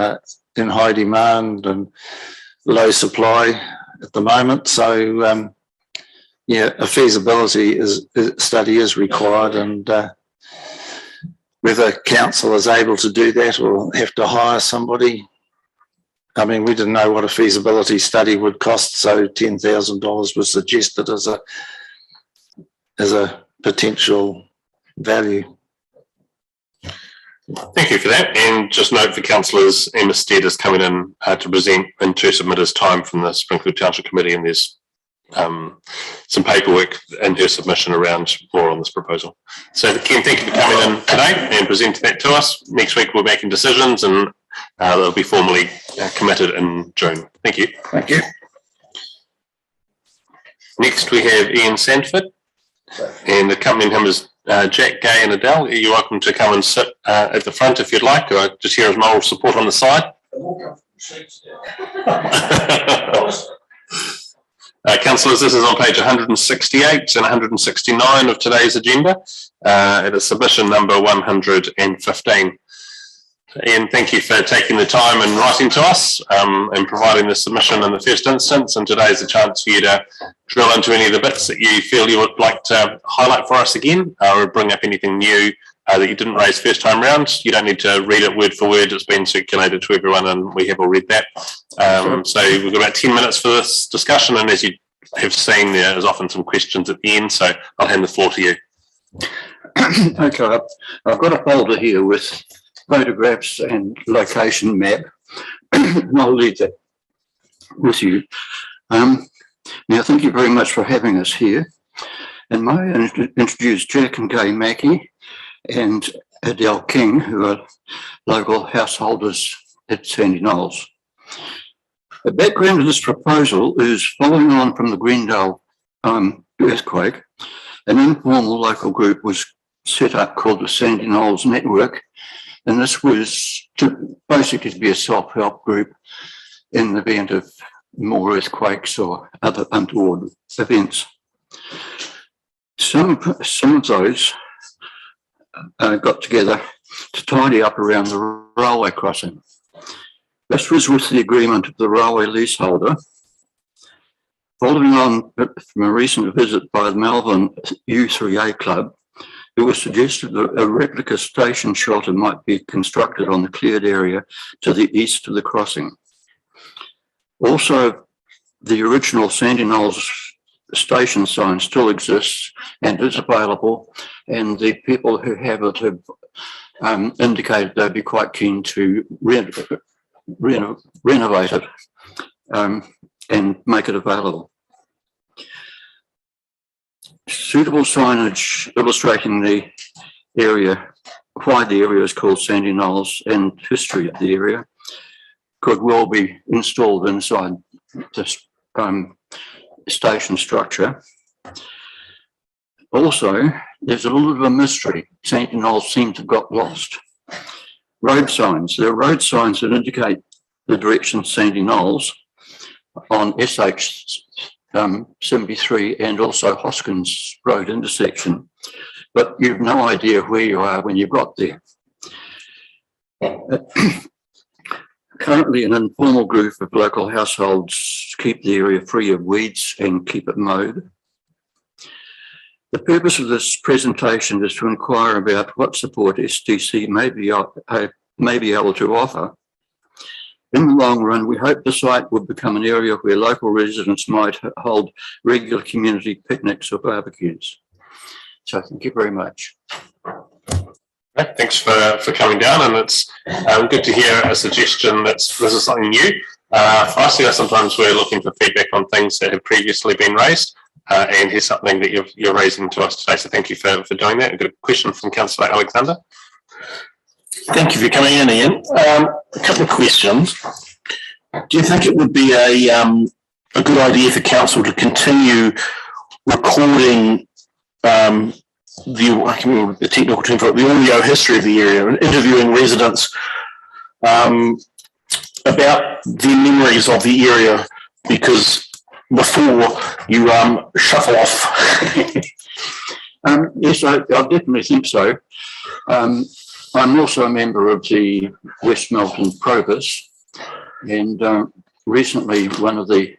in high demand and low supply at the moment. So, yeah, a feasibility study is required, and whether council is able to do that or have to hire somebody. I mean, we didn't know what a feasibility study would cost, so $10,000 was suggested as a potential value. Thank you for that. And just note for councillors, Emma Stead is coming in to present in 2 submitters' time from the Springfield Township Committee, and there's some paperwork in her submission around more on this proposal. So Ken, thank you for coming in today and presenting that to us. Next week we're making decisions, and they'll be formally committed in June. Thank you. Thank you. Next we have Ian Sandford, and accompanying him is Jack, Gay and Adele. You're welcome to come and sit at the front if you'd like, or just here as moral support on the side. Councillors, this is on page 168 and 169 of today's agenda. It is submission number 115. Ian, thank you for taking the time and writing to us and providing the submission in the first instance. And today is a chance for you to drill into any of the bits that you feel you would like to highlight for us again, or bring up anything new that you didn't raise first time round. You don't need to read it word for word. It's been circulated to everyone and we have all read that. So we've got about 10 minutes for this discussion, and as you have seen, there's often some questions at the end, so I'll hand the floor to you. Okay, I've got a folder here with photographs and location map. I'll leave that with you. Now, thank you very much for having us here. And may I introduce Jack and Gay Mackey and Adele King, who are local householders at Sandy Knolls. The background of this proposal is following on from the Greendale earthquake. An informal local group was set up called the Sandy Knolls Network, and this was basically to be a self-help group in the event of more earthquakes or other untoward events. Some of those got together to tidy up around the railway crossing. This was with the agreement of the railway leaseholder. Following on from a recent visit by the Melbourne U3A Club, it was suggested that a replica station shelter might be constructed on the cleared area to the east of the crossing. Also, the original Sandy Knolls station sign still exists and is available, and the people who have it have indicated they'd be quite keen to renovate it and make it available. Suitable signage illustrating the area, why the area is called Sandy Knolls, and history of the area could well be installed inside this station structure. Also, there's a little bit of a mystery. Sandy Knolls seem to have got lost. Road signs. There are road signs that indicate the direction Sandy Knolls on SH 73 and also Hoskins Road intersection, but you've no idea where you are when you got there. Currently, an informal group of local households keep the area free of weeds and keep it mowed. The purpose of this presentation is to inquire about what support STC may be able to offer. In the long run, we hope the site will become an area where local residents might hold regular community picnics or barbecues. So thank you very much. Thanks for coming down, and it's good to hear a suggestion this is something new. For us here, sometimes we're looking for feedback on things that have previously been raised, and here's something that you're raising to us today, so thank you for doing that. I've got a question from Councillor Alexander. Thank you for coming in, Ian. A couple of questions. Do you think it would be a good idea for council to continue recording I can't remember the technical term for it, the audio history of the area, and interviewing residents about their memories of the area, because before you shuffle off? Yes, I definitely think so. I'm also a member of the West Melton Probus, and recently one of the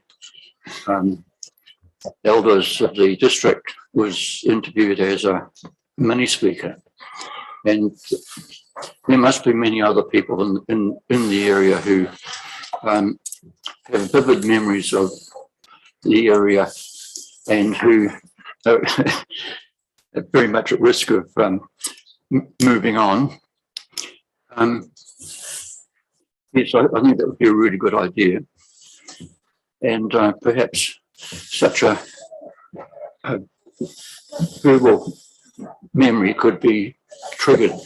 elders of the district was interviewed as a mini speaker, and there must be many other people in the area who have vivid memories of the area and who are very much at risk of moving on. Yes, I think that would be a really good idea, and perhaps such a verbal memory could be triggered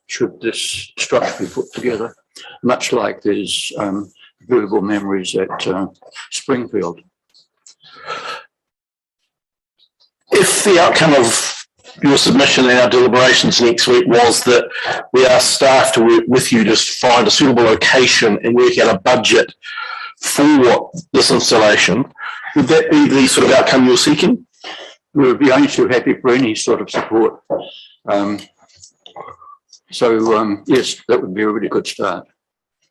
should this structure be put together, much like there's verbal memories at Springfield. If the outcome of your submission and our deliberations next week was that we ask staff to work with you to find a suitable location and work out a budget for this installation, would that be the sort of outcome you're seeking? We would be only too happy for any sort of support. Yes, that would be a really good start.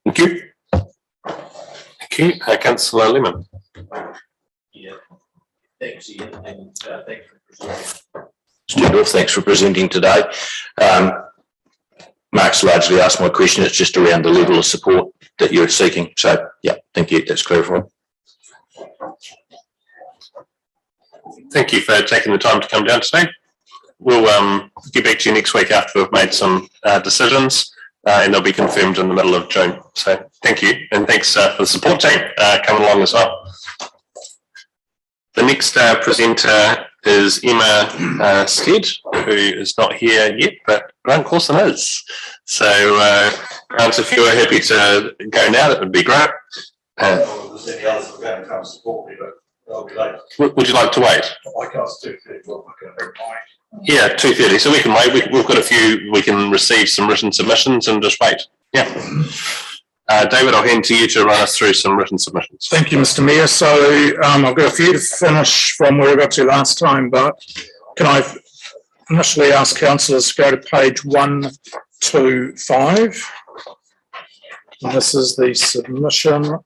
Thank you. Thank you. Councillor Lemon. Yeah, thanks, Ian, and thanks for presenting. Thanks for presenting today. Mark's largely asked my question. It's just around the level of support that you're seeking. So, yeah, thank you. That's clarified. Thank you for taking the time to come down today. We'll get back to you next week after we've made some decisions, and they'll be confirmed in the middle of June. So thank you, and thanks for the support team coming along as well. The next presenter is Emma Stead, who is not here yet, but Grant Clausen is. So Grant, if you're happy to go now, that would be great. Would you like to wait? I can't do 2:30. Yeah, 2:30. So we can wait. We've got a few. We can receive some written submissions and just wait. Yeah. David, I'll hand to you to run us through some written submissions. Thank you, Mr. Mayor. So I've got a few to finish from where we got to last time, but can I initially ask councillors to go to page 125? And this is the submission.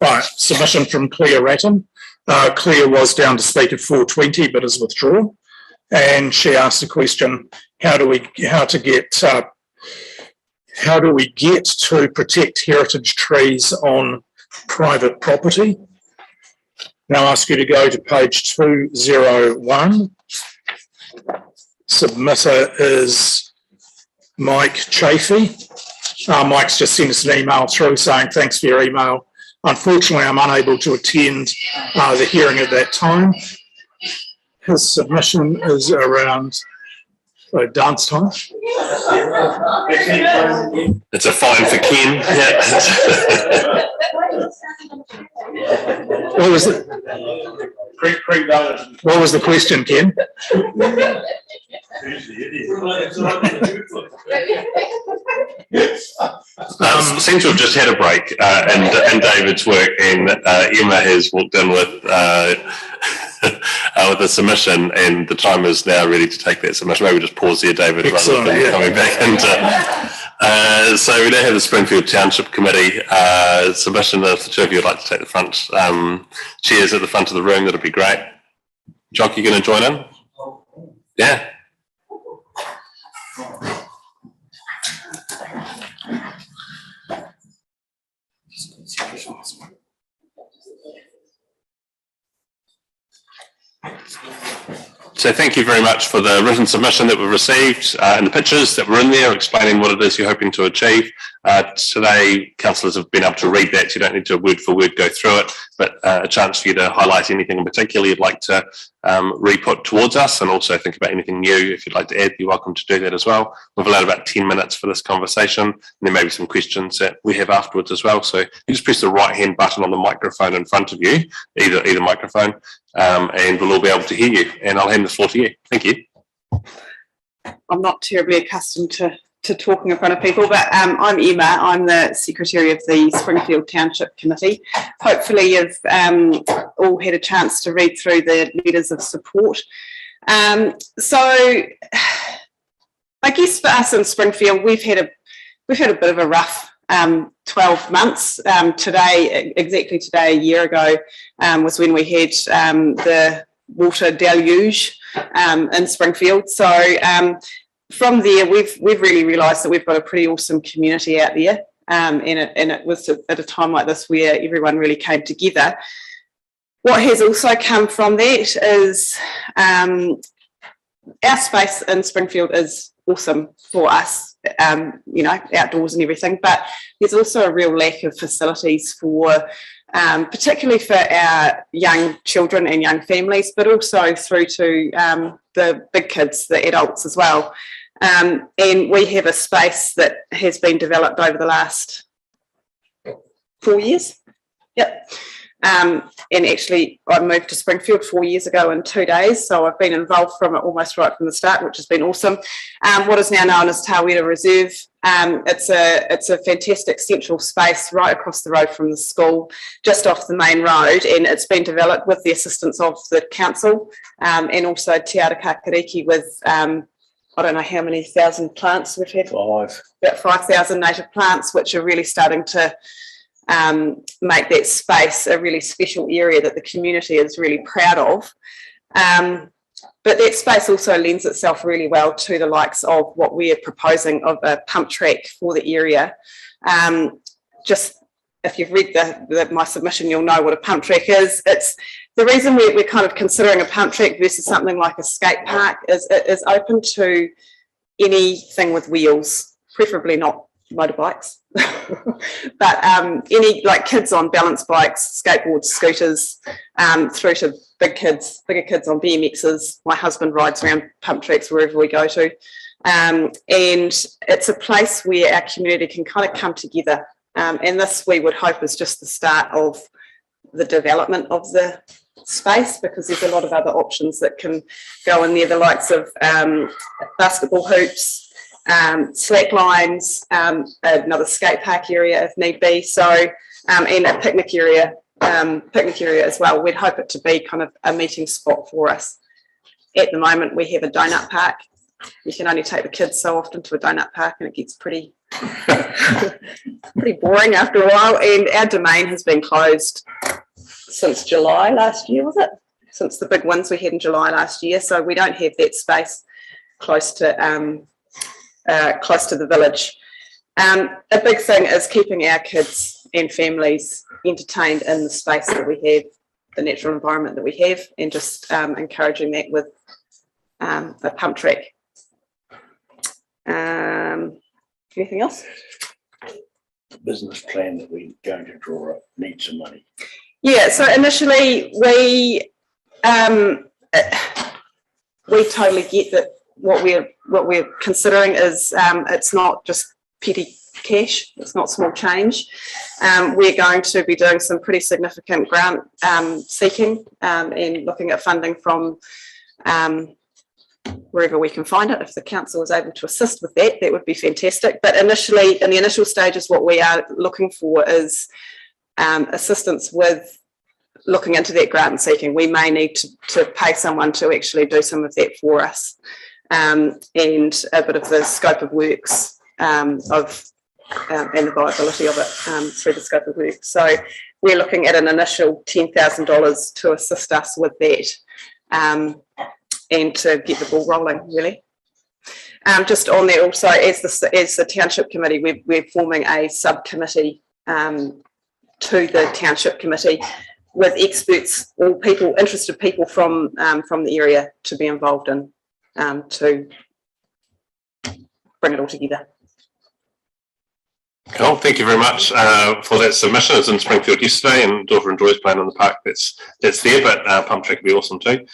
Right, submission from Claire Ratton. Claire was down to speak at 4:20, but is withdrawn. And she asked the question, how do we get to protect heritage trees on private property? Now I ask you to go to page 201. Submitter is Mike Chafee. Mike's just sent us an email through saying thanks for your email. Unfortunately, I'm unable to attend the hearing at that time. His submission is around dance time. It's a fine for Ken. Yeah. What was it? What was the question, Ken? Seems to have just had a break and David's work, and Emma has walked in with with the submission, and the time is now ready to take that submission. Maybe just pause here, David, Excellent, rather than coming back into. So we now have the Springfield Township Committee submission. If the two of you would like to take the front chairs at the front of the room, that'd be great. Jock, you going to join in? Yeah. So thank you very much for the written submission that we've received and the pictures that were in there explaining what it is you're hoping to achieve. Today, councillors have been able to read that, so you don't need to word for word go through it, but a chance for you to highlight anything in particular you'd like to re-put towards us, and also think about anything new. If you'd like to add, you're welcome to do that as well. We've allowed about 10 minutes for this conversation, and there may be some questions that we have afterwards as well. So you just press the right-hand button on the microphone in front of you, either microphone, and we'll all be able to hear you. And I'll hand the floor to you. Thank you. I'm not terribly accustomed to talking in front of people, but I'm Emma. I'm the Secretary of the Springfield Township Committee. Hopefully you've all had a chance to read through the letters of support. So I guess for us in Springfield, we've had a bit of a rough 12 months. Exactly today, a year ago, was when we had the water deluge in Springfield. So from there, we've really realised that we've got a pretty awesome community out there, and it was at a time like this where everyone really came together. What has also come from that is our space in Springfield is awesome for us, you know, outdoors and everything, but there's also a real lack of facilities for particularly for our young children and young families, but also through to the big kids, the adults as well. And we have a space that has been developed over the last 4 years. Yep. And actually, I moved to Springfield 4 years ago in 2 days, so I've been involved from it almost right from the start, which has been awesome. What is now known as Tawera Reserve. It's a fantastic central space right across the road from the school, just off the main road, and it's been developed with the assistance of the council and also Te Ara Kakariki with I don't know how many thousand plants we've had. About 5,000 native plants, which are really starting to make that space a really special area that the community is really proud of. But that space also lends itself really well to the likes of what we are proposing of a pump track for the area. Just if you've read my submission, you'll know what a pump track is. It's the reason we're kind of considering a pump track versus something like a skate park is it is open to anything with wheels, preferably not motorbikes, but any like kids on balance bikes, skateboards, scooters, through to bigger kids on BMXs. My husband rides around pump tracks wherever we go to. And it's a place where our community can kind of come together. And this, we would hope, is just the start of the development of the space, because there's a lot of other options that can go in there, the likes of basketball hoops, slack lines, another skate park area if need be, so and a picnic area as well. We'd hope it to be kind of a meeting spot for us. At the moment, we have a donut park. You can only take the kids so often to a donut park, and it gets pretty pretty boring after a while. And our domain has been closed since July last year, was it? Since the big ones we had in July last year, so we don't have that space close to the village. A big thing is keeping our kids and families entertained in the space that we have, the natural environment that we have, and just encouraging that with a pump track. Anything else? The business plan that we're going to draw up needs some money. Yeah, so initially we totally get that what we're considering is it's not just petty cash, it's not small change. We're going to be doing some pretty significant grant seeking and looking at funding from wherever we can find it. If the council is able to assist with that, that would be fantastic. But initially, in the initial stages, what we are looking for is assistance with looking into that grant and seeking. We may need to pay someone to actually do some of that for us, and a bit of the scope of works and the viability of it through the scope of work. So we're looking at an initial $10,000 to assist us with that, and to get the ball rolling, really. Just on there also, as the Township Committee, we're forming a subcommittee to the Township Committee with experts or people, interested people from the area to be involved in, to bring it all together. Cool, thank you very much for that submission. It was in Springfield yesterday, and daughter enjoys playing on the park that's there, but pump track would be awesome too.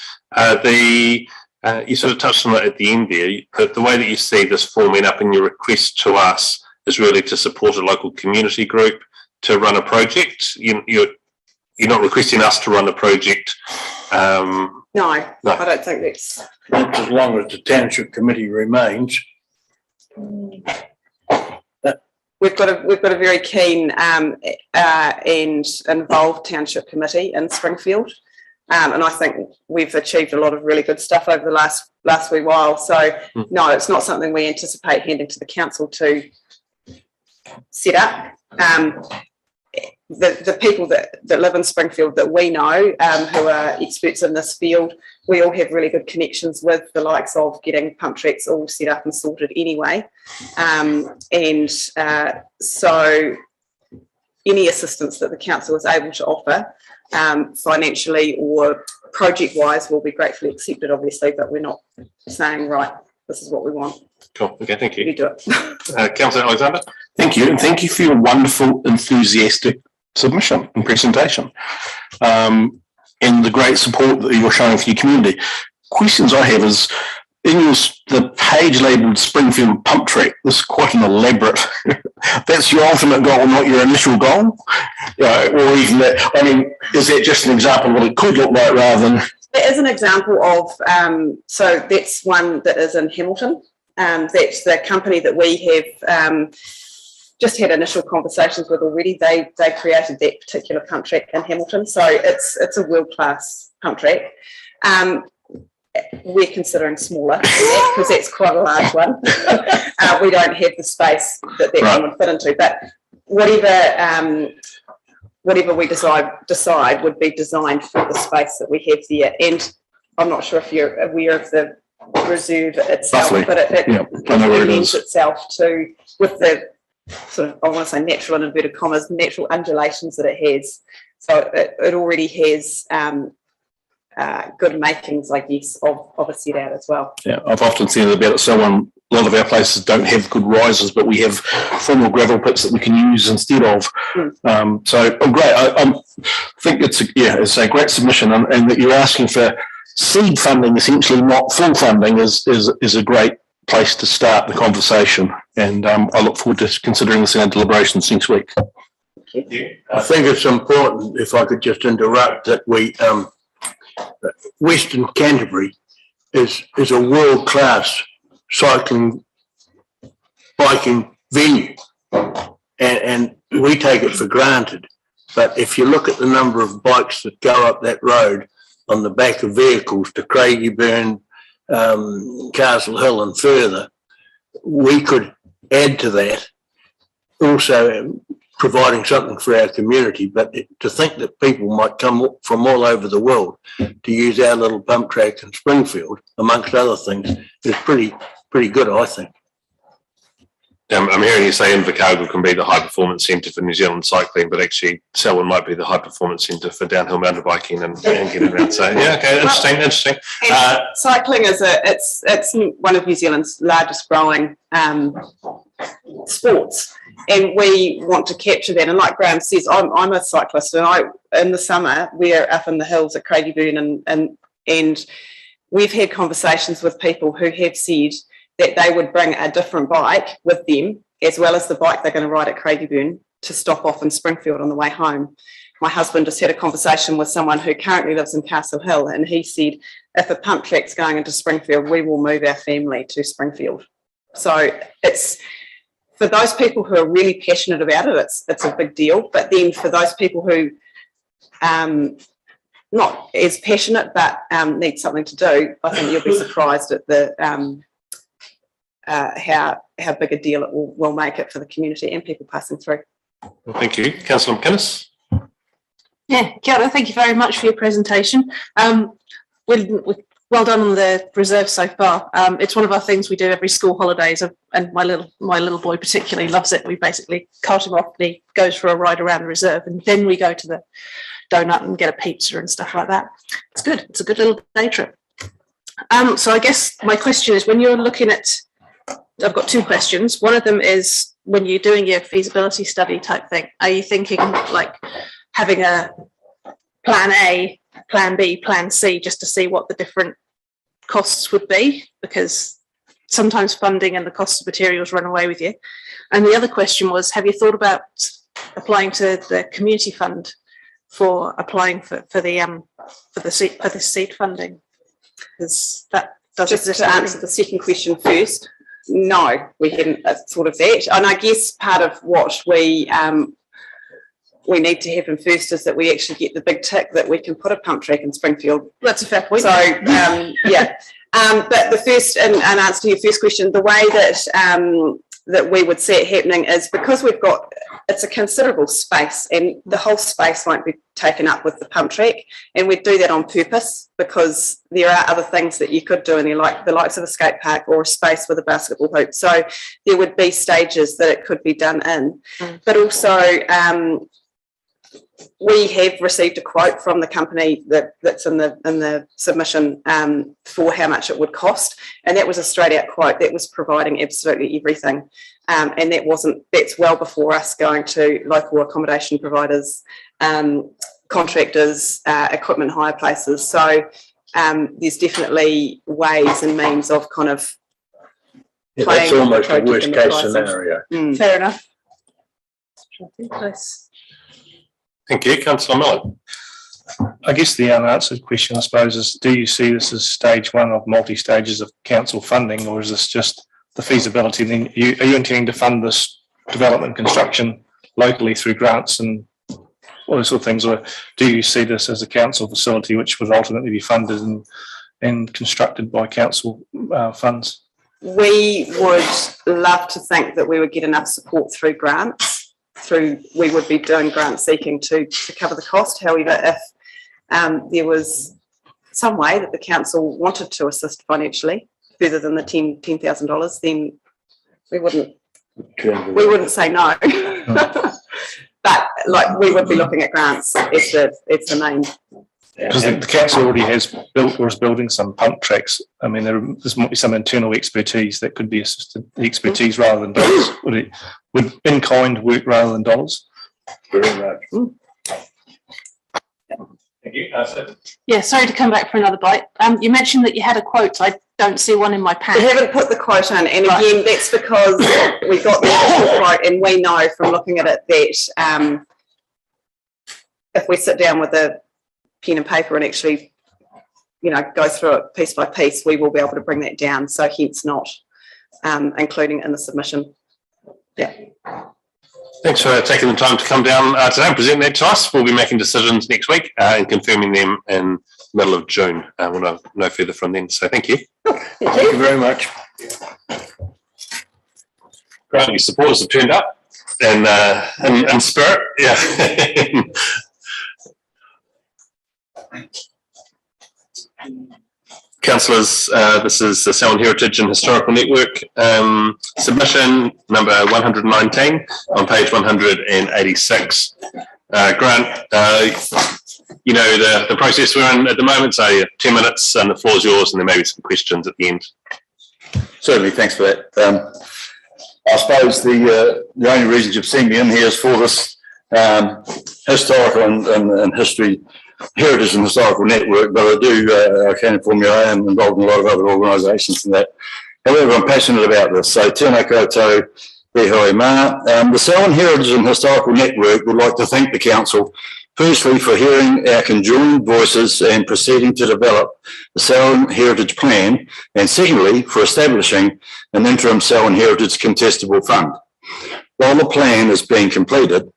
You sort of touched on it at the end there, but the way that you see this forming up in your request to us is really to support a local community group to run a project. You're not requesting us to run a project. No, I don't think that's... As long as the Township Committee remains. We've got a very keen and involved Township Committee in Springfield, and I think we've achieved a lot of really good stuff over the last wee while. So no, it's not something we anticipate handing to the council to set up. The people that live in Springfield that we know, who are experts in this field, we all have really good connections with, the likes of getting pump tracks all set up and sorted anyway. So any assistance that the council is able to offer, financially or project-wise, will be gratefully accepted, obviously, but we're not saying, right, this is what we want. Cool, okay, thank you. You do it. Councillor Alexander. Thank you, and thank you for your wonderful, enthusiastic submission and presentation, and the great support that you're showing for your community. Questions I have is, in the page labelled Springfield Pump Track, this is quite an elaborate, that's your ultimate goal, not your initial goal? Or even that, I mean, is that just an example of what it could look like rather than... There is an example of, so that's one that is in Hamilton. That's the company that we have just had initial conversations with already. They created that particular pump track in Hamilton, so it's a world-class pump track. We're considering smaller because that's quite a large one. We don't have the space that one would fit into, but whatever we decide would be designed for the space that we have there. And I'm not sure if you're aware of the reserve itself, but it lends itself to, with the sort of, I want to say natural, in inverted commas, natural undulations that it has. So it already has good makings, I guess, of a set out as well. Yeah, I've often seen about it. So a lot of our places don't have good risers, but we have formal gravel pits that we can use instead of. So great. I think it's a great submission, and that you're asking for seed funding, essentially, not full funding, is a great place to start the conversation. And I look forward to considering this in our deliberations next week. I think it's important, if I could just interrupt, that we Western Canterbury is a world-class biking venue, and we take it for granted. But if you look at the number of bikes that go up that road on the back of vehicles to Craigieburn, Castle Hill and further, we could add to that, also providing something for our community. But to think that people might come from all over the world to use our little pump track in Springfield, amongst other things, is pretty good, I think. I'm hearing you say Invercargill can be the high performance centre for New Zealand cycling, but actually Selwyn might be the high performance centre for downhill mountain biking and getting around. So yeah, okay, interesting. Cycling is it's one of New Zealand's largest growing sports, and we want to capture that. And like Graham says, I'm a cyclist, and in the summer we're up in the hills at Craigieburn, and we've had conversations with people who have said that they would bring a different bike with them, as well as the bike they're going to ride at Craigieburn, to stop off in Springfield on the way home. My husband just had a conversation with someone who currently lives in Castle Hill, and he said, if a pump track's going into Springfield, we will move our family to Springfield. So it's, for those people who are really passionate about it, it's a big deal. But then for those people who not as passionate, but need something to do, I think you'll be surprised at the how big a deal it will make it for the community and people passing through. Well, thank you. Councillor McInnes. Yeah, kia ora, thank you very much for your presentation. Well done on the reserve so far. It's one of our things we do every school holidays, and my little boy particularly loves it. We basically cart him off and he goes for a ride around the reserve, and then we go to the donut and get a pizza and stuff like that. It's good. It's a good little day trip. So I guess my question is, when you're looking at, I've got two questions. One of them is, when you're doing your feasibility study type thing, are you thinking like having a plan A, plan B, plan C, just to see what the different costs would be? Because sometimes funding and the cost of materials run away with you. And the other question was, have you thought about applying to the community fund for applying for the seed funding? Because that does just exist. to answer the second question first, no, we hadn't thought of that. And I guess part of what we need to happen first is that we actually get the big tick that we can put a pump track in Springfield. That's a fair point. So, yeah. But the first, and answer to your first question, the way that that we would see it happening is because we've got, it's a considerable space and the whole space won't be taken up with the pump track, and we'd do that on purpose because there are other things that you could do in there, like the likes of a skate park or a space with a basketball hoop. So there would be stages that it could be done in. But also we have received a quote from the company that's in the submission for how much it would cost, and that was a straight out quote that was providing absolutely everything, and that's well before us going to local accommodation providers, contractors, equipment hire places. So there's definitely ways and means of kind of that's almost a worst case scenario. Fair enough. Thank you. Councillor Miller. I guess the unanswered question, I suppose, is, do you see this as stage one of multi-stages of council funding, or is this just the feasibility? Then are you intending to fund this development construction locally through grants and all those sort of things, or do you see this as a council facility which would ultimately be funded and constructed by council funds? We would love to think that we would get enough support through grants. We would be doing grant seeking to cover the cost. However, if there was some way that the council wanted to assist financially further than the $10,000, then we wouldn't say no. But like, we would be looking at grants. It's the main. Because the council already has built or is building some pump tracks. I mean, there might be some internal expertise that could be assisted, expertise rather than dollars. Would in-kind work rather than dollars? Very much. Thank you. Yeah, sorry to come back for another bite. You mentioned that you had a quote. I don't see one in my pack. We haven't put the quote in, and again, that's because we got the initial quote, and we know from looking at it that if we sit down with a pen and paper and actually, go through it piece by piece, we will be able to bring that down. So hence not including it in the submission. Yeah. Thanks for taking the time to come down today and present that to us. We'll be making decisions next week and confirming them in the middle of June. We'll know no further from then. So thank you. Thank you very much. Great, your supporters have turned up in spirit. Yeah. Councillors, this is the Selwyn Heritage and Historical Network submission number 119 on page 186. Grant, the process we're in at the moment, so 10 minutes and the floor is yours, and there may be some questions at the end. Certainly, thanks for that. I suppose the only reason you've seen me in here is for this historical and heritage and historical network, but I can inform you I am involved in a lot of other organisations and that. However, I'm passionate about this. So tēnā koutou e hoi mā. The Selwyn Heritage and Historical Network would like to thank the council firstly for hearing our conjoined voices and proceeding to develop the Selwyn Heritage Plan, and secondly for establishing an interim Selwyn Heritage Contestable Fund. while the plan is being completed.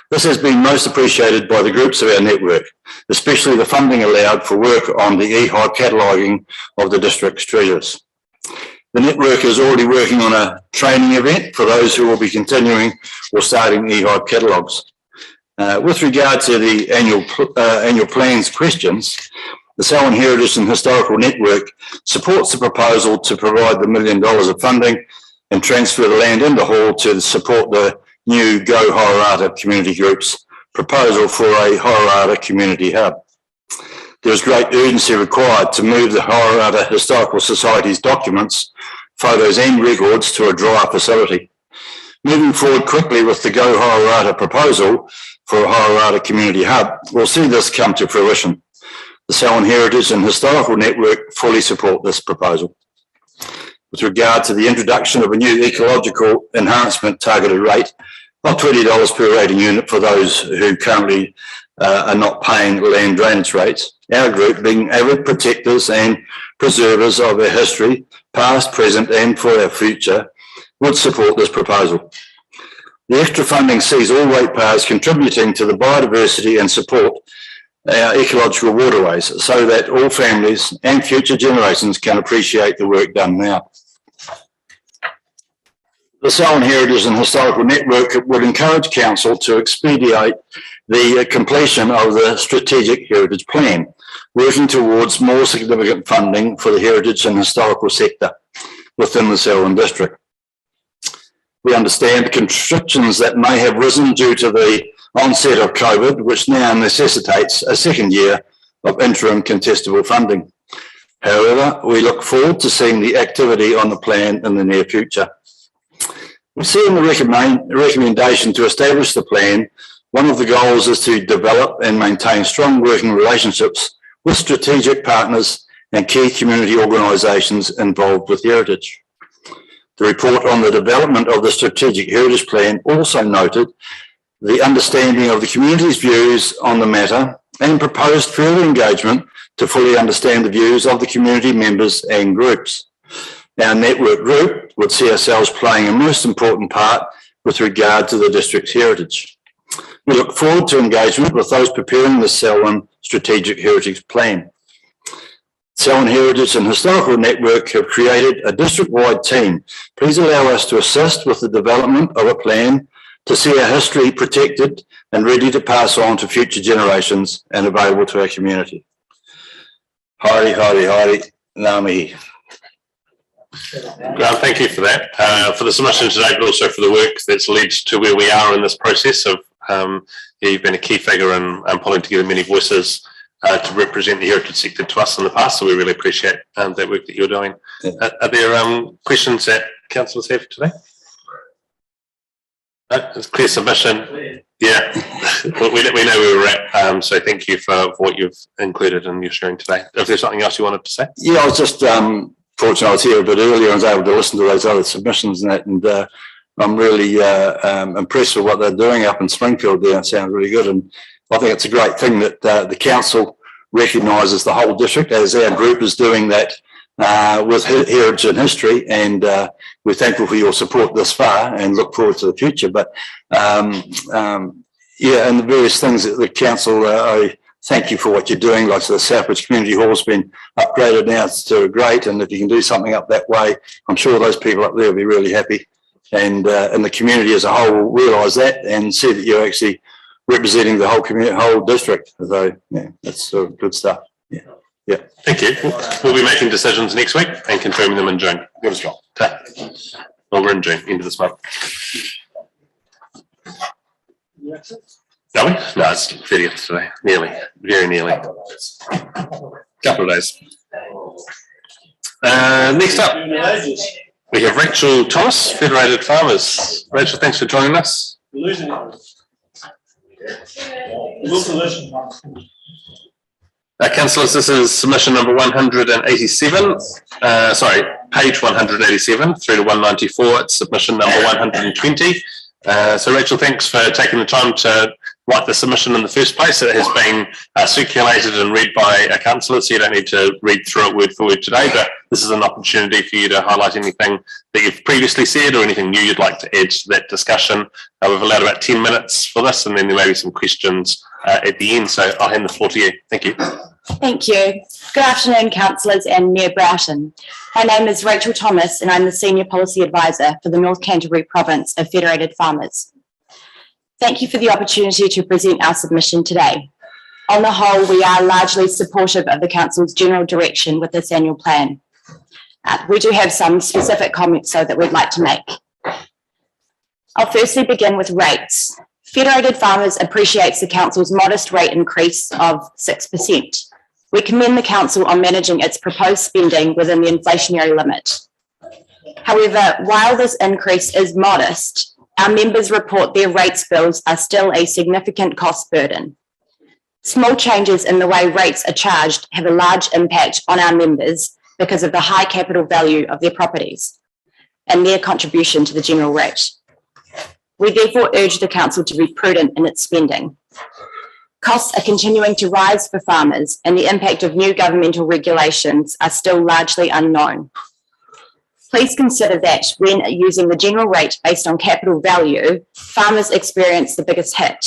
This has been most appreciated by the groups of our network, especially the funding allowed for work on the eHive cataloguing of the district's treasures. The network is already working on a training event for those who will be continuing or starting eHive catalogues. With regard to the annual plans questions, the Selwyn Heritage and Historical Network supports the proposal to provide the $1 million of funding and transfer the land in the hall to support the new Go Horirata Community Group's proposal for a Horirata Community Hub. There is great urgency required to move the Horirata Historical Society's documents, photos and records to a drier facility. Moving forward quickly with the Go Horirata proposal for a Horirata Community Hub will see this come to fruition. The Selwyn Heritage and Historical Network fully support this proposal. With regard to the introduction of a new ecological enhancement targeted rate of $20 per rating unit for those who currently are not paying land drainage rates, our group, being avid protectors and preservers of our history, past, present and for our future, would support this proposal. The extra funding sees all ratepayers contributing to the biodiversity and support our ecological waterways so that all families and future generations can appreciate the work done now. The Selwyn Heritage and Historical Network would encourage Council to expedite the completion of the Strategic Heritage Plan, working towards more significant funding for the heritage and historical sector within the Selwyn District. We understand the constrictions that may have risen due to the onset of COVID, which now necessitates a second year of interim contestable funding. However, we look forward to seeing the activity on the plan in the near future. We see in the recommendation to establish the plan, one of the goals is to develop and maintain strong working relationships with strategic partners and key community organisations involved with heritage. The report on the development of the Strategic Heritage Plan also noted the understanding of the community's views on the matter and proposed further engagement to fully understand the views of the community members and groups. Our network group would see ourselves playing a most important part with regard to the district's heritage. We look forward to engagement with those preparing the Selwyn Strategic Heritage Plan. Selwyn Heritage and Historical Network have created a district-wide team. Please allow us to assist with the development of a plan to see our history protected and ready to pass on to future generations and available to our community. Haere, haere, haere, ngā mihi. Grant, thank you for that, for the submission today, but also for the work that's led to where we are in this process of, you've been a key figure in pulling together many voices to represent the heritage sector to us in the past, so we really appreciate that work that you're doing. Are there questions that councillors have today? No, it's clear submission. Yeah, we know where we're at, so thank you for what you've included in your sharing today. If there's something else you wanted to say? Yeah, I was just fortunate I was here a bit earlier and was able to listen to those other submissions and that, and I'm really impressed with what they're doing up in Springfield there. It sounds really good, and I think it's a great thing that the council recognises the whole district, as our group is doing that with heritage and history, and we're thankful for your support this far and look forward to the future. But yeah, and the various things that the council, I thank you for what you're doing. Like the Southbridge Community Hall has been upgraded now to great, and if you can do something up that way, I'm sure those people up there will be really happy, and the community as a whole will realise that and see that you're actually representing the whole community, whole district. So yeah, that's good stuff. Yeah. Yeah. Thank you. We'll be making decisions next week and confirming them in June. Give us a call. Well, we're in June, end of this month. Are we? No, it's 30th today. Nearly. Very nearly. Couple of days. Next up, we have Rachel Thomas, Federated Farmers. Rachel, thanks for joining us. Councillors, this is submission number 187, page 187 through to 194. It's submission number 120. So Rachel, thanks for taking the time to write the submission in the first place. It has been circulated and read by a councillor, so you don't need to read through it word for word today, but this is an opportunity for you to highlight anything that you've previously said or anything new you'd like to add to that discussion. We've allowed about 10 minutes for this, and then there may be some questions at the end, so I'll hand the floor to you. Thank you. Thank you. Good afternoon, councillors and Mayor Broughton. My name is Rachel Thomas and I'm the Senior Policy Advisor for the North Canterbury Province of Federated Farmers. Thank you for the opportunity to present our submission today. On the whole, we are largely supportive of the Council's general direction with this annual plan. We do have some specific comments though that we'd like to make. I'll firstly begin with rates. Federated Farmers appreciates the Council's modest rate increase of 6%. We commend the Council on managing its proposed spending within the inflationary limit. However, while this increase is modest, our members report their rates bills are still a significant cost burden. Small changes in the way rates are charged have a large impact on our members because of the high capital value of their properties and their contribution to the general rate. We therefore urge the Council to be prudent in its spending. Costs are continuing to rise for farmers and the impact of new governmental regulations are still largely unknown. Please consider that when using the general rate based on capital value, farmers experience the biggest hit.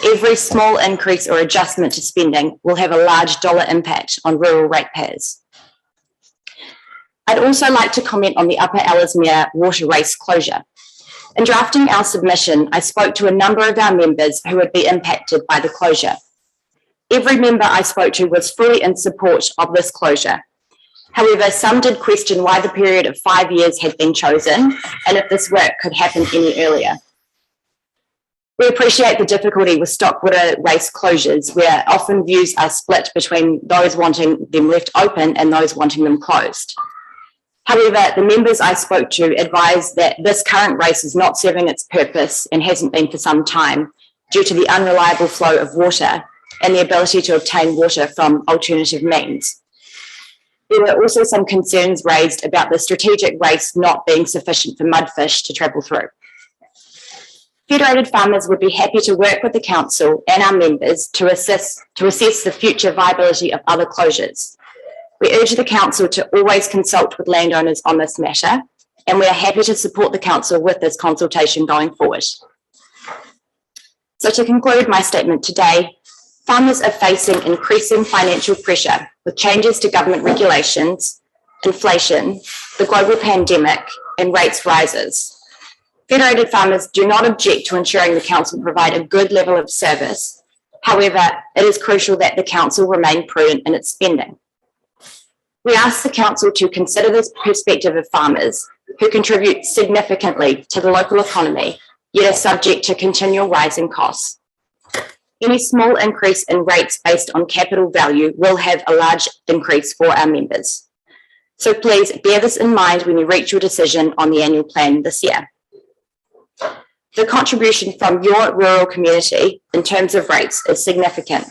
Every small increase or adjustment to spending will have a large dollar impact on rural ratepayers. I'd also like to comment on the Upper Ellesmere water race closure. In drafting our submission, I spoke to a number of our members who would be impacted by the closure. Every member I spoke to was fully in support of this closure. However, some did question why the period of 5 years had been chosen and if this work could happen any earlier. We appreciate the difficulty with stock water race closures, where often views are split between those wanting them left open and those wanting them closed. However, the members I spoke to advised that this current race is not serving its purpose and hasn't been for some time due to the unreliable flow of water and the ability to obtain water from alternative means. There were also some concerns raised about the strategic race not being sufficient for mudfish to travel through. Federated Farmers would be happy to work with the Council and our members to assess the future viability of other closures. We urge the Council to always consult with landowners on this matter, and we are happy to support the Council with this consultation going forward. So to conclude my statement today, farmers are facing increasing financial pressure with changes to government regulations, inflation, the global pandemic, and rates rises. Federated Farmers do not object to ensuring the Council provide a good level of service. However, it is crucial that the Council remain prudent in its spending. We ask the Council to consider this perspective of farmers who contribute significantly to the local economy, yet are subject to continual rising costs. Any small increase in rates based on capital value will have a large increase for our members. So please bear this in mind when you reach your decision on the annual plan this year. The contribution from your rural community in terms of rates is significant,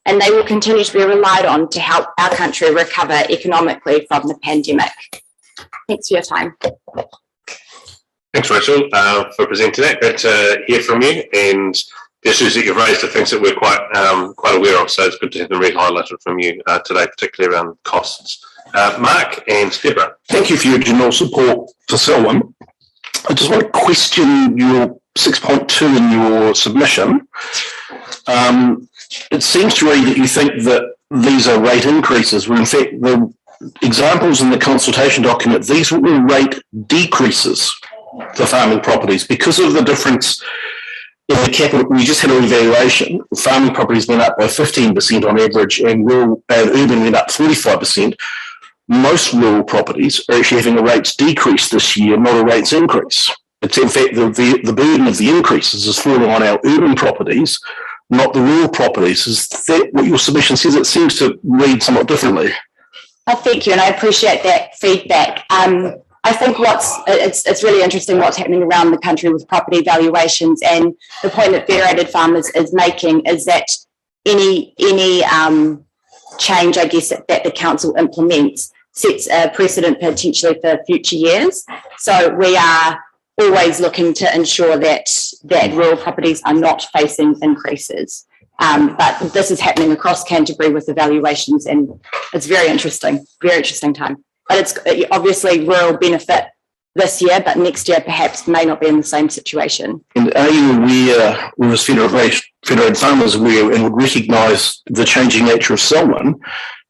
and they will continue to be relied on to help our country recover economically from the pandemic. Thanks for your time. Thanks, Rachel, for presenting that. Great to hear from you, and the issues that you've raised are things that we're quite aware of, so it's good to have them re-highlighted from you today, particularly around costs. Mark and Deborah. Thank you for your general support for Selwyn. I just want to question your 6.2 in your submission. It seems to me that you think that these are rate increases, when in fact the examples in the consultation document, these were rate decreases for farming properties because of the difference in the capital. We just had a revaluation. Farming properties went up by 15% on average, and rural and urban went up 45%. Most rural properties are actually having a rates decrease this year, not a rates increase. It's in fact the burden of the increases is falling on our urban properties, not the rural properties. Is that what your submission says? It seems to read somewhat differently. Thank you, and I appreciate that feedback. I think it's really interesting what's happening around the country with property valuations, and the point that Federated Farmers is making is that any change, I guess, that the council implements sets a precedent potentially for future years. So we are always looking to ensure that rural properties are not facing increases. But this is happening across Canterbury with evaluations, and it's very interesting time. But it's obviously rural benefit this year, but next year perhaps may not be in the same situation. And are you aware, or as Federated Farmers aware, and would recognise the changing nature of Selwyn,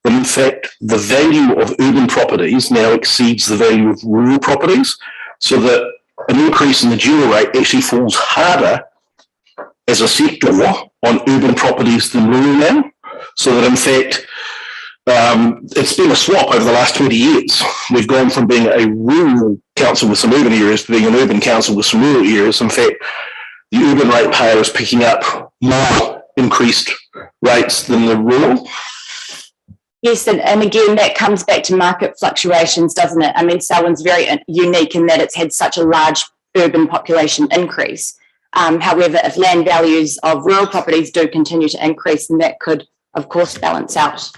that in fact the value of urban properties now exceeds the value of rural properties, so that an increase in the dual rate actually falls harder as a sector on urban properties than rural now, so that in fact it's been a swap over the last 20 years. We've gone from being a rural council with some urban areas to being an urban council with some rural areas. In fact, the urban ratepayer is picking up more increased rates than the rural. Yes, and again, that comes back to market fluctuations, doesn't it? I mean, Selwyn's very unique in that it's had such a large urban population increase. However, if land values of rural properties do continue to increase, then that could, of course, balance out.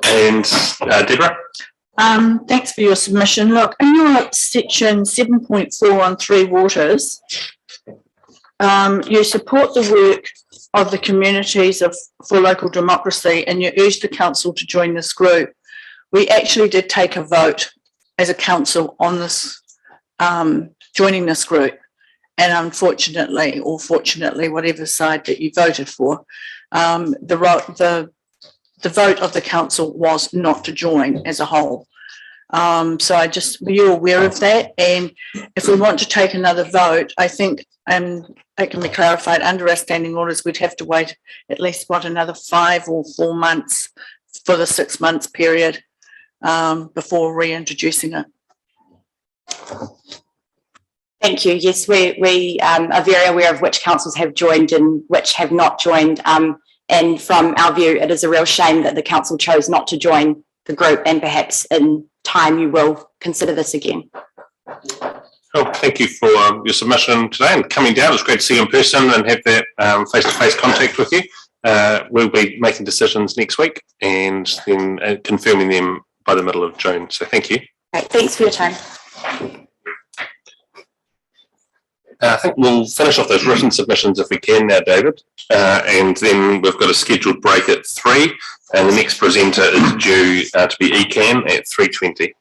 And Deborah? Thanks for your submission. Look, in your section 7.4 on Three Waters, you support the work of the communities for local democracy, and you urge the council to join this group. We actually did take a vote as a council on this, joining this group, and unfortunately, or fortunately, whatever side that you voted for, the vote of the council was not to join as a whole. So were you aware of that? And if we want to take another vote, I think, it can be clarified under our standing orders, we'd have to wait at least, another 5 or 4 months for the 6 months period before reintroducing it. Thank you. Yes, we are very aware of which councils have joined and which have not joined. And from our view, it is a real shame that the council chose not to join the group, and perhaps in time you will consider this again. Cool. Thank you for your submission today and coming down. It's great to see you in person and have that face-to-face contact with you. We'll be making decisions next week and then confirming them by the middle of June. So thank you. Great. Thanks for your time. I think we'll finish off those written submissions if we can now, David. And then we've got a scheduled break at 3, and the next presenter is due to be ECAM at 3:20.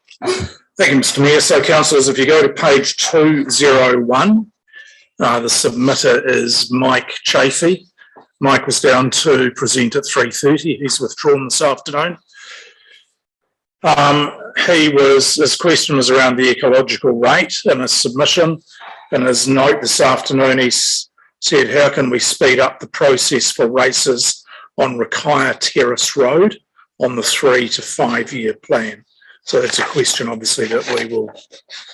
Thank you, Mr. Mayor. So, councillors, if you go to page 201, the submitter is Mike Chafee. Mike was down to present at 3:30. He's withdrawn this afternoon. His question was around the ecological rate in his submission. In his note this afternoon, he said, how can we speed up the process for races on Rakaya Terrace Road on the 3 to 5 year plan? So that's a question, obviously, that we will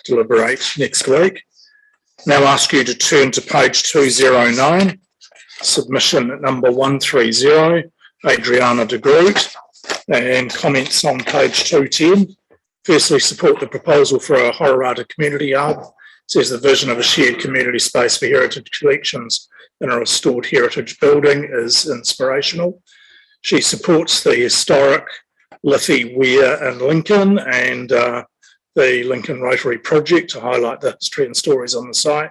deliberate next week. Now ask you to turn to page 209, submission number 130, Adriana de Groot, and comments on page 210. Firstly, support the proposal for a Horirata community hub. Says the vision of a shared community space for heritage collections in a restored heritage building is inspirational. She supports the historic Liffey Weir in Lincoln and the Lincoln Rotary project to highlight the history and stories on the site.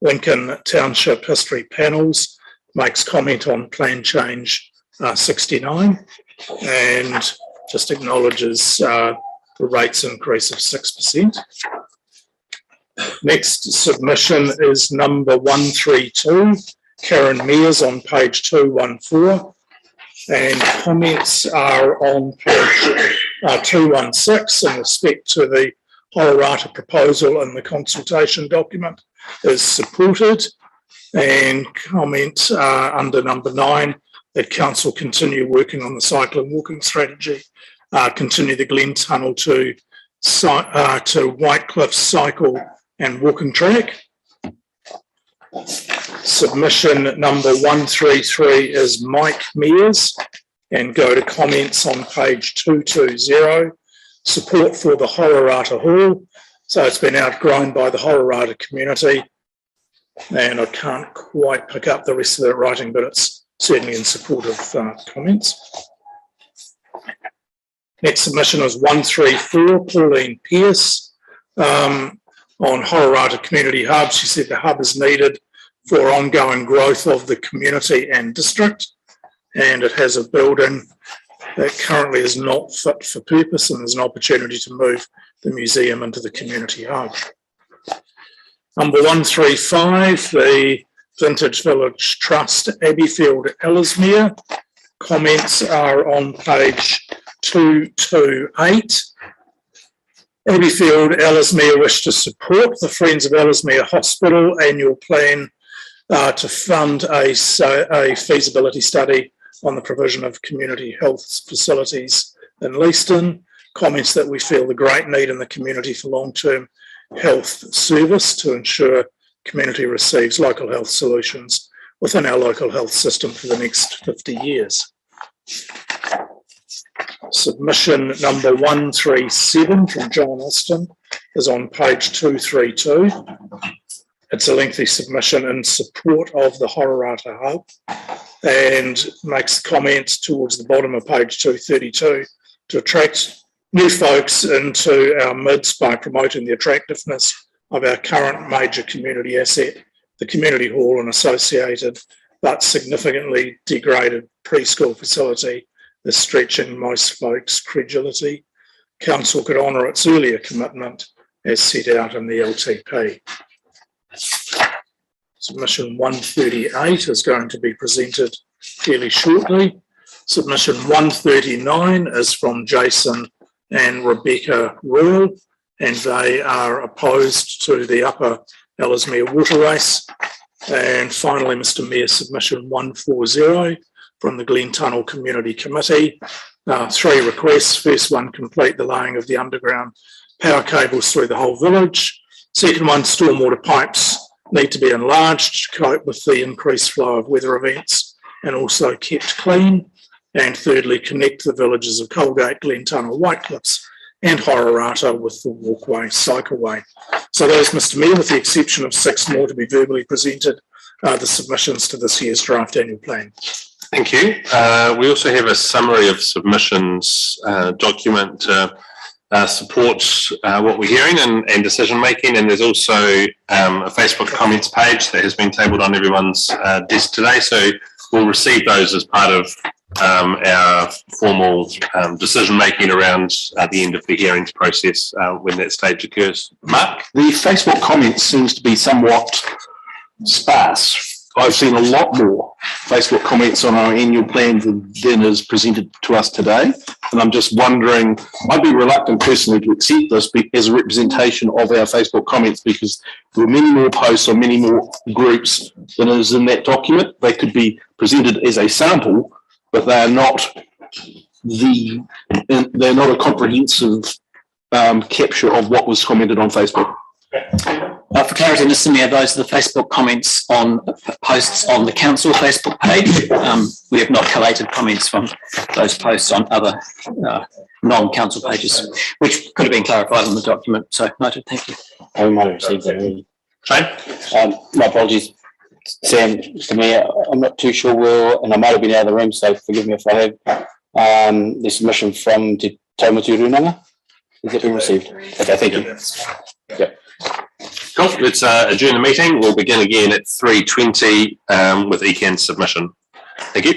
Lincoln Township History Panels makes comment on Plan Change 69 and just acknowledges the rates increase of 6%. Next submission is number 132, Karen Mears on page 214, and comments are on page 216 in respect to the Horirata proposal and the consultation document is supported, and comment under number 9 that council continue working on the cycle and walking strategy, continue the Glen Tunnel to Whitecliff cycle and walking track. Submission number 133 is Mike Mears, and go to comments on page 220, support for the Horirata Hall. So it's been outgrown by the Horirata community, and I can't quite pick up the rest of the writing, but it's certainly in support of comments. Next submission is 134, Pauline Pearce. On Horirata Community Hub, she said the hub is needed for ongoing growth of the community and district, and it has a building that currently is not fit for purpose, and there's an opportunity to move the museum into the community hub. Number 135, the Vintage Village Trust, Abbeyfield, Ellesmere. Comments are on page 228. Abbeyfield, Ellesmere wish to support the Friends of Ellesmere Hospital annual plan to fund a feasibility study on the provision of community health facilities in Leaston. Comments that we feel the great need in the community for long-term health service to ensure community receives local health solutions within our local health system for the next 50 years. Submission number 137 from John Austin is on page 232. It's a lengthy submission in support of the Horirata Hub and makes comments towards the bottom of page 232 to attract new folks into our midst by promoting the attractiveness of our current major community asset, the community hall and associated but significantly degraded preschool facility is stretching most folks' credulity. Council could honour its earlier commitment as set out in the LTP. Submission 138 is going to be presented fairly shortly. Submission 139 is from Jason and Rebecca Royal, and they are opposed to the Upper Ellesmere Water Race. And finally, Mr Mayor, submission 140 from the Glen Tunnel Community Committee. 3 requests. First one, complete the laying of the underground power cables through the whole village. Second one, stormwater pipes need to be enlarged to cope with the increased flow of weather events and also kept clean. And thirdly, connect the villages of Colgate, Glen Tunnel, White Cliffs and Horirata with the Walkway cycleway. So those, Mr Mayor, with the exception of 6 more to be verbally presented, are the submissions to this year's draft annual plan. Thank you. We also have a summary of submissions document to support what we're hearing and decision making, and there's also a Facebook comments page that has been tabled on everyone's desk today, so we'll receive those as part of our formal decision making around the end of the hearings process when that stage occurs. Mark? The Facebook comments seems to be somewhat sparse. I've seen a lot more Facebook comments on our annual plan than is presented to us today. And I'm just wondering, I'd be reluctant personally to accept this as a representation of our Facebook comments because there are many more posts on many more groups than is in that document. They could be presented as a sample, but they're not a comprehensive capture of what was commented on Facebook. For clarity, Mr Mayor, those are the Facebook comments on posts on the council Facebook page. We have not collated comments from those posts on other non-council pages, which could have been clarified on the document. So noted, thank you. I might have received that already. My apologies, Sam, Mr Mayor, I'm not too sure where, and I might have been out of the room, so forgive me if I have, the submission from Te Taumatu Runanga. Has that been received? Okay, thank you. Yep. Cool. Let's adjourn the meeting. We'll begin again at 3:20 with ECAN's submission. Thank you.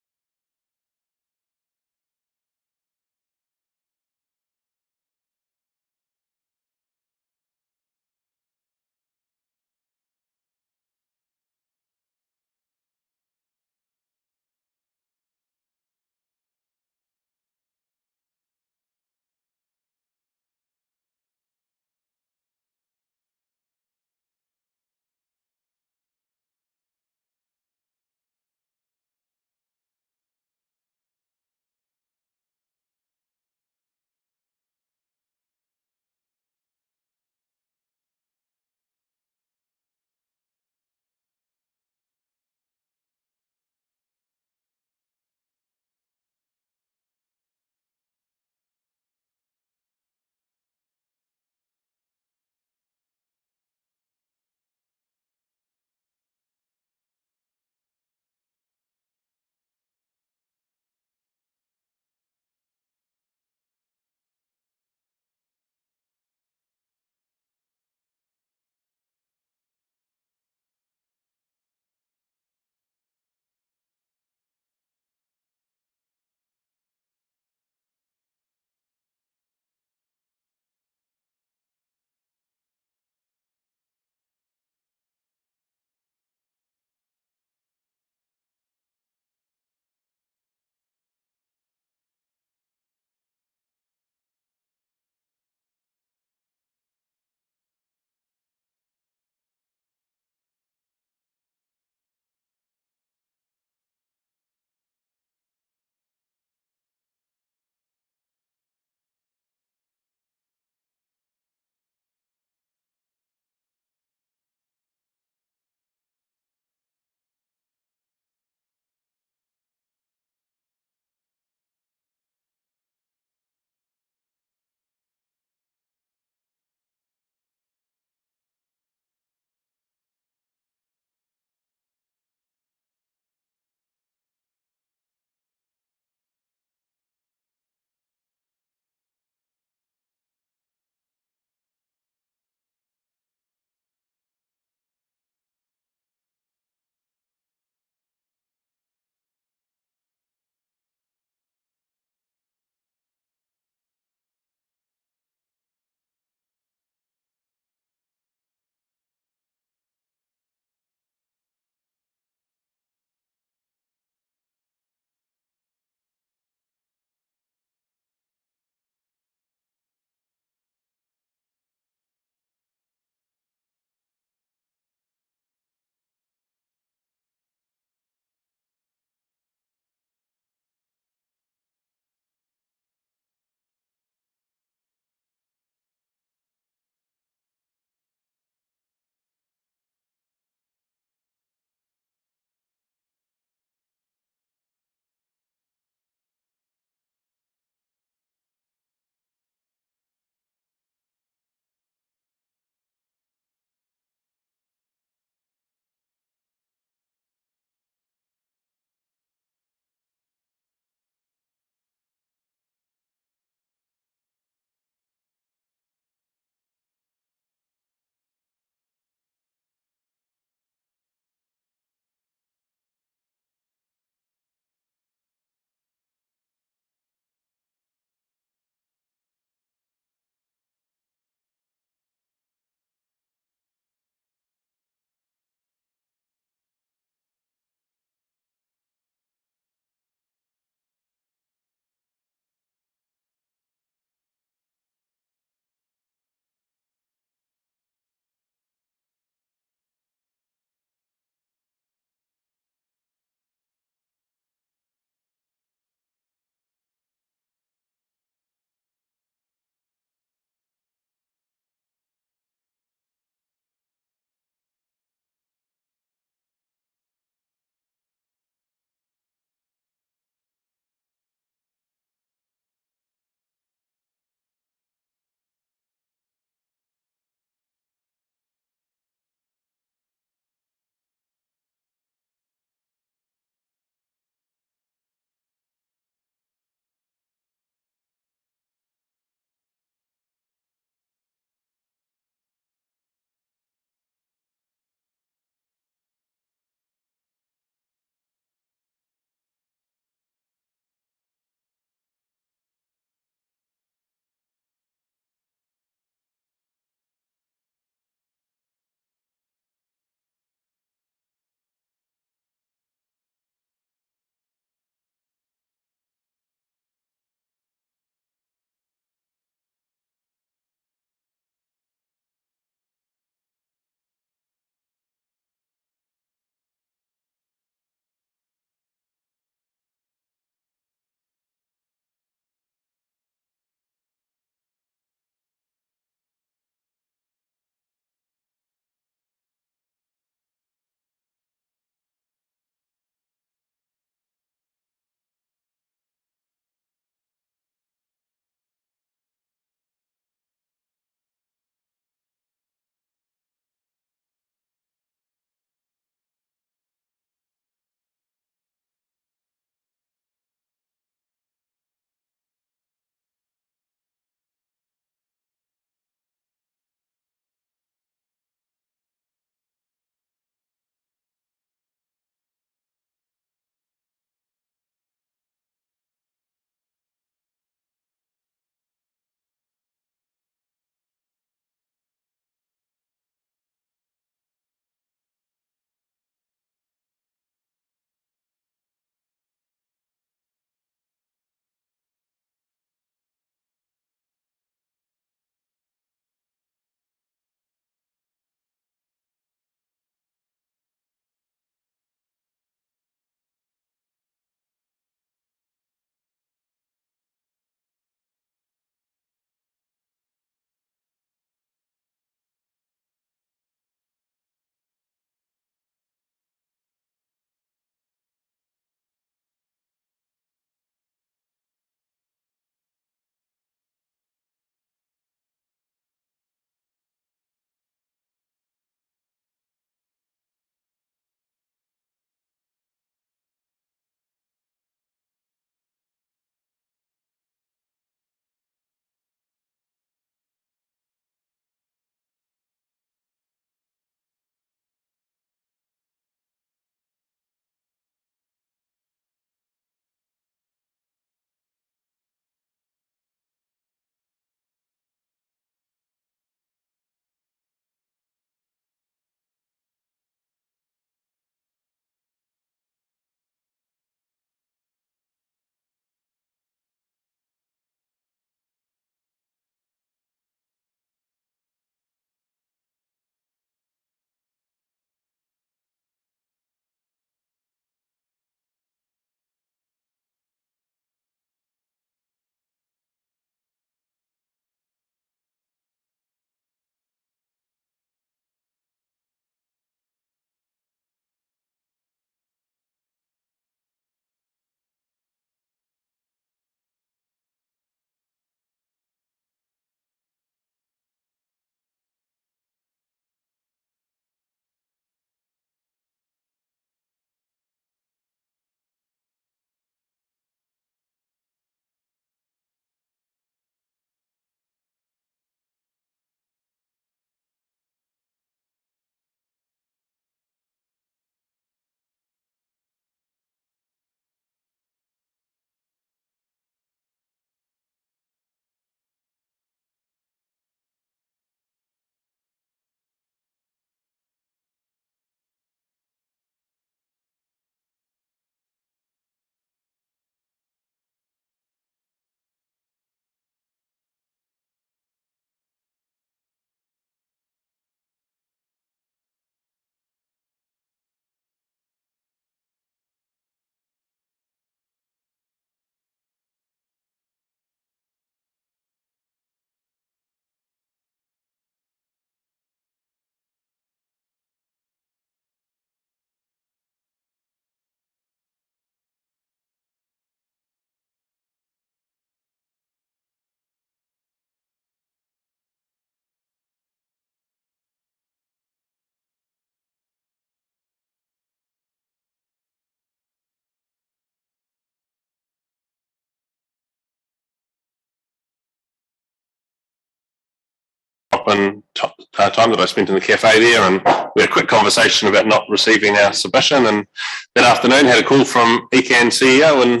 in time that I spent in the cafe there, and we had a quick conversation about not receiving our submission, and that afternoon had a call from ECAN CEO and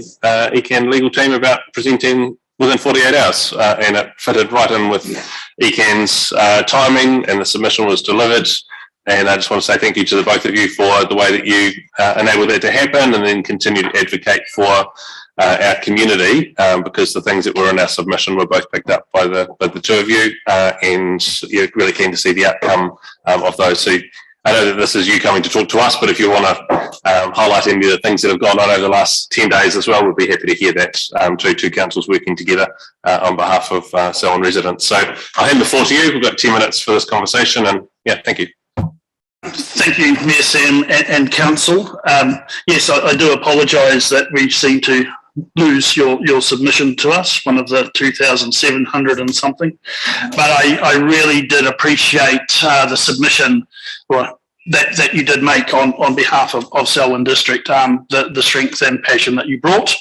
ECAN legal team about presenting within 48 hours, and it fitted right in with ECAN's timing, and the submission was delivered. And I just want to say thank you to the both of you for the way that you enabled that to happen, and then continue to advocate for our community, because the things that were in our submission were both picked up by the two of you, and you're really keen to see the outcome of those. So I know that this is you coming to talk to us, but if you want to highlight any of the things that have gone on over the last 10 days as well, we'd be happy to hear that, two councils working together on behalf of Selwyn residents. So I'll hand the floor to you. We've got 10 minutes for this conversation, and yeah, thank you. Thank you, Mayor Sam and Council. Yes, I do apologise that we seem to lose your submission to us, one of the 2,700 and something. But I really did appreciate the submission that you did make on behalf of Selwyn District, the strength and passion that you brought.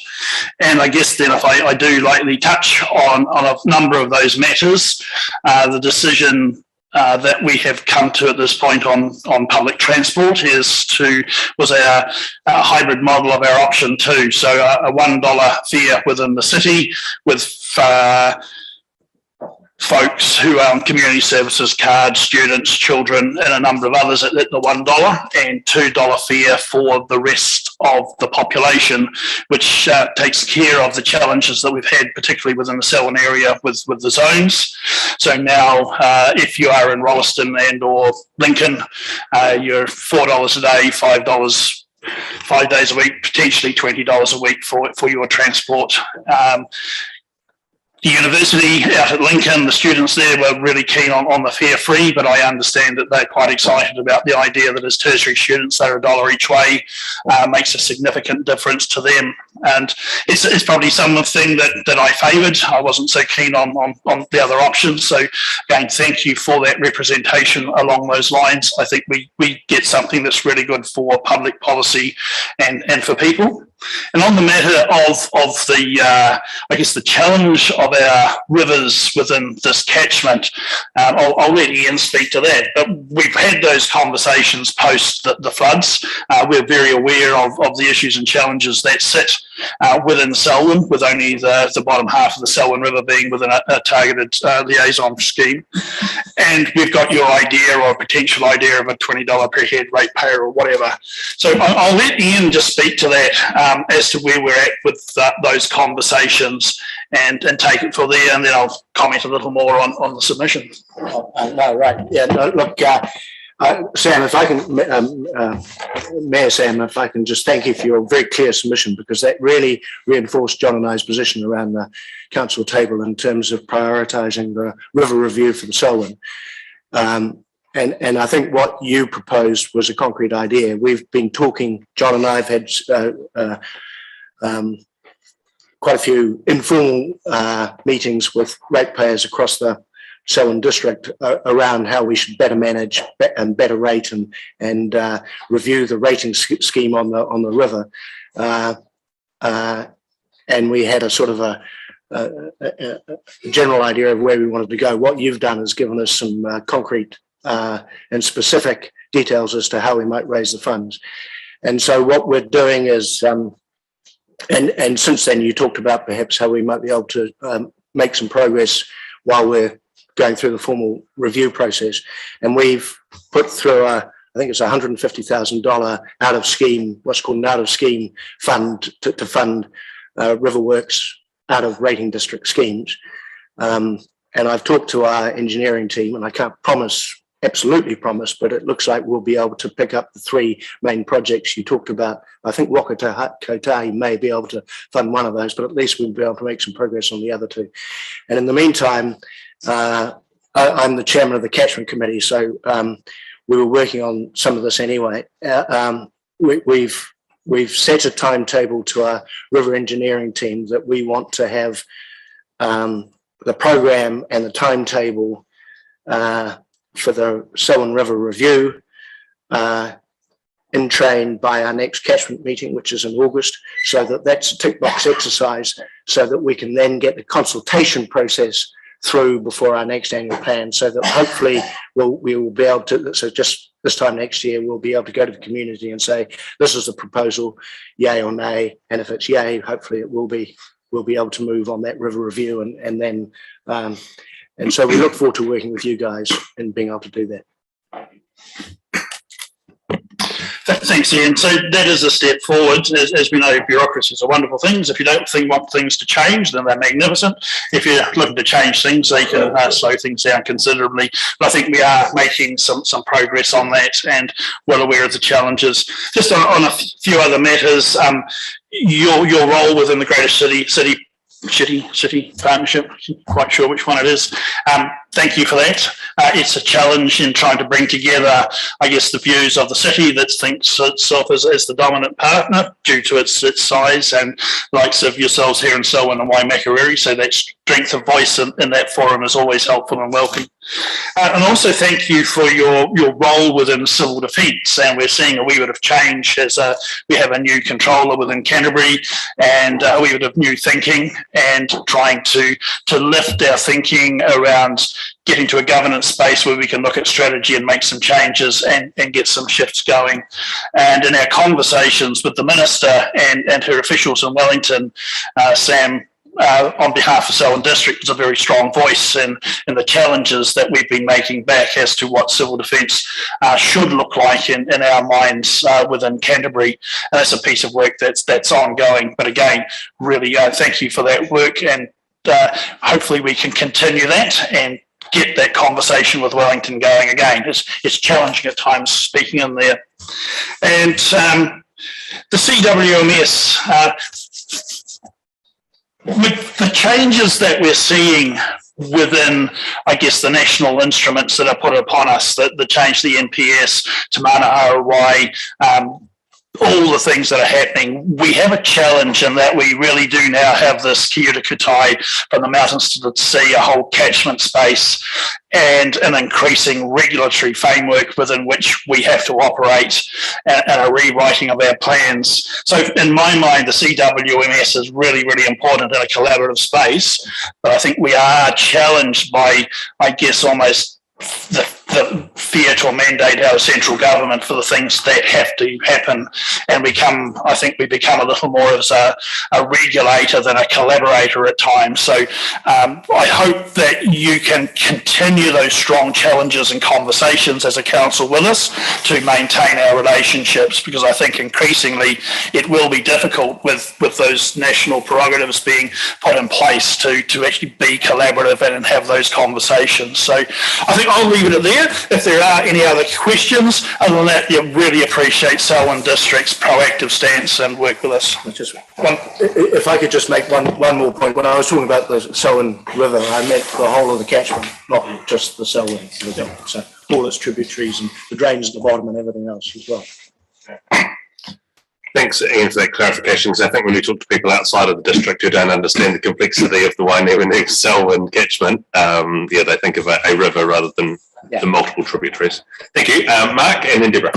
And I guess then if I do lightly touch on a number of those matters, the decision that we have come to at this point on public transport was our hybrid model of our option 2. So a $1 fare within the city with folks who are on community services cards, students, children, and a number of others at the $1, and $2 fare for the rest of the population, which takes care of the challenges that we've had, particularly within the Selwyn area with the zones. So now, if you are in Rolleston and or Lincoln, you're $4 a day, $5 5 days a week, potentially $20 a week for your transport. The university out at Lincoln, the students there were really keen on the fare free, but I understand that they're quite excited about the idea that as tertiary students, they're $1 each way, makes a significant difference to them. And it's probably something that I favoured. I wasn't so keen on the other options. So again, thank you for that representation along those lines. I think we get something that's really good for public policy and for people. And on the matter of the, I guess, the challenge of our rivers within this catchment, I'll let Ian speak to that. But we've had those conversations post the floods. We're very aware of the issues and challenges that sit within Selwyn, with only the bottom half of the Selwyn River being within a targeted liaison scheme. And we've got your idea or potential idea of a $20 per head ratepayer or whatever. So I'll let Ian just speak to that as to where we're at with those conversations and take it from there, and then I'll comment a little more on the submission. No, right. Yeah, no, look, Sam, if I can, Mayor Sam, if I can just thank you for your very clear submission, because that really reinforced John and I's position around the council table in terms of prioritising the river review for the Selwyn. And I think what you proposed was a concrete idea. We've been talking, John and I have had quite a few informal meetings with ratepayers across the Selwyn district around how we should better manage and better rate and review the rating scheme on the river. And we had a sort of a general idea of where we wanted to go. What you've done is given us some concrete and specific details as to how we might raise the funds. And so what we're doing is, and since then you talked about perhaps how we might be able to make some progress while we're going through the formal review process. And we've put through I think it's $150,000 out of scheme, what's called an out of scheme fund to fund river works out of rating district schemes. And I've talked to our engineering team, and I can't absolutely promise, but it looks like we'll be able to pick up the three main projects you talked about. I think Kotahi may be able to fund one of those, but at least we'll be able to make some progress on the other two. And in the meantime, I'm the chairman of the catchment committee, so we were working on some of this anyway. We've set a timetable to our river engineering team that we want to have the program and the timetable for the Selwyn River review in train by our next catchment meeting, which is in August, so that's a tick box exercise, so that we can then get the consultation process through before our next annual plan, so that hopefully we will be able to, so just this time next year, we'll be able to go to the community and say, this is the proposal, yay or nay, and if it's yay, hopefully we'll be able to move on that river review, and then and so we look forward to working with you guys and being able to do that. Thanks, Ian. So that is a step forward. As we know, bureaucracies are wonderful things. If you don't want things to change, then they're magnificent. If you're looking to change things, they can slow things down considerably. But I think we are making some progress on that, and well aware of the challenges. Just on a few other matters, your role within the Greater City Partnership, quite sure which one it is. Thank you for that. It's a challenge in trying to bring together, I guess, the views of the city that thinks itself as the dominant partner due to its size, and likes of yourselves here in Selwyn and Waimakariri. So that strength of voice in that forum is always helpful and welcome. And also thank you for your role within civil defence. And we're seeing a wee bit of change as we have a new controller within Canterbury, and a wee bit of new thinking, and trying to lift our thinking around getting to a governance space where we can look at strategy and make some changes and get some shifts going. And in our conversations with the Minister and her officials in Wellington, Sam, on behalf of Selwyn District, is a very strong voice in the challenges that we've been making back as to what civil defence should look like in our minds within Canterbury. And that's a piece of work that's ongoing. But again, really thank you for that work, and hopefully we can continue that and get that conversation with Wellington going again. It's challenging at times speaking in there. And the CWMS, with the changes that we're seeing within, I guess, the national instruments that are put upon us, the change the NPS to Mana ROI, all the things that are happening, we have a challenge in that we really do now have this Kia ora kutai from the mountains to the sea, a whole catchment space, and an increasing regulatory framework within which we have to operate, and a rewriting of our plans. So in my mind, the CWMS is really, really important in a collaborative space, but I think we are challenged by, I guess, almost the fear to mandate our central government for the things that have to happen, and I think we become a little more as a regulator than a collaborator at times. So I hope that you can continue those strong challenges and conversations as a council with us to maintain our relationships, because I think increasingly it will be difficult with those national prerogatives being put in place to actually be collaborative and have those conversations. So I think I'll leave it at there. If there are any other questions, other than that, really appreciate Selwyn District's proactive stance and work with us. If I could just make one more point. When I was talking about the Selwyn River, I meant the whole of the catchment, not just the Selwyn River. So all its tributaries and the drains at the bottom and everything else as well. Thanks, Ian, for that clarification, because I think when we talk to people outside of the district who don't understand the complexity of the Waimakariri Selwyn catchment, they think of a river rather than the multiple tributaries. Thank you. Mark, and then Deborah.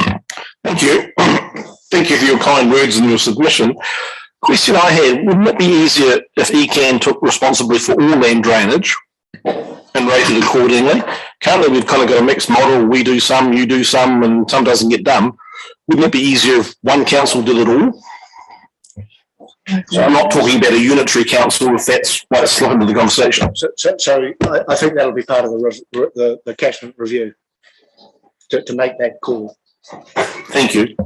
Thank you. Thank you for your kind words and your submission. Question I had, wouldn't it be easier if ECAN took responsibility for all land drainage and rated accordingly? Currently, we've kind of got a mixed model. We do some, you do some, and some doesn't get done. Wouldn't it be easier if one council did it all? So I'm not talking about a unitary council, if that's why it's slip into the conversation. So I think that'll be part of the catchment review to make that call. Thank you.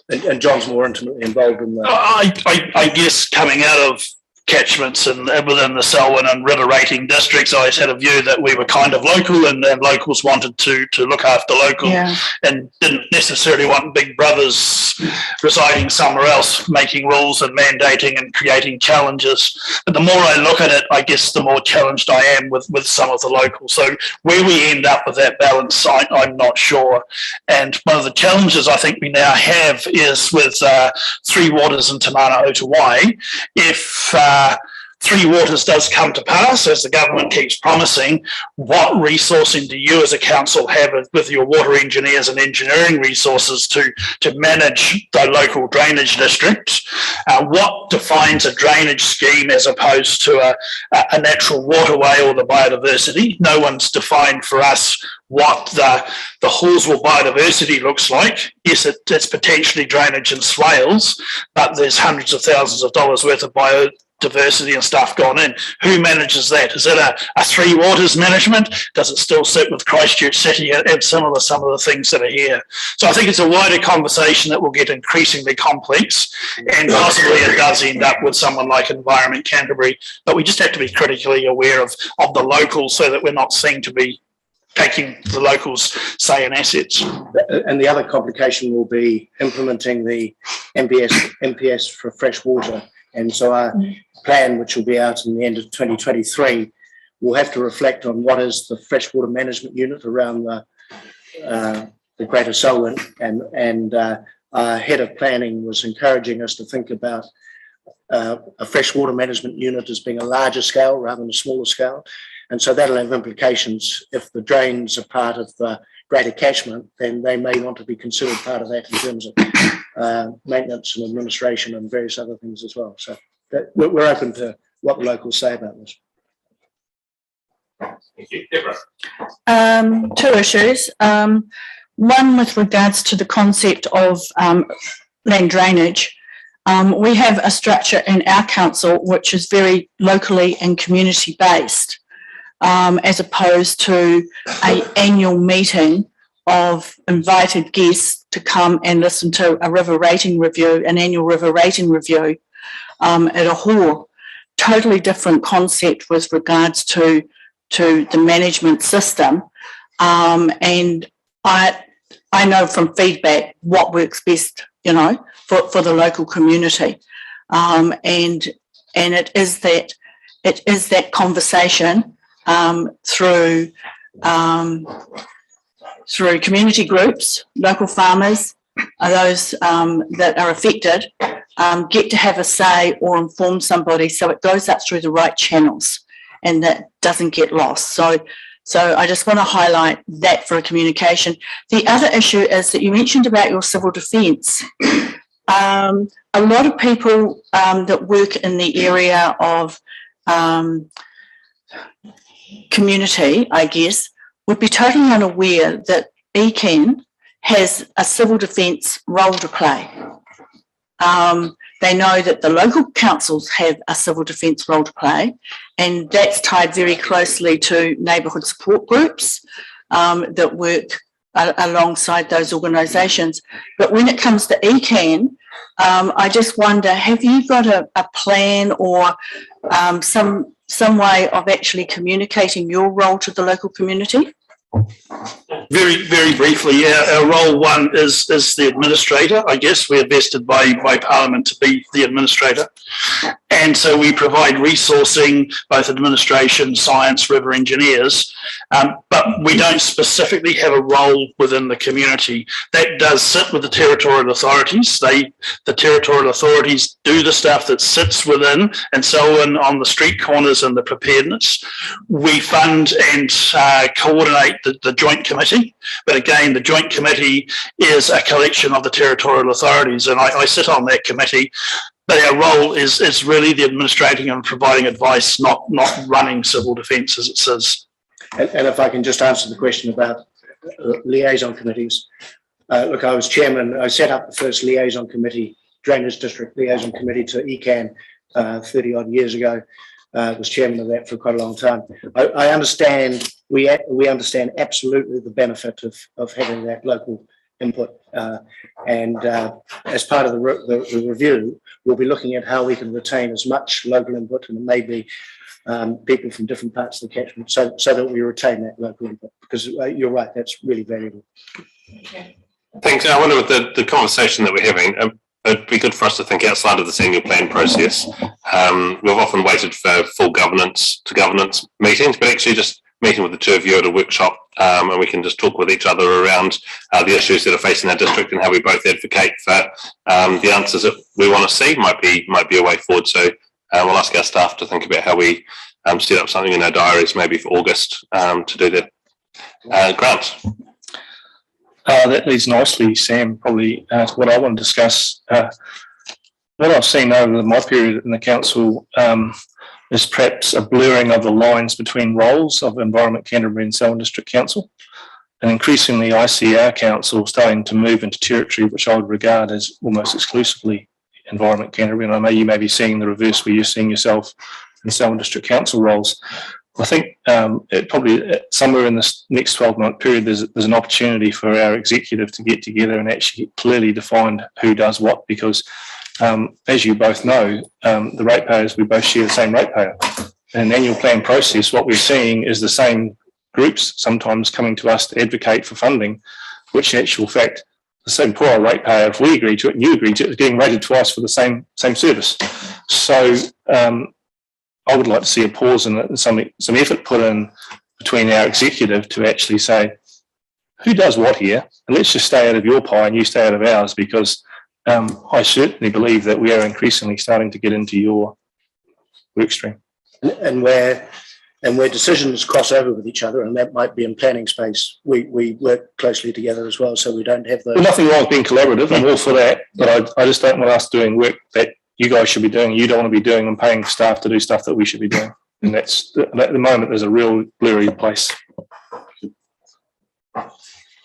And John's more intimately involved in that. I guess coming out of catchments and within the Selwyn and river rating districts, I always had a view that we were kind of local, and locals wanted to look after local, and didn't necessarily want big brothers residing somewhere else making rules and mandating and creating challenges. But the more I look at it, I guess the more challenged I am with some of the locals. So where we end up with that balance, I'm not sure. And one of the challenges I think we now have is with Three Waters and Te Mana Otawai. If Three Waters does come to pass, as the government keeps promising, what resourcing do you as a council have with your water engineers and engineering resources to manage the local drainage district? What defines a drainage scheme as opposed to a natural waterway or the biodiversity? No one's defined for us what the Hallsville biodiversity looks like. Yes, it's potentially drainage and swales, but there's hundreds of thousands of dollars worth of biodiversity and stuff gone in. Who manages that? Is it a Three Waters management? Does it still sit with Christchurch City and some of the things that are here? So I think it's a wider conversation that will get increasingly complex, and possibly it does end up with someone like Environment Canterbury, but we just have to be critically aware of the locals so that we're not seen to be taking the locals' say and assets. And the other complication will be implementing the MPS for fresh water. And so our plan, which will be out in the end of 2023, will have to reflect on what is the freshwater management unit around the Greater Selwyn. And our head of planning was encouraging us to think about a freshwater management unit as being a larger scale rather than a smaller scale. And so that'll have implications. If the drains are part of the greater catchment, then they may want to be considered part of that in terms of maintenance and administration and various other things as well. So we're open to what the locals say about this. Thank you. Deborah. Two issues. One with regards to the concept of land drainage. We have a structure in our council which is very locally and community based, as opposed to an annual meeting of invited guests to come and listen to a river rating review, an annual river rating review at a hall. Totally different concept with regards to the management system. And I know from feedback what works best, for the local community. And it is that conversation through community groups, local farmers, those that are affected, get to have a say or inform somebody, so it goes up through the right channels and that doesn't get lost. So I just want to highlight that for a communication. The other issue is that you mentioned about your civil defence. A lot of people that work in the area of community, I guess, would be totally unaware that ECAN has a civil defence role to play. They know that the local councils have a civil defence role to play, and that's tied very closely to neighbourhood support groups that work alongside those organisations. But when it comes to ECAN, I just wonder, have you got a plan or some way of actually communicating your role to the local community? Very, very briefly, yeah. Our role one is the administrator. I guess we're vested by Parliament to be the administrator. And so we provide resourcing, both administration, science, river engineers, but we don't specifically have a role within the community. That does sit with the territorial authorities. The territorial authorities do the stuff that sits within, and so on the street corners and the preparedness. We fund and coordinate the joint committee, but again, the joint committee is a collection of the territorial authorities, and I sit on that committee. But our role is really the administrating and providing advice, not running civil defence, as it says. And if I can just answer the question about liaison committees. Look, I was chairman. I set up the first liaison committee, Drainage District Liaison Committee to ECAN 30 odd years ago. Was chairman of that for quite a long time. I understand, we understand absolutely the benefit of having that local input. And as part of the review, we'll be looking at how we can retain as much local input, and it may be people from different parts of the catchment, so that we retain that local input, because you're right, that's really valuable. Okay. Thanks. I wonder with the conversation that we're having, it'd be good for us to think outside of the senior plan process. We've often waited for full governance meetings, but actually just meeting with the two of you at a workshop, and we can just talk with each other around the issues that are facing our district and how we both advocate for the answers that we want to see might be a way forward. So we'll ask our staff to think about how we set up something in our diaries, maybe for August, to do the grant. That leads nicely, Sam, probably to what I want to discuss. What I've seen over my period in the council is perhaps a blurring of the lines between roles of Environment Canterbury and Selwyn District Council. And increasingly, I see our council starting to move into territory which I would regard as almost exclusively Environment Canterbury. And I know you may be seeing the reverse where you're seeing yourself in Selwyn District Council roles. I think it probably somewhere in this next 12-month period, there's an opportunity for our executive to get together and actually clearly define who does what, because as you both know, the ratepayers, we both share the same ratepayer. In an annual plan process, what we're seeing is the same groups sometimes coming to us to advocate for funding, which in actual fact, the same poor ratepayer, if we agree to it and you agree to it, is getting rated twice for the same service. So I would like to see a pause and some effort put in between our executive to actually say, who does what here? And let's just stay out of your pie and you stay out of ours, because I certainly believe that we are increasingly starting to get into your work stream. And where decisions cross over with each other, and that might be in planning space, we work closely together as well, so we don't have those. Well, nothing wrong with being collaborative. I'm all for that, but I just don't want us doing work that you guys should be doing, you don't want to be doing, and paying staff to do stuff that we should be doing. And that's, at the moment, there's a real blurry place.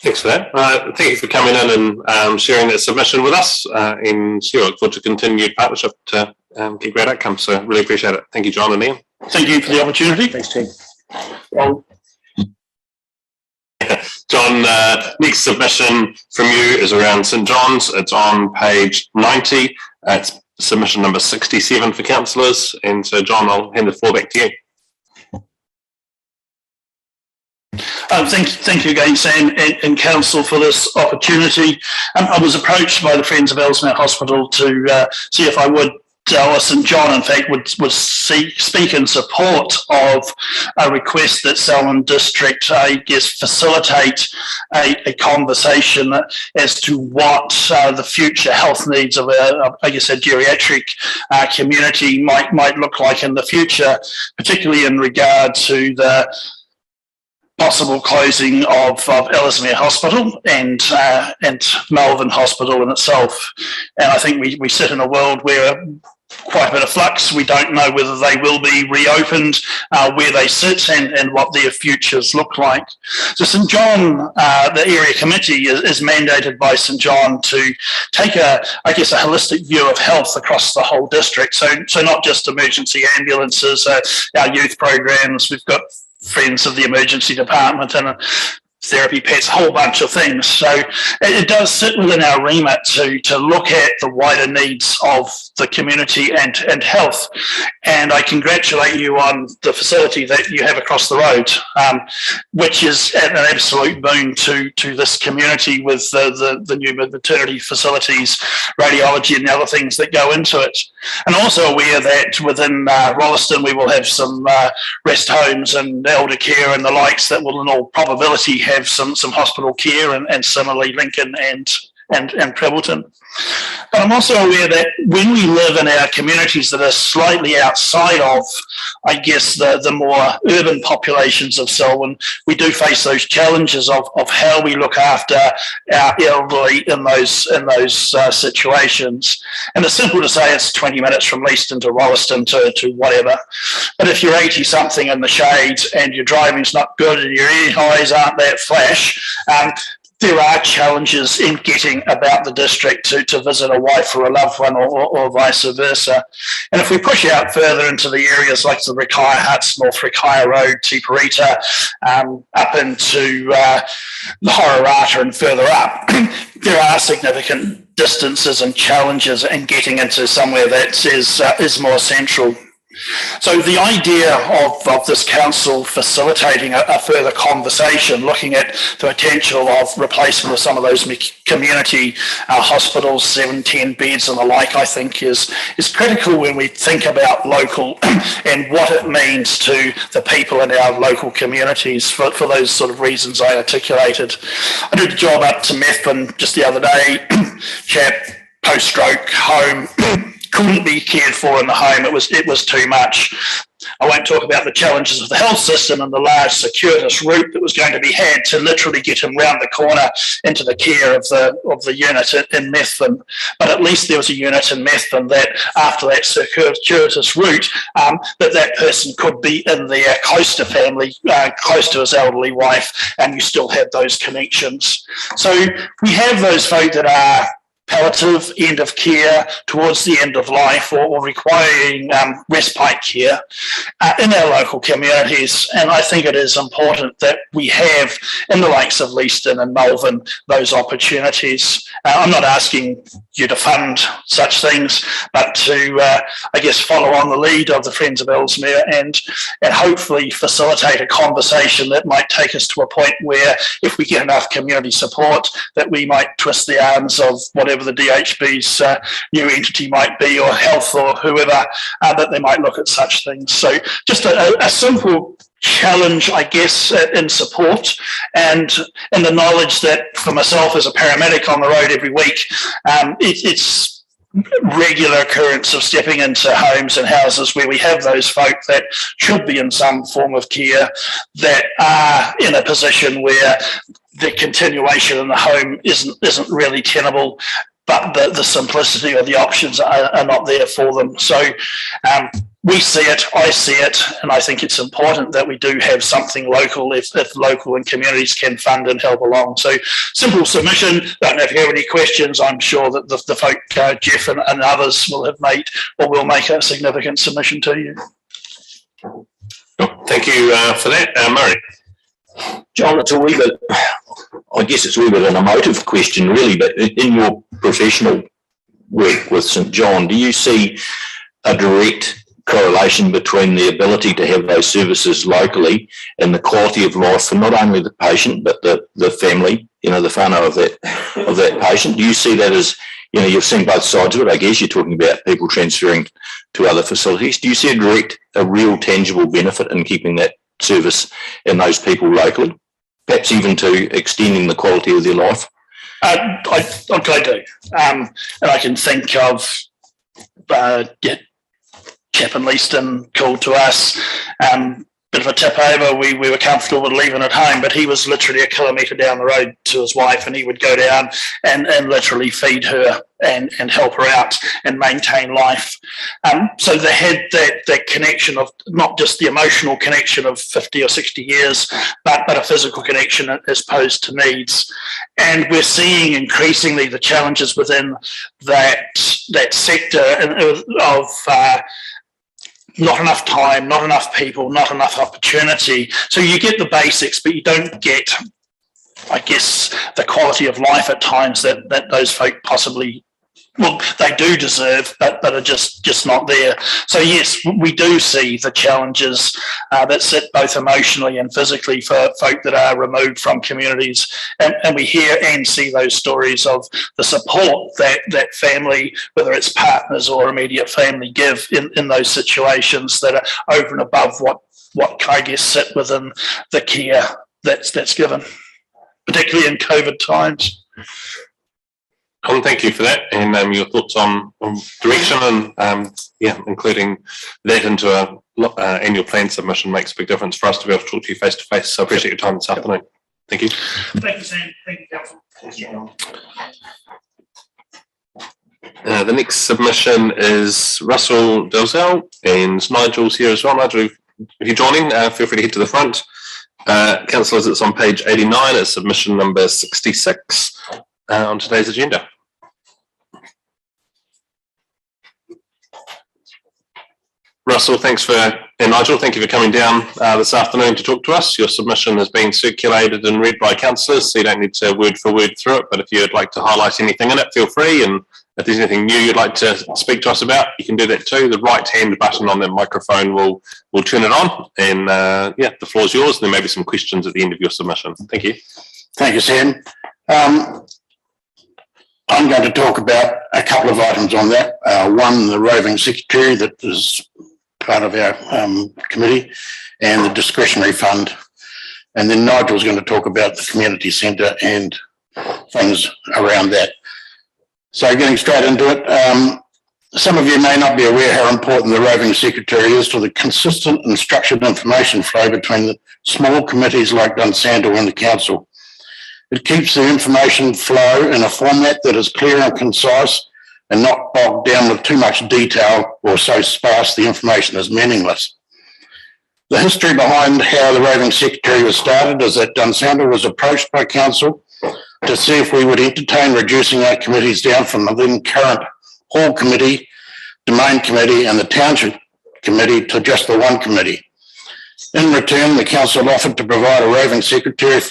Thanks for that. Thank you for coming in and sharing that submission with us. And we look forward to continued partnership to get great outcomes. So really appreciate it. Thank you, John and Ian. Thank you for the opportunity. Thanks, team. Well, John, next submission from you is around St John's. It's on page 90. It's submission number 67 for councillors. And so, John, I'll hand the floor back to you. Thank you again, Sam and Council, for this opportunity. I was approached by the Friends of Ellesmere Hospital to see if I would, or St John, in fact, would speak in support of a request that Selwyn District, I guess, facilitate a conversation as to what the future health needs of a geriatric community might look like in the future, particularly in regard to the possible closing of Ellesmere Hospital and Melbourne Hospital in itself. And I think we sit in a world where quite a bit of flux. We don't know whether they will be reopened, where they sit and what their futures look like. So St John, the area committee is mandated by St John to take a holistic view of health across the whole district. So not just emergency ambulances, our youth programs, we've got Friends of the Emergency Department and therapy pets, a whole bunch of things. So it does sit within our remit to look at the wider needs of the community and health. And I congratulate you on the facility that you have across the road, which is an absolute boon to this community with the new maternity facilities, radiology and the other things that go into it. And also aware that within Rolleston we will have some rest homes and elder care and the likes that will in all probability have some hospital care, and similarly Lincoln and Prebbleton. But I'm also aware that when we live in our communities that are slightly outside of, I guess, the more urban populations of Selwyn, we do face those challenges of how we look after our elderly in those situations. And it's simple to say it's 20 minutes from Leaston to Rolleston to whatever. But if you're 80-something in the shades and your driving's not good and your ear highs aren't that flash, there are challenges in getting about the district to visit a wife or a loved one or vice versa. And if we push out further into the areas like the Rikaya Huts, North Rikaya Road, Tiparita, up into the Horirata and further up, there are significant distances and challenges in getting into somewhere that is more central. So the idea of this council facilitating a further conversation, looking at the potential of replacement of some of those community hospitals, 7-10 beds and the like, I think is critical when we think about local and what it means to the people in our local communities for those sort of reasons I articulated. I did a job up to Methven just the other day, chap, post-stroke, home, couldn't be cared for in the home. It was too much. I won't talk about the challenges of the health system and the large circuitous route that was going to be had to literally get him round the corner into the care of the unit in Methven. But at least there was a unit in Methven that after that circuitous route, that person could be in there close to family, close to his elderly wife, and you still have those connections. So we have those folk that are palliative, end of care, towards the end of life, or requiring respite care in our local communities. And I think it is important that we have, in the likes of Leaston and Melbourne, those opportunities. I'm not asking you to fund such things, but to, I guess, follow on the lead of the Friends of Ellesmere and hopefully facilitate a conversation that might take us to a point where, if we get enough community support, that we might twist the arms of whatever the DHB's new entity might be, or health, or whoever, that they might look at such things. So just a simple challenge, I guess, in support, and in the knowledge that for myself as a paramedic on the road every week, it's regular occurrence of stepping into homes and houses where we have those folk that should be in some form of care, that are in a position where the continuation in the home isn't really tenable, but the simplicity or the options are not there for them. So we see it, I see it, and I think it's important that we do have something local if local and communities can fund and help along. So simple submission. Don't know if you have any questions. I'm sure that the folk, Jeff and others, will have made or will make a significant submission to you. Thank you for that. Murray. John, it's a wee bit, I guess it's a wee bit an emotive question really, but in your professional work with St John, do you see a direct correlation between the ability to have those services locally and the quality of life for not only the patient but the family, the whānau of that patient? Do you see that as, you've seen both sides of it, I guess. You're talking about people transferring to other facilities. Do you see a real tangible benefit in keeping that service and those people locally, perhaps even to extending the quality of their life? I do. And I can think of chap in Leaston called to us, bit of a tip over. We were comfortable with leaving at home, but he was literally a kilometre down the road to his wife, and he would go down and literally feed her and help her out and maintain life. So they had that connection of not just the emotional connection of 50 or 60 years, but a physical connection as opposed to needs. And we're seeing increasingly the challenges within that sector of not enough time, not enough people, not enough opportunity. So you get the basics, but you don't get, I guess, the quality of life at times that those folk possibly, well, they do deserve, but are just not there. So yes, we do see the challenges that sit both emotionally and physically for folk that are removed from communities, and we hear and see those stories of the support that family, whether it's partners or immediate family, give in those situations that are over and above what I guess sit within the care that's given, particularly in COVID times. Colin, thank you for that, and your thoughts on direction and including that into a annual plan submission makes a big difference for us to be able to talk to you face to face. So I appreciate your time this afternoon. Thank you. Thank you, Sam. Thank you, Council. The next submission is Russell Dalzell, and Nigel's here as well. Nigel, if you're joining, feel free to head to the front. Councillors, it's on page 89. It's submission number 66. On today's agenda. Russell, and Nigel, thank you for coming down this afternoon to talk to us. Your submission has been circulated and read by councillors, so you don't need to word for word through it, but if you'd like to highlight anything in it, feel free, and if there's anything new you'd like to speak to us about, you can do that too. The right-hand button on the microphone will turn it on, and the floor is yours, and there may be some questions at the end of your submission. Thank you. Thank you, Sam. I'm going to talk about a couple of items on that. One, the roving secretary that is part of our committee, and the discretionary fund. And then Nigel's going to talk about the community centre and things around that. So getting straight into it, Some of you may not be aware how important the roving secretary is to the consistent and structured information flow between the small committees like Dunsandel and the council. It keeps the information flow in a format that is clear and concise and not bogged down with too much detail or so sparse the information is meaningless. The history behind how the roving secretary was started is that Dunsandel was approached by council to see if we would entertain reducing our committees down from the then current Hall Committee, Domain Committee and the Township Committee to just the one committee. In return, the council offered to provide a roving secretary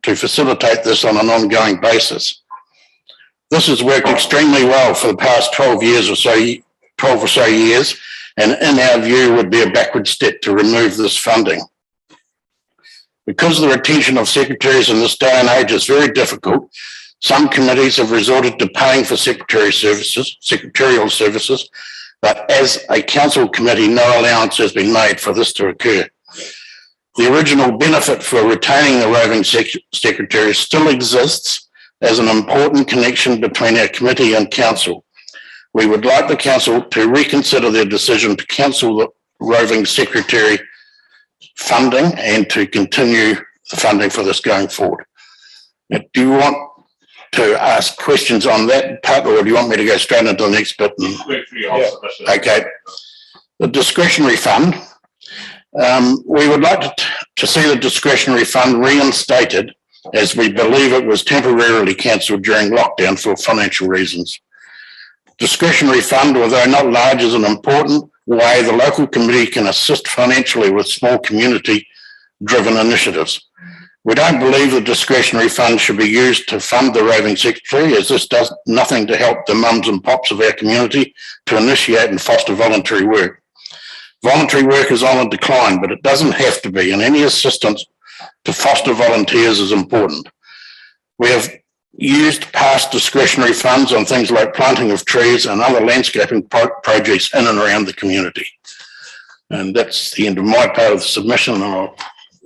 to facilitate this on an ongoing basis. This has worked extremely well for the past 12 or so years, and in our view would be a backward step to remove this funding. Because the retention of secretaries in this day and age is very difficult, some committees have resorted to paying for secretarial services, but as a council committee, no allowance has been made for this to occur. The original benefit for retaining the roving secretary still exists as an important connection between our committee and council. We would like the council to reconsider their decision to cancel the roving secretary funding and to continue the funding for this going forward. Now, do you want to ask questions on that part, or do you want me to go straight into the next bit? Okay. The discretionary fund. We would like to see the discretionary fund reinstated, as we believe it was temporarily cancelled during lockdown for financial reasons. Discretionary fund, although not large, is an important way the local committee can assist financially with small community-driven initiatives. We don't believe the discretionary fund should be used to fund the roving secretary, as this does nothing to help the mums and pops of our community to initiate and foster voluntary work. Voluntary work is on a decline, but it doesn't have to be, and any assistance to foster volunteers is important. We have used past discretionary funds on things like planting of trees and other landscaping projects in and around the community. And that's the end of my part of the submission.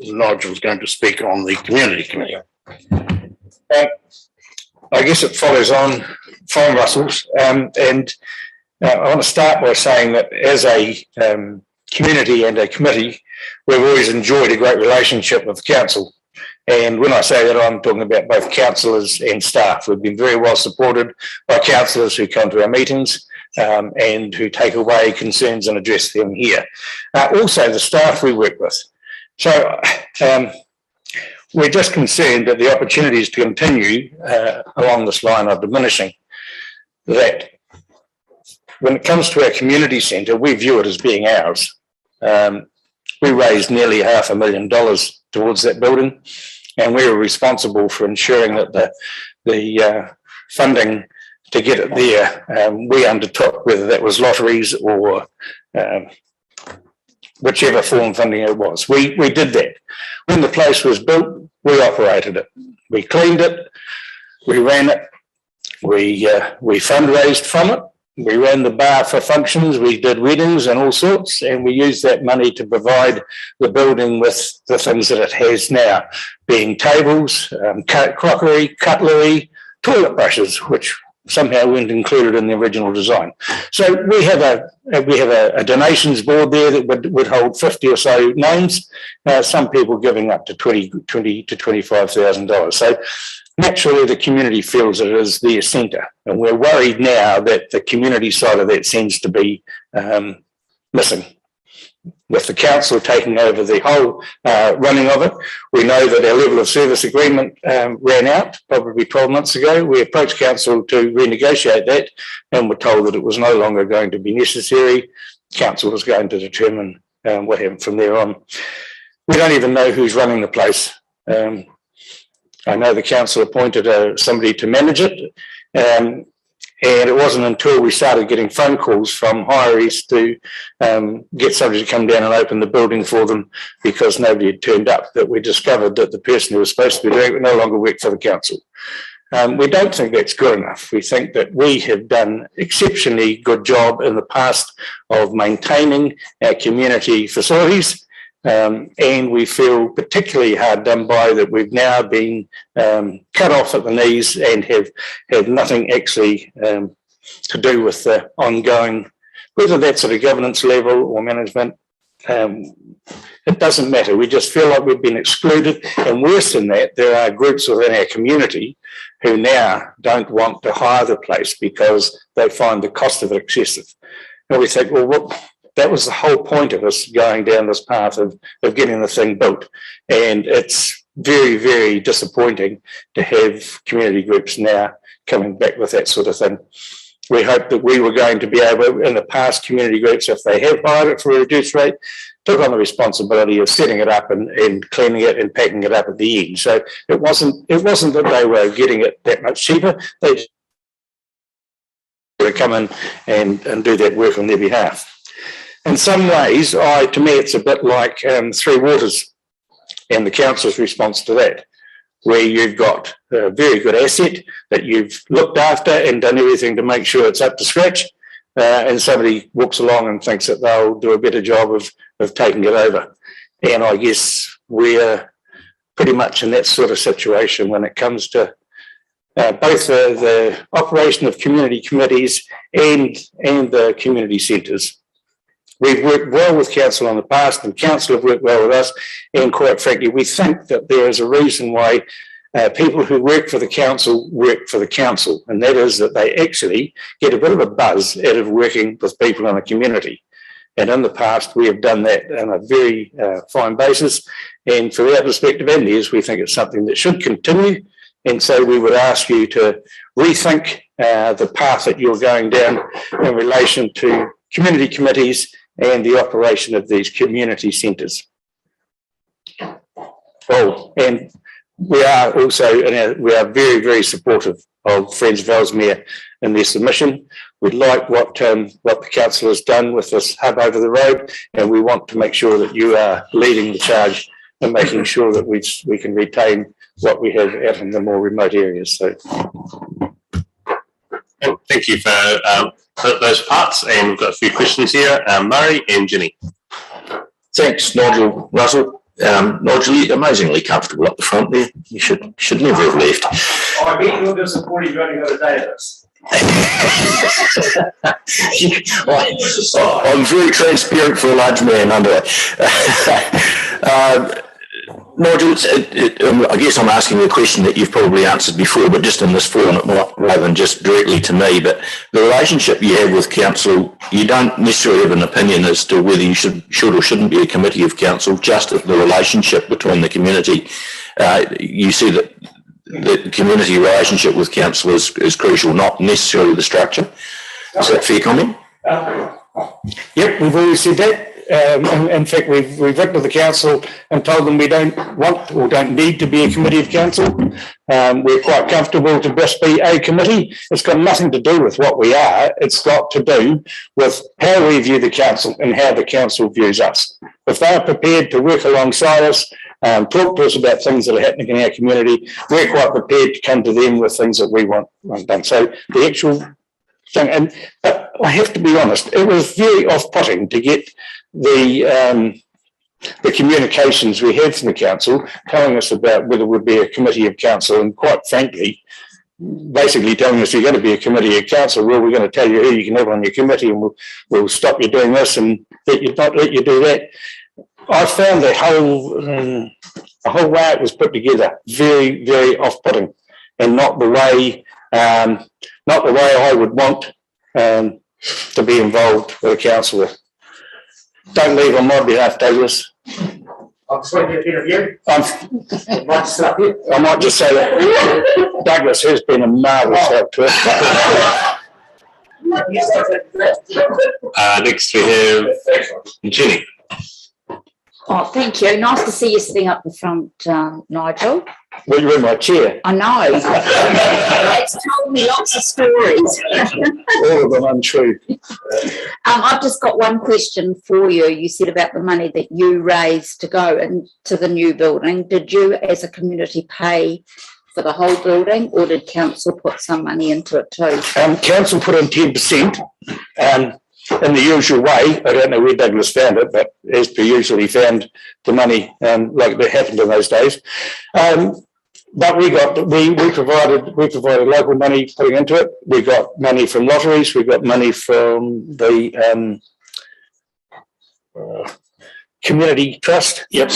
Nigel's going to speak on the community committee. I guess it follows on from Russell's, and I want to start by saying that as a community and a committee, we've always enjoyed a great relationship with the council. And when I say that, I'm talking about both councillors and staff. We've been very well supported by councillors who come to our meetings and who take away concerns and address them here. Also, the staff we work with. So we're just concerned that the opportunities to continue along this line are diminishing. That when it comes to our community centre, we view it as being ours. We raised nearly $500,000 towards that building, and we were responsible for ensuring that the funding to get it there, we undertook, whether that was lotteries or whichever form funding it was. We did that. When the place was built, we operated it. We cleaned it, we ran it, we fundraised from it. We ran the bar for functions, we did weddings and all sorts, and we used that money to provide the building with the things that it has now, being tables, crockery, cutlery, toilet brushes, which somehow weren't included in the original design. So we have a donations board there that would hold 50 or so names, some people giving up to $20,000 to $25,000. So naturally, the community feels that it is their centre, and we're worried now that the community side of that seems to be missing. With the council taking over the whole running of it, we know that our level of service agreement ran out probably 12 months ago. We approached council to renegotiate that and were told that it was no longer going to be necessary. Council was going to determine what happened from there on. We don't even know who's running the place. I know the council appointed somebody to manage it, and it wasn't until we started getting phone calls from hirees to get somebody to come down and open the building for them because nobody had turned up that we discovered that the person who was supposed to be doing it no longer worked for the council. We don't think that's good enough. We think that we have done exceptionally good job in the past of maintaining our community facilities. And we feel particularly hard done by that we've now been cut off at the knees and have nothing actually to do with the ongoing, whether that's at a governance level or management. It doesn't matter. We just feel like we've been excluded. And worse than that, there are groups within our community who now don't want to hire the place because they find the cost of it excessive. And we think, well, that was the whole point of us going down this path of getting the thing built. And it's very, very disappointing to have community groups now coming back with that sort of thing. We hope that we were going to be able, in the past, community groups, if they have hired it for a reduced rate, took on the responsibility of setting it up and cleaning it and packing it up at the end. So it wasn't that they were getting it that much cheaper. They just come in and do that work on their behalf. In some ways, to me, it's a bit like Three Waters and the council's response to that, where you've got a very good asset that you've looked after and done everything to make sure it's up to scratch, and somebody walks along and thinks that they'll do a better job of taking it over. And I guess we're pretty much in that sort of situation when it comes to both the operation of community committees and the community centres. We've worked well with council in the past, and council have worked well with us. And quite frankly, we think that there is a reason why people who work for the council, and that is that they actually get a bit of a buzz out of working with people in the community. And in the past, we have done that on a very fine basis. And from our perspective and theirs, we think it's something that should continue. And so we would ask you to rethink the path that you're going down in relation to community committees and the operation of these community centres. Oh, and we are also, we are very, very supportive of Friends of Ellesmere in their submission. We like what the council has done with this hub over the road, and we want to make sure that you are leading the charge and making sure that we can retain what we have out in the more remote areas. So, thank you for those parts, and we've got a few questions here. Murray and Jenny. Thanks, Nigel Russell. Nigel, you're amazingly comfortable up the front there. You should never have left. I bet you're disappointed you only got a day of this. I'm very transparent for a large man, aren't I? Nigel, I guess I'm asking you a question that you've probably answered before, but just in this forum, rather than just directly to me. But the relationship you have with council, you don't necessarily have an opinion as to whether you should or shouldn't be a committee of council, just the relationship between the community. You see that the community relationship with council is crucial, not necessarily the structure. Is that a fair comment? Yep, we've always said that. In fact, we've written to the council and told them we don't want or don't need to be a committee of council. We're quite comfortable to just be a committee. It's got nothing to do with what we are. It's got to do with how we view the council and how the council views us. If they're prepared to work alongside us, talk to us about things that are happening in our community, we're quite prepared to come to them with things that we want done. So the actual thing, and I have to be honest, it was very off-putting to get the communications we had from the council telling us about whether we'd be a committee of council, and quite frankly, basically telling us you're going to be a committee of council. Well, we're going to tell you who you can have on your committee, and we'll stop you doing this and not let you do that. I found the whole way it was put together very, very off-putting, and not the way I would want to be involved with a councillor. Don't leave on my behalf, Douglas. I'm just waiting to interview. I might just say that Douglas has been a marvellous help to us. Next we have Jenny. Oh, thank you. Nice to see you sitting up the front, Nigel. Well, you're in my chair. I know. It's told me lots of stories. All of them untrue. I've just got one question for you. You said about the money that you raised to go into the new building. Did you, as a community, pay for the whole building, or did council put some money into it too? Council put in 10%. In the usual way. I don't know where Douglas found it, but as per usual, he found the money like that happened in those days. But we provided local money putting into it. We got money from lotteries. We got money from the community trust. Yep.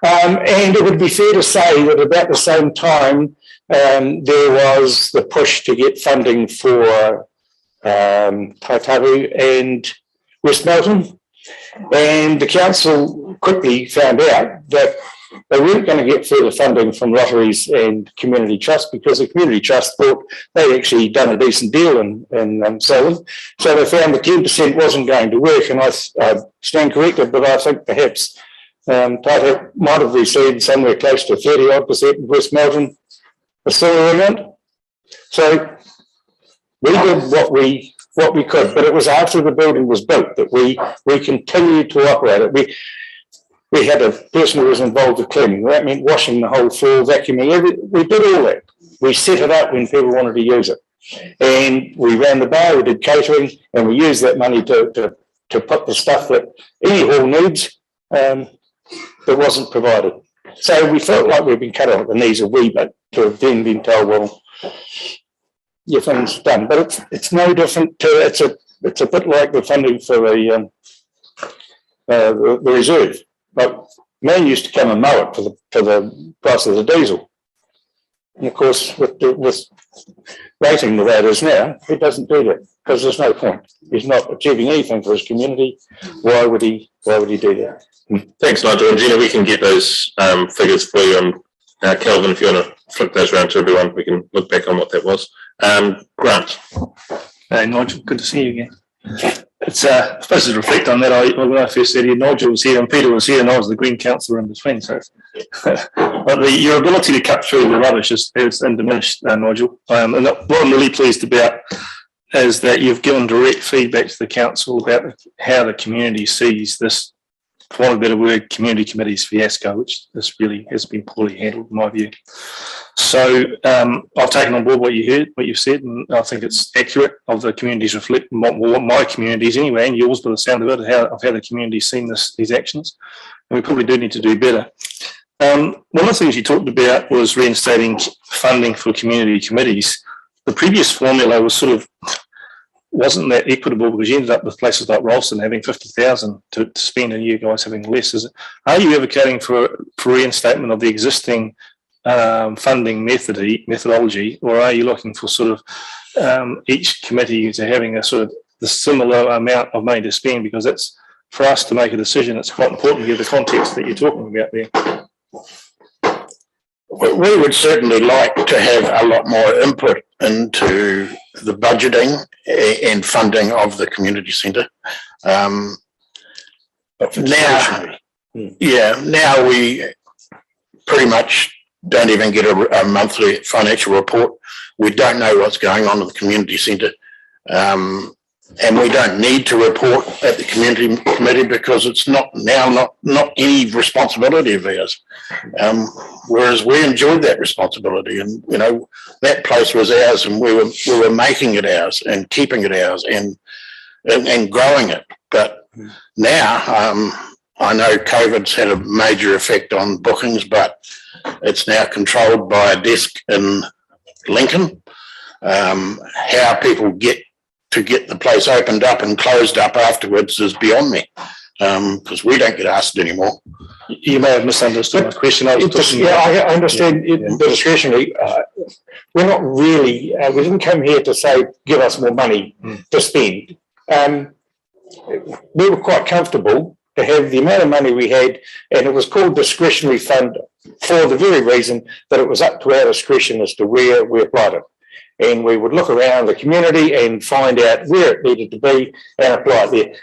And it would be fair to say that about the same time, there was the push to get funding for Taitapu and West Melton. And the council quickly found out that they weren't going to get further funding from lotteries and community trust because the community trust thought they'd actually done a decent deal in Selwyn. So they found the 10% wasn't going to work, and I stand corrected, but I think perhaps Taitapu might have received somewhere close to 30-odd% in West Melton, a similar amount. So we did what we could, but it was after the building was built that we continued to operate it. We had a person who was involved with cleaning. That meant washing the whole floor, vacuuming. We did all that. We set it up when people wanted to use it. And we ran the bar, we did catering, and we used that money to put the stuff that any hall needs that wasn't provided. So we felt like we'd been cut off at the knees a wee bit to have then been told, well, your thing's done. But it's no different to, it's a bit like the funding for the reserve. Like, man used to come and mow it for the price of the diesel. And of course, with rating the way it is now, he doesn't do that because there's no point. He's not achieving anything for his community. Why would he do that? Thanks, Nigel. And Gina, we can get those figures for you. And Kelvin, if you want to flip those around to everyone, we can look back on what that was. Grant. Hey, Nigel, good to see you again. It's I suppose to reflect on that, when I first said here, Nigel was here and Peter was here and I was the Green councillor in between. So, but your ability to cut through the rubbish is undiminished, Nigel. And what I'm really pleased about is that you've given direct feedback to the council about how the community sees this, for want of a better word, community committee's fiasco, which this really has been poorly handled in my view. So I've taken on board what you've said, and I think it's accurate of the communities reflect what my communities anyway, and yours by the sound of it, how the community's seen these actions. And we probably do need to do better. One of the things you talked about was reinstating funding for community committees. The previous formula was wasn't that equitable because you ended up with places like Rolston having 50,000 to spend and you guys having less. Are you advocating for reinstatement of the existing funding methodology, or are you looking for each committee to having the similar amount of money to spend? Because that's for us to make a decision. It's quite important to give the context that you're talking about there. We would certainly like to have a lot more input into the budgeting and funding of the community centre. Now we pretty much don't even get a monthly financial report. We don't know what's going on in the community centre. And we don't need to report at the community committee because it's not any responsibility of ours. Whereas we enjoyed that responsibility, and that place was ours, and we were making it ours and keeping it ours and growing it. But now I know COVID's had a major effect on bookings, but it's now controlled by a desk in Lincoln. How people get the place opened up and closed up afterwards is beyond me, because we don't get asked anymore. You may have misunderstood my question. I understand the discretionary. We're not really, we didn't come here to say, give us more money to spend. We were quite comfortable to have the amount of money we had, and it was called discretionary fund for the very reason that it was up to our discretion as to where we applied it. And we would look around the community and find out where it needed to be and apply it there.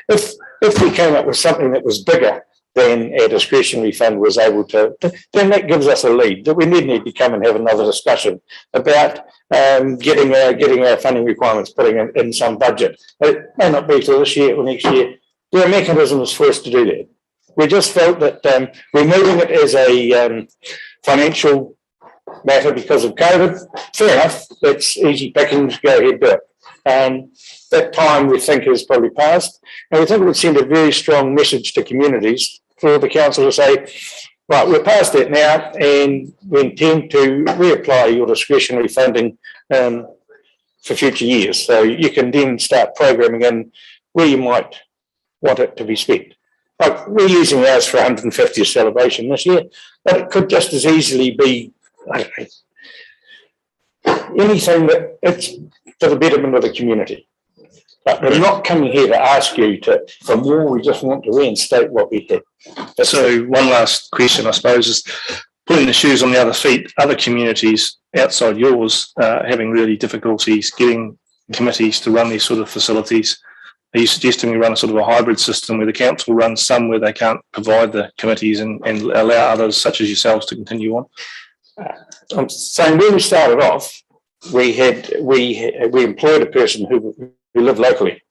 If we came up with something that was bigger than our discretionary fund was able to, then that gives us a lead that we need to come and have another discussion about getting our funding requirements, putting in some budget. It may not be till this year or next year. There are mechanisms for us to do that. We just felt that removing it as a financial matter because of COVID, fair enough, that's easy pickings, go ahead, do it. And that time we think is probably past. And we think it would send a very strong message to communities for the council to say, Right, we're past that now, and we intend to reapply your discretionary funding for future years. So you can then start programming in where you might want it to be spent. Like we're using ours for 150th celebration this year, but it could just as easily be, I don't know, anything that it's for the betterment of the community. But we're not coming here to ask you for more, we just want to reinstate what we had. So one last question, I suppose, is putting the shoes on the other feet, other communities outside yours having really difficulties getting committees to run these sort of facilities. Are you suggesting we run a sort of a hybrid system where the council runs some where they can't provide the committees and allow others such as yourselves to continue on? I'm saying when we started off, we employed a person who lived locally.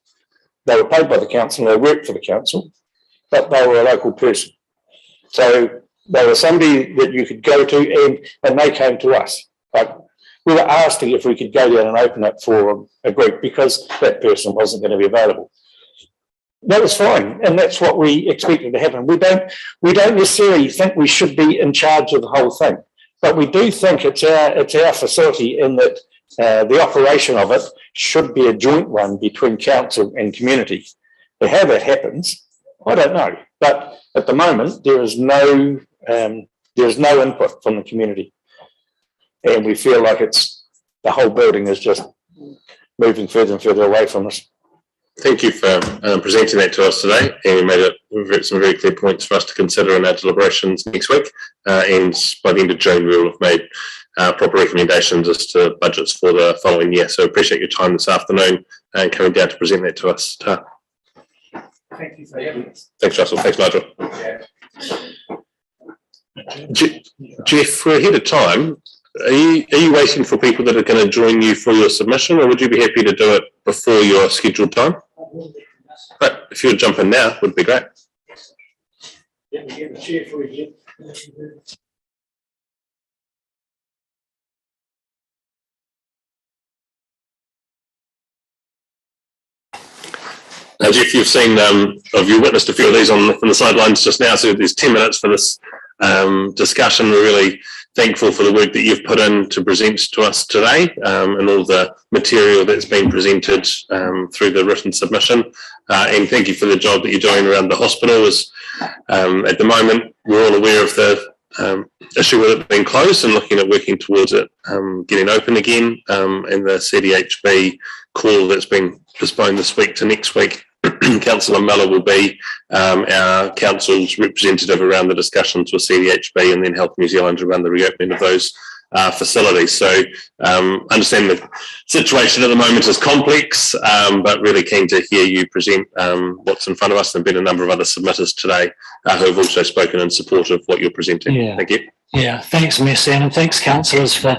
They were paid by the council, they worked for the council, but they were a local person. So they were somebody that you could go to and they came to us. Like we were asking if we could go down and open it for a group because that person wasn't going to be available. That was fine, and that's what we expected to happen. We don't necessarily think we should be in charge of the whole thing, but we do think it's our facility in that the operation of it should be a joint one between council and community. But how that happens, I don't know. But at the moment, there is no input from the community, and we feel like the whole building is just moving further and further away from us. Thank you for presenting that to us today, and you made some very clear points for us to consider in our deliberations next week. And by the end of June, we will have made proper recommendations as to budgets for the following year. So appreciate your time this afternoon and coming down to present that to us. Thank you for having us. Thanks, Russell. Thanks, Nigel. Yeah. Jeff, we're ahead of time. Are you waiting for people that are going to join you for your submission, or would you be happy to do it before your scheduled time? But if you would jump in now, would be great. Get a chair for you. Now, Jeff, you've seen, you witnessed a few of these from the sidelines just now, so there's 10 minutes for this discussion. We're really thankful for the work that you've put in to present to us today and all the material that's been presented through the written submission. And thank you for the job that you're doing around the hospital. At the moment, we're all aware of the issue with it being closed and looking at working towards it getting open again, and the CDHB call that's been postponed this week to next week. Councillor Miller will be our council's representative around the discussions with CDHB and then Health New Zealand around the reopening of those facilities. So understand the situation at the moment is complex, but really keen to hear you present what's in front of us. There have been a number of other submitters today who have also spoken in support of what you're presenting. Yeah. Thank you. Yeah, thanks, Messan, and thanks, councillors, for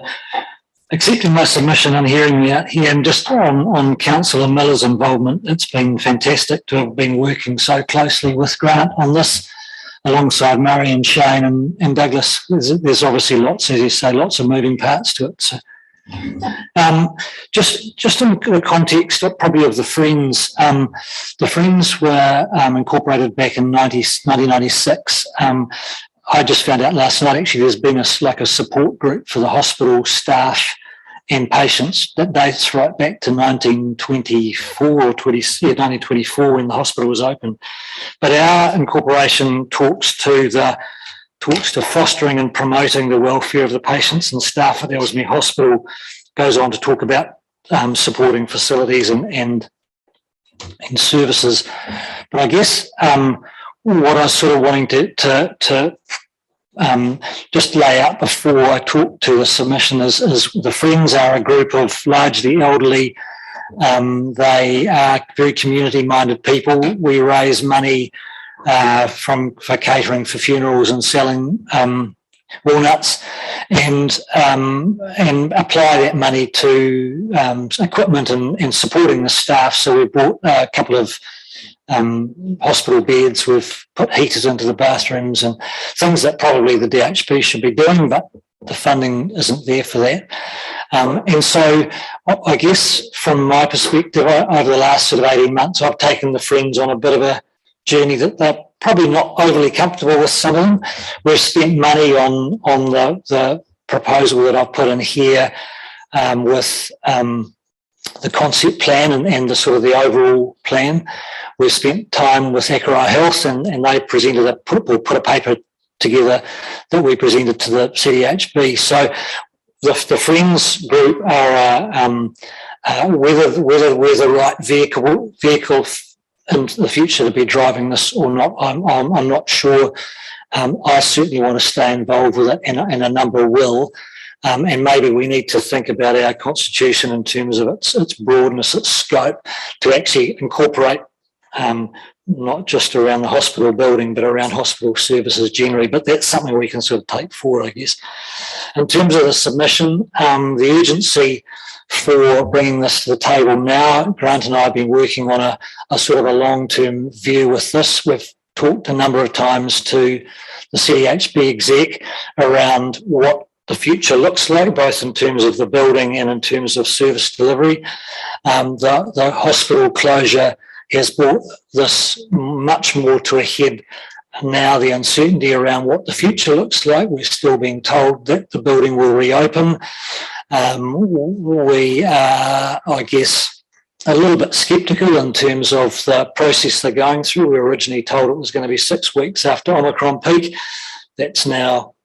accepting my submission and hearing me out here. And just on Councillor Miller's involvement, it's been fantastic to have been working so closely with Grant on this, alongside Murray and Shane and Douglas. There's obviously lots, as you say, lots of moving parts to it. So, just in the context of probably of the Friends, the Friends were incorporated back in 1996. I just found out last night, actually, there's been a support group for the hospital staff and patients that dates right back to 1924 or 1924 when the hospital was open. But our incorporation talks to fostering and promoting the welfare of the patients and staff at Ellesmere Hospital, goes on to talk about supporting facilities and services. But I guess what I was sort of wanting to just lay out before I talk to the submission is the Friends are a group of largely elderly. They are very community-minded people. We raise money for catering for funerals and selling walnuts, and apply that money to equipment and supporting the staff. So we bought a couple of hospital beds, we've put heaters into the bathrooms and things that probably the DHB should be doing, but the funding isn't there for that. And so I guess from my perspective, over the last sort of 18 months, I've taken the Friends on a bit of a journey that probably not overly comfortable with some of them. We've spent money on the proposal that I've put in here with the concept plan and the sort of the overall plan. We've spent time with Akarai Health and they presented put a paper together that we presented to the CDHB. So the Friends group are whether we're the right vehicle in the future to be driving this or not, I'm not sure. I certainly want to stay involved with it, and a number will. And maybe we need to think about our constitution in terms of its broadness, its scope, to actually incorporate not just around the hospital building, but around hospital services generally. But that's something we can sort of take forward, I guess. In terms of the submission, the urgency for bringing this to the table now, Grant and I have been working on a sort of a long-term view with this. We've talked a number of times to the CDHB exec around what the future looks like, both in terms of the building and in terms of service delivery. The hospital closure has brought this much more to a head now, the uncertainty around what the future looks like. We're still being told that the building will reopen. We are, I guess, a little bit sceptical in terms of the process they're going through. We were originally told it was going to be 6 weeks after Omicron peak. That's now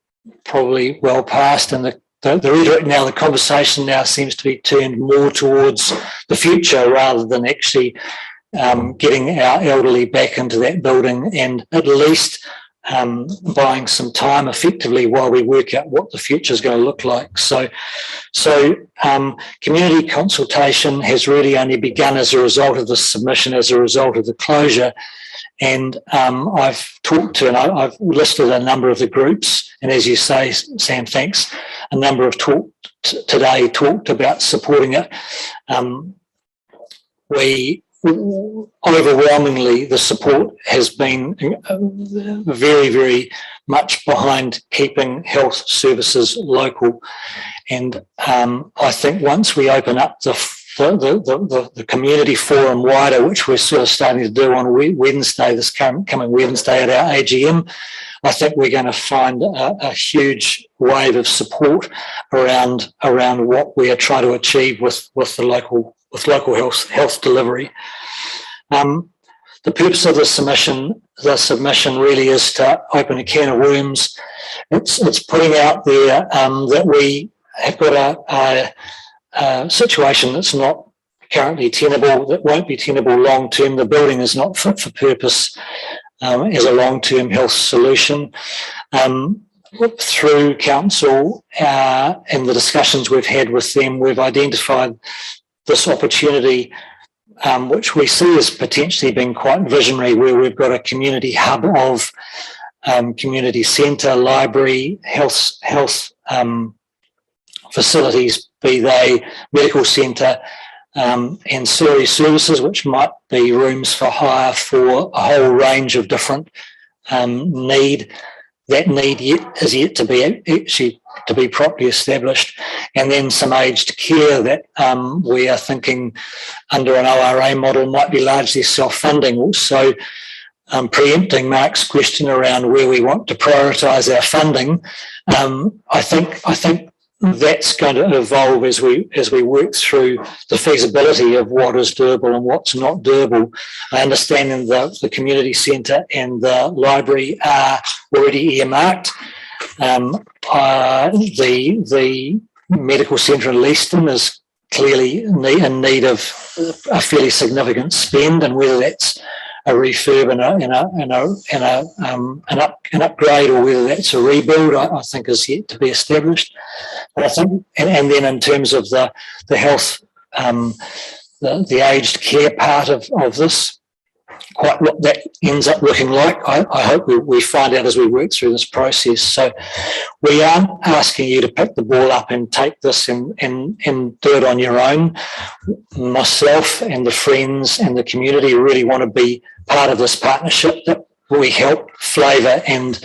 probably well past, and the rhetoric now, the conversation now seems to be turned more towards the future rather than actually getting our elderly back into that building and at least buying some time effectively while we work out what the future is going to look like. So community consultation has really only begun as a result of the submission, as a result of the closure. And I've talked to, and I've listed a number of the groups, and as you say, Sam, thanks, a number of today talked about supporting it. We overwhelmingly, the support has been very, very much behind keeping health services local. And I think once we open up the community forum wider, which we're sort of starting to do on Wednesday, this coming Wednesday at our AGM, I think we're going to find a huge wave of support around what we are trying to achieve with the local health delivery. The purpose of the submission really is to open a can of worms. It's putting out there that we have got a situation that's not currently tenable, that won't be tenable long term. The building is not fit for purpose as a long-term health solution. Through council and the discussions we've had with them, we've identified this opportunity, which we see as potentially being quite visionary, where we've got a community hub of community centre, library, health facilities, be they medical centre, ancillary services, which might be rooms for hire for a whole range of different need. That need is yet to be properly established, and then some aged care that we are thinking under an ORA model might be largely self-funding. Also, preempting Mark's question around where we want to prioritise our funding, I think that's going to evolve as we work through the feasibility of what is doable and what's not doable. I understand the community centre and the library are already earmarked. The medical centre in Leaston is clearly in need of a fairly significant spend, and whether that's a refurb an upgrade or whether that's a rebuild, I think is yet to be established. But I think, and then in terms of the health, the aged care part of this, quite what that ends up looking like, I hope we find out as we work through this process. So we aren't asking you to pick the ball up and take this and do it on your own. Myself and the friends and the community really want to be part of this partnership that we help flavour and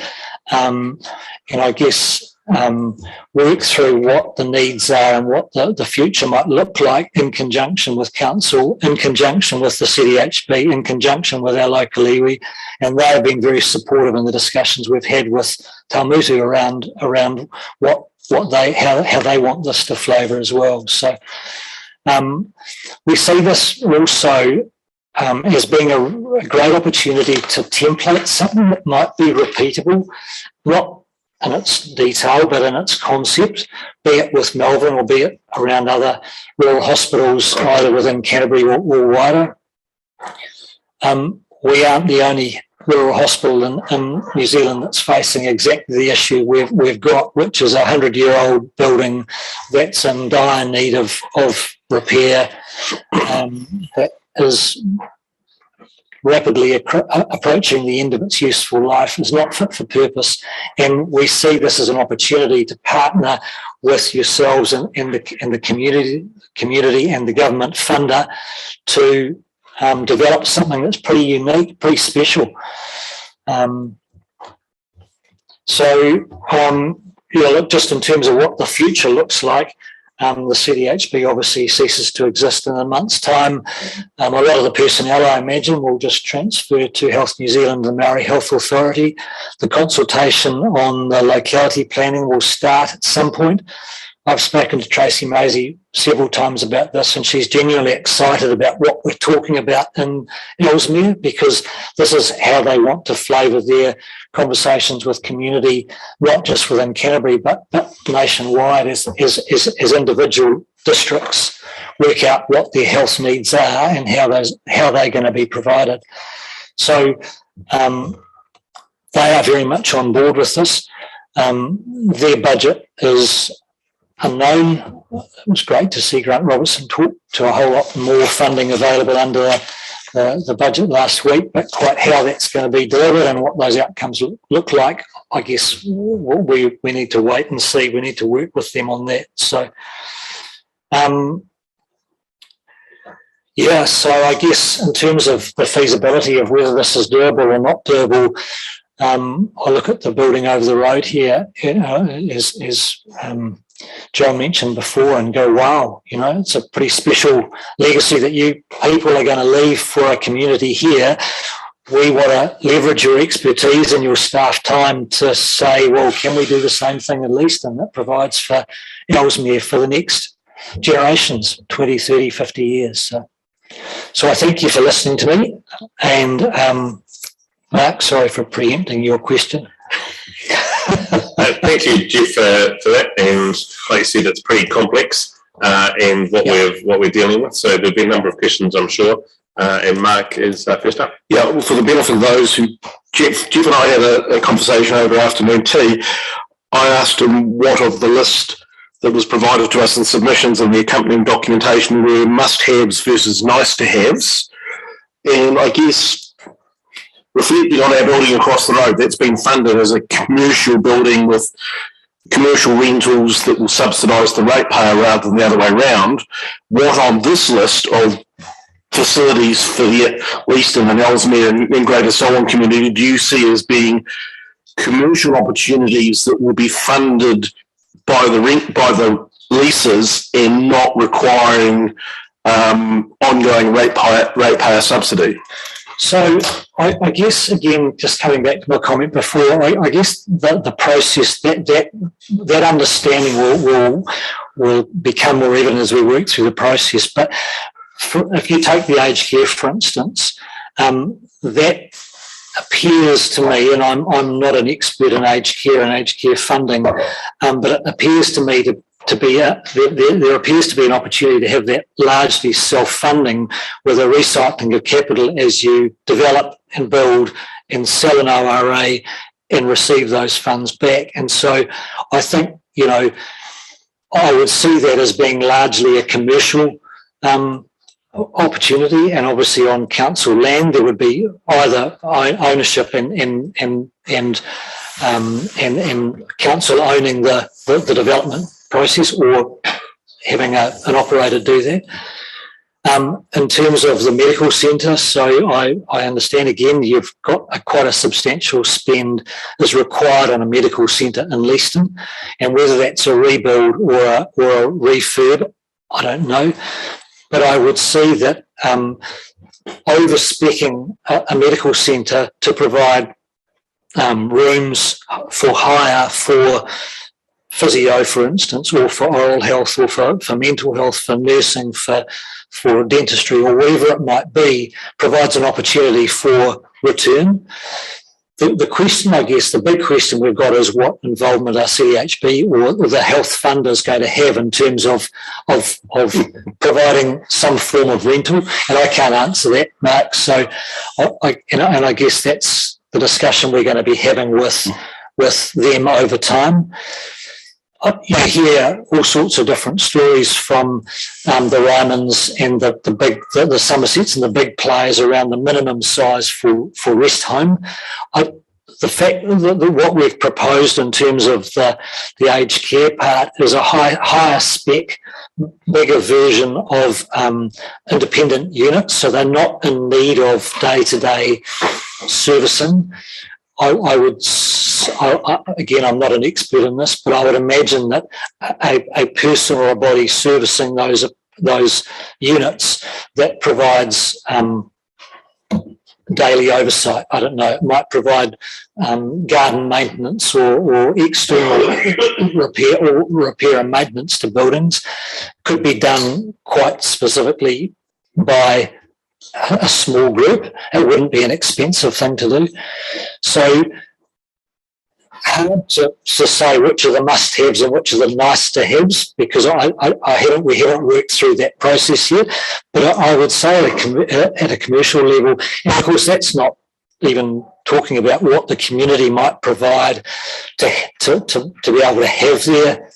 I guess work through what the needs are and what the future might look like in conjunction with council, in conjunction with the CDHB, in conjunction with our local iwi, and they have been very supportive in the discussions we've had with Taumutu around how they want this to flavour as well. So we see this also as being a great opportunity to template something that might be repeatable, not in its detail, but in its concept, be it with Melbourne or be it around other rural hospitals, either within Canterbury or wider. We aren't the only rural hospital in New Zealand that's facing exactly the issue we've got, which is a 100-year-old building that's in dire need of repair, that is rapidly approaching the end of its useful life, is not fit for purpose. And we see this as an opportunity to partner with yourselves and the community and the government funder to develop something that's pretty unique, pretty special. Look, just in terms of what the future looks like, the CDHB obviously ceases to exist in a month's time. A lot of the personnel, I imagine, will just transfer to Health New Zealand and Maori Health Authority. The consultation on the locality planning will start at some point. I've spoken to Tracy Maisie several times about this, and she's genuinely excited about what we're talking about in Ellesmere, because this is how they want to flavour their conversations with community, not just within Canterbury, but nationwide as individual districts work out what their health needs are and how they're going to be provided. So they are very much on board with this. Their budget is unknown. It was great to see Grant Robertson talk to a whole lot more funding available under the budget last week, but quite how that's going to be delivered and what those outcomes look like, I guess we need to wait and see. We need to work with them on that. So, so I guess in terms of the feasibility of whether this is doable or not doable, I look at the building over the road here, as John mentioned before, and go, wow, it's a pretty special legacy that you people are going to leave for a community here. We want to leverage your expertise and your staff time to say, well, can we do the same thing at least? And that provides for Ellesmere for the next generations, 20, 30, 50 years. So I thank you for listening to me. And Mark, sorry for preempting your question. Thank you, Jeff, for that. And like you said, it's pretty complex and what we're dealing with. So there'll be a number of questions, I'm sure. And Mark is first up. Yeah, well, for the benefit of those who, Jeff and I had a conversation over afternoon tea. I asked him what of the list that was provided to us in submissions and the accompanying documentation were must-haves versus nice-to-haves. And I guess reflecting on our building across the road, that's been funded as a commercial building with commercial rentals that will subsidise the ratepayer rather than the other way around. What on this list of facilities for the Eastern and Ellesmere and Greater Solomon community do you see as being commercial opportunities that will be funded by the leases and not requiring ongoing ratepayer subsidy? So I guess, again, just coming back to my comment before, I guess the process, that understanding will become more evident as we work through the process. But if you take the aged care, for instance, that appears to me, and I'm not an expert in aged care and aged care funding, but it appears to me to be there appears to be an opportunity to have that largely self-funding with a recycling of capital as you develop and build and sell an ORA and receive those funds back. And so I think, I would see that as being largely a commercial opportunity, and obviously on council land there would be either ownership and council owning the development process or having an operator do that. In terms of the medical centre, so I understand again you've got quite a substantial spend is required on a medical centre in Leeston, and whether that's a rebuild or a refurb, I don't know. But I would see that overspecking a medical centre to provide rooms for hire for physio, for instance, or for oral health, or for mental health, for nursing, for dentistry, or whatever it might be, provides an opportunity for return. The question, I guess, the big question we've got is what involvement are CHB or the health funders going to have in terms of providing some form of rental? And I can't answer that, Mark. So, I guess that's the discussion we're going to be having with them over time. You hear all sorts of different stories from the Rymans and the Somersets and the big players around the minimum size for rest home. The fact that what we've proposed in terms of the aged care part is a higher spec, bigger version of independent units, so they're not in need of day-to-day servicing. Again, I'm not an expert in this, but I would imagine that a person or a body servicing those units that provides daily oversight. I don't know, it might provide garden maintenance or external repair and maintenance to buildings. Could be done quite specifically by a small group. It wouldn't be an expensive thing to do. So hard to say which are the must-haves and which are the nice-to-haves, because we haven't worked through that process yet. But I would say at a commercial level, and of course that's not even talking about what the community might provide to be able to have their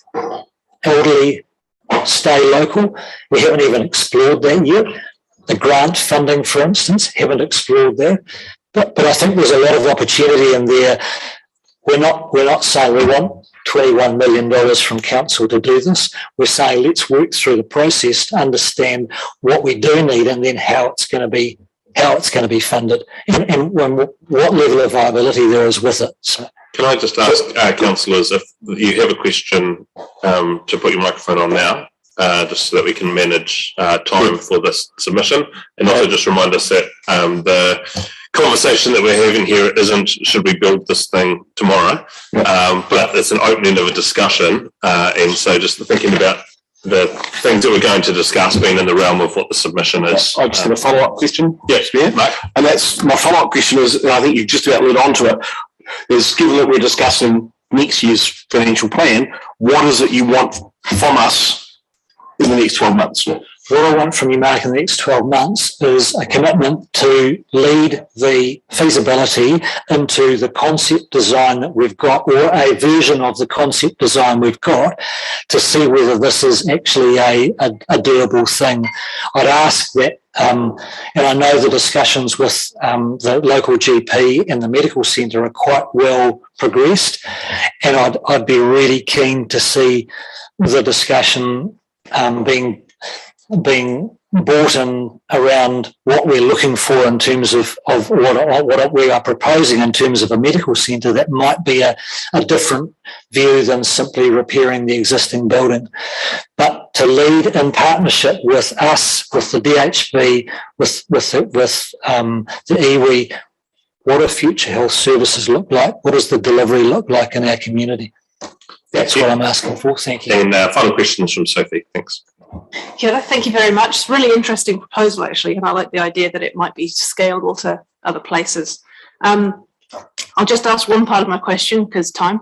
elderly stay local. We haven't even explored that yet. The grant funding, for instance, haven't explored that. But I think there's a lot of opportunity in there. We're not saying we want $21 million from council to do this. We're saying let's work through the process to understand what we do need and then how it's going to be funded and what level of viability there is with it. So. Can I just ask councillors if you have a question to put your microphone on now, just so that we can manage time for this submission, and also just remind us that the conversation that we're having here isn't should we build this thing tomorrow, but it's an opening of a discussion, and so just thinking about the things that we're going to discuss being in the realm of what the submission is. I just have a follow-up question. Yes, Mike. And that's my follow-up question is, and I think you've just about led on to it, is given that we're discussing next year's financial plan, what is it you want from us in the next 12 months? What I want from you, Mark, in the next 12 months is a commitment to lead the feasibility into the concept design that we've got, or a version of the concept design we've got, to see whether this is actually a doable thing. I'd ask that, and I know the discussions with the local GP and the medical centre are quite well progressed, and I'd be really keen to see the discussion being brought in around what we're looking for in terms of what we are proposing in terms of a medical centre that might be a different view than simply repairing the existing building. But to lead in partnership with us, with the DHB, with the iwi, what do future health services look like? What does the delivery look like in our community? That's what I'm asking for. Thank you. And final questions from Sophie. Thanks. Yeah, thank you very much. It's a really interesting proposal, actually, and I like the idea that it might be scalable to other places. I'll just ask one part of my question because time,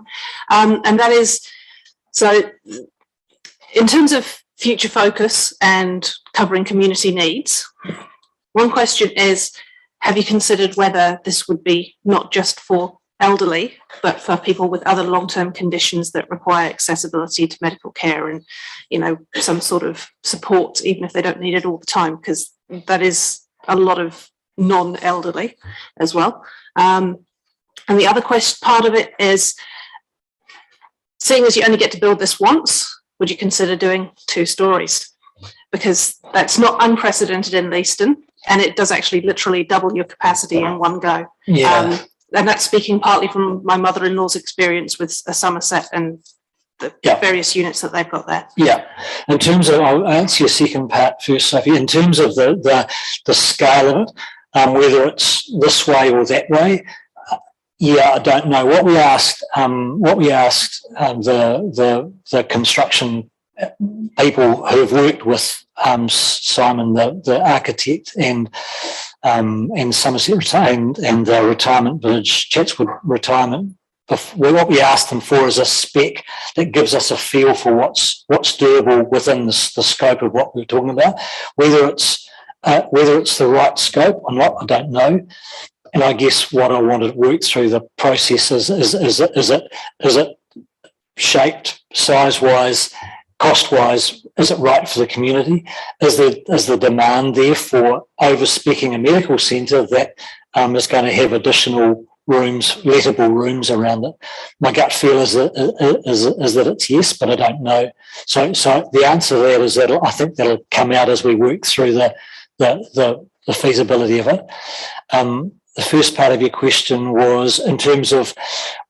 and that is, so in terms of future focus and covering community needs, one question is, have you considered whether this would be not just for elderly, but for people with other long-term conditions that require accessibility to medical care and, some sort of support, even if they don't need it all the time, because that is a lot of non-elderly as well. And the other part of it is, seeing as you only get to build this once, would you consider doing 2 stories? because that's not unprecedented in Leaston, and it does actually literally double your capacity in one go. Yeah. And that's speaking partly from my mother-in-law's experience with a Somerset and the various units that they've got there. Yeah. In terms of, I'll answer your second part first, Sophie. In terms of the scale of it, whether it's this way or that way, I don't know. What we asked the construction people who have worked with Simon, the architect, and Somerset and the retirement village, Chatswood retirement. What we asked them for is a spec that gives us a feel for what's doable within the scope of what we're talking about. Whether it's the right scope or not, I don't know. And I guess what I want to work through the process is it shaped size-wise, cost-wise? Is it right for the community? Is the demand there for over-speccing a medical centre that is going to have additional rooms, lettable rooms around it? My gut feel is that it's yes, but I don't know. So the answer to that is that I think that'll come out as we work through the feasibility of it. The first part of your question was in terms of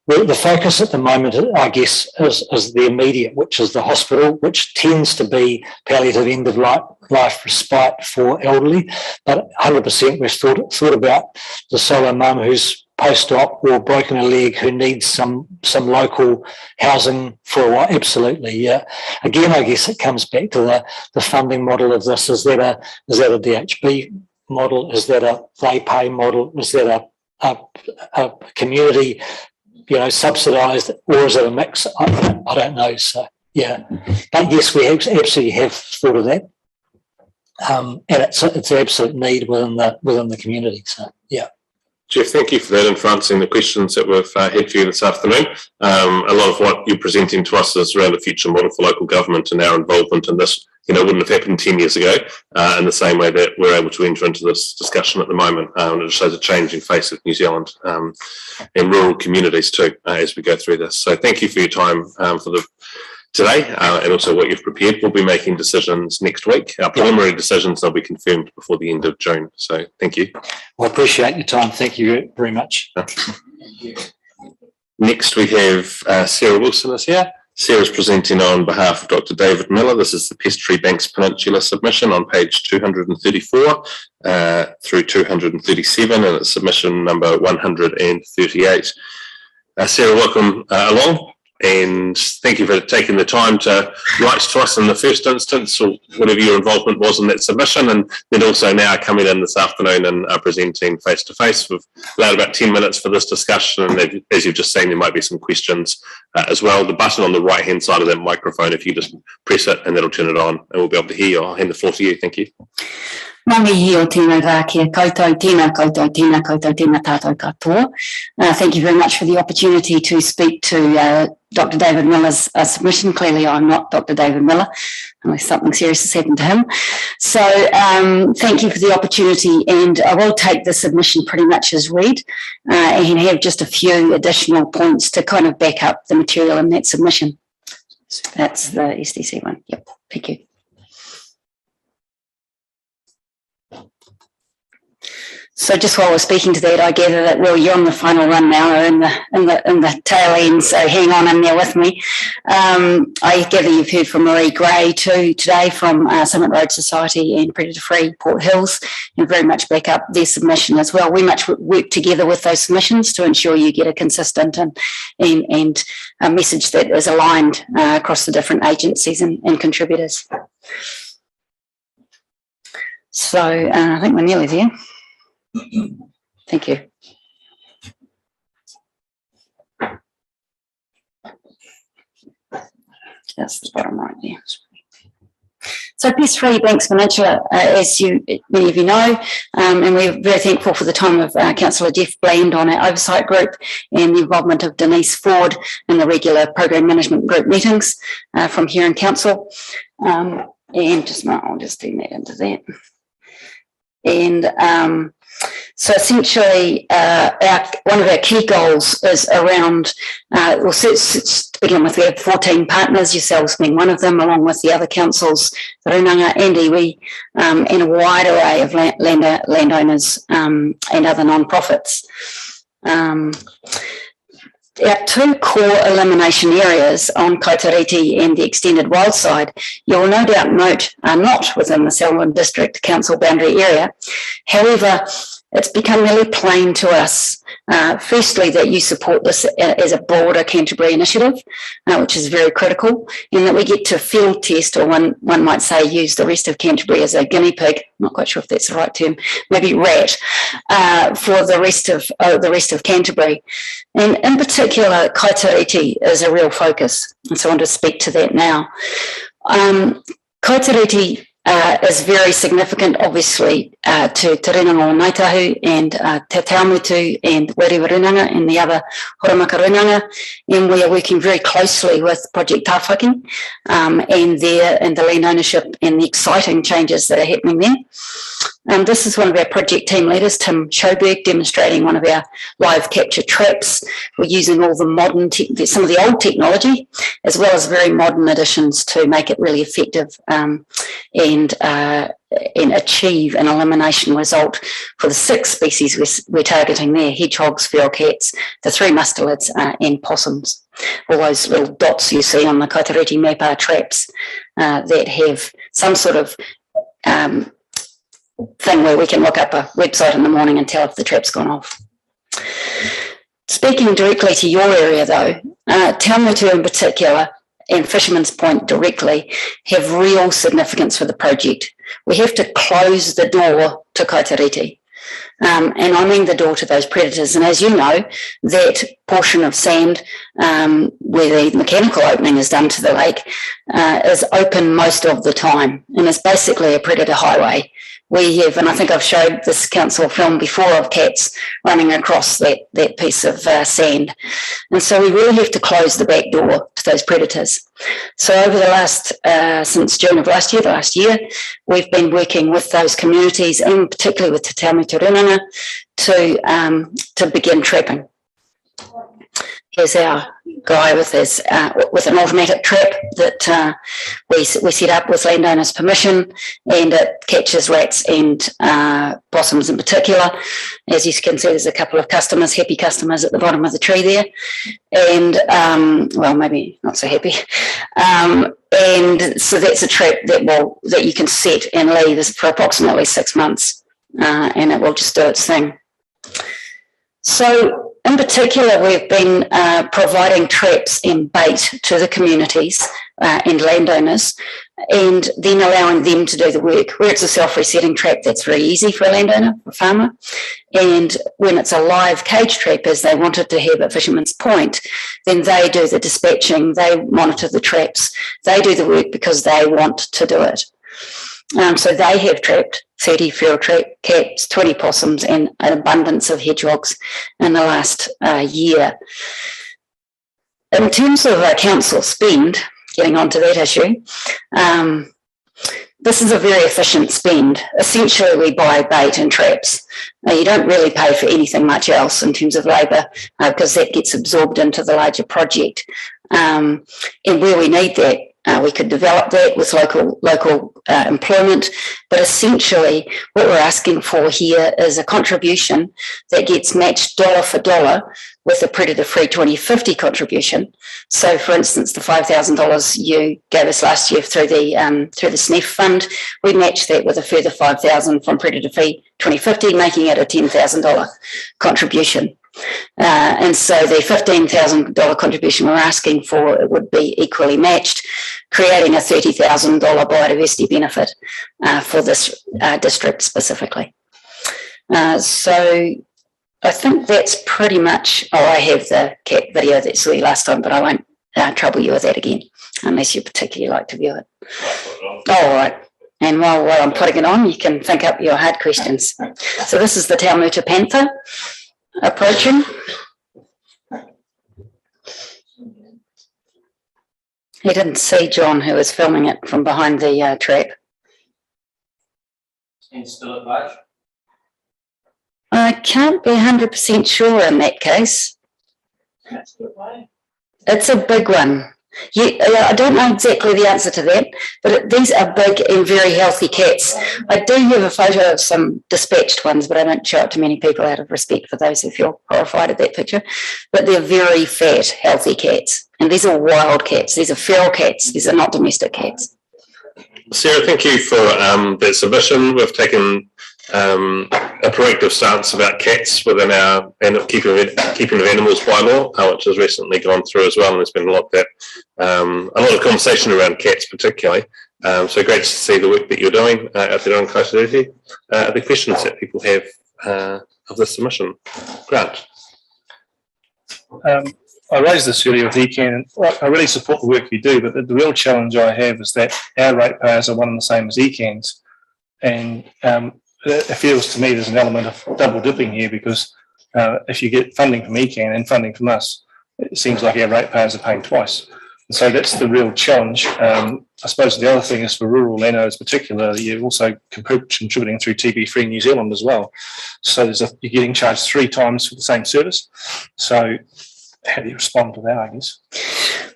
the focus at the moment, I guess, is the immediate, which is the hospital, which tends to be palliative end of life respite for elderly. But 100% we've thought about the solo mum who's post-op or broken a leg who needs some local housing for a while. Absolutely, yeah. Again, I guess it comes back to the funding model of this. Is that a DHB model? Is that a they pay model? Is that a community, subsidised, or is it a mix? I don't know. So yeah, but yes, we absolutely have thought of that, and it's an absolute need within the community. So yeah. Jeff, thank you for that and for answering the questions that we've had for you this afternoon. A lot of what you're presenting to us is around the future model for local government and our involvement in this. Wouldn't have happened 10 years ago in the same way that we're able to enter into this discussion at the moment. And it shows a changing face of New Zealand and rural communities too as we go through this. So thank you for your time today and also what you've prepared. We'll be making decisions next week. Our preliminary decisions will be confirmed before the end of June. So thank you. Well, I appreciate your time. Thank you very much. Next we have Sarah Wilson is here. Sarah's presenting on behalf of Dr. David Miller. This is the Pestry Banks Peninsula submission on page 234 through 237 and it's submission number 138. Sarah, welcome along. And thank you for taking the time to write to us in the first instance, or whatever your involvement was in that submission, and then also now coming in this afternoon and presenting face to face. We've allowed about 10 minutes for this discussion, and as you've just seen, there might be some questions as well. The button on the right hand side of that microphone, if you just press it, and that'll turn it on, and we'll be able to hear you. I'll hand the floor to you. Thank you. Thank you very much for the opportunity to speak to Dr. David Miller's submission. Clearly, I'm not Dr. David Miller, unless something serious has happened to him. So thank you for the opportunity, and I will take the submission pretty much as read and have just a few additional points to kind of back up the material in that submission. So that's the SDC one. Yep, thank you. So just while we're speaking to that, I gather that, well, you're on the final run now, or in the tail end, so hang on in there with me. I gather you've heard from Marie Gray too today from Summit Road Society and Predator Free Port Hills, and very much back up their submission as well. We much work together with those submissions to ensure you get a consistent and a message that is aligned across the different agencies and contributors. So I think we're nearly there. Thank you. That's the bottom right there. So Pestry Banks Peninsula, as many of you know, and we're very thankful for the time of Councillor Jeff Bland on our oversight group and the involvement of Denise Ford in the regular program management group meetings from here in council. And I'll just do that into that. And So essentially, one of our key goals is around, to begin with, we have 14 partners, yourselves being one of them, along with the other councils, the Runanga and iwi, and a wide array of landowners and other non-profits. Our two core elimination areas on Kaitariti and the extended wild side, you will no doubt note, are not within the Selwyn District Council boundary area. However, it's become really plain to us, firstly, that you support this as a broader Canterbury initiative, which is very critical, and that we get to field test, or one might say use the rest of Canterbury as a guinea pig, I'm not quite sure if that's the right term, maybe rat, for the rest of Canterbury. And in particular, Kaitariti is a real focus, and so I want to speak to that now. Kaitariti is very significant, obviously, to Te Rinanga o Ngaitahu and Te Taumutu and Wiriwa Runanga and the other Horamaka Runanga, and we are working very closely with Project Tāwhaki and the land ownership and the exciting changes that are happening there. This is one of our project team leaders, Tim Schoberg, demonstrating one of our live capture traps. We're using all the modern, some of the old technology, as well as very modern additions to make it really effective and achieve an elimination result for the 6 species we're targeting there: hedgehogs, feral cats, the 3 mustelids and possums. All those little dots you see on the Kaitariti map are traps that have some sort of thing where we can look up a website in the morning and tell if the trap's gone off. Speaking directly to your area though, Taumutu in particular and Fisherman's Point directly have real significance for the project. We have to close the door to Kaitariti. And I mean the door to those predators. And as you know, that portion of sand where the mechanical opening is done to the lake is open most of the time and is basically a predator highway. We have, and I think I've showed this council film before, of cats running across that piece of sand. And so we really have to close the back door to those predators. So over the last, since June of last year, we've been working with those communities, and particularly with Te Taumutu Runanga, to begin trapping. Here's our guy with his with an automatic trap that we set up with landowners' permission, and it catches rats and possums in particular. As you can see, there's a couple of customers, happy customers at the bottom of the tree there, and well, maybe not so happy. And so that's a trap that you can set and leave for approximately 6 months, and it will just do its thing. So in particular, we've been providing traps and bait to the communities and landowners, and then allowing them to do the work. Where it's a self-resetting trap, that's very easy for a landowner, for a farmer. And when it's a live cage trap, as they wanted to have at Fisherman's Point, then they do the dispatching, they monitor the traps, they do the work because they want to do it. So they have trapped 30 feral cats, 20 possums, and an abundance of hedgehogs in the last year. In terms of council spend, getting onto that issue, this is a very efficient spend. Essentially, we buy bait and traps. You don't really pay for anything much else in terms of labour because that gets absorbed into the larger project. And where we need that, we could develop that with local employment, but essentially what we're asking for here is a contribution that gets matched dollar for dollar with a predator-free 2050 contribution. So, for instance, the $5,000 you gave us last year through the SNEF fund, we match that with a further $5,000 from predator-free 2050, making it a $10,000 contribution. And so the $15,000 contribution we're asking for, it would be equally matched, creating a $30,000 biodiversity benefit for this district specifically. So I think that's pretty much, I have the cat video that saw you last time, but I won't trouble you with that again, unless you particularly like to view it. All right. And while I'm putting it on, you can think up your hard questions. So this is the Taumutu panther approaching. He didn't see John, who was filming it from behind the trap. And still at large? can't be 100% sure in that case. It's a big one. I don't know exactly the answer to that, but these are big and very healthy cats. I do have a photo of some dispatched ones, but I don't show it to many people out of respect for those who feel horrified at that picture. But they're very fat, healthy cats. And these are wild cats. These are feral cats. These are not domestic cats. Sarah, thank you for that submission. We've taken a proactive stance about cats within our keeping of animals bylaw, which has recently gone through as well, and there's been a lot of conversation around cats particularly. So great to see the work that you're doing out there on Consolidated. The questions that people have of this submission. Grant. I raised this earlier with ECAN. I really support the work you do, but the real challenge I have is that our ratepayers are one and the same as ECAN's, and it feels to me there's an element of double dipping here, because if you get funding from ECAN and funding from us, it seems like our ratepayers are paying twice. And so that's the real challenge. I suppose the other thing is for rural landowners particularly, you're also contributing through TV Free New Zealand as well. So you're getting charged 3 times for the same service. So how do you respond to that, I guess?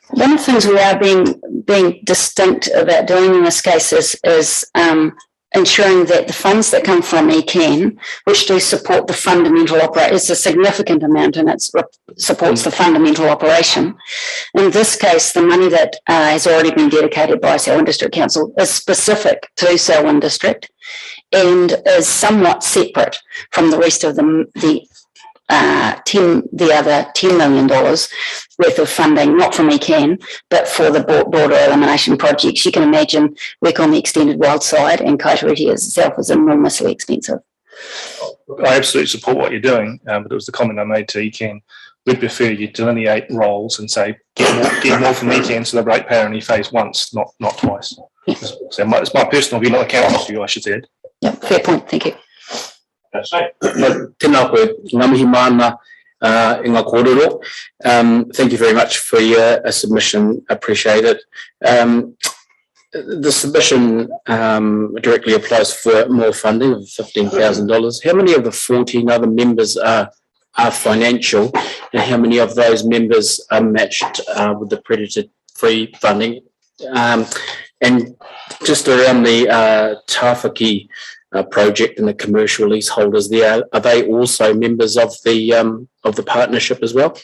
One of the things we are being distinct about doing in this case is ensuring that the funds that come from ECAN, which do support the fundamental operation, it's a significant amount and it supports the fundamental operation. In this case, the money that has already been dedicated by Selwyn District Council is specific to Selwyn District and is somewhat separate from the rest of the other $10 million worth of funding, not from ECAN, but for the border elimination projects. You can imagine work on the extended wild side, and Kaiteriti itself is enormously expensive. I absolutely support what you're doing, but it was the comment I made to ECAN. We'd prefer you delineate roles and say, get more from ECAN so the ratepayer only pays once, not twice. So it's my personal view, not the council's view, I should say. Yeah, fair point. Thank you. Tēnā koe, ngā mihi mana i ngā kōrero. Thank you very much for your submission. Appreciate it. The submission directly applies for more funding of $15,000. How many of the 14 other members are financial, and how many of those members are matched with the predator-free funding? And just around the Tāwhaki project and the commercial leaseholders there, are they also members of the partnership as well?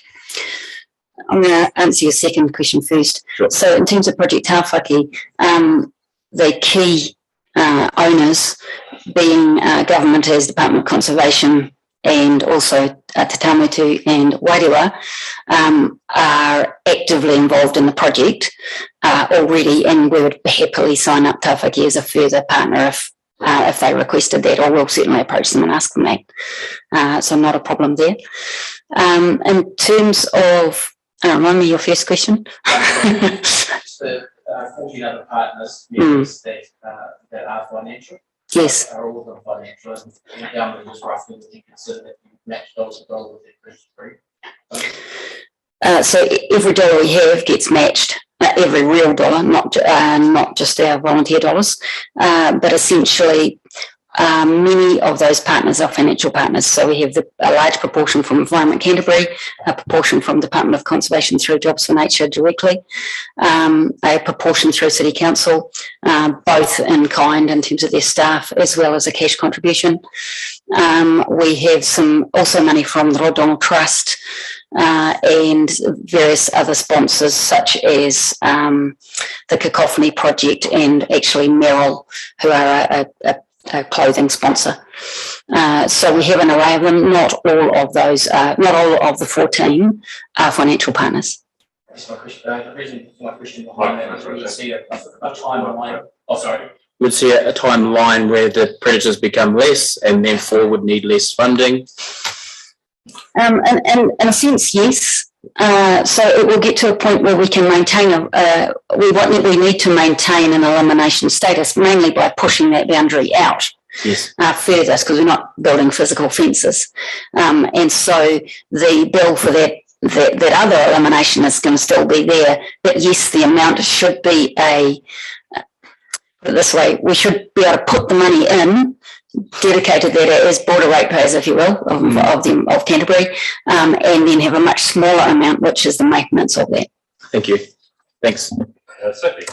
I'm going to answer your second question first. Sure. So in terms of Project Tāwhaki, the key owners being government as Department of Conservation and also Te Tamutu and Wairewa are actively involved in the project already, and we would happily sign up Tāwhaki as a further partner if they requested that, or we'll certainly approach them and ask them that. So not a problem there. In terms of, remind me your first question. The 14 other partners members that are financial. Yes. Are all of them financial, and the government is roughly would you consider that you match dollar to dollar with their free? So every dollar we have gets matched. Every real dollar, not just our volunteer dollars, but essentially many of those partners are financial partners. So we have a large proportion from Environment Canterbury, a proportion from Department of Conservation through Jobs for Nature directly, a proportion through City Council, both in kind in terms of their staff, as well as a cash contribution. We have also money from the Rod Donald Trust, and various other sponsors such as the Cacophony Project and actually Merrill, who are a clothing sponsor. So we have an array of them. Not all of the 14 are financial partners. That's my question. The reason for my question behind that is we see a timeline. Oh, sorry. We'd see a timeline where the predators become less and therefore would need less funding. In a sense, yes. So it will get to a point where we can maintain we need to maintain an elimination status, mainly by pushing that boundary out. Yes. Further, because we're not building physical fences, and so the bill for that other elimination is going to still be there. But yes, the amount should be put it this way, we should be able to put the money in dedicated that as border ratepayers, if you will, of Canterbury, and then have a much smaller amount, which is the maintenance of that. Thank you. Thanks. Sophie.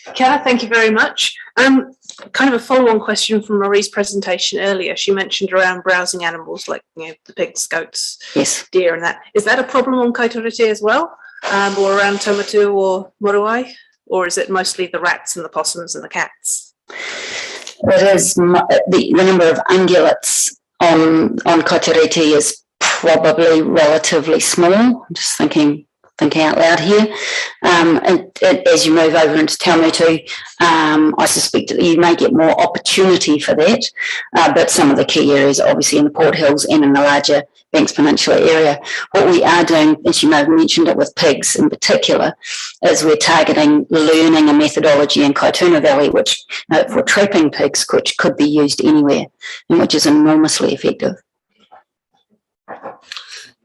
Kiara, thank you very much. Kind of a follow-on question from Marie's presentation earlier. She mentioned around browsing animals like, you know, the pigs, goats, yes, deer and that. Is that a problem on Kaitorete as well? Or around Taumatu or Moruai? Or is it mostly the rats and the possums and the cats? It is the number of ungulates on Kaitorete is probably relatively small. I'm just thinking out loud here. And as you move over into Taumatu, I suspect that you may get more opportunity for that. But some of the key areas are obviously in the Port Hills and in the larger Banks Peninsula area. What we are doing, as you may have mentioned it with pigs in particular, is we're targeting learning a methodology in Kaituna Valley, which for trapping pigs, which could be used anywhere and which is enormously effective.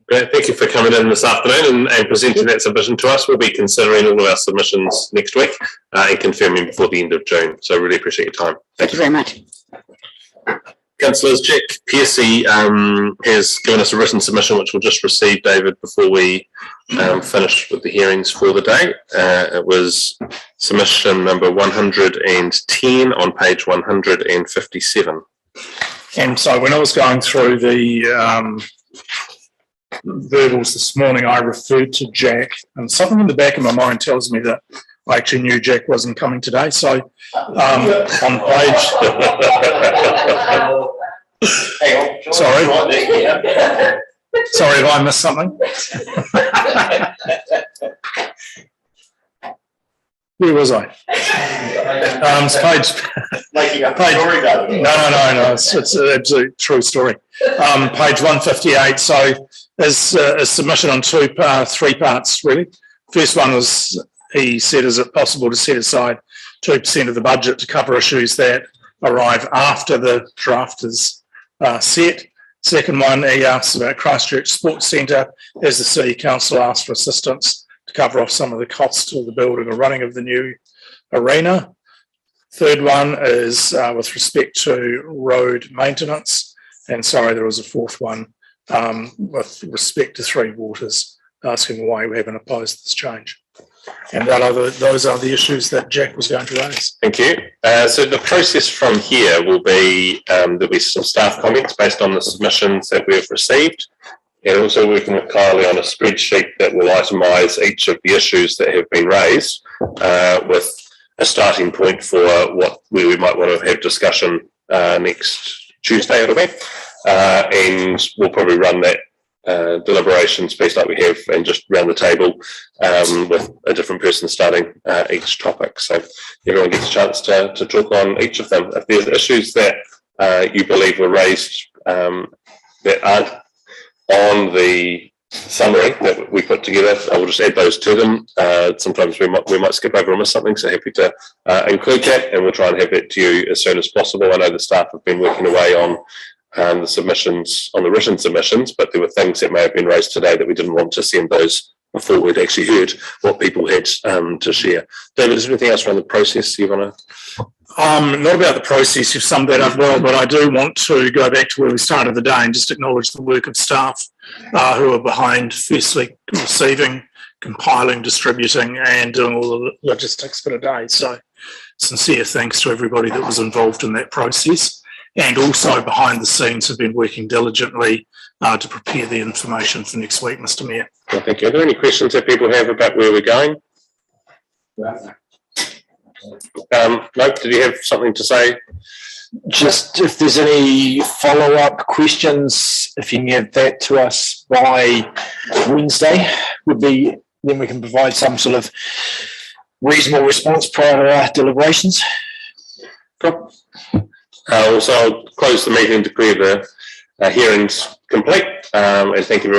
Great, thank you for coming in this afternoon and presenting that submission to us. We'll be considering all of our submissions next week and confirming before the end of June. So really appreciate your time. Thank you very much. Councillors, Jack Piercy has given us a written submission which we'll just receive, David, before we finish with the hearings for the day. It was submission number 110 on page 157. And so when I was going through the verbals this morning, I referred to Jack, and something in the back of my mind tells me that I actually knew Jack wasn't coming today. So on page, sorry if I missed something. Where was I? It's no. It's an absolute true story. Page 158. So is a submission on three parts really. First one was, he said, is it possible to set aside 2% of the budget to cover issues that arrive after the draft is set? Second one, he asks about Christchurch Sports Centre. Has the City Council asked for assistance to cover off some of the costs of the building or running of the new arena? Third one is with respect to road maintenance. And sorry, there was a fourth one with respect to Three Waters, asking why we haven't opposed this change. And those are the issues that Jack was going to raise. Thank you. So the process from here will be, there'll be some staff comments based on the submissions that we've received, and also working with Kylie on a spreadsheet that will itemise each of the issues that have been raised with a starting point for where we might want to have discussion next Tuesday, it'll be. And we'll probably run that deliberations piece like we have and just round the table with a different person starting each topic. So everyone gets a chance to talk on each of them. If there's issues that you believe were raised that aren't on the summary that we put together, I will just add those to them. Sometimes we might skip over or miss something, so happy to include that, and we'll try and have that to you as soon as possible. I know the staff have been working away on the submissions, on the written submissions, but there were things that may have been raised today that we didn't want to send those before we'd actually heard what people had to share. David, is there anything else around the process you want to? Not about the process, you've summed that up well, but I do want to go back to where we started the day and just acknowledge the work of staff who are behind, firstly, receiving, compiling, distributing, and doing all the logistics for today. So sincere thanks to everybody that was involved in that process, and also behind the scenes have been working diligently to prepare the information for next week, Mr. Mayor. Well, thank you. Are there any questions that people have about where we're going? Nope, did you have something to say? Just if there's any follow-up questions, if you can get that to us by Wednesday, then we can provide some sort of reasonable response prior to our deliberations. Cool. Also, I'll close the meeting, declare the hearings complete, and thank you very much.